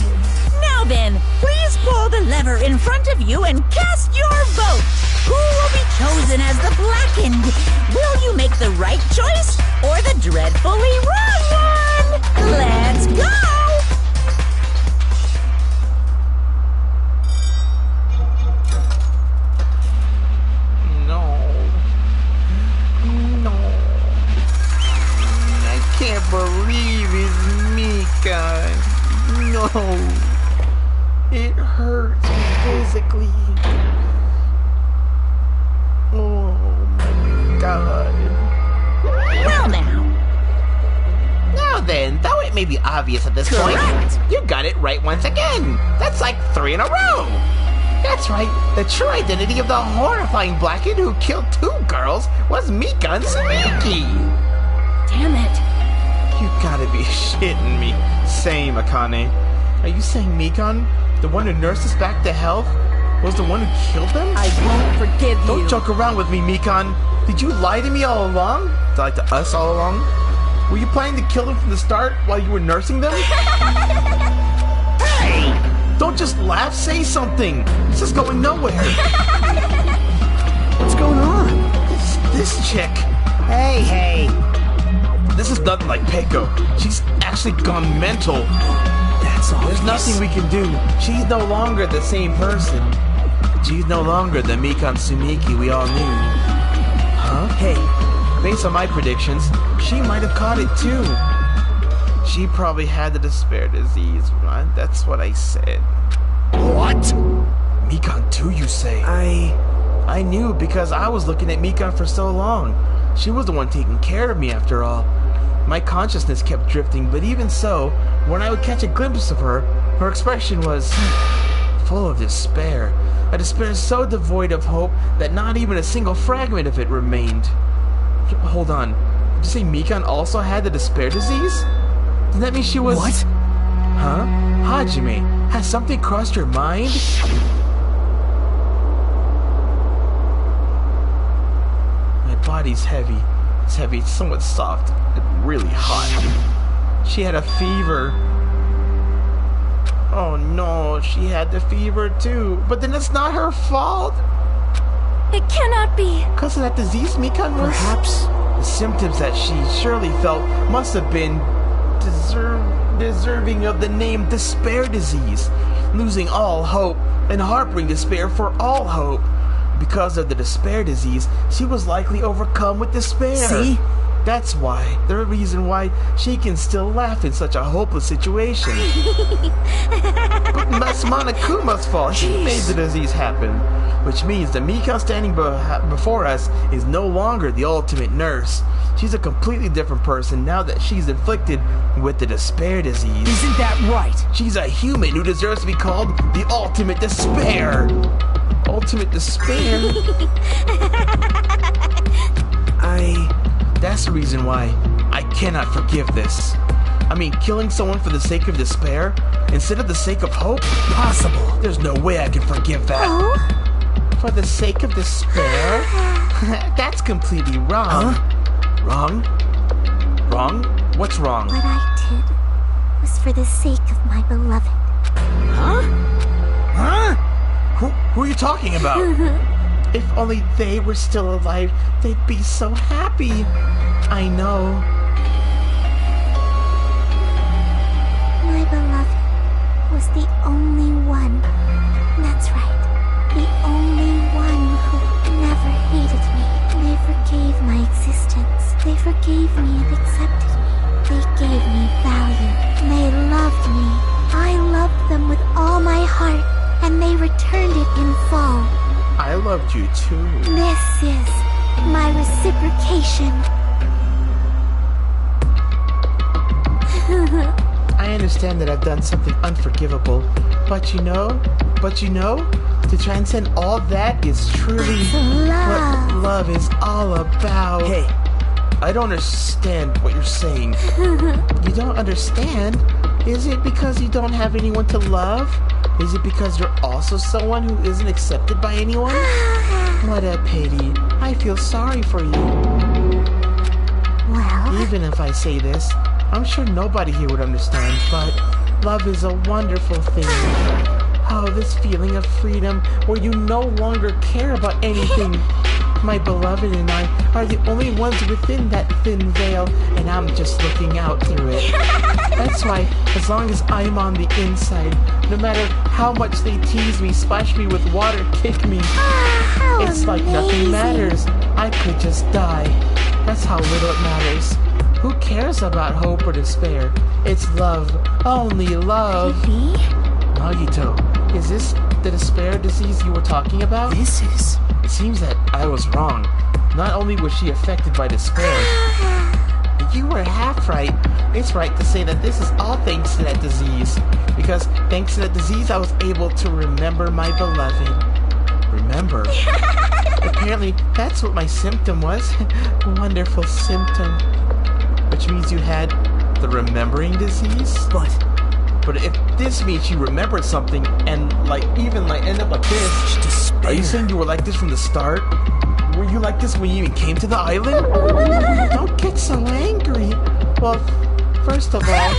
Now then, please pull the lever in front of you and cast your vote. Who will be chosen as the blackened? Will you make the right choice or the dreadfully wrong one? Let's go! Oh my god. Well now. Now then, though it may be obvious at this point, you got it right once again. That's like 3 in a row. That's right, the true identity of the horrifying Blacken who killed 2 girls was Mikan Sumiki. Damn it. You gotta be shitting me. Same, Akane. Are you saying Mikan, the one who nursed us back to health, was the one who killed them? I won't forgive you. Don't joke around with me, Mikan. Did you lie to me all along? Lie to us all along? Were you planning to kill them from the start while you were nursing them? Hey! Don't just laugh, say something. This is going nowhere. What's going on? This chick. Hey. This is nothing like Peiko. She's actually gone mental. That's all. There's nothing we can do. She's no longer the same person. She's no longer the Mikan Sumiki we all knew. Huh? Hey, based on my predictions, she might have caught it too. She probably had the despair disease, right? That's what I said. What? Mikan too, you say? I knew because I was looking at Mikan for so long. She was the one taking care of me after all. My consciousness kept drifting, but even so, when I would catch a glimpse of her, her expression was full of despair. A despair so devoid of hope that not even a single fragment of it remained. Hold on. Did you say Mikan also had the despair disease? Does that mean she was... What? Huh? Hajime, has something crossed your mind? My body's heavy. It's heavy, it's somewhat soft, and really hot. She had a fever. Oh no, she had the fever too. But then it's not her fault. It cannot be. Because of that disease Mikan was? Perhaps. The symptoms that she surely felt must have been deserving of the name despair disease. Losing all hope and harboring despair for all hope. Because of the despair disease, she was likely overcome with despair. See? That's why, the reason why she can still laugh in such a hopeless situation. But that's Monokuma's fault. He made the disease happen. Which means that Mikan standing before us is no longer the ultimate nurse. She's a completely different person now that she's inflicted with the despair disease. Isn't that right? She's a human who deserves to be called the ultimate despair. Ultimate despair? That's the reason why I cannot forgive this. I mean, killing someone for the sake of despair instead of the sake of hope? Possible. There's no way I can forgive that. Oh? For the sake of despair? That's completely wrong. Huh? Wrong? Wrong? What's wrong? What I did was for the sake of my beloved. Huh? Huh? Who are you talking about? If only they were still alive, they'd be so happy. I know. My beloved was the only one. That's right. The only one who never hated me. They forgave my existence. They forgave me and accepted me. They gave me value. They loved me. I loved them with all my heart, and they returned it in full. I loved you too. This is my reciprocation. I understand that I've done something unforgivable, but you know, to transcend all that is truly what love is all about. Hey, I don't understand what you're saying. You don't understand? Is it because you don't have anyone to love? Is it because you're also someone who isn't accepted by anyone? What a pity. I feel sorry for you. Well... Even if I say this, I'm sure nobody here would understand, but love is a wonderful thing. Oh, this feeling of freedom where you no longer care about anything. My beloved and I are the only ones within that thin veil, and I'm just looking out through it. That's why, as long as I'm on the inside, no matter how much they tease me, splash me with water, kick me, it's like nothing matters. I could just die. That's how little it matters. Who cares about hope or despair? It's love. Only love. Nagito, is this the despair disease you were talking about? This is... It seems that I was wrong. Not only was she affected by despair, you were half right. It's right to say that this is all thanks to that disease. Because thanks to that disease, I was able to remember my beloved. Remember? Apparently, that's what my symptom was. Wonderful symptom. Which means you had the remembering disease? But if this means you remembered something and even end up like this, are you saying you were like this from the start? Were you like this when you even came to the island? Don't get so angry. Well, first of all,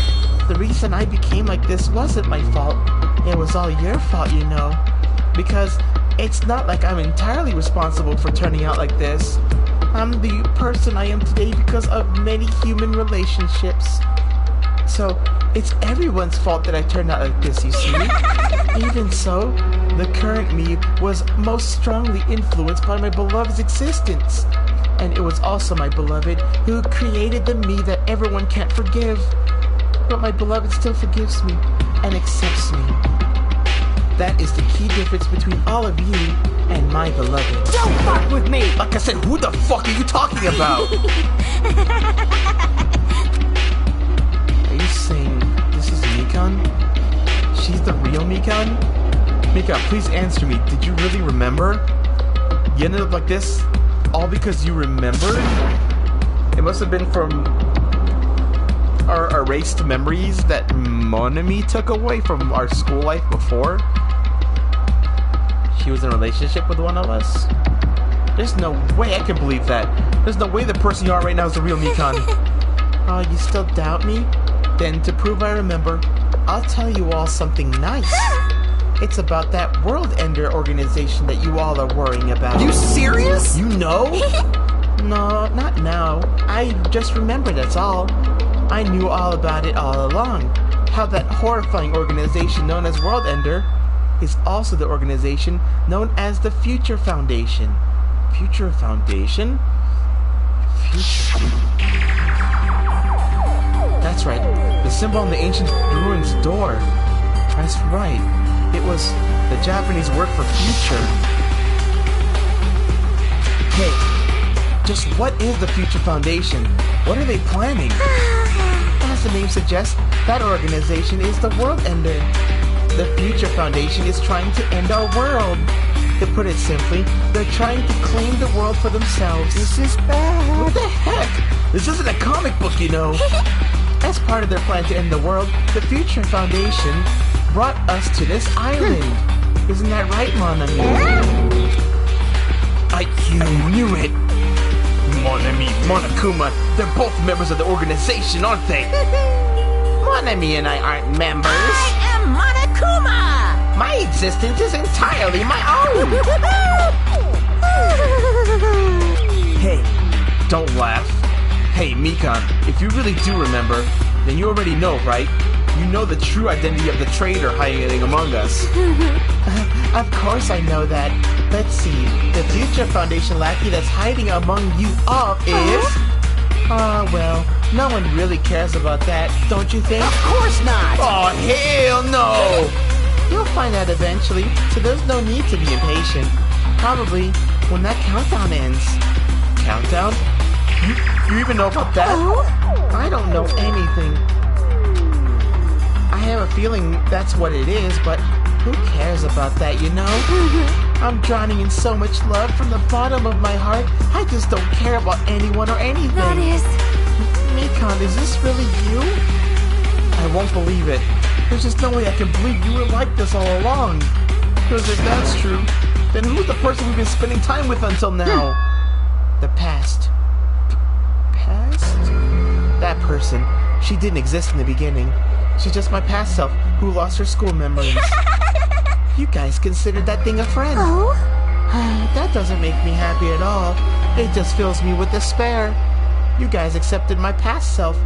the reason I became like this wasn't my fault. It was all your fault, you know. Because it's not like I'm entirely responsible for turning out like this. I'm the person I am today because of many human relationships. So, it's everyone's fault that I turned out like this, you see? Even so, the current me was most strongly influenced by my beloved's existence. And it was also my beloved who created the me that everyone can't forgive. But my beloved still forgives me and accepts me. That is the key difference between all of you and my beloved. Don't fuck with me! Like I said, who the fuck are you talking about? Are you saying this is Mikan? She's the real Mikan? Mika, please answer me. Did you really remember? You ended up like this all because you remembered? It must have been from our erased memories that Monami took away from our school life before. She was in a relationship with one of us? There's no way I can believe that. There's no way the person you are right now is the real Mikan. Oh, you still doubt me? Then, to prove I remember, I'll tell you all something nice. It's about that World Ender organization that you all are worrying about. You serious? You know? No, not now. I just remembered, that's all. I knew all about it all along. How that horrifying organization known as World Ender is also the organization known as the Future Foundation. Future Foundation? Future. That's right. The symbol on the ancient ruins door. That's right. It was the Japanese word for future. Hey, just what is the Future Foundation? What are they planning? As the name suggests, that organization is the World Ender. The Future Foundation is trying to end our world. To put it simply, they're trying to claim the world for themselves. This is bad. What the heck? This isn't a comic book, you know. As part of their plan to end the world, the Future Foundation brought us to this island. Isn't that right, Monami? You knew it. Monami, Monokuma, they're both members of the organization, aren't they? Monami and I aren't members. I am Monokuma! My existence is entirely my own. Hey, don't laugh. Hey, Mikan, if you really do remember, then you already know, right? You know the true identity of the traitor hiding among us. Of course I know that. Let's see. The Future Foundation lackey that's hiding among you all is... well, no one really cares about that, don't you think? Of course not! Oh, hell no! You'll find out eventually, so there's no need to be impatient. Probably when that countdown ends. Countdown? You even know about that? I don't know anything. I have a feeling that's what it is, but who cares about that, you know? I'm drowning in so much love from the bottom of my heart. I just don't care about anyone or anything. That is... Mikan, is this really you? I won't believe it. There's just no way I can believe you were like this all along. Because if that's true, then who's the person we've been spending time with until now? The past. Past? That person. She didn't exist in the beginning. She's just my past self who lost her school memories. You guys considered that thing a friend. Oh? That doesn't make me happy at all. It just fills me with despair. You guys accepted my past self,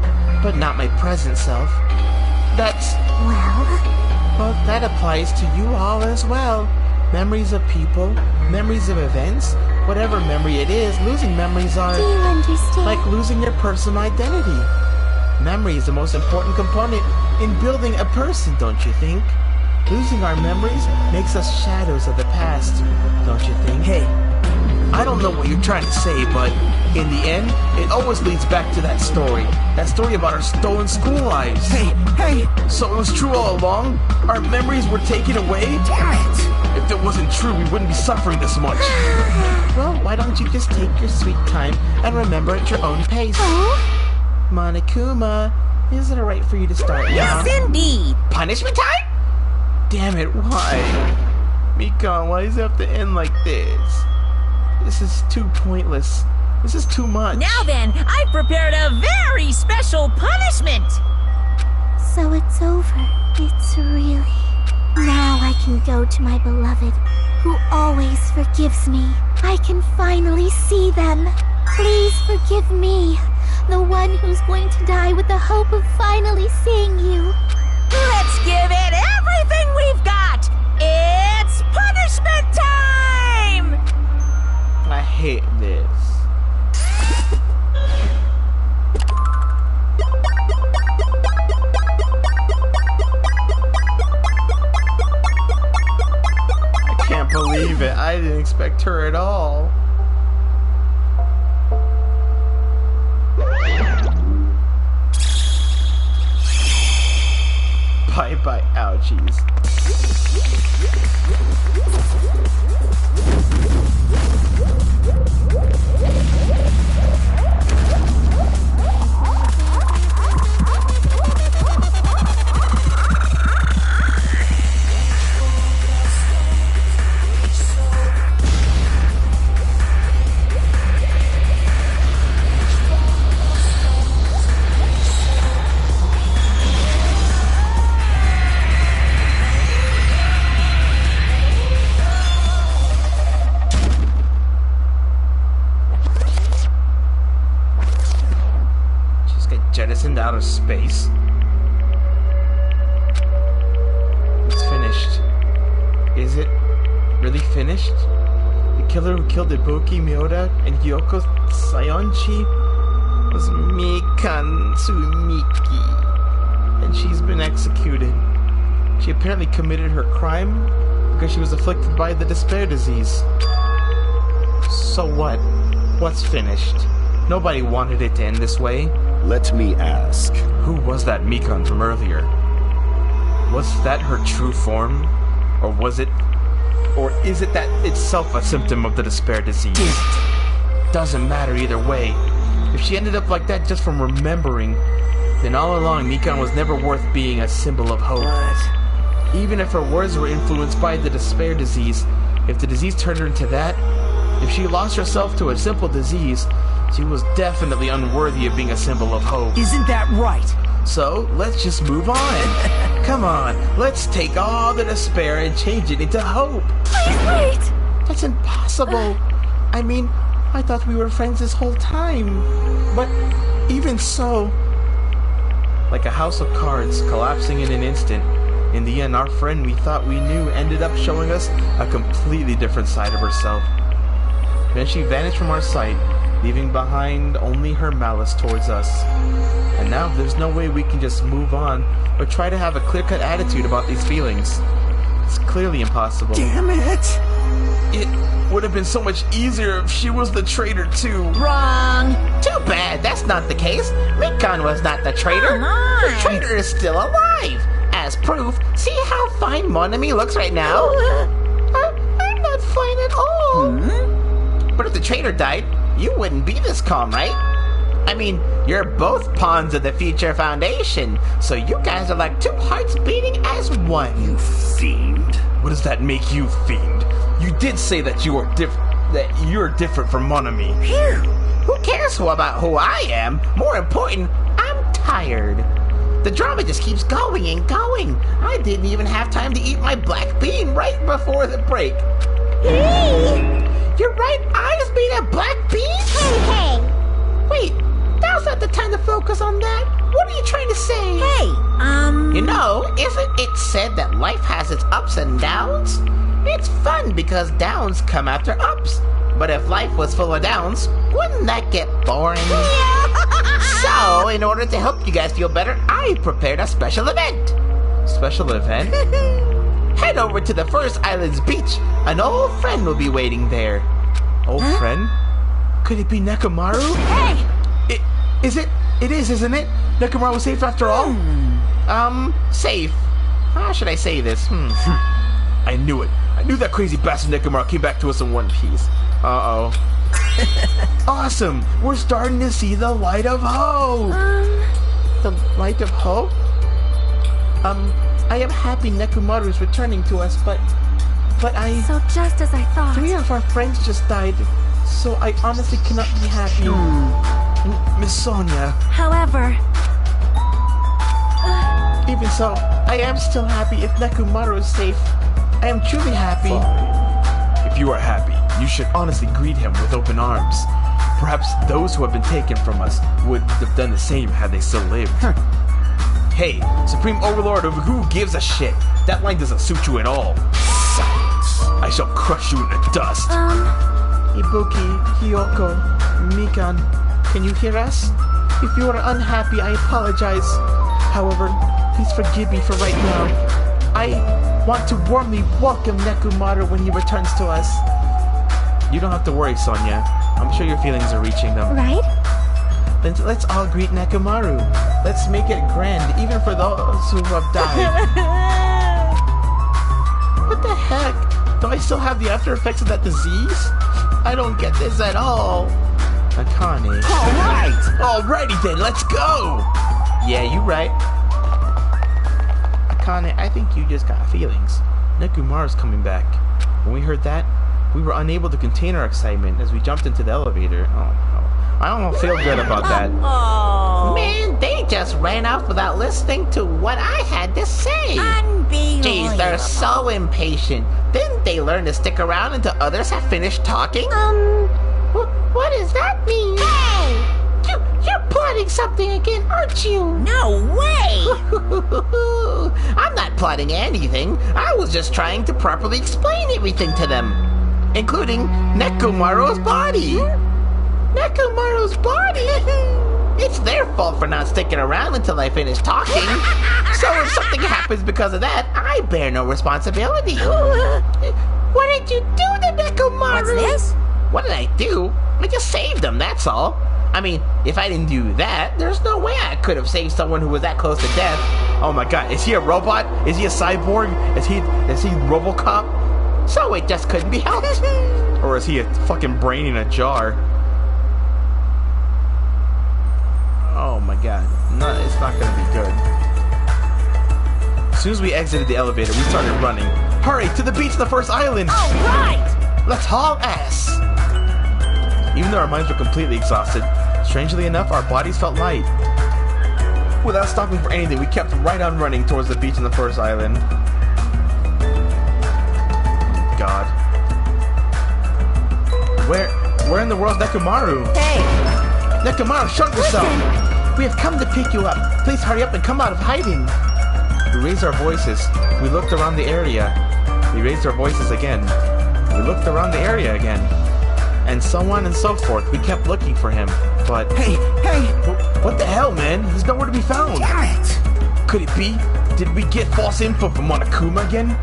but not my present self. That's... Well, that applies to you all as well. Memories of people, memories of events, whatever memory it is, losing memories are... Do you understand? Like losing your personal identity. Memory is the most important component in building a person, don't you think? Losing our memories makes us shadows of the past, don't you think? Hey, I don't know what you're trying to say, but in the end, it always leads back to that story. That story about our stolen school lives. Hey! So it was true all along? Our memories were taken away? Damn it! If it wasn't true, we wouldn't be suffering this much. Well, why don't you just take your sweet time and remember at your own pace? Monokuma, is it alright for you to start now? Yes, indeed. Punishment time? Damn it, why? Mikan, why does it have to end like this? This is too pointless. This is too much. Now then, I've prepared a very special punishment. So it's over. It's really... Now I can go to my beloved, who always forgives me. I can finally see them. Please forgive me, the one who's going to die with the hope of finally seeing you. Let's give it everything we've got. It's punishment time! I hate this. I can't believe it. I didn't expect her at all. Bye-bye, ouchies. Jettisoned out of space. It's finished. Is it really finished? The killer who killed Ibuki Miura and Hyoko Sayonchi was Mikan Tsumiki, and she's been executed. She apparently committed her crime because she was afflicted by the despair disease. So what? What's finished? Nobody wanted it to end this way. Let me ask. Who was that Mikan from earlier? Was that her true form? Or is it that itself a symptom of the despair disease? Doesn't matter either way. If she ended up like that just from remembering, then all along Mikan was never worth being a symbol of hope. Even if her words were influenced by the despair disease, if the disease turned her into that, if she lost herself to a simple disease, she was definitely unworthy of being a symbol of hope. Isn't that right? So, let's just move on. Come on, let's take all the despair and change it into hope. Please wait! That's impossible. I mean, I thought we were friends this whole time. But even so, like a house of cards collapsing in an instant, in the end, our friend we thought we knew ended up showing us a completely different side of herself. Then she vanished from our sight, leaving behind only her malice towards us. And now there's no way we can just move on or try to have a clear-cut attitude about these feelings. It's clearly impossible. Damn it! It would have been so much easier if she was the traitor too. Wrong. Too bad that's not the case. Mikan was not the traitor. Come on. The traitor is still alive. As proof, see how fine Monami looks right now? I'm not fine at all. But if the traitor died, you wouldn't be this calm, right? I mean, you're both pawns of the Future Foundation, so you guys are like two hearts beating as one. You fiend. What does that make you, fiend? You did say that you're different from Monami. Phew. Who cares about who I am? More important, I'm tired. The drama just keeps going and going. I didn't even have time to eat my black bean right before the break. Hey! You're right, I just made a black bean? Hey! Wait, now's not the time to focus on that. What are you trying to say? Hey, You know, isn't it said that life has its ups and downs? It's fun because downs come after ups. But if life was full of downs, wouldn't that get boring? So, in order to help you guys feel better, I prepared a special event. Special event? head over to the first island's beach. An old friend will be waiting there. Old friend? Could it be Nekomaru? Hey! It is, isn't it? Nekomaru was safe after all? Safe. How should I say this? I knew it. I knew that crazy bastard Nekomaru came back to us in one piece. Uh-oh. Awesome! We're starting to see the light of hope! The light of hope? I am happy Nekomaru is returning to us, but I... So just as I thought. 3 of our friends just died, so I honestly cannot be happy. Miss Sonia. However... Even so, I am still happy if Nekomaru is safe. I am truly happy. Fine. If you are happy, you should honestly greet him with open arms. Perhaps those who have been taken from us would have done the same had they still lived. Hey, Supreme Overlord of who gives a shit? That line doesn't suit you at all. Silence. I shall crush you in the dust. Ibuki, Hiyoko, Mikan, can you hear us? If you are unhappy, I apologize. However, please forgive me for right now. I want to warmly welcome Nekomaru when he returns to us. You don't have to worry, Sonia. I'm sure your feelings are reaching them. Right? Then let's all greet Nekomaru. Let's make it grand, even for those who have died. What the heck? Do I still have the after effects of that disease? I don't get this at all. Akane. Alrighty then, let's go! Yeah, you right. Akane, I think you just got feelings. Nekomaru's coming back. When we heard that, we were unable to contain our excitement as we jumped into the elevator. Oh no. I don't feel good about that. Oh. Man, they just ran off without listening to what I had to say. Unbelievable. Jeez, they're so impatient. Didn't they learn to stick around until others have finished talking? What does that mean? Hey! You're plotting something again, aren't you? No way! I'm not plotting anything. I was just trying to properly explain everything to them, including Nekomaru's body. Nekomaru's body? It's their fault for not sticking around until I finish talking. So if something happens because of that, I bear no responsibility. What did you do to Nekomaru? What's this? What did I do? I just saved him, that's all. I mean, if I didn't do that, there's no way I could have saved someone who was that close to death. Oh my god, is he a robot? Is he a cyborg? Is he RoboCop? So it just couldn't be helped. Or is he a fucking brain in a jar? Oh my god. No, it's not gonna be good. As soon as we exited the elevator, we started running. Hurry, to the beach of the first island! Alright! Let's haul ass! Even though our minds were completely exhausted, strangely enough, our bodies felt light. Without stopping for anything, we kept right on running towards the beach in the first island. God. Where in the world's Nekomaru? Hey! Nekomaru, show yourself! We have come to pick you up. Please hurry up and come out of hiding. We raised our voices. We looked around the area. We raised our voices again. We looked around the area again. And so on and so forth. We kept looking for him, but... Hey! What the hell, man? He's nowhere to be found. Damn it! Could it be? Did we get false info from Monokuma again?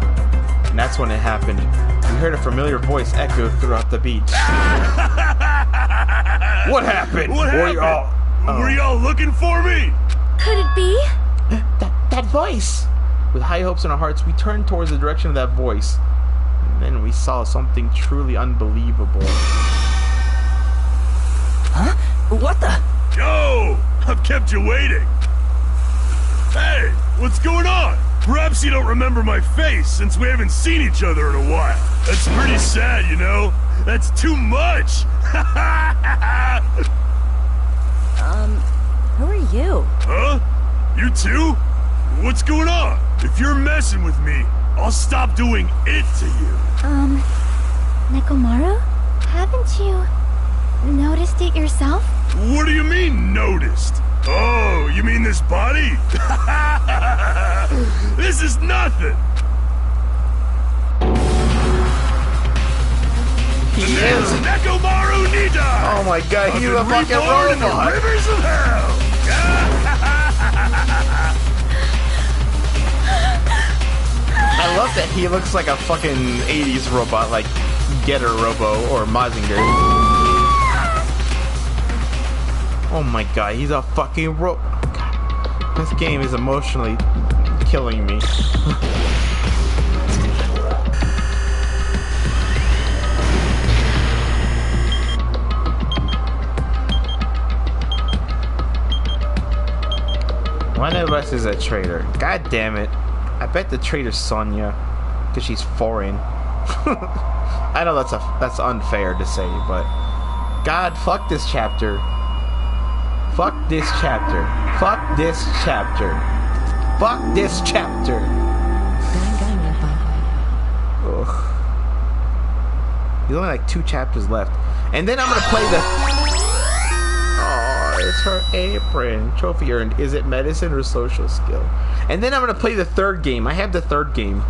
And that's when it happened. We heard a familiar voice echo throughout the beach. What happened? Were y'all looking for me? Could it be? That voice! With high hopes in our hearts, we turned towards the direction of that voice. And then we saw something truly unbelievable. Huh? What the? Yo! I've kept you waiting. Hey, what's going on? Perhaps you don't remember my face since we haven't seen each other in a while. That's pretty sad, you know? That's too much! Who are you? Huh? You too? What's going on? If you're messing with me, I'll stop doing it to you. Nekomaru? Haven't you noticed it yourself? What do you mean, noticed? Oh, you mean this body? This is nothing! The name's Nekomaru Nida! Oh my god, he's a fucking reborn in the robot! rivers of hell! I love that he looks like a fucking 80s robot, like Getter Robo or Mazinger. Oh my god, he's a fucking This game is emotionally killing me. One of us is a traitor. God damn it. I bet the traitor's Sonya, because she's foreign. I know that's unfair to say, but God, fuck this chapter. Fuck this chapter. Fuck this chapter. Fuck this chapter. Ugh. There's only like 2 chapters left. And then I'm gonna play the... Oh, it's her apron. Trophy earned. Is it medicine or social skill? And then I'm gonna play the 3rd game. I have the 3rd game.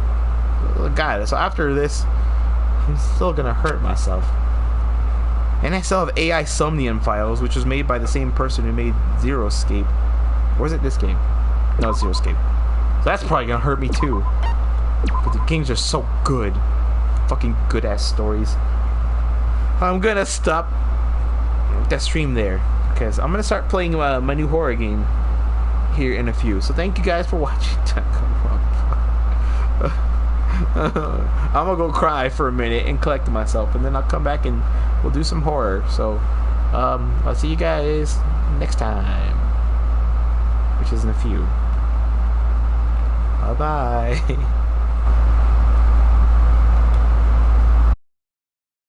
God, so after this, I'm still gonna hurt myself. And I still have AI Somnium Files, which was made by the same person who made Zero Escape. Or is it this game? No, it's Zero Escape. So that's probably gonna hurt me too. But the games are so good. Fucking good ass stories. I'm gonna stop that stream there, because I'm gonna start playing my new horror game here in a few. So thank you guys for watching. I'm gonna go cry for a minute and collect myself, and then I'll come back and we'll do some horror. So I'll see you guys next time, which is in a few. Bye bye.